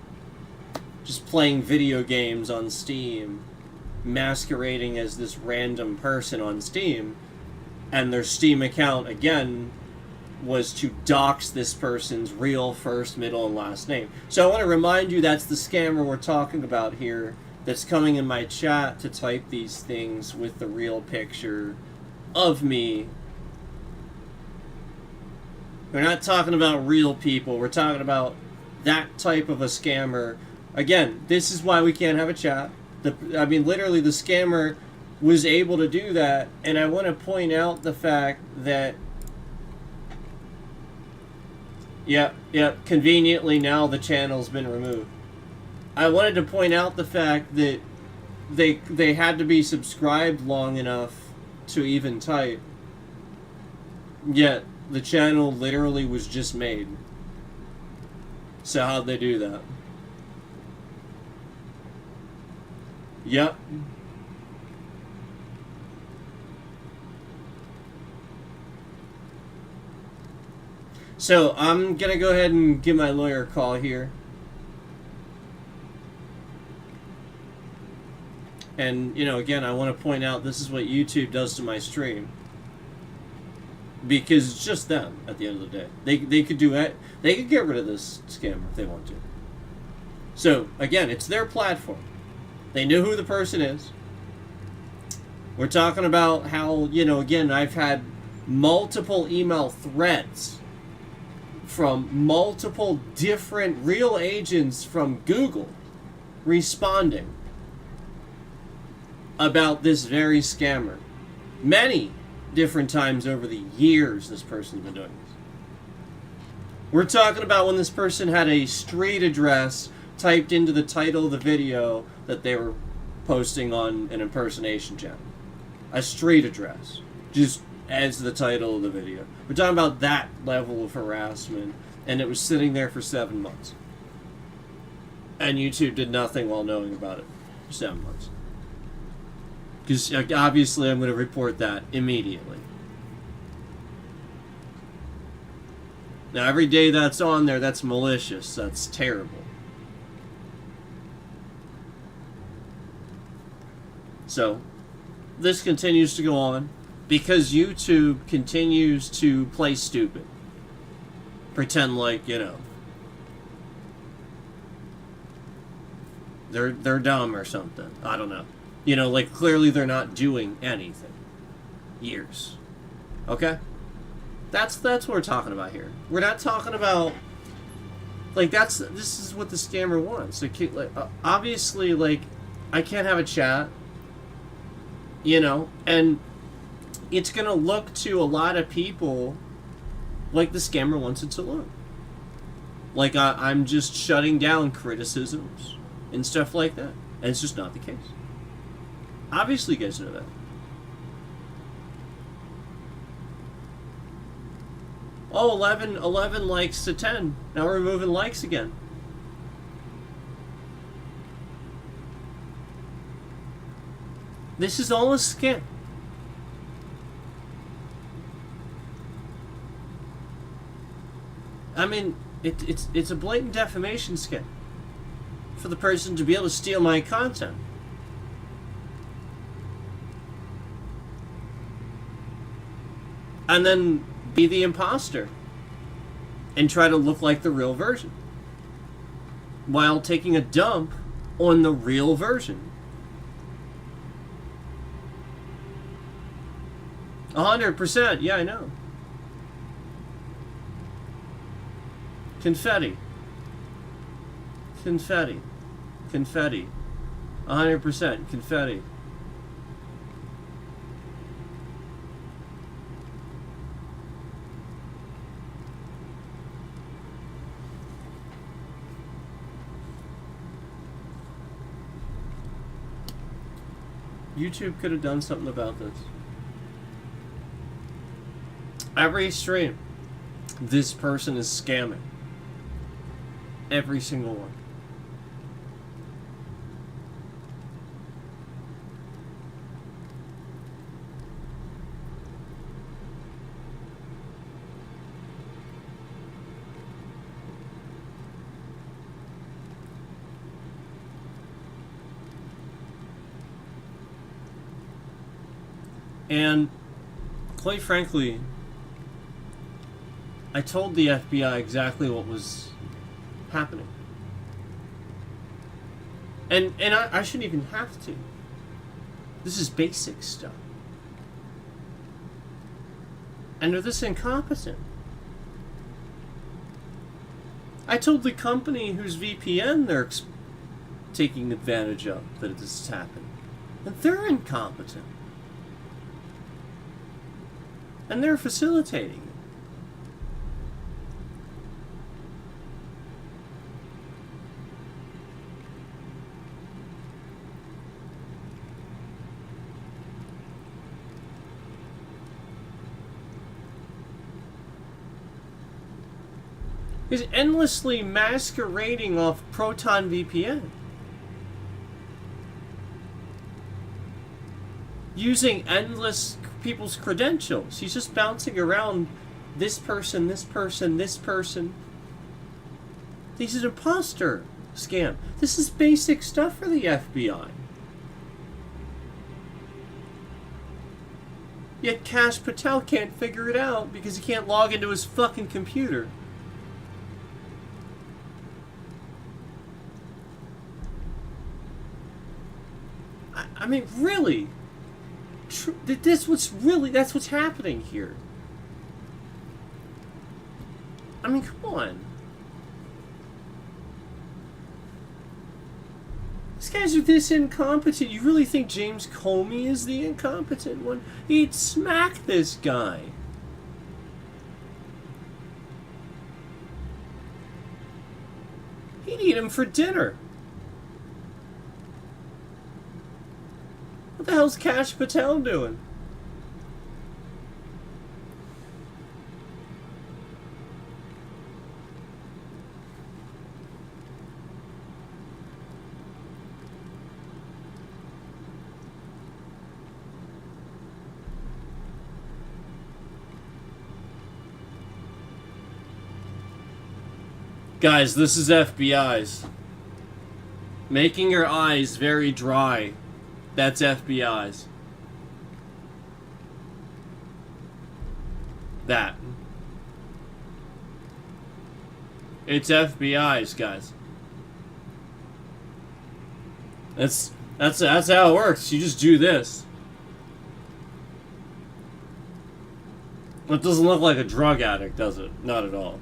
just playing video games on Steam, masquerading as this random person on Steam, and their Steam account, again, was to dox this person's real first, middle, and last name. So I want to remind you that's the scammer we're talking about here that's coming in my chat to type these things with the real picture of me. We're not talking about real people. We're talking about that type of a scammer. Again, this is why we can't have a chat. I mean, literally, the scammer was able to do that, and I want to point out the fact that Yep, conveniently now the channel's been removed. I wanted to point out the fact that they had to be subscribed long enough to even type. Yet the channel literally was just made. So how'd they do that? Yep. So, I'm going to go ahead and give my lawyer a call here. And, you know, again, I want to point out this is what YouTube does to my stream. Because it's just them at the end of the day. They could do it. They could get rid of this scammer if they want to. So, again, it's their platform. They know who the person is. We're talking about how, you know, again, I've had multiple email threads from multiple different real agents from Google responding about this very scammer. Many different times over the years this person's been doing this. We're talking about when this person had a street address typed into the title of the video that they were posting on an impersonation channel. A street address. Just as the title of the video. We're talking about that level of harassment, and it was sitting there for 7 months. And YouTube did nothing while knowing about it for 7 months. Because obviously I'm going to report that immediately. Now every day that's on there, that's malicious. That's terrible. So, this continues to go on because YouTube continues to play stupid. Pretend like, you know, they're dumb or something. I don't know. You know, like clearly they're not doing anything. Years. Okay? That's what we're talking about here. We're not talking about like this is what the scammer wants. Like obviously, like I can't have a chat. You know, and it's gonna look to a lot of people like the scammer wants it to look. Like I'm just shutting down criticisms and stuff like that. And it's just not the case. Obviously you guys know that. Oh, 11 likes to 10. Now we're removing likes again. This is all a scam. I mean, it's a blatant defamation scam for the person to be able to steal my content. And then be the imposter and try to look like the real version while taking a dump on the real version. 100%, yeah, I know. Confetti. Confetti. Confetti. 100% confetti. YouTube could have done something about this. Every stream, this person is scamming. Every single one. And quite frankly, I told the FBI exactly what was happening. And I shouldn't even have to. This is basic stuff. And they're this incompetent. I told the company whose VPN they're taking advantage of that this is happening. And they're incompetent. And they're facilitating it. Is endlessly masquerading off Proton VPN. Using endless people's credentials. He's just bouncing around this person, this person, this person. He's an imposter scam. This is basic stuff for the FBI. Yet Kash Patel can't figure it out because he can't log into his fucking computer. I mean, really? That's what's happening here. I mean, come on. These guys are this incompetent. You really think James Comey is the incompetent one? He'd smack this guy. He'd eat him for dinner. What the hell's Kash Patel doing? Guys, this is FBI's. Making your eyes very dry. That's FBI's. That. It's FBI's, guys. That's how it works. You just do this. It doesn't look like a drug addict, does it? Not at all.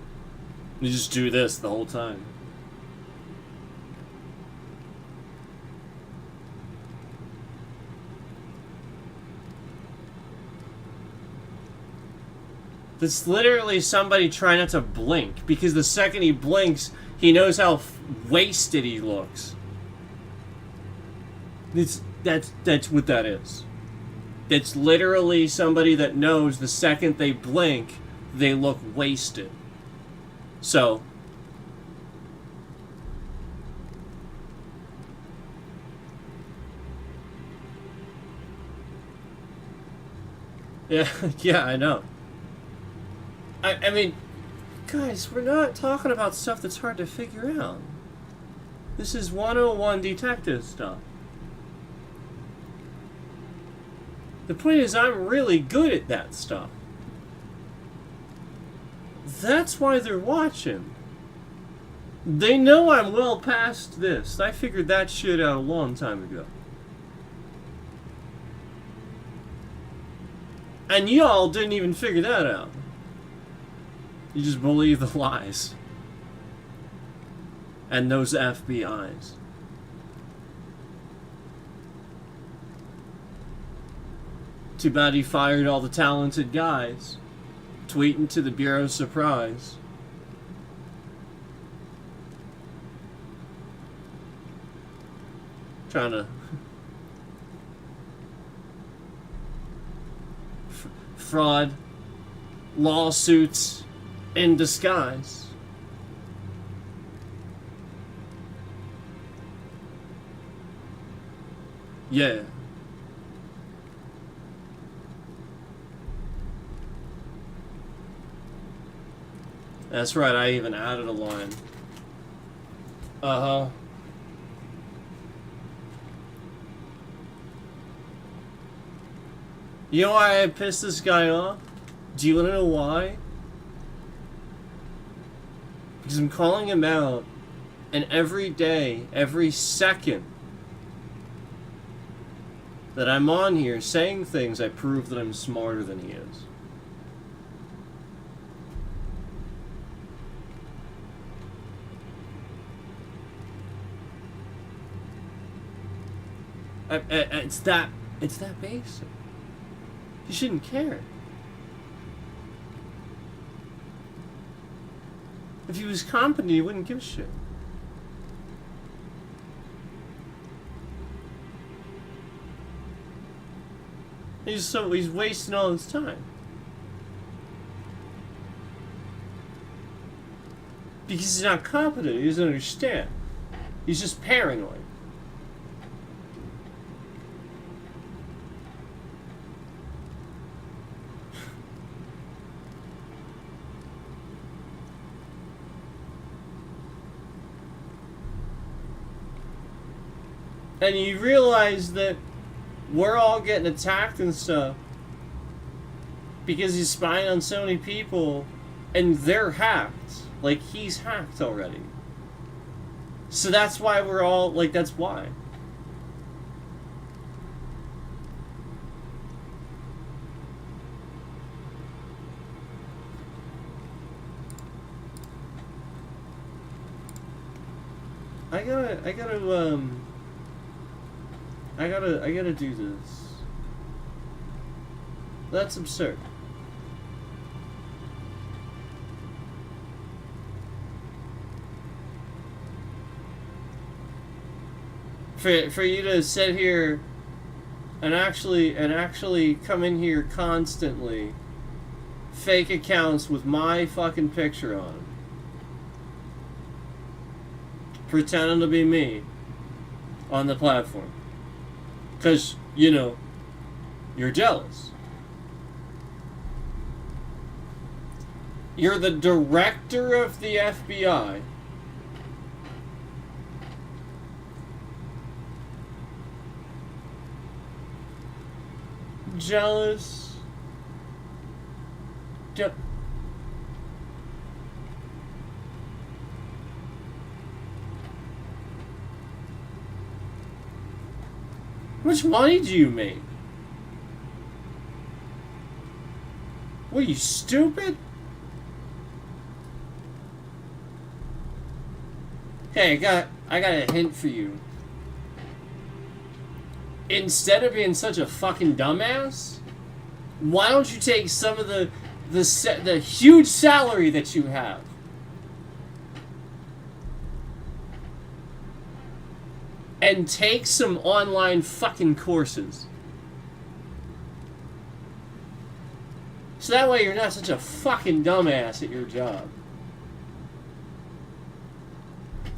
You just do this the whole time. It's literally somebody trying not to blink, because the second he blinks, he knows how wasted he looks. That's what that is. It's literally somebody that knows the second they blink, they look wasted. So, yeah, I know. I mean, guys, we're not talking about stuff that's hard to figure out. This is 101 detective stuff. The point is, I'm really good at that stuff. That's why they're watching. They know I'm well past this. I figured that shit out a long time ago. And y'all didn't even figure that out. You just believe the lies. And those FBI's. Too bad he fired all the talented guys. Tweeting to the Bureau's surprise. Trying to... fraud. Lawsuits. In disguise. Yeah. That's right, I even added a line. Uh-huh. You know why I pissed this guy off? Do you want to know why? Because I'm calling him out, and every day, every second that I'm on here saying things, I prove that I'm smarter than he is. It's that basic. You shouldn't care. If he was competent, he wouldn't give a shit. He's wasting all his time. Because he's not competent, he doesn't understand. He's just paranoid. And you realize that we're all getting attacked and stuff because he's spying on so many people and they're hacked. Like, he's hacked already. So that's why we're all, like, that's why. I gotta do this. That's absurd. For you to sit here and actually come in here constantly, fake accounts with my fucking picture on them, pretending to be me on the platform, because you know you're jealous. You're the director of the FBI. Jealous. How much money do you make? What, are you stupid? Hey, I got a hint for you. Instead of being such a fucking dumbass, why don't you take some of the huge salary that you have and take some online fucking courses? So that way you're not such a fucking dumbass at your job.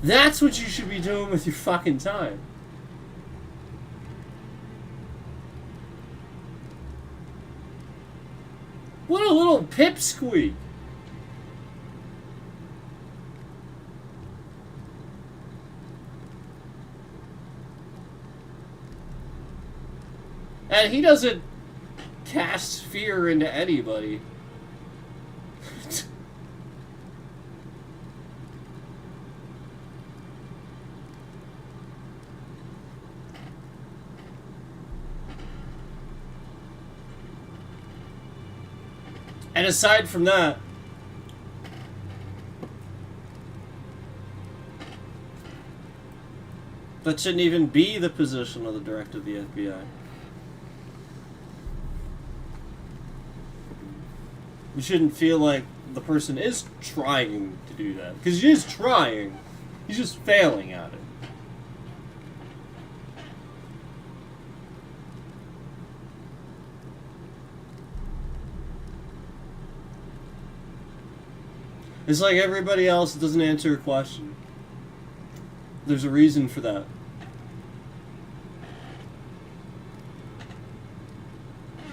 That's what you should be doing with your fucking time. What a little pipsqueak. And he doesn't cast fear into anybody. And aside from that, that shouldn't even be the position of the director of the FBI. You shouldn't feel like the person is trying to do that. Because he is trying. He's just failing at it. It's like everybody else that doesn't answer a question. There's a reason for that.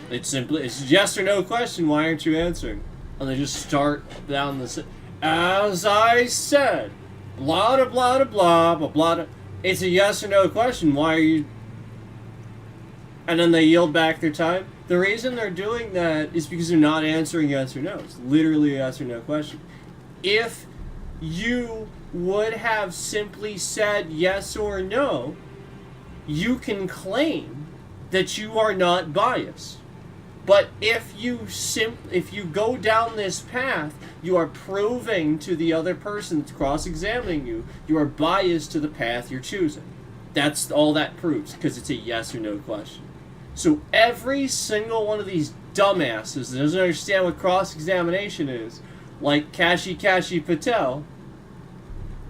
It's a yes or no question. Why aren't you answering? And they just start down the. As I said, blah blah blah blah blah blah. It's a yes or no question. Why are you? And then they yield back their time. The reason they're doing that is because they're not answering yes or no. It's literally a yes or no question. If you would have simply said yes or no, you can claim that you are not biased. But if you go down this path, you are proving to the other person that's cross-examining you, you are biased to the path you're choosing. That's all that proves, because it's a yes or no question. So every single one of these dumbasses that doesn't understand what cross-examination is, like Kashi Patel,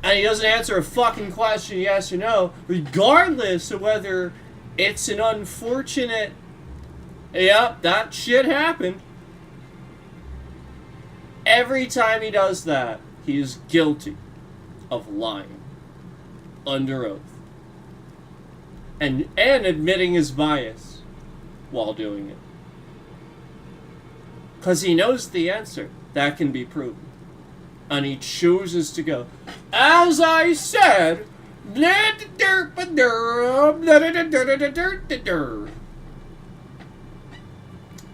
and he doesn't answer a fucking question yes or no, regardless of whether it's an unfortunate, yep, that shit happened. Every time he does that, he is guilty of lying under oath and admitting his bias while doing it. Because he knows the answer. That can be proven. And he chooses to go, as I said,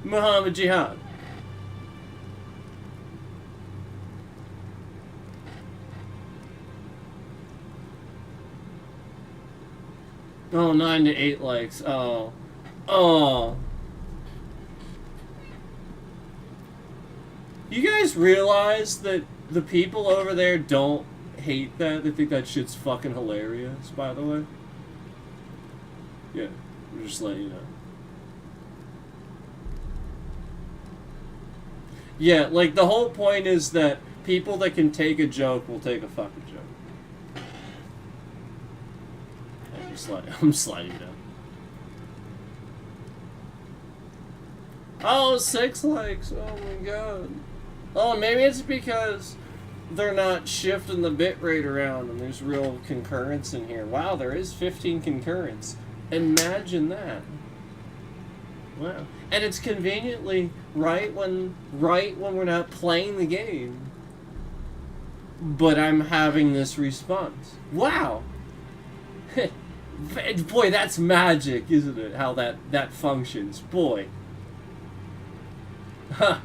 Muhammad Jihad. Oh, 9 to 8 likes. Oh. Oh. You guys realize that the people over there don't hate that. They think that shit's fucking hilarious, by the way. Yeah, I'm just letting you know. Yeah, like, the whole point is that people that can take a joke will take a fucking joke. I'm sliding down. Oh, 6 likes. Oh my god. Oh, maybe it's because they're not shifting the bitrate around and there's real concurrence in here. Wow, there is 15 concurrence. Imagine that. Wow. And it's conveniently right when we're not playing the game. But I'm having this response. Wow. Boy, that's magic, isn't it? How that functions. Boy. Huh.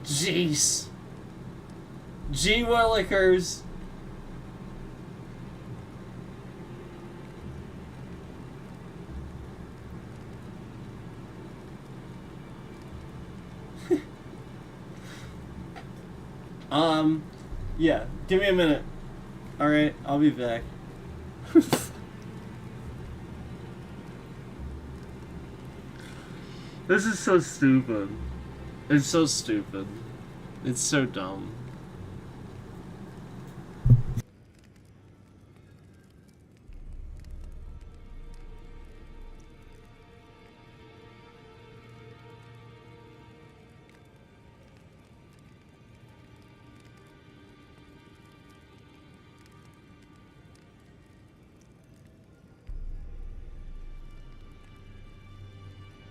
Jeez. Gee Willikers. Yeah, give me a minute. Alright, I'll be back. This is so stupid. It's so stupid. It's so dumb.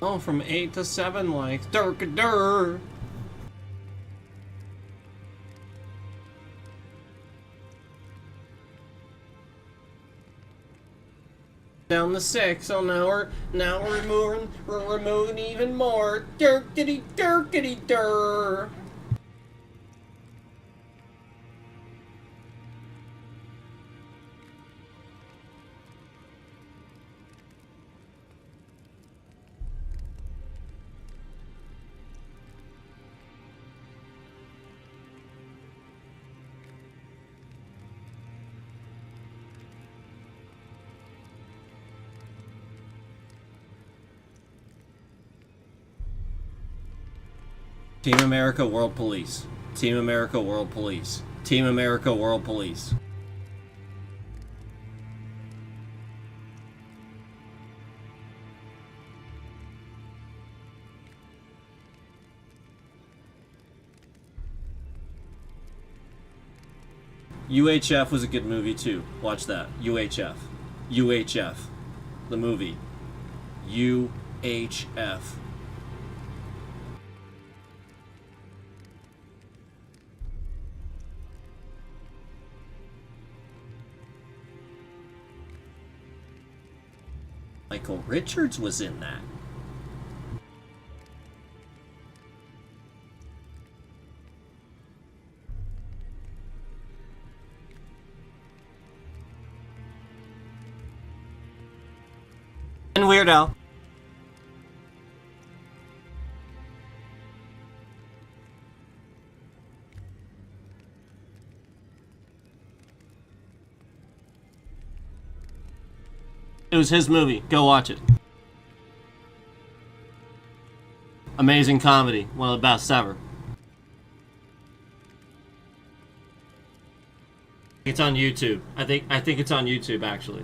Oh, from 8 to 7 likes. Durk-a-dur. Down to 6. Oh, now we're removing even more. Durkity-durkity-dur. Team America World Police. Team America World Police. Team America World Police. UHF was a good movie too. Watch that. UHF. UHF. The movie. UHF. Michael Richards was in that. And Weird Al. It was his movie. Go watch it. Amazing comedy. One of the best ever. It's on YouTube. I think it's on YouTube actually.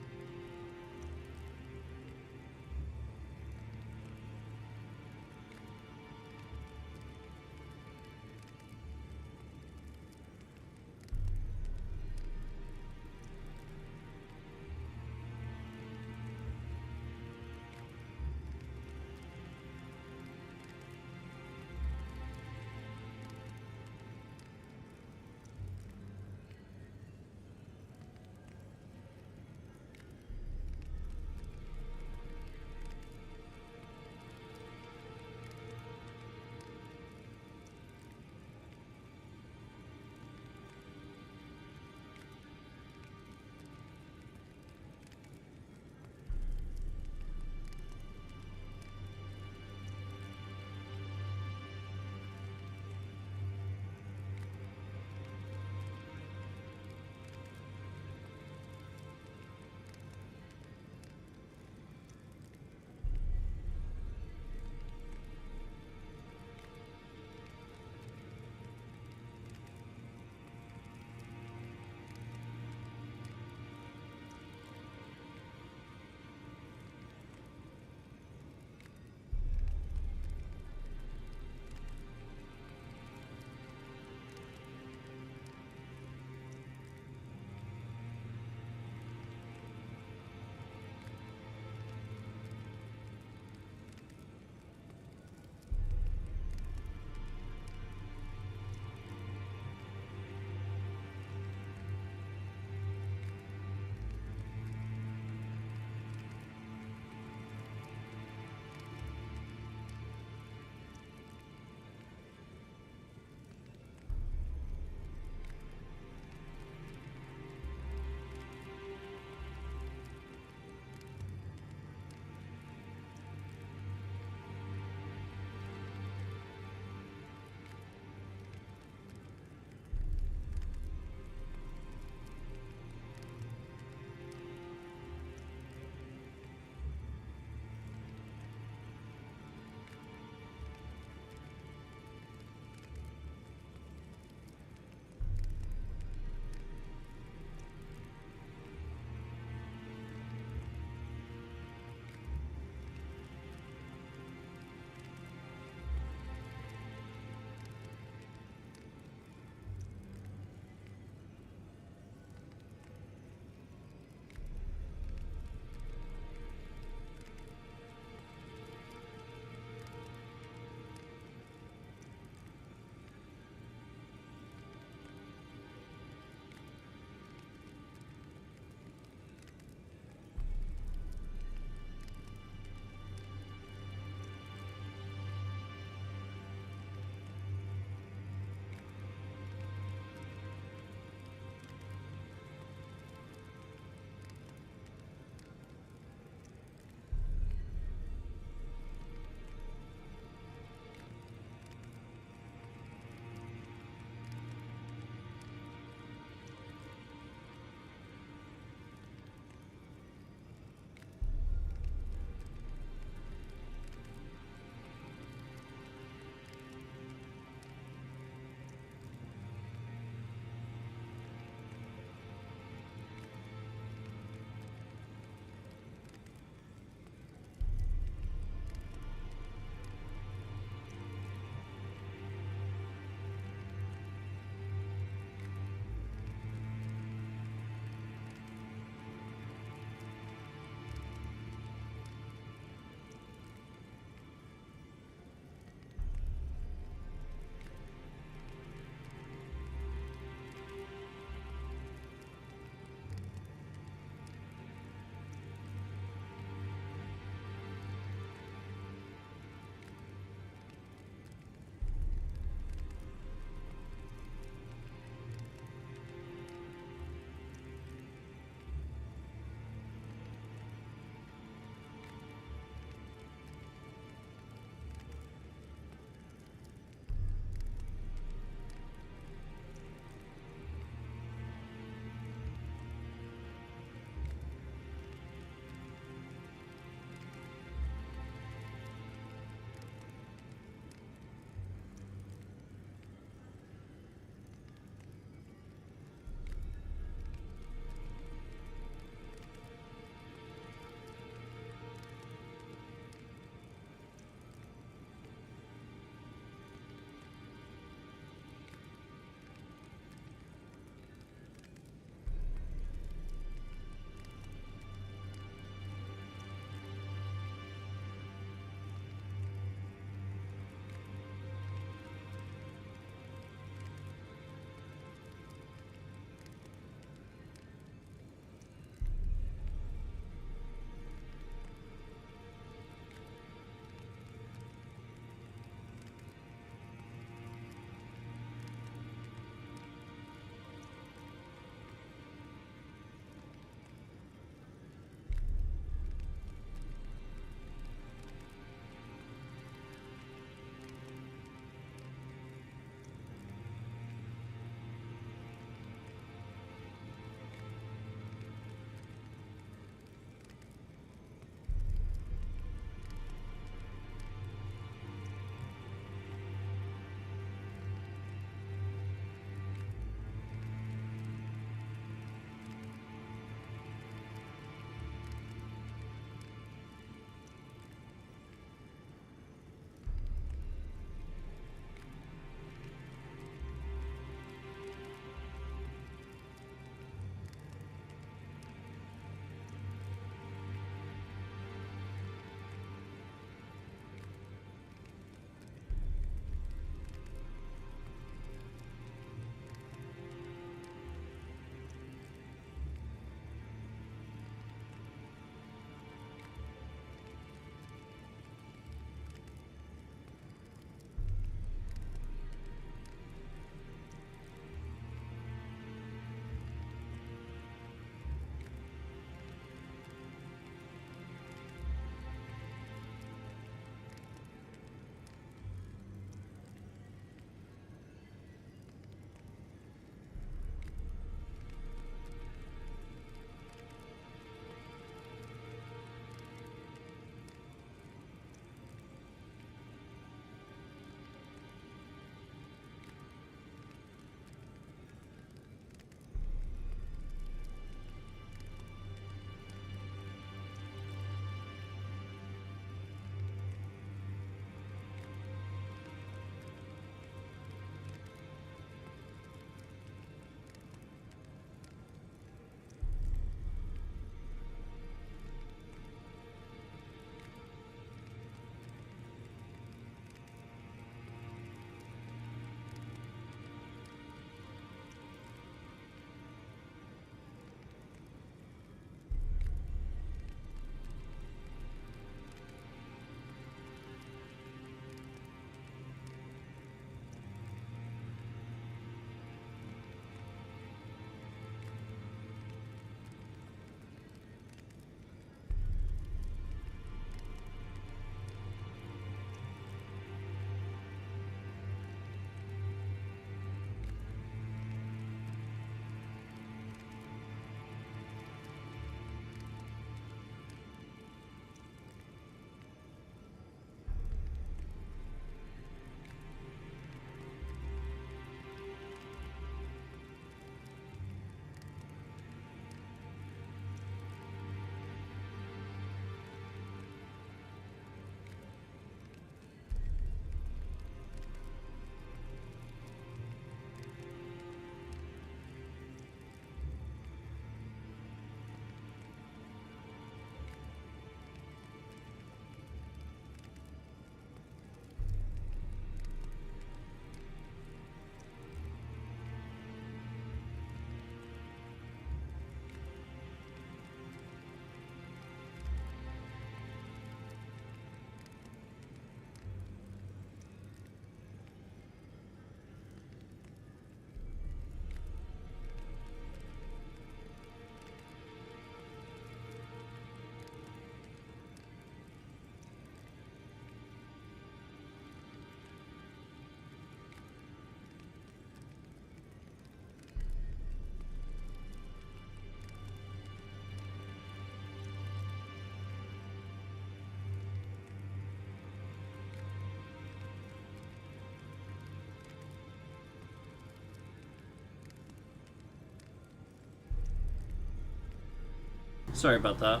Sorry about that.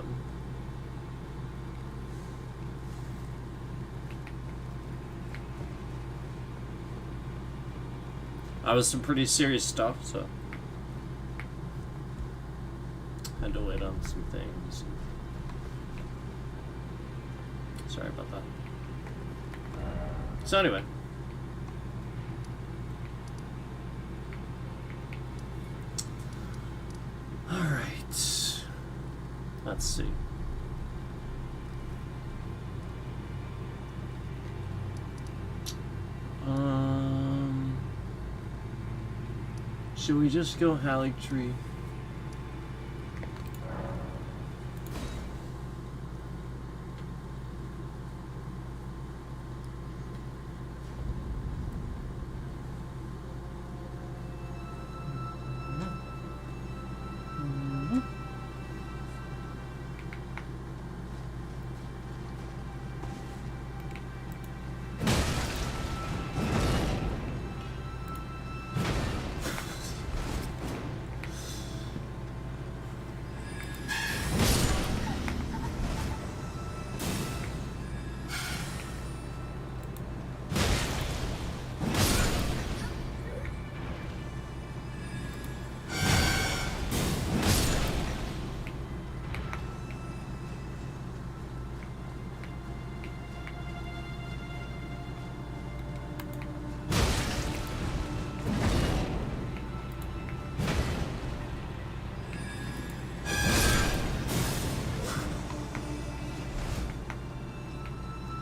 I was some pretty serious stuff, so had to wait on some things. Sorry about that. So anyway. Alright. Let's see. Should we just go Haligtree?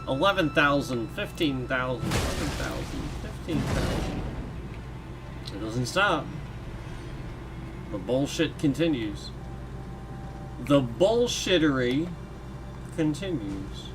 $11,000, $15,000, $11,000, $15,000. It doesn't stop. The bullshit continues. The bullshittery continues.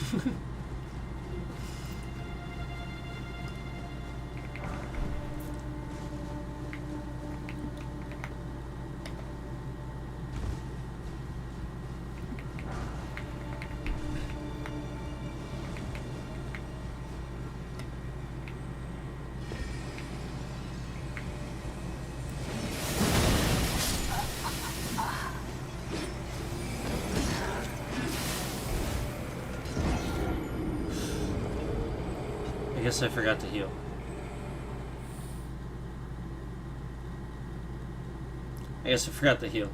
I guess I forgot to heal. I guess I forgot to heal.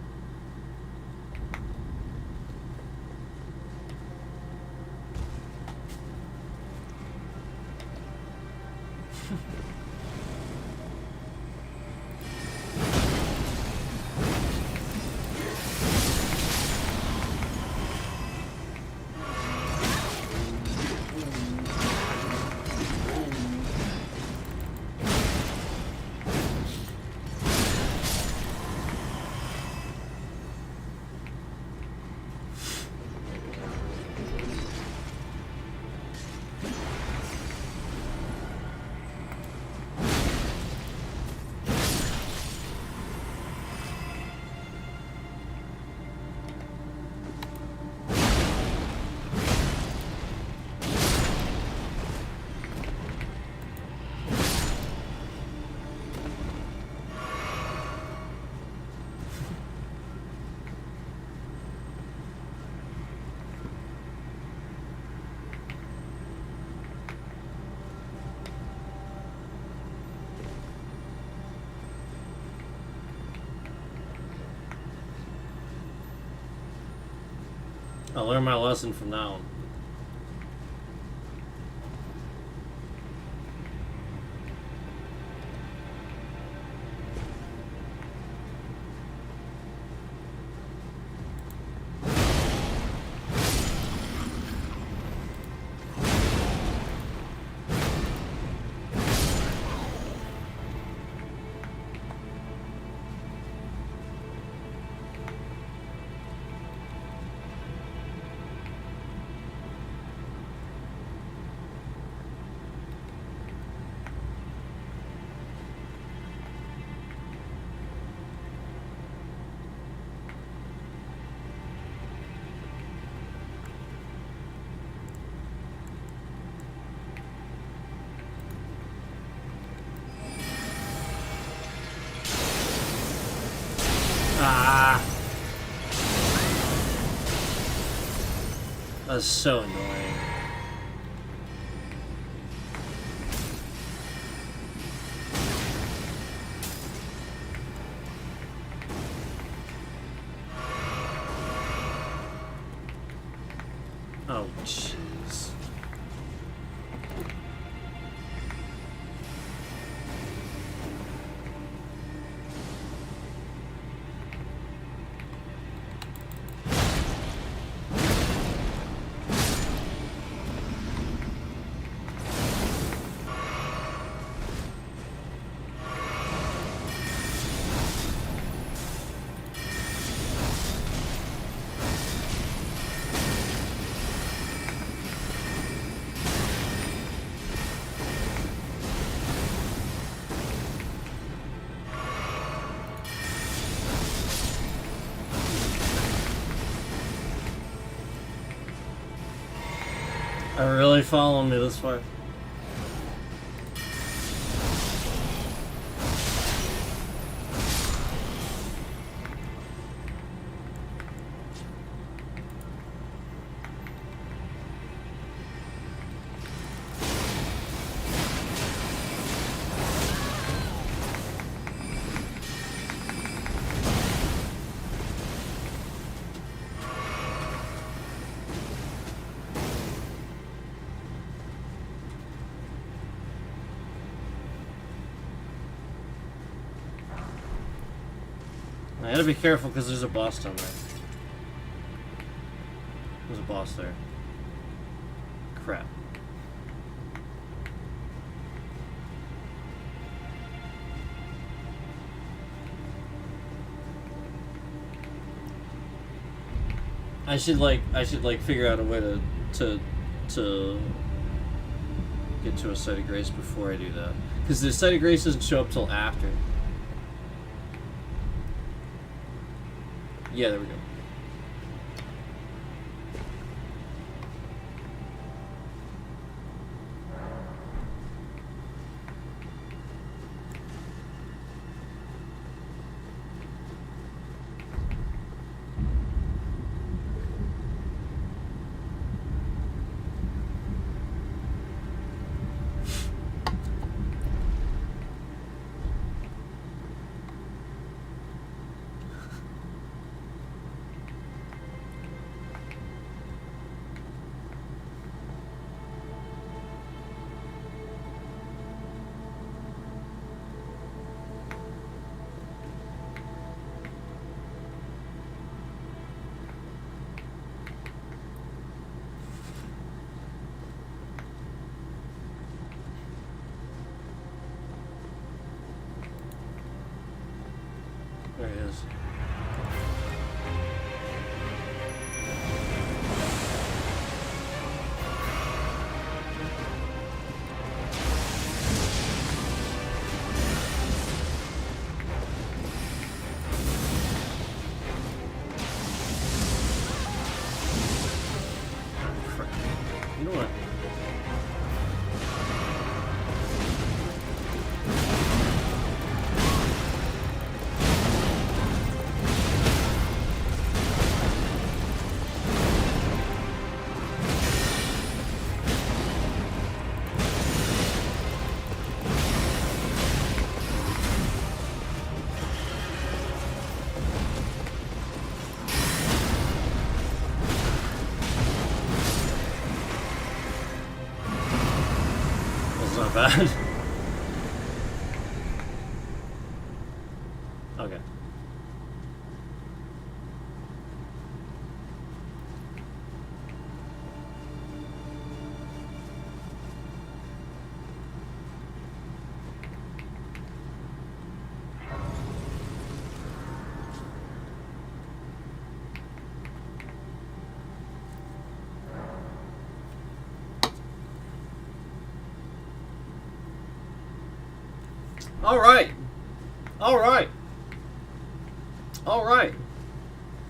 I'll learn my lesson from now on. Ah! That's so annoying. Oh, jeez. Are really following me this far? I gotta be careful because there's a boss down there. There's a boss there. Crap. I should like figure out a way to to get to a site of grace before I do that. Because the site of grace doesn't show up till after. Yeah, there we go. There he is. Crap. You know what? That's not bad. Okay. All right. All right. All right.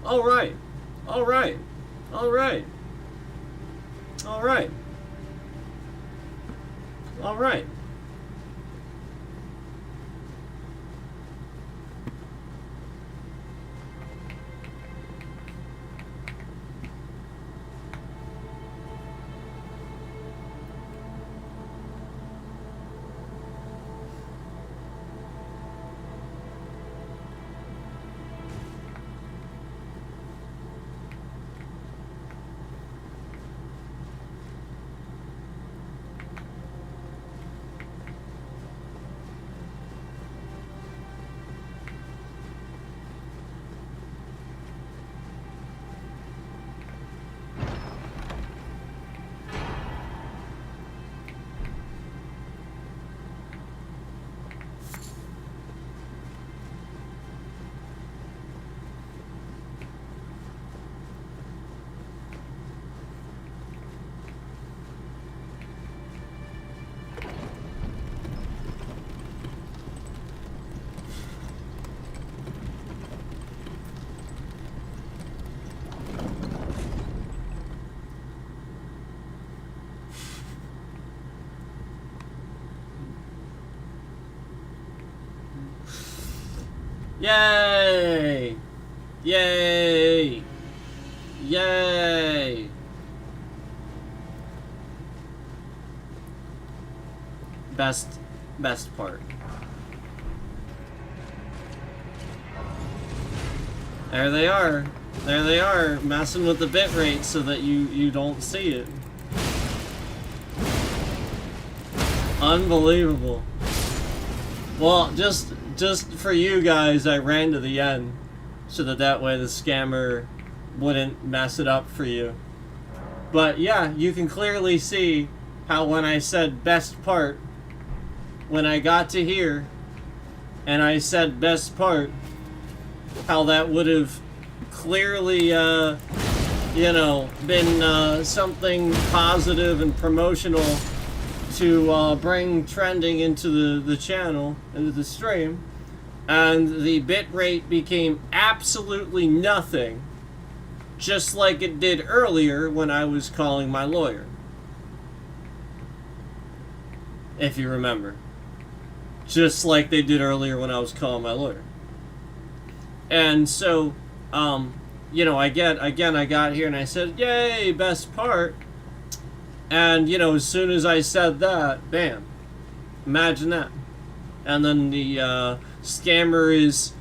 All right. All right. All right. All right. All right. Yay! Yay! Yay! Best part. There they are. There they are, messing with the bitrate so that you don't see it. Unbelievable. Well, just for you guys, I ran to the end so that way the scammer wouldn't mess it up for you. But yeah, you can clearly see how when I said best part, when I got to here and I said best part, how that would have clearly you know, been something positive and promotional to bring trending into the channel, into the stream, and the bit rate became absolutely nothing, just like it did earlier when I was calling my lawyer. If you remember. Just like they did earlier when I was calling my lawyer. And so, you know, I got here and I said, yay, best part. And, you know, as soon as I said that, bam. Imagine that. And then the scammer is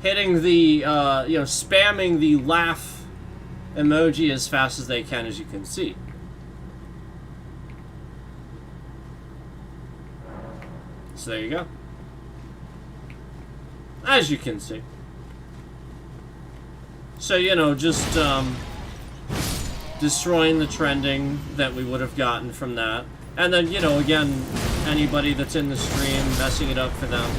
hitting the, you know, spamming the laugh emoji as fast as they can, as you can see. So there you go. As you can see. So, you know, just destroying the trending that we would have gotten from that. And then, you know, again, anybody that's in the stream, messing it up for them.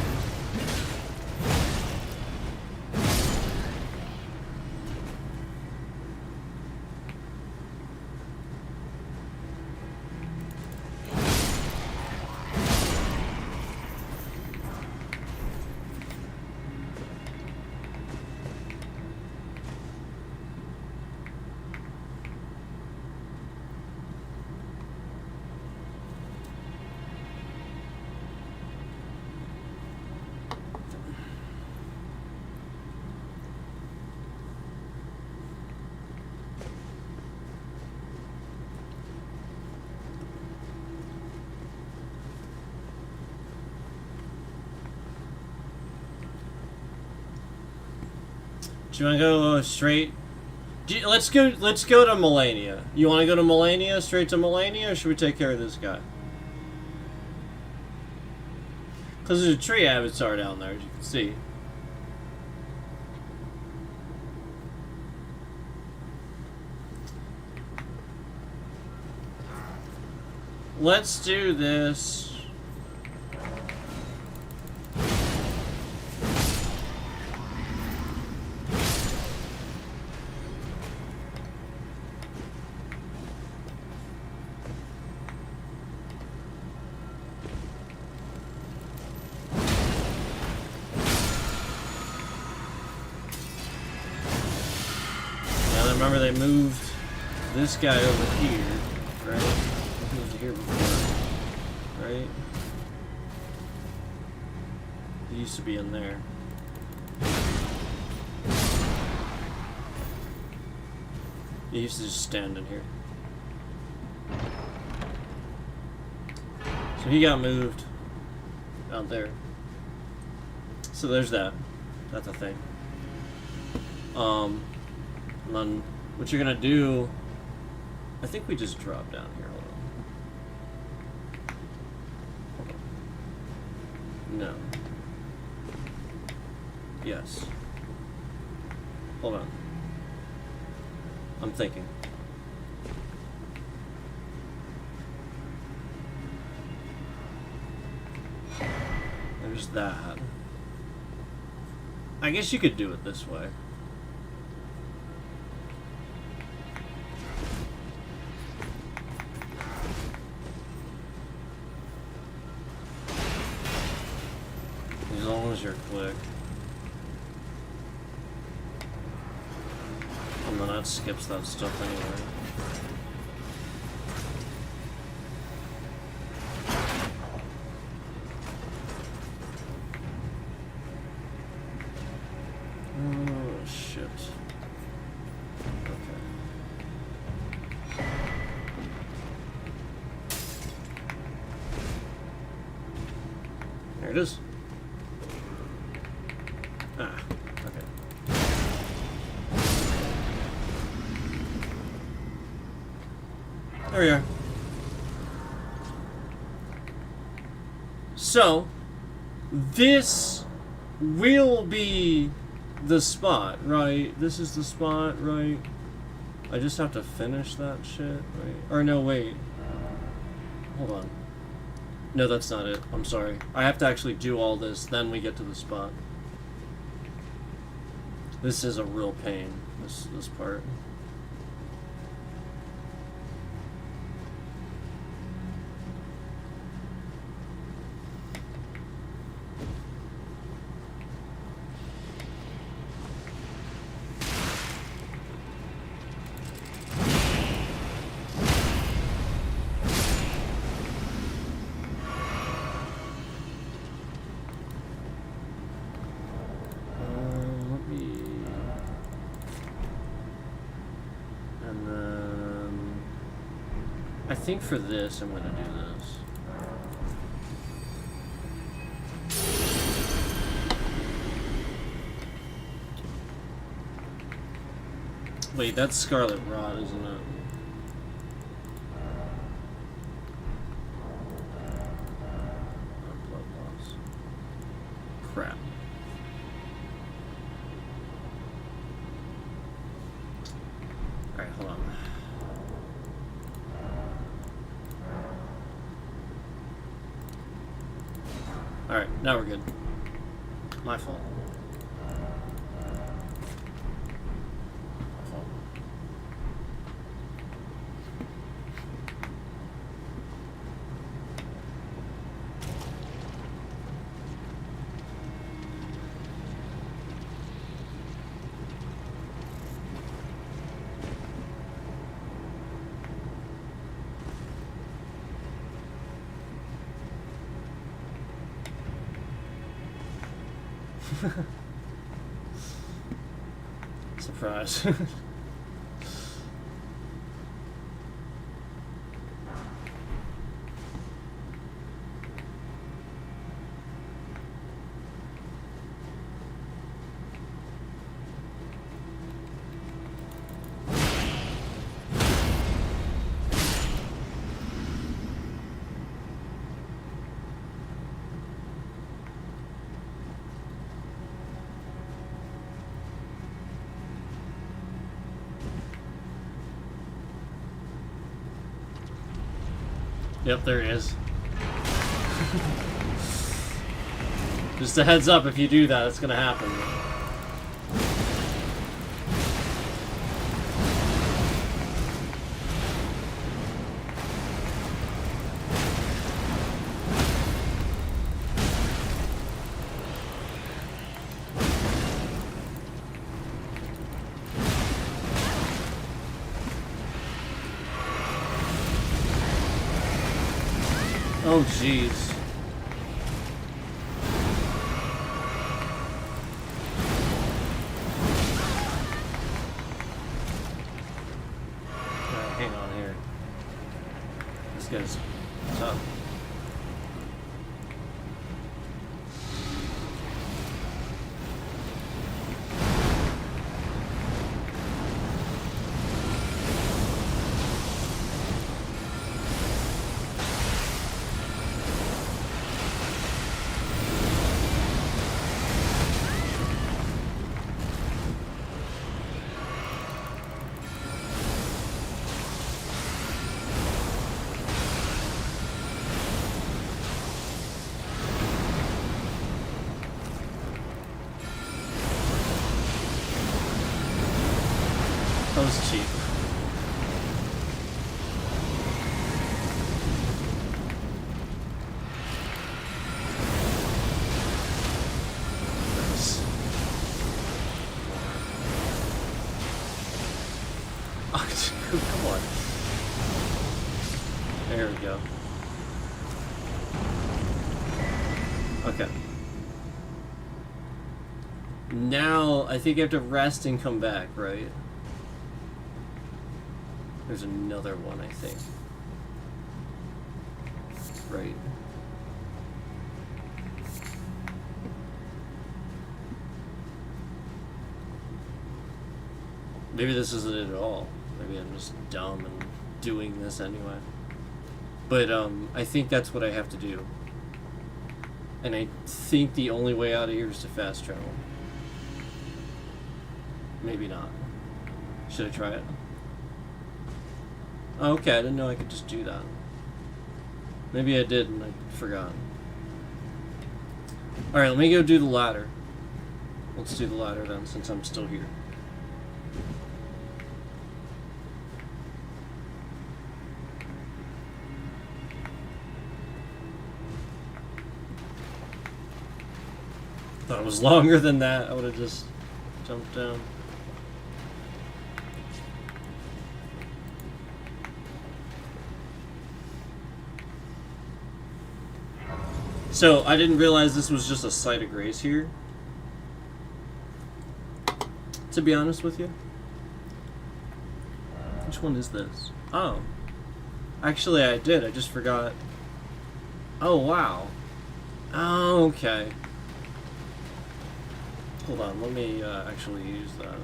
Do you want to go straight? Let's go to Melania. You want to go to Melania, straight to Melania, or should we take care of this guy? Because there's a tree avatar down there, as you can see. Let's do this. Remember, they moved this guy over here, right? He was here before, right? He used to be in there. He used to just stand in here. So he got moved out there. So there's that. That's a thing. And then what you're gonna do, I think we just drop down here. Hold on. No. Yes. Hold on. I'm thinking. There's that. I guess you could do it this way. As long as you're quick. And then that skips that stuff anyway. Oh, shit. Okay. There it is. Ah, okay. There we are. So, this will be the spot, right? This is the spot, right? I just have to finish that shit, right? Or no, wait. Hold on. No, that's not it. I'm sorry. I have to actually do all this, then we get to the spot. This is a real pain, this part. think for this, I'm gonna do this. Wait, that's Scarlet Rot, isn't it? Blood loss. Crap. Alright, hold on. Alright, now we're good. My fault. My fault. Surprise. Yep, there he is. Just a heads up, if you do that, it's gonna happen. Oh, jeez. Alright, hang on here. This guy's tough. That was cheap. Nice. Oh, come on. There we go. Okay. Now, I think I have to rest and come back, right? There's another one, I think. Right. Maybe this isn't it at all. Maybe I'm just dumb and doing this anyway. But, I think that's what I have to do. And I think the only way out of here is to fast travel. Maybe not. Should I try it? Oh, okay, I didn't know I could just do that. Maybe I did and I forgot. Alright, let me go do the ladder. Let's do the ladder then, since I'm still here. Thought it was longer than that. I would have just jumped down. So, I didn't realize this was just a site of grace here. To be honest with you. Which one is this? Oh. Actually, I did. I just forgot. Oh, wow. Oh, okay. Hold on. Let me actually use that.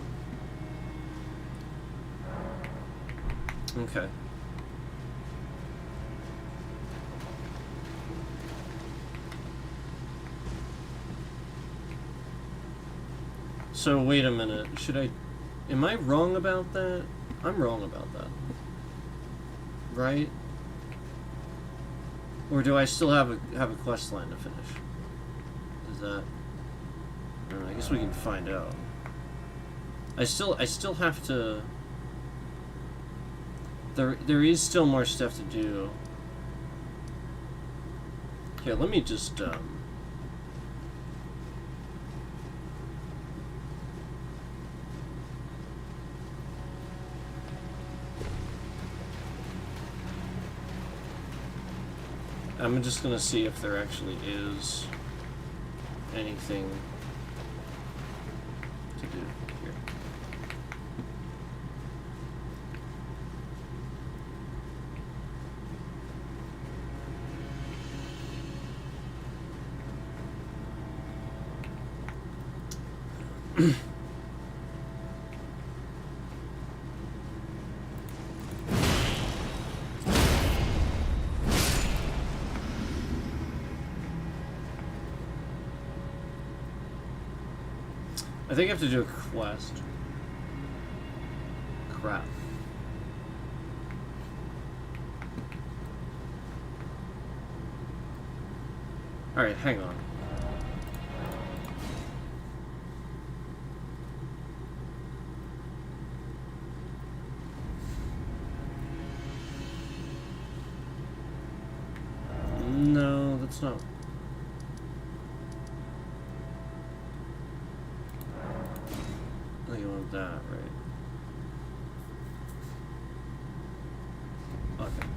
Okay. So, wait a minute. Should I... Am I wrong about that? I'm wrong about that. Right? Or do I still have a quest line to finish? Is that... I don't know, I guess we can find out. I still have to... There is still more stuff to do. Here, let me just, I'm just gonna see if there actually is anything to do here. I think I have to do a quest. Crap. Alright, hang on. No, that's not... I think I want that, right? Okay.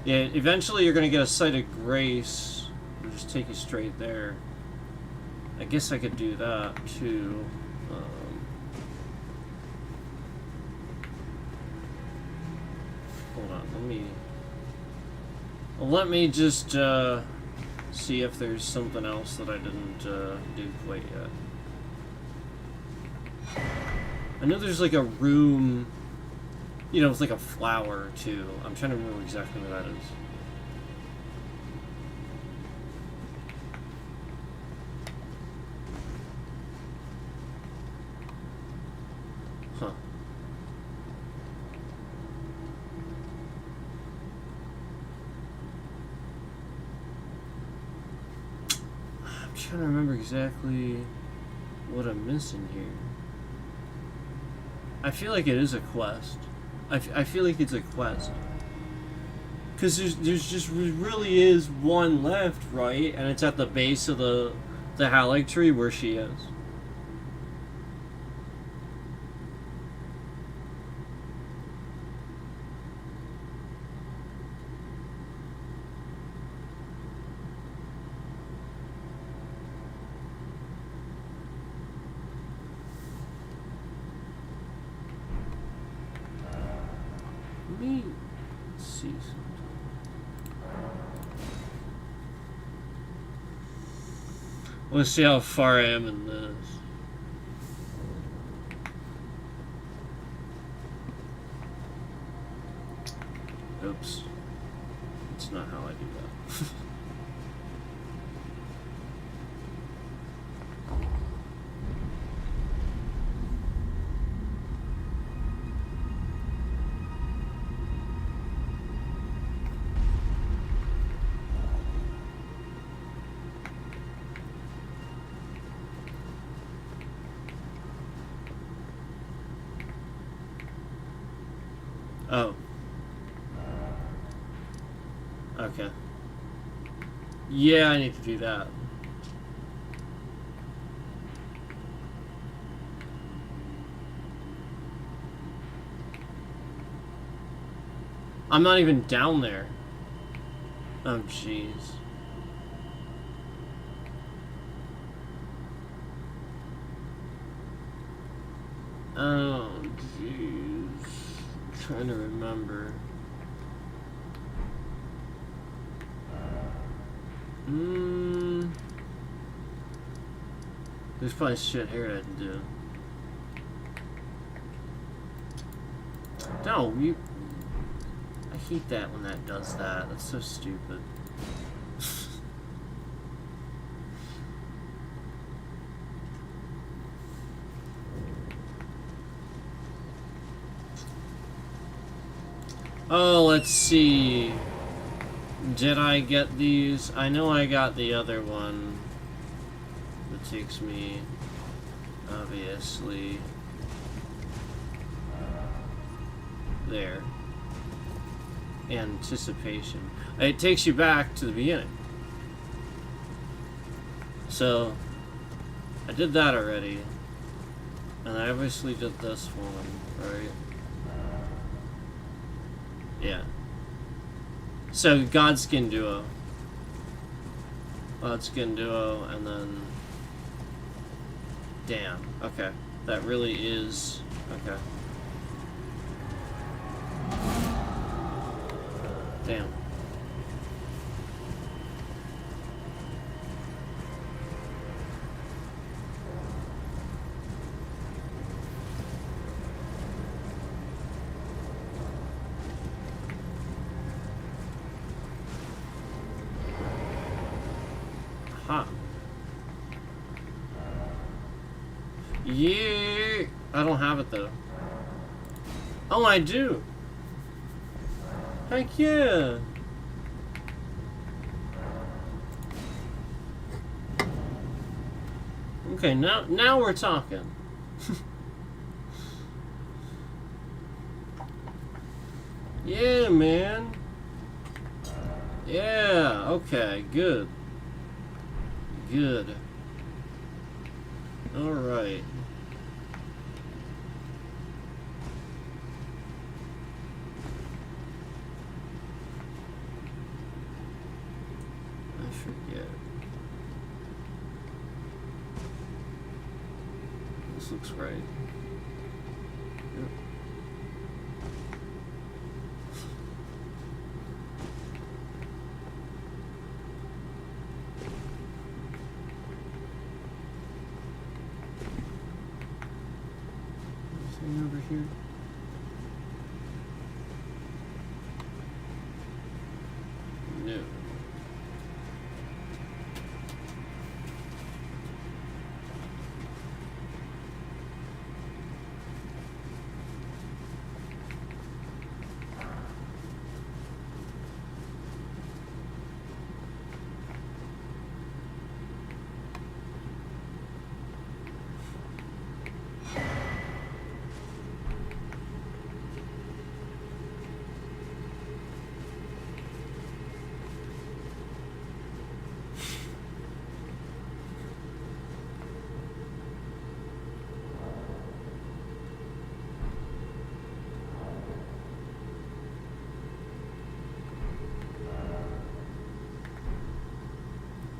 Yeah, eventually you're gonna get a Site of Grace. It'll just take you straight there. I guess I could do that too. Hold on, let me just see if there's something else that I didn't do quite yet. I know there's like a room, you know, with like a flower too. I'm trying to remember exactly what that is. Huh. I'm trying to remember exactly what I'm missing here. I feel like it is a quest. I feel like it's a quest. Because there's just really is one left, right? And it's at the base of the Halig tree where she is. Let me see something. Let's see how far I am in this. Oops. That's not how I do that. Oh. Okay. Yeah, I need to do that. I'm not even down there. Oh, jeez. Oh, Trying to remember. There's probably shit here I can do. No, you. I hate that when that does that. That's so stupid. Oh, let's see. Did I get these? I know I got the other one. That takes me, obviously, there. Anticipation. It takes you back to the beginning. So, I did that already. And I obviously did this one, right? Yeah. So, Godskin Duo. Godskin Duo, and then... Damn. Okay. That really is... Okay. Damn. Huh. Yeah. I don't have it though. Oh, I do. Heck yeah. Okay, now we're talking. Yeah, man. Yeah, okay, good. Good. Alright. I forget. This looks right. Yep. Anything over here? No.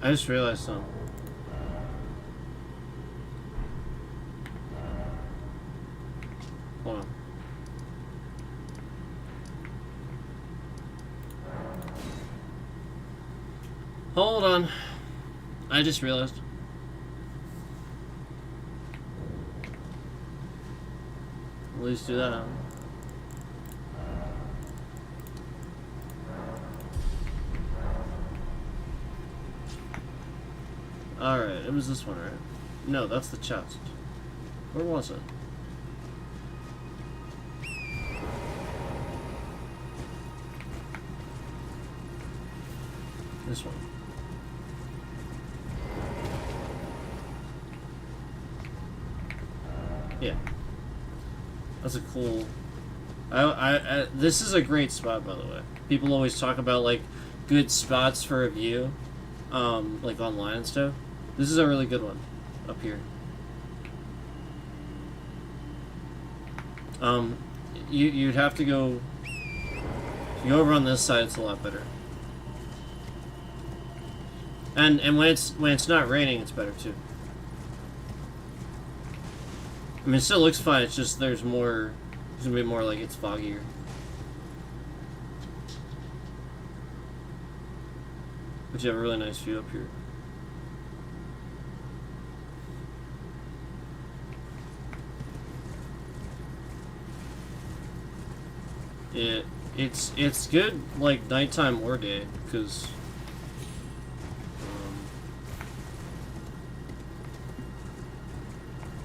I just realized something. Hold on. Hold on. I just realized. At least do that. Alright, it was this one, right? No, that's the chest. Where was it? This one. Yeah. That's a cool... this is a great spot, by the way. People always talk about, like, good spots for a view. Like, online and stuff. This is a really good one. Up here. You'd have to go... If you go over on this side, it's a lot better. And when it's not raining, it's better too. I mean, it still looks fine. It's just there's gonna be more like it's foggier. But you have a really nice view up here. It's good like nighttime or day because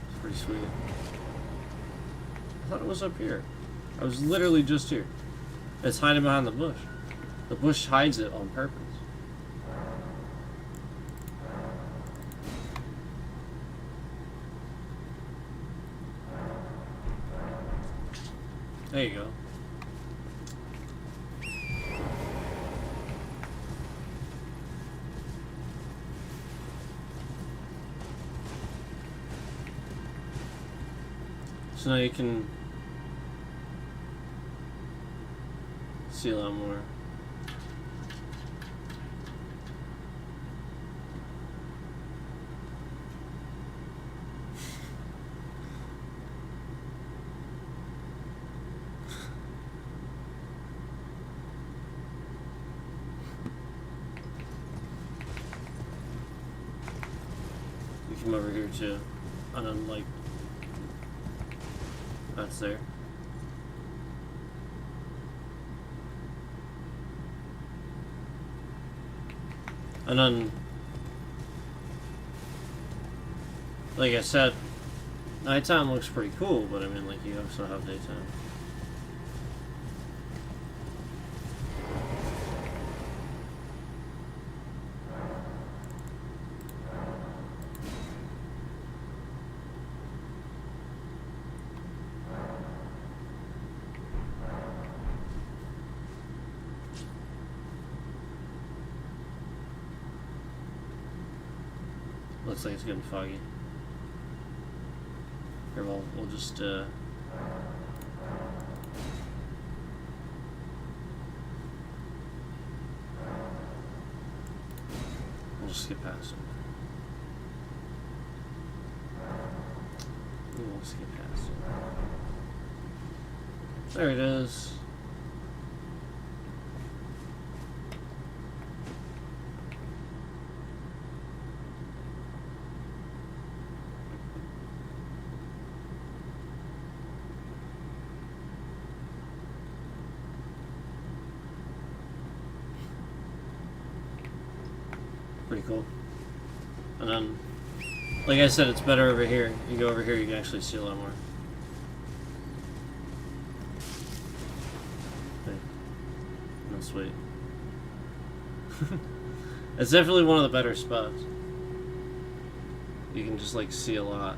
it's pretty sweet. I thought it was up here. I was literally just here. It's hiding behind the bush. The bush hides it on purpose. There you go. So now you can see a lot more. You come over here too, and then like that's there. And then, like I said, nighttime looks pretty cool, but I mean, like, you also have daytime. Looks like it's getting foggy. Here, we'll just we'll just skip past it. We'll skip past it. There it is. Pretty cool. And then, like I said, it's better over here. You go over here, you can actually see a lot more. Okay. Let's wait. It's definitely one of the better spots. You can just like see a lot.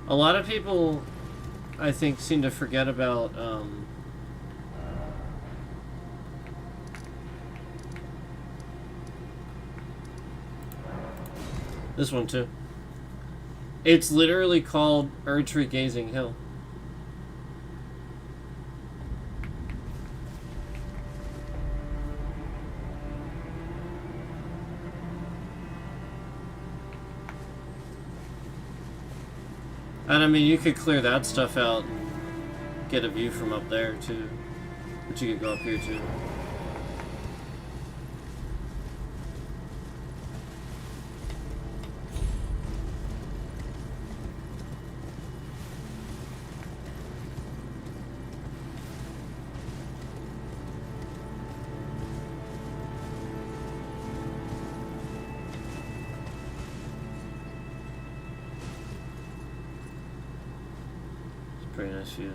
A lot of people, I think, seem to forget about this one too. It's literally called Erdtree Gazing Hill. And I mean, you could clear that stuff out and get a view from up there too. But you could go up here too. Pretty nice view.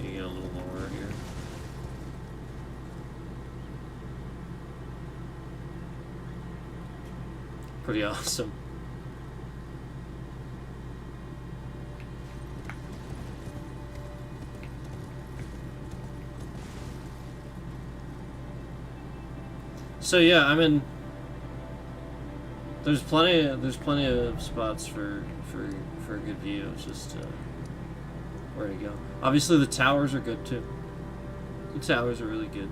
You get a little lower here. Pretty awesome. So yeah, I mean, there's plenty of spots for a good view. It's just where to go. Obviously, the towers are good too. The towers are really good.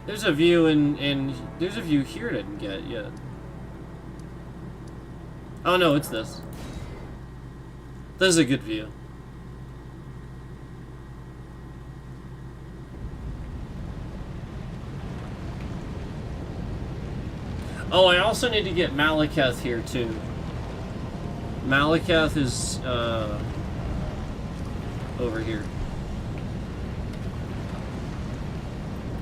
There's a view in there's a view here I didn't get yet. Oh no, it's this. This is a good view. Oh, I also need to get Malekith here too. Malekith is over here.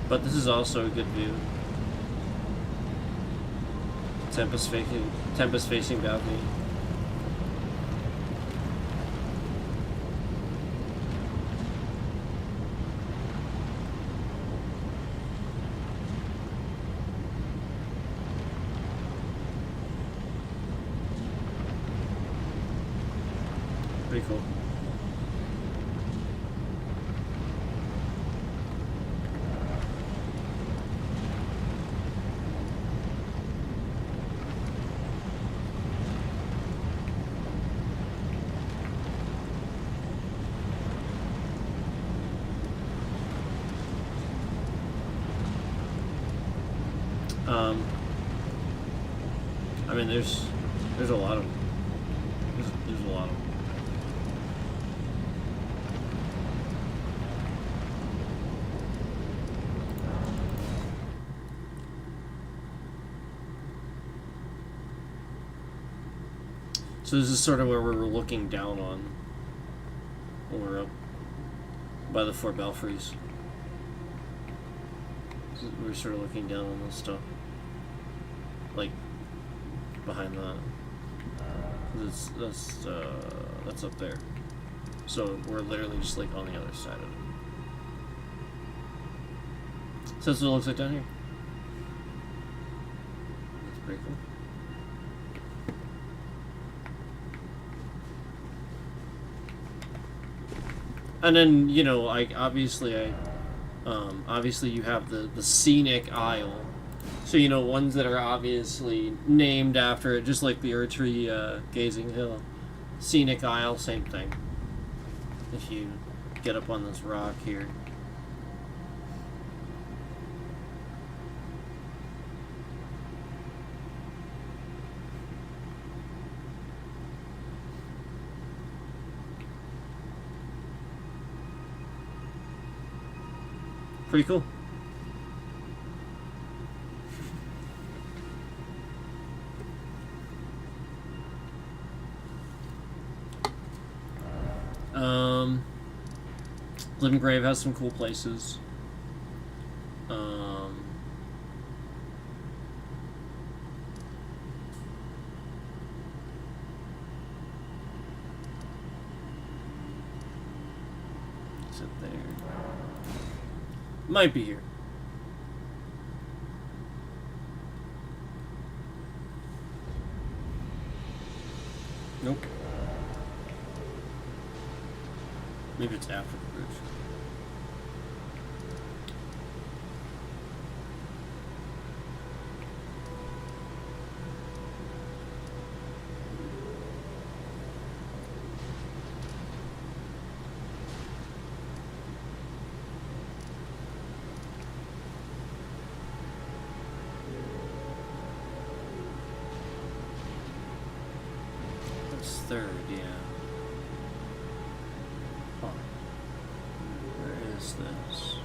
But this is also a good view. Tempest facing balcony. Pretty cool. I mean, there's a lot of there's a lot of. So this is sort of where we're looking down on when we're up by the four belfries. We're sort of looking down on this stuff, like behind that. That's up there. So we're literally just like on the other side of it. So that's what it looks like down here. That's pretty cool. And then, you know, obviously you have the scenic isle. So, you know, ones that are obviously named after it, just like the Erdtree Gazing Hill. Scenic Isle, same thing. If you get up on this rock here. Pretty cool. Living Grave has some cool places. Is it there? Might be here. Nope. Maybe it's after the bridge. That's third, yeah. Huh. Where is this?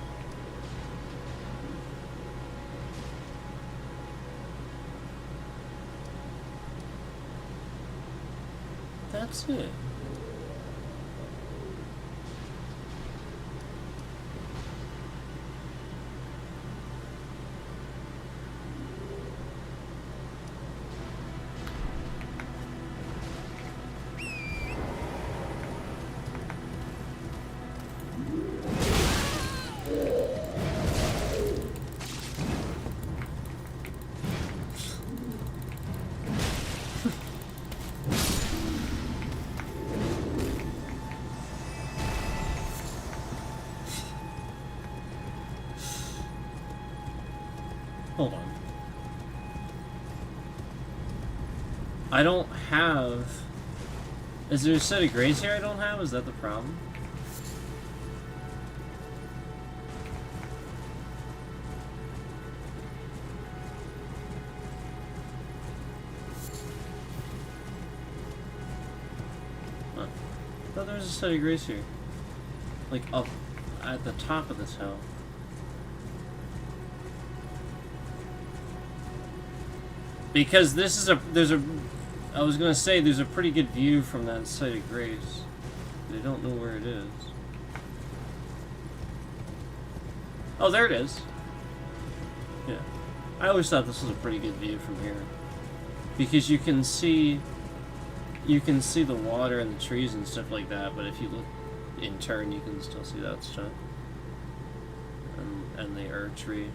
That's it. Hold on. I don't have... Is there a set of grays here I don't have? Is that the problem? Huh. I thought there was a set of grays here. Like up at the top of this hill. Because this is I was gonna say there's a pretty good view from that site of grace. But I don't know where it is. Oh, there it is. Yeah. I always thought this was a pretty good view from here. Because you can see the water and the trees and stuff like that, but if you look in turn you can still see that stuff. And the Ur tree.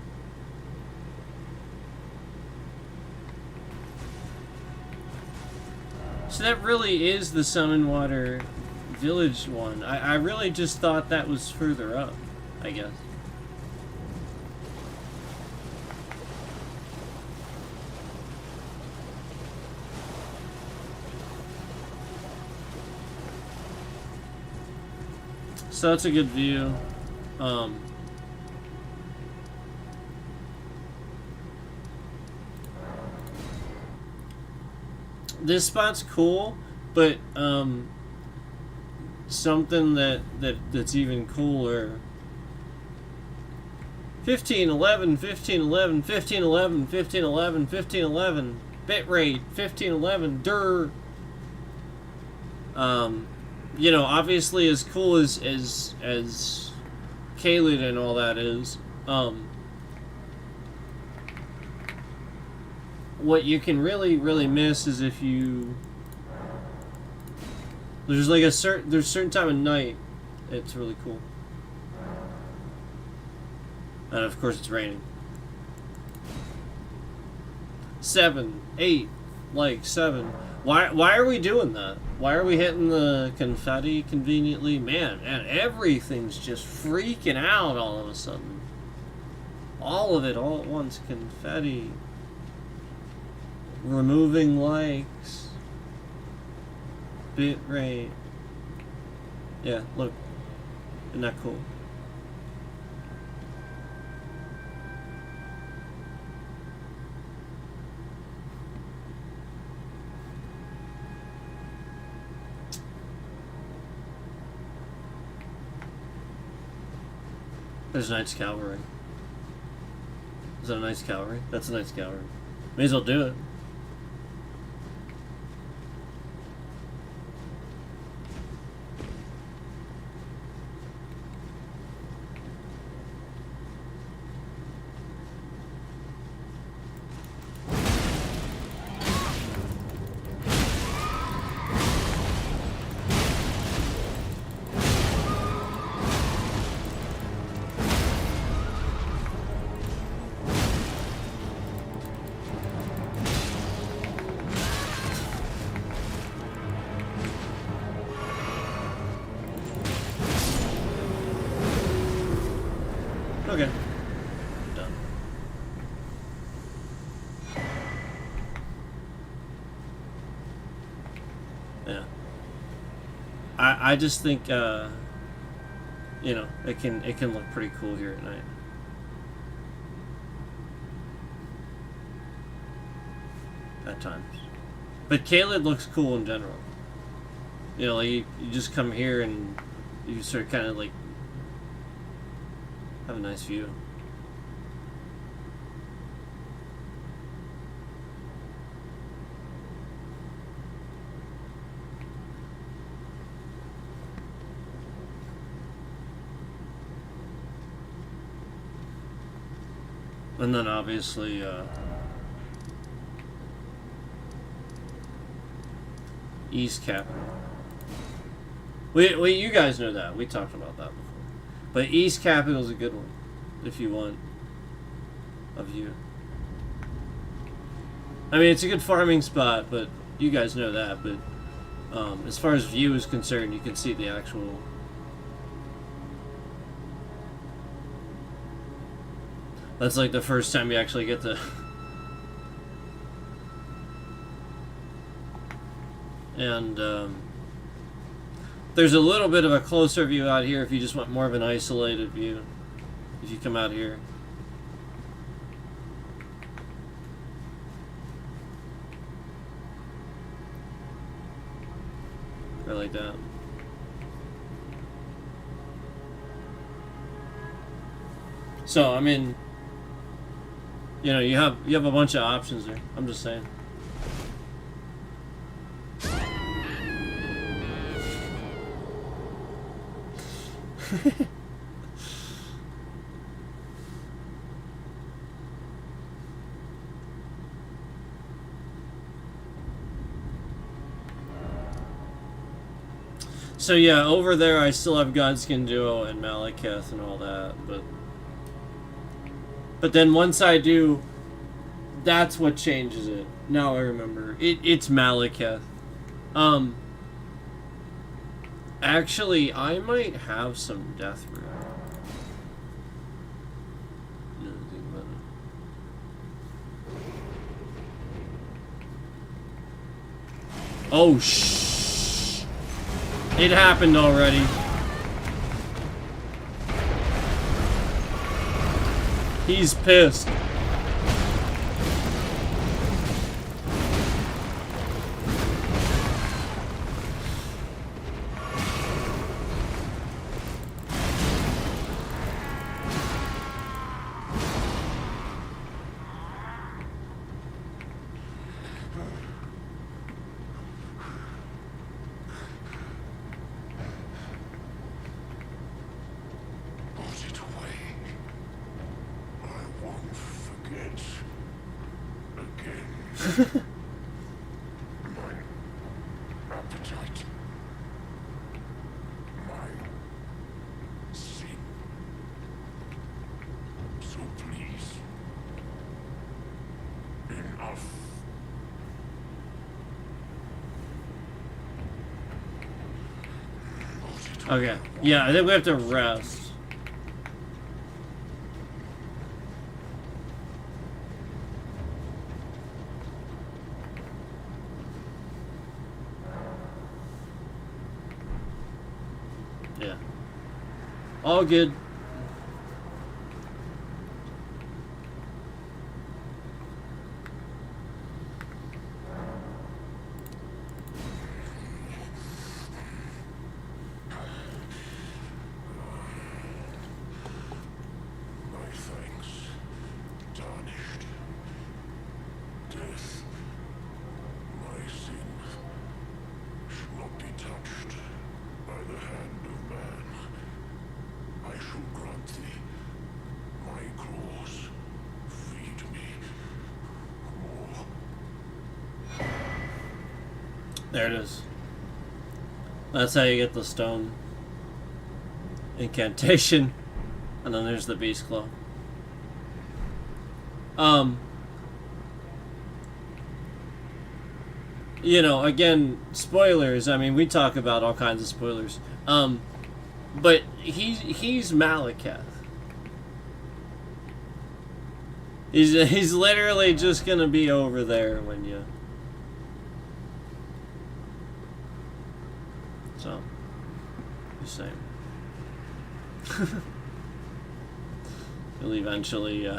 So that really is the Sun and Water Village one. I really just thought that was further up, I guess. So that's a good view. This spot's cool, but something that's even cooler. 1511, 1511, 1511, 1511, 1511, bitrate, 1511, you know, obviously as cool as Caelid and all that is, what you can really miss is if you there's like there's a certain time of night it's really cool, and of course it's raining. 7, 8, like 7. Why are we doing that? Why are we hitting the confetti conveniently? Man, everything's just freaking out all of a sudden. All of it all at once. Confetti. Removing likes. Bitrate. Yeah, look. Isn't that cool? There's Knights Cavalry. Is that a Knights Cavalry? That's a Knights Cavalry. May as well do it. Okay. Done. Yeah. I just think you know, it can look pretty cool here at night. At times. But Caelid looks cool in general. You know, like you just come here and you sort of kind of like have a nice view. And then obviously East Capital. Wait, you guys know that. We talked about that before. But East Capital is a good one, if you want a view. I mean, it's a good farming spot, but you guys know that. But as far as view is concerned, you can see the actual... That's like the first time you actually get to... And, there's a little bit of a closer view out here if you just want more of an isolated view. If you come out here. Or like that. So, I mean, you know, you have a bunch of options there. I'm just saying. So yeah, over there I still have Godskin Duo and Malekith and all that, but then once I do, that's what changes it. Now I remember. It's Malekith. Actually, I might have some Death Root. Oh, shh. It happened already. He's pissed. Okay. Yeah, I think we have to rest. Yeah. All good. There it is. That's how you get the stone incantation. And then there's the beast claw. You know, again, spoilers. I mean, we talk about all kinds of spoilers. But he's Malekith. He's literally just gonna be over there when you... So, just saying. He'll eventually,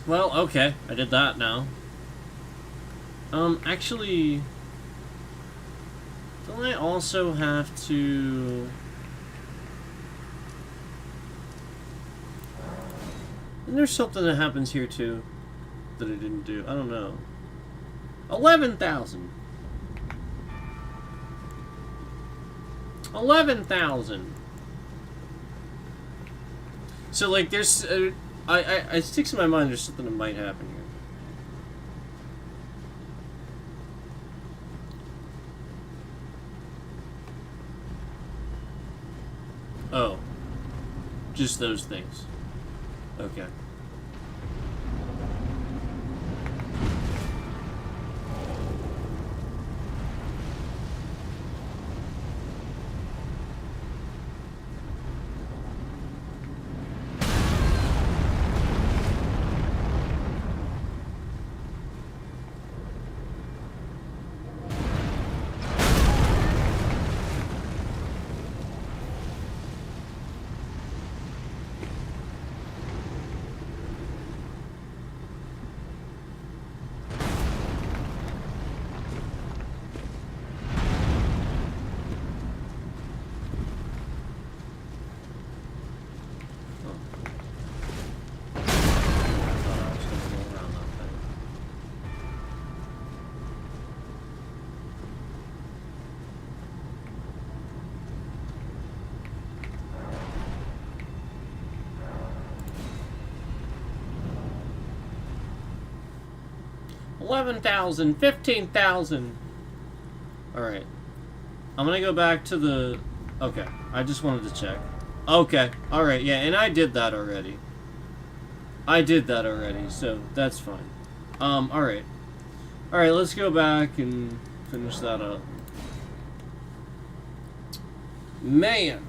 Well, okay, I did that now. Actually, don't I also have to... And there's something that happens here too that I didn't do. I don't know. 11,000. 11,000. So like, there's it sticks in my mind. There's something that might happen here. Just those things. Okay. $11,000, $15,000. All right, I'm gonna go back to the. Okay, I just wanted to check. Okay, all right, yeah, and I did that already. So that's fine. All right, let's go back and finish that up. Man.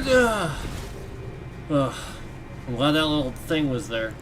No. Ugh. I'm glad that little thing was there.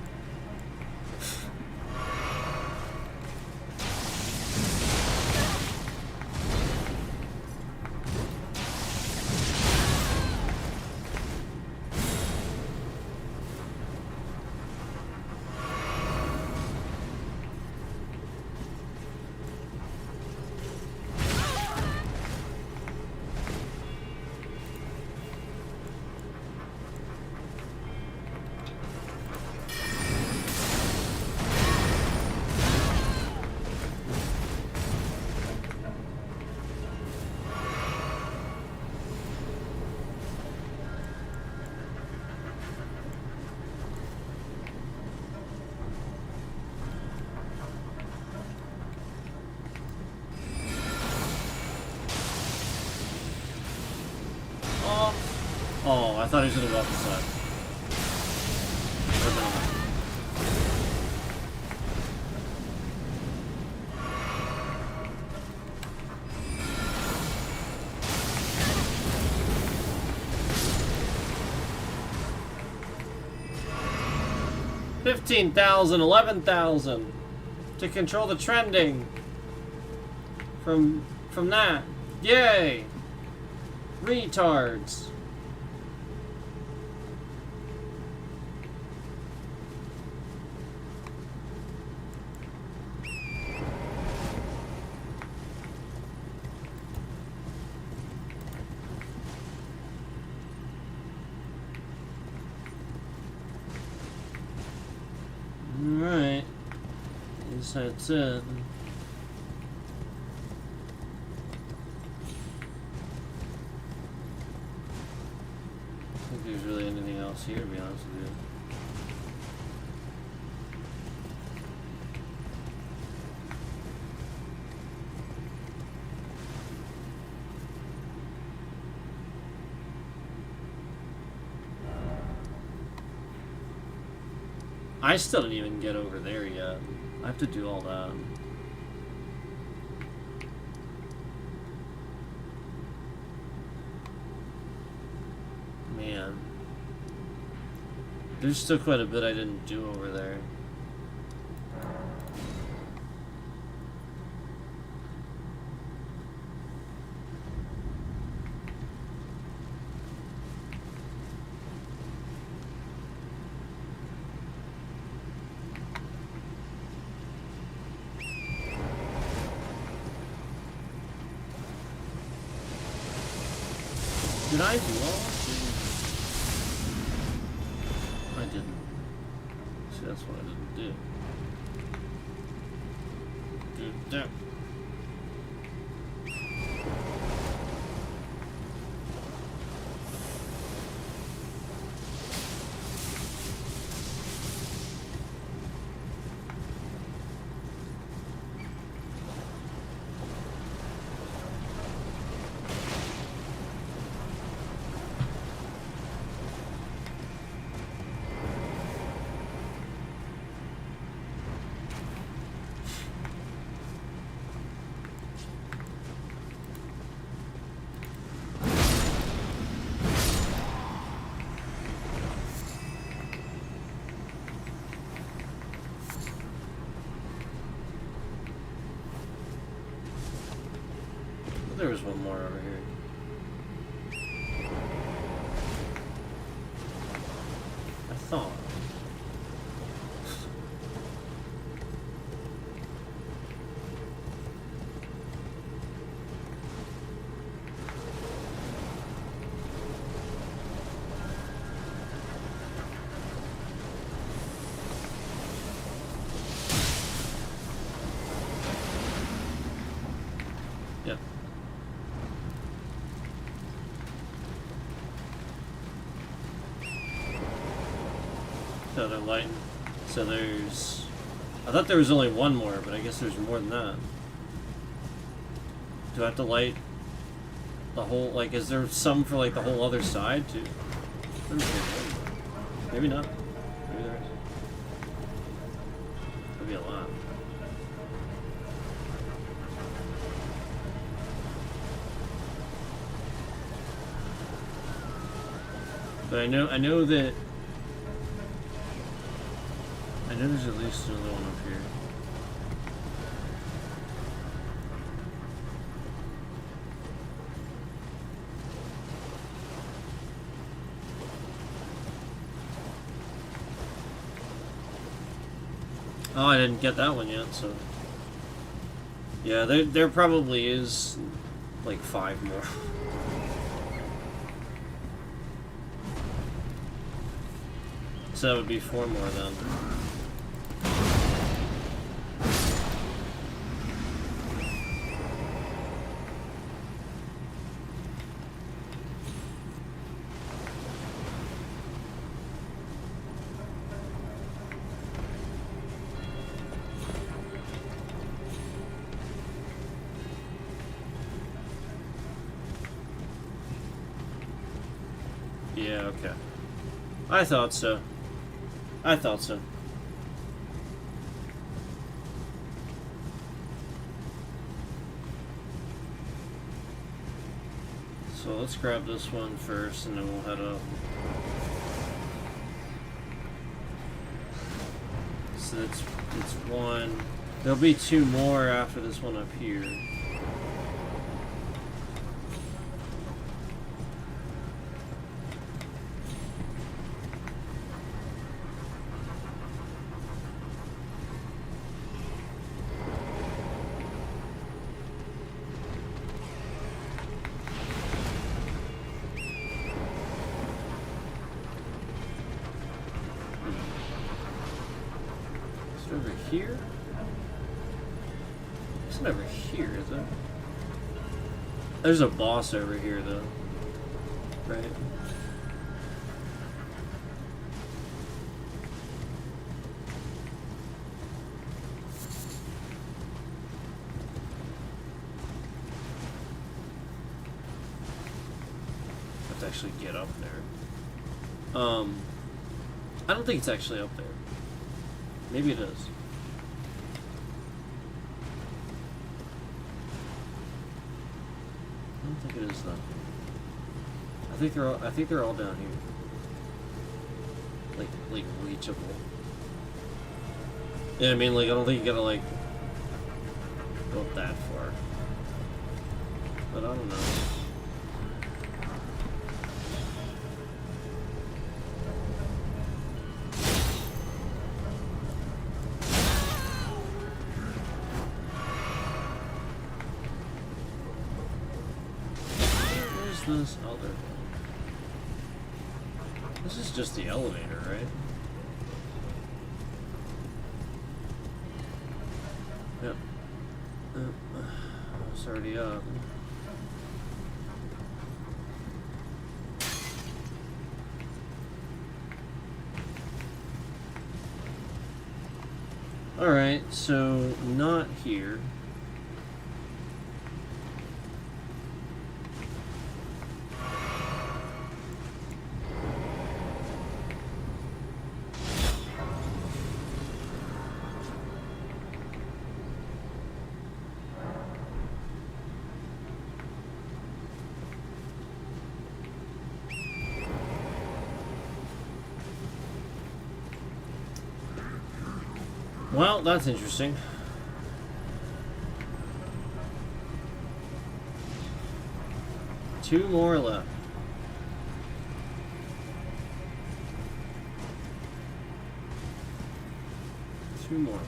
Oh, I thought he was gonna go up the side. Or no. $15,000, $11,000 to control the trending from that. Yay! Retards. Alright. Guess that's it. I don't think there's really anything else here, to be honest with you. I still didn't even get over there yet. I have to do all that. Man. There's still quite a bit I didn't do over there. Did I do all that? I didn't. See, that's what I didn't do. Do that. There was one more over here. I thought. Yep. So they're lighting. So there's... I thought there was only one more, but I guess there's more than that. Do I have to light the whole... Like, is there some for, like, the whole other side, too? Maybe not. Maybe there is. Could be a lot. But I know that... I know there's at least another one up here. Oh, I didn't get that one yet, so... Yeah, there probably is, like, 5 more. So that would be 4 more then. Yeah, okay. I thought so. I thought so. So let's grab this one first and then we'll head up. So it's one. There'll be 2 more after this one up here. Over here? It's not over here, is it? There's a boss over here, though. Right? Have to actually get up there. I don't think it's actually up there. Maybe it is. I don't think it is though. I think they're all down here. Like reachable. Yeah, I mean, like, I don't think you gotta, like, go up that far. But I don't know. Where's this other? This is just the elevator, right? Yep. It's already up. Alright, so not here. Well, that's interesting. Two more left. Two more.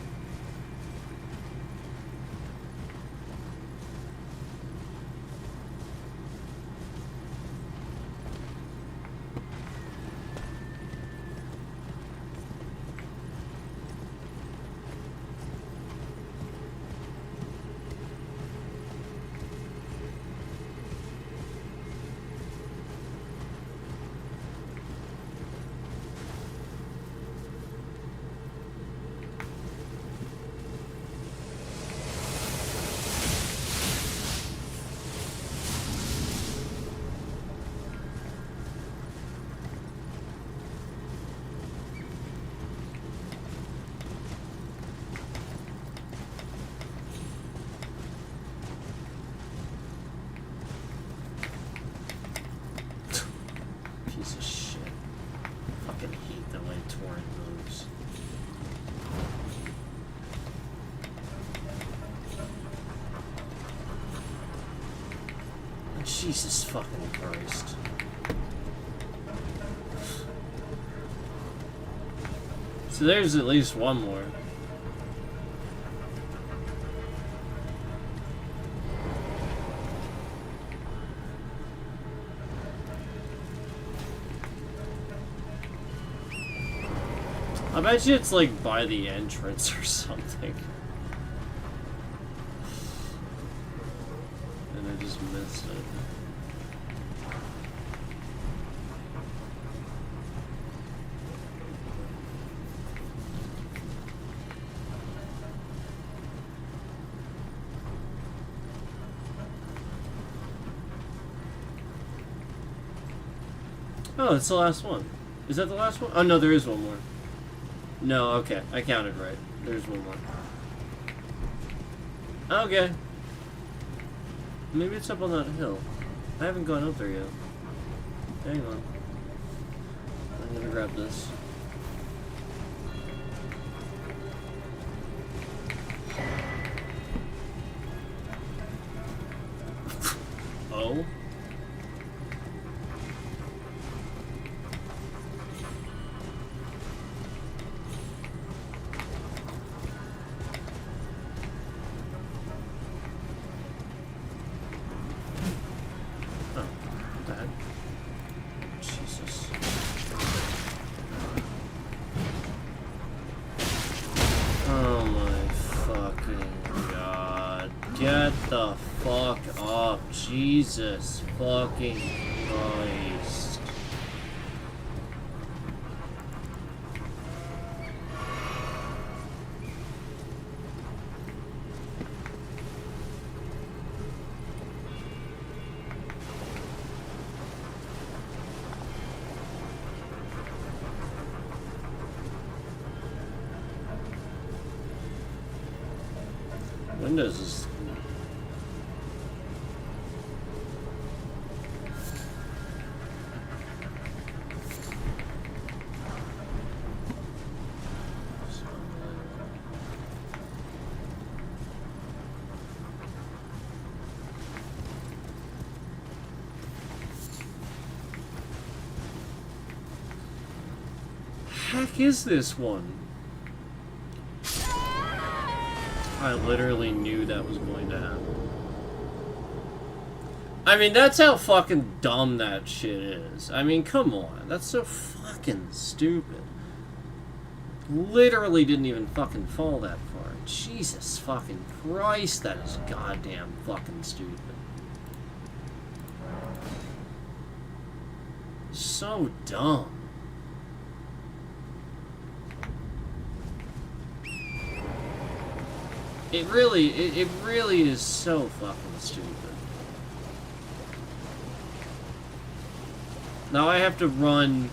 Piece of shit. Fucking hate the way Torrent moves. Jesus fucking Christ. So there's at least one more. I bet you it's like by the entrance or something. And I just missed it. Oh, it's the last one. Is that the last one? Oh no, there is one more. No, okay. I counted right. There's one more. Okay. Maybe it's up on that hill. I haven't gone up there yet. Hang on. I'm gonna grab this. Oh? Get the fuck up. Jesus fucking Christ. Windows is... Heck is this one? I literally knew that was going to happen. I mean, that's how fucking dumb that shit is. I mean, come on. That's so fucking stupid. Literally didn't even fucking fall that far. Jesus fucking Christ, that is goddamn fucking stupid. So dumb. It really is so fucking stupid. Now I have to run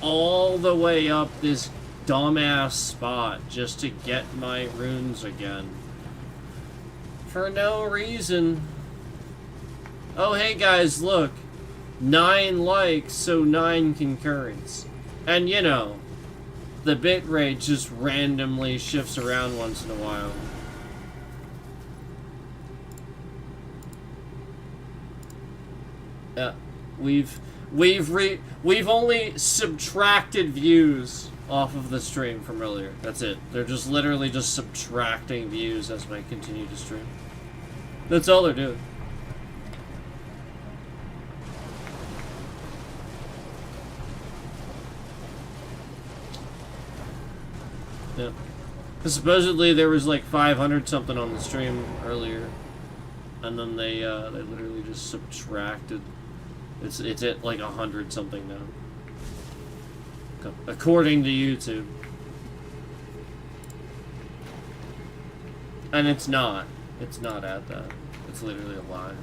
all the way up this dumbass spot just to get my runes again. For no reason. Oh, hey guys, look. 9 likes, so 9 concurrents. And you know, the bitrate just randomly shifts around once in a while. Yeah, we've only subtracted views off of the stream from earlier. That's it. They're just literally just subtracting views as I continue to stream. That's all they're doing. Yeah. Because supposedly there was like 500 something on the stream earlier, and then they literally just subtracted. It's at like 100 something now, according to YouTube. And it's not at that. It's literally a lie.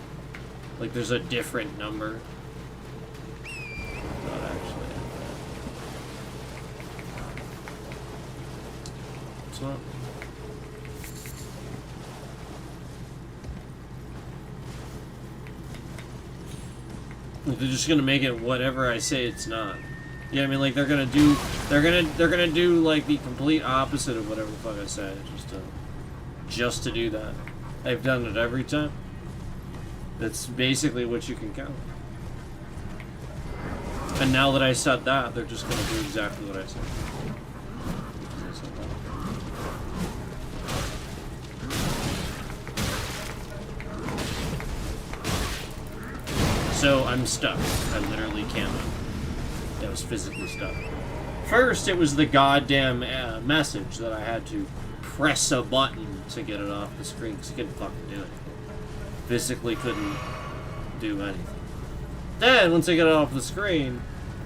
Like there's a different number. Not actually at that. It's not. They're just gonna make it whatever I say it's not. Yeah, I mean, like they're gonna do like the complete opposite of whatever the fuck I say, just to do that. I've done it every time. That's basically what you can count. And now that I said that, they're just gonna do exactly what I said. So I'm stuck. I literally can't move. I was physically stuck. First, it was the goddamn message that I had to press a button to get it off the screen because I couldn't fucking do it. Physically couldn't do anything. Then, once I got it off the screen,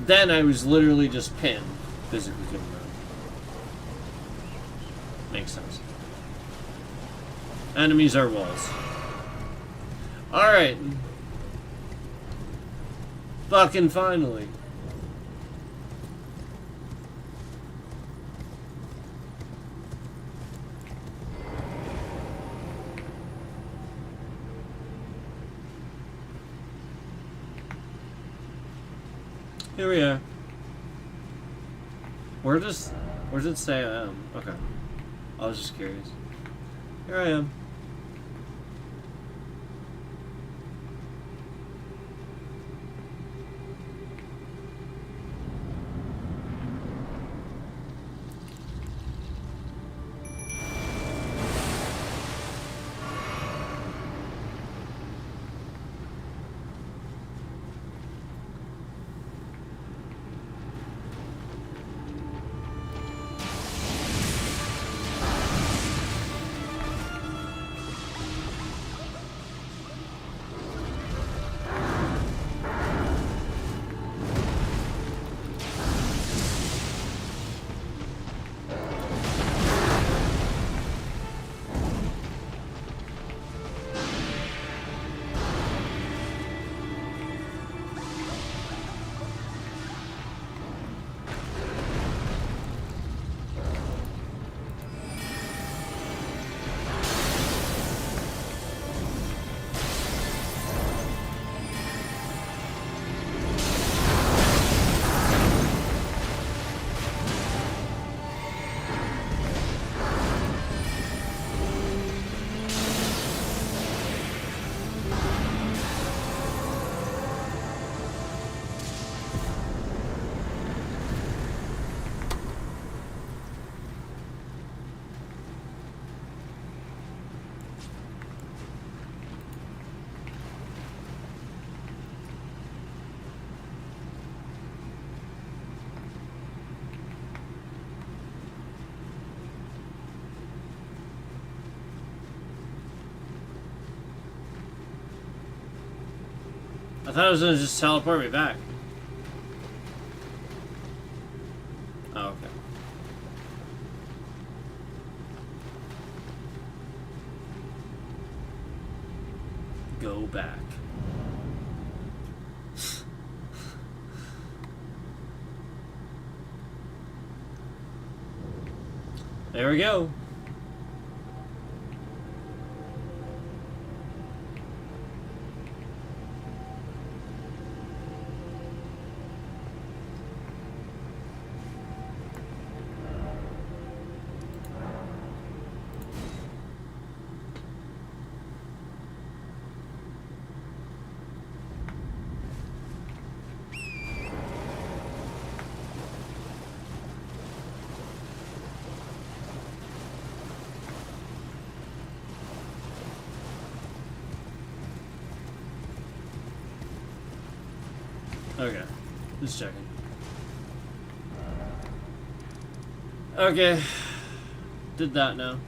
then I was literally just pinned. Physically couldn't move. Makes sense. Enemies are walls. Alright. Fucking finally. Here we are. Where does it say I am? Okay. I was just curious. Here I am. thought it was gonna just teleport me back. Oh, okay. Go back. There we go. Okay, just checking. Okay, did that now.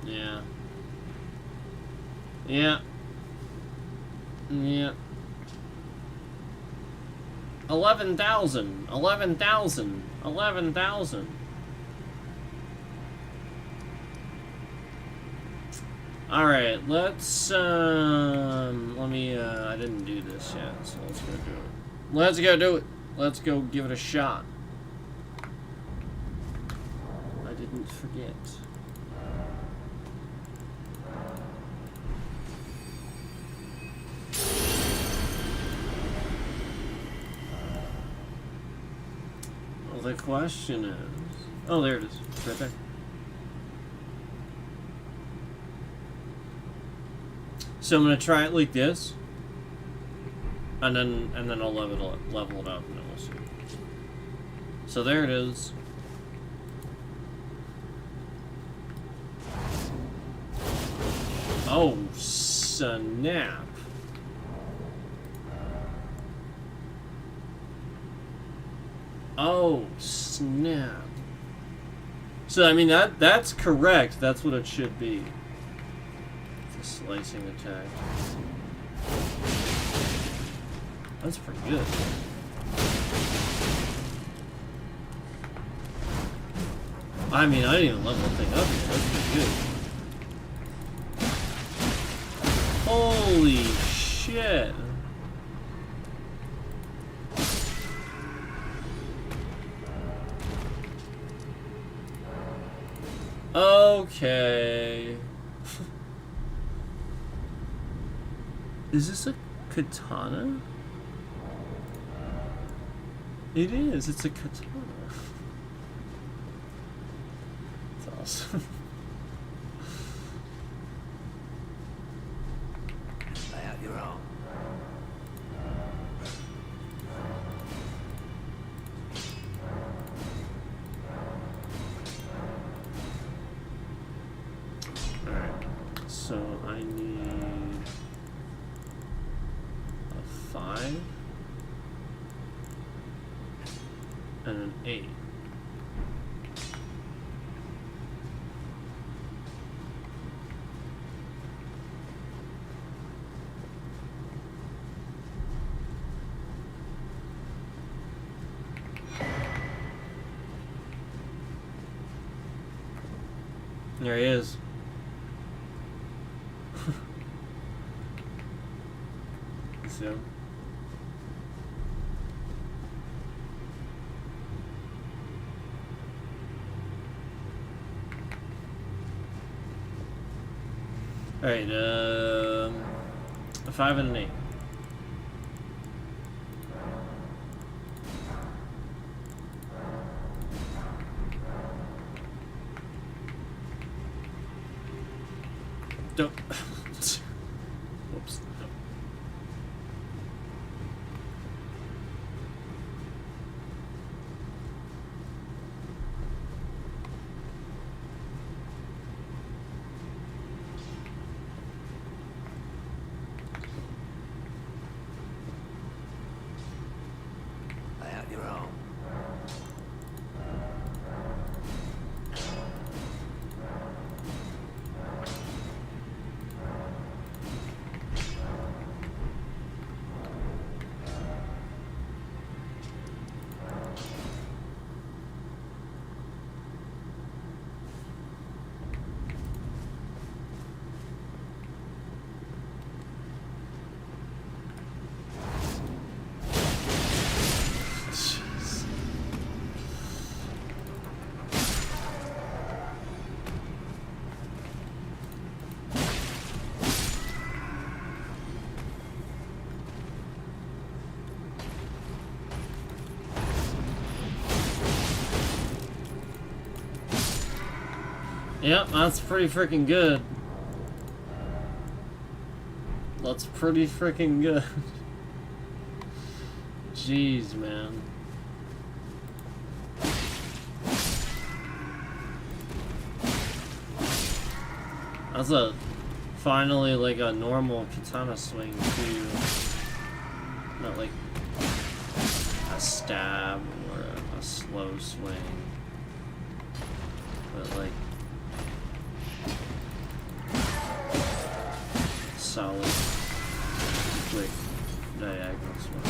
Yeah. Yeah. Yeah. 11,000. 11,000. 11,000. Alright, let's, let me, I didn't do this yet, so let's go do it. Let's go do it. Let's go give it a shot. I didn't forget. Well, the question is... Oh, there it is. It's right there. So I'm gonna try it like this, and then I'll level it up, and then we'll see. So there it is. Oh snap! Oh snap! So I mean that's correct. That's what it should be. Slicing attack. That's pretty good. I mean, I didn't even level the thing up yet. That's pretty good. Holy shit. Okay. Is this a katana? It is. It's a katana. That's awesome. Lay out your arm. Alright. So I need 5 and an 8. There he is. So. Alright, a 5 and an 8. Don't. Whoops. Lay out your arm. Yep, that's pretty freaking good. That's pretty freaking good. Jeez, man. That's finally like a normal katana swing too. Not like a stab or a slow swing. But like solid, quick, diagonal swing.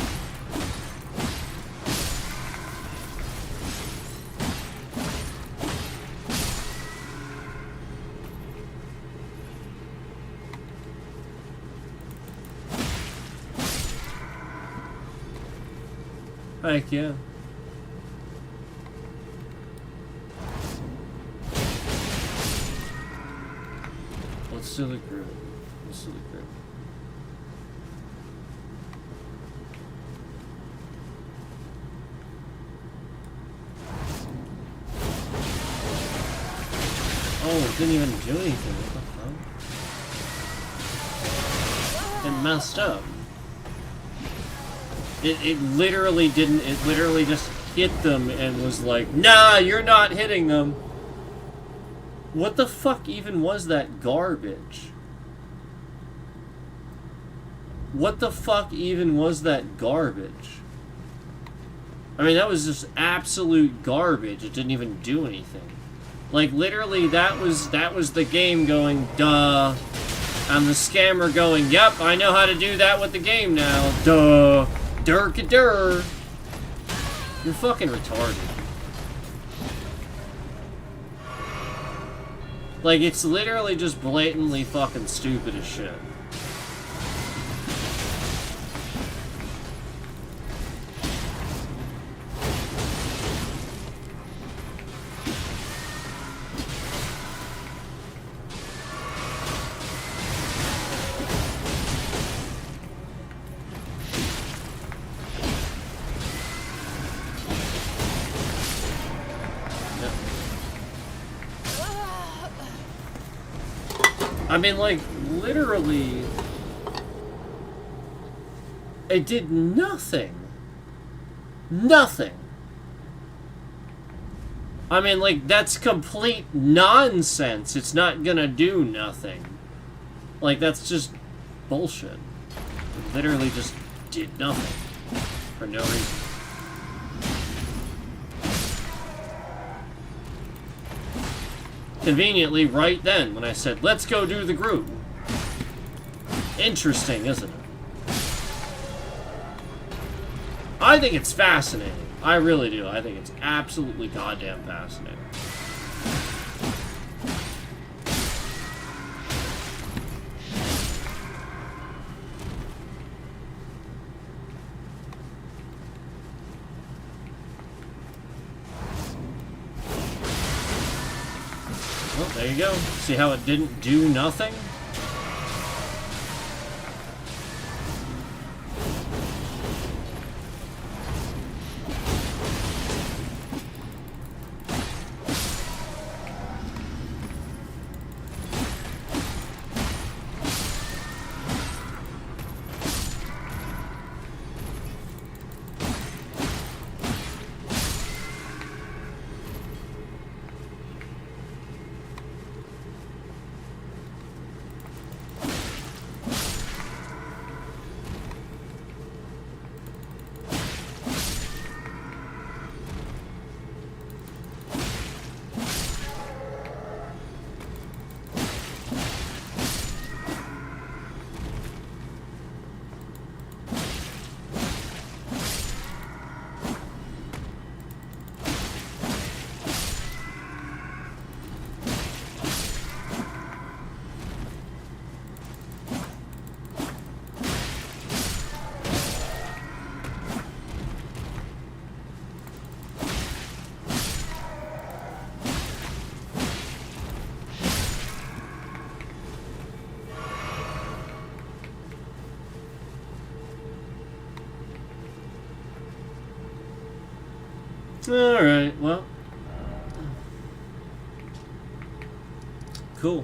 Heck yeah. Let's do the group. Let's do the group. Oh, it didn't even do anything. What the fuck? It messed up. It literally didn't. It literally just hit them and was like, nah, you're not hitting them. What the fuck even was that garbage? What the fuck even was that garbage? I mean, that was just absolute garbage. It didn't even do anything. Like, literally, that was the game going, duh. And the scammer going, yep, I know how to do that with the game now. Duh. Durk-a-dur. You're fucking retarded. Like, it's literally just blatantly fucking stupid as shit. I mean, like, literally, it did nothing. Nothing. I mean, like, that's complete nonsense. It's not gonna do nothing. Like, that's just bullshit. It literally just did nothing. For no reason. Conveniently, right then, when I said, let's go do the group. Interesting, isn't it? I think it's fascinating. I really do. I think it's absolutely goddamn fascinating. Well, there you go. See how it didn't do nothing? Alright, well. cool.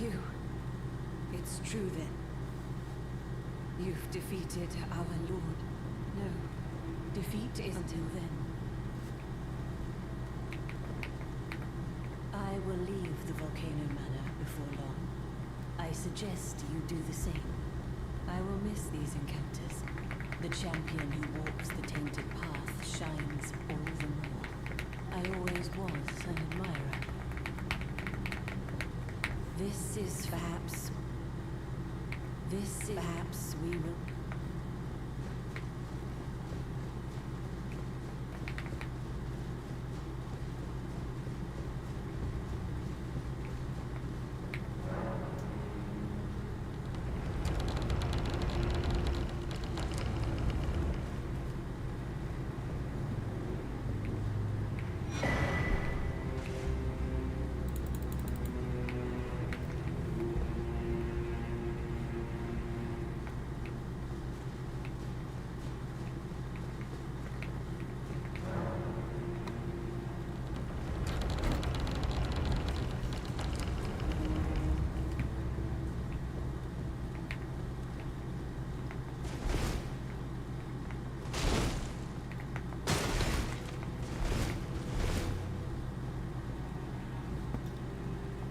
You. It's true then. You've defeated our lord. No. Defeat is until then. I will leave the Volcano Manor before long. I suggest you do the same. I will miss these encounters. The champion who walks the tainted path shines all the more. I always was an admirer. This is perhaps we will.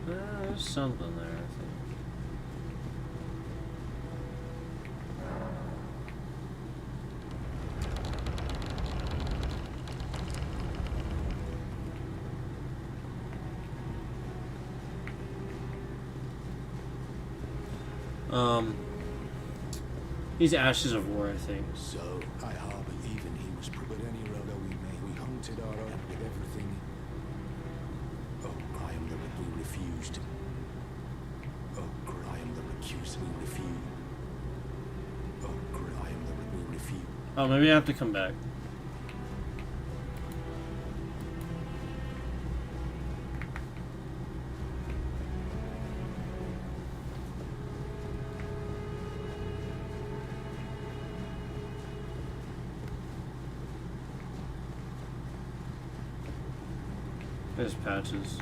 There's something there, I think. These Ashes of War, I think. So, I harbour even he was but any road we may. We hunted our own with everything. Oh, Graham, that we refused. Oh, Graham, that recused we refused. Oh, Graham, that we refused. Oh, maybe I have to come back. There's patches.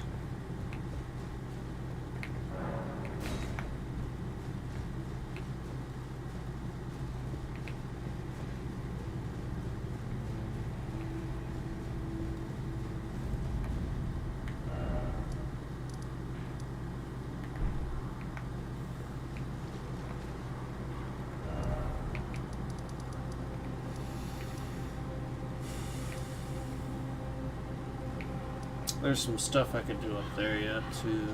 There's some stuff I could do up there yet, too.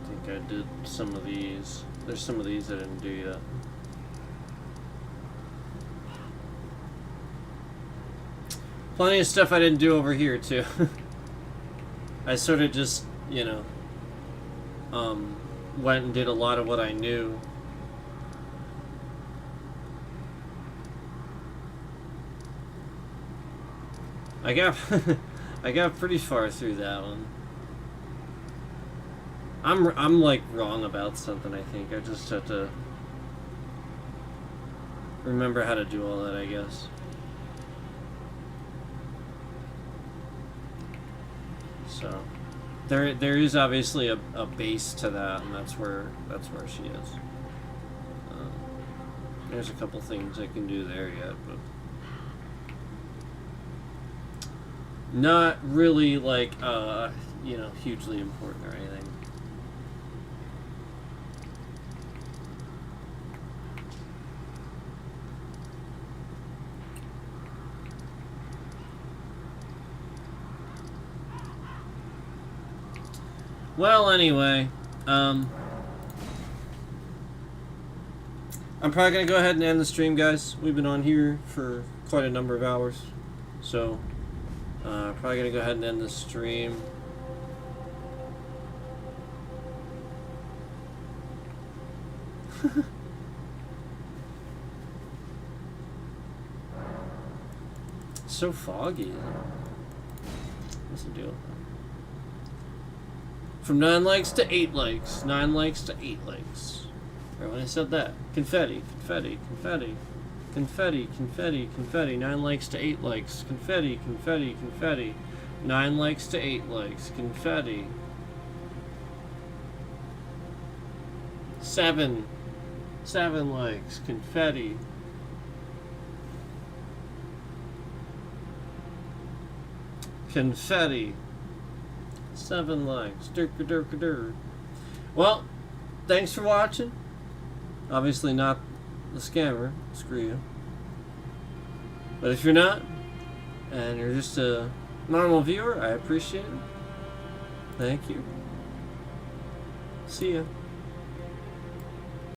I think I did some of these. There's some of these I didn't do yet. Plenty of stuff I didn't do over here, too. I sort of just, you know, went and did a lot of what I knew. I got pretty far through that one. I'm like wrong about something, I think. I just have to remember how to do all that, I guess. So there is obviously a base to that, and that's where she is. There's a couple things I can do there yet, but not really like, you know, hugely important or anything. Well, anyway, I'm probably gonna go ahead and end the stream, guys. We've been on here for quite a number of hours, so Probably gonna go ahead and end the stream. It's so foggy. What's the deal? From 9 likes to 8 likes. 9 likes to 8 likes. Right when I said that. Confetti, confetti, confetti. Confetti, confetti, confetti. 9 likes to 8 likes. Confetti, confetti, confetti. 9 likes to 8 likes. Confetti. 7 likes. Confetti. Confetti. 7 likes. Durka. Well, thanks for watching. Obviously not the scammer. Screw you. But if you're not, and you're just a normal viewer, I appreciate it. Thank you. See ya.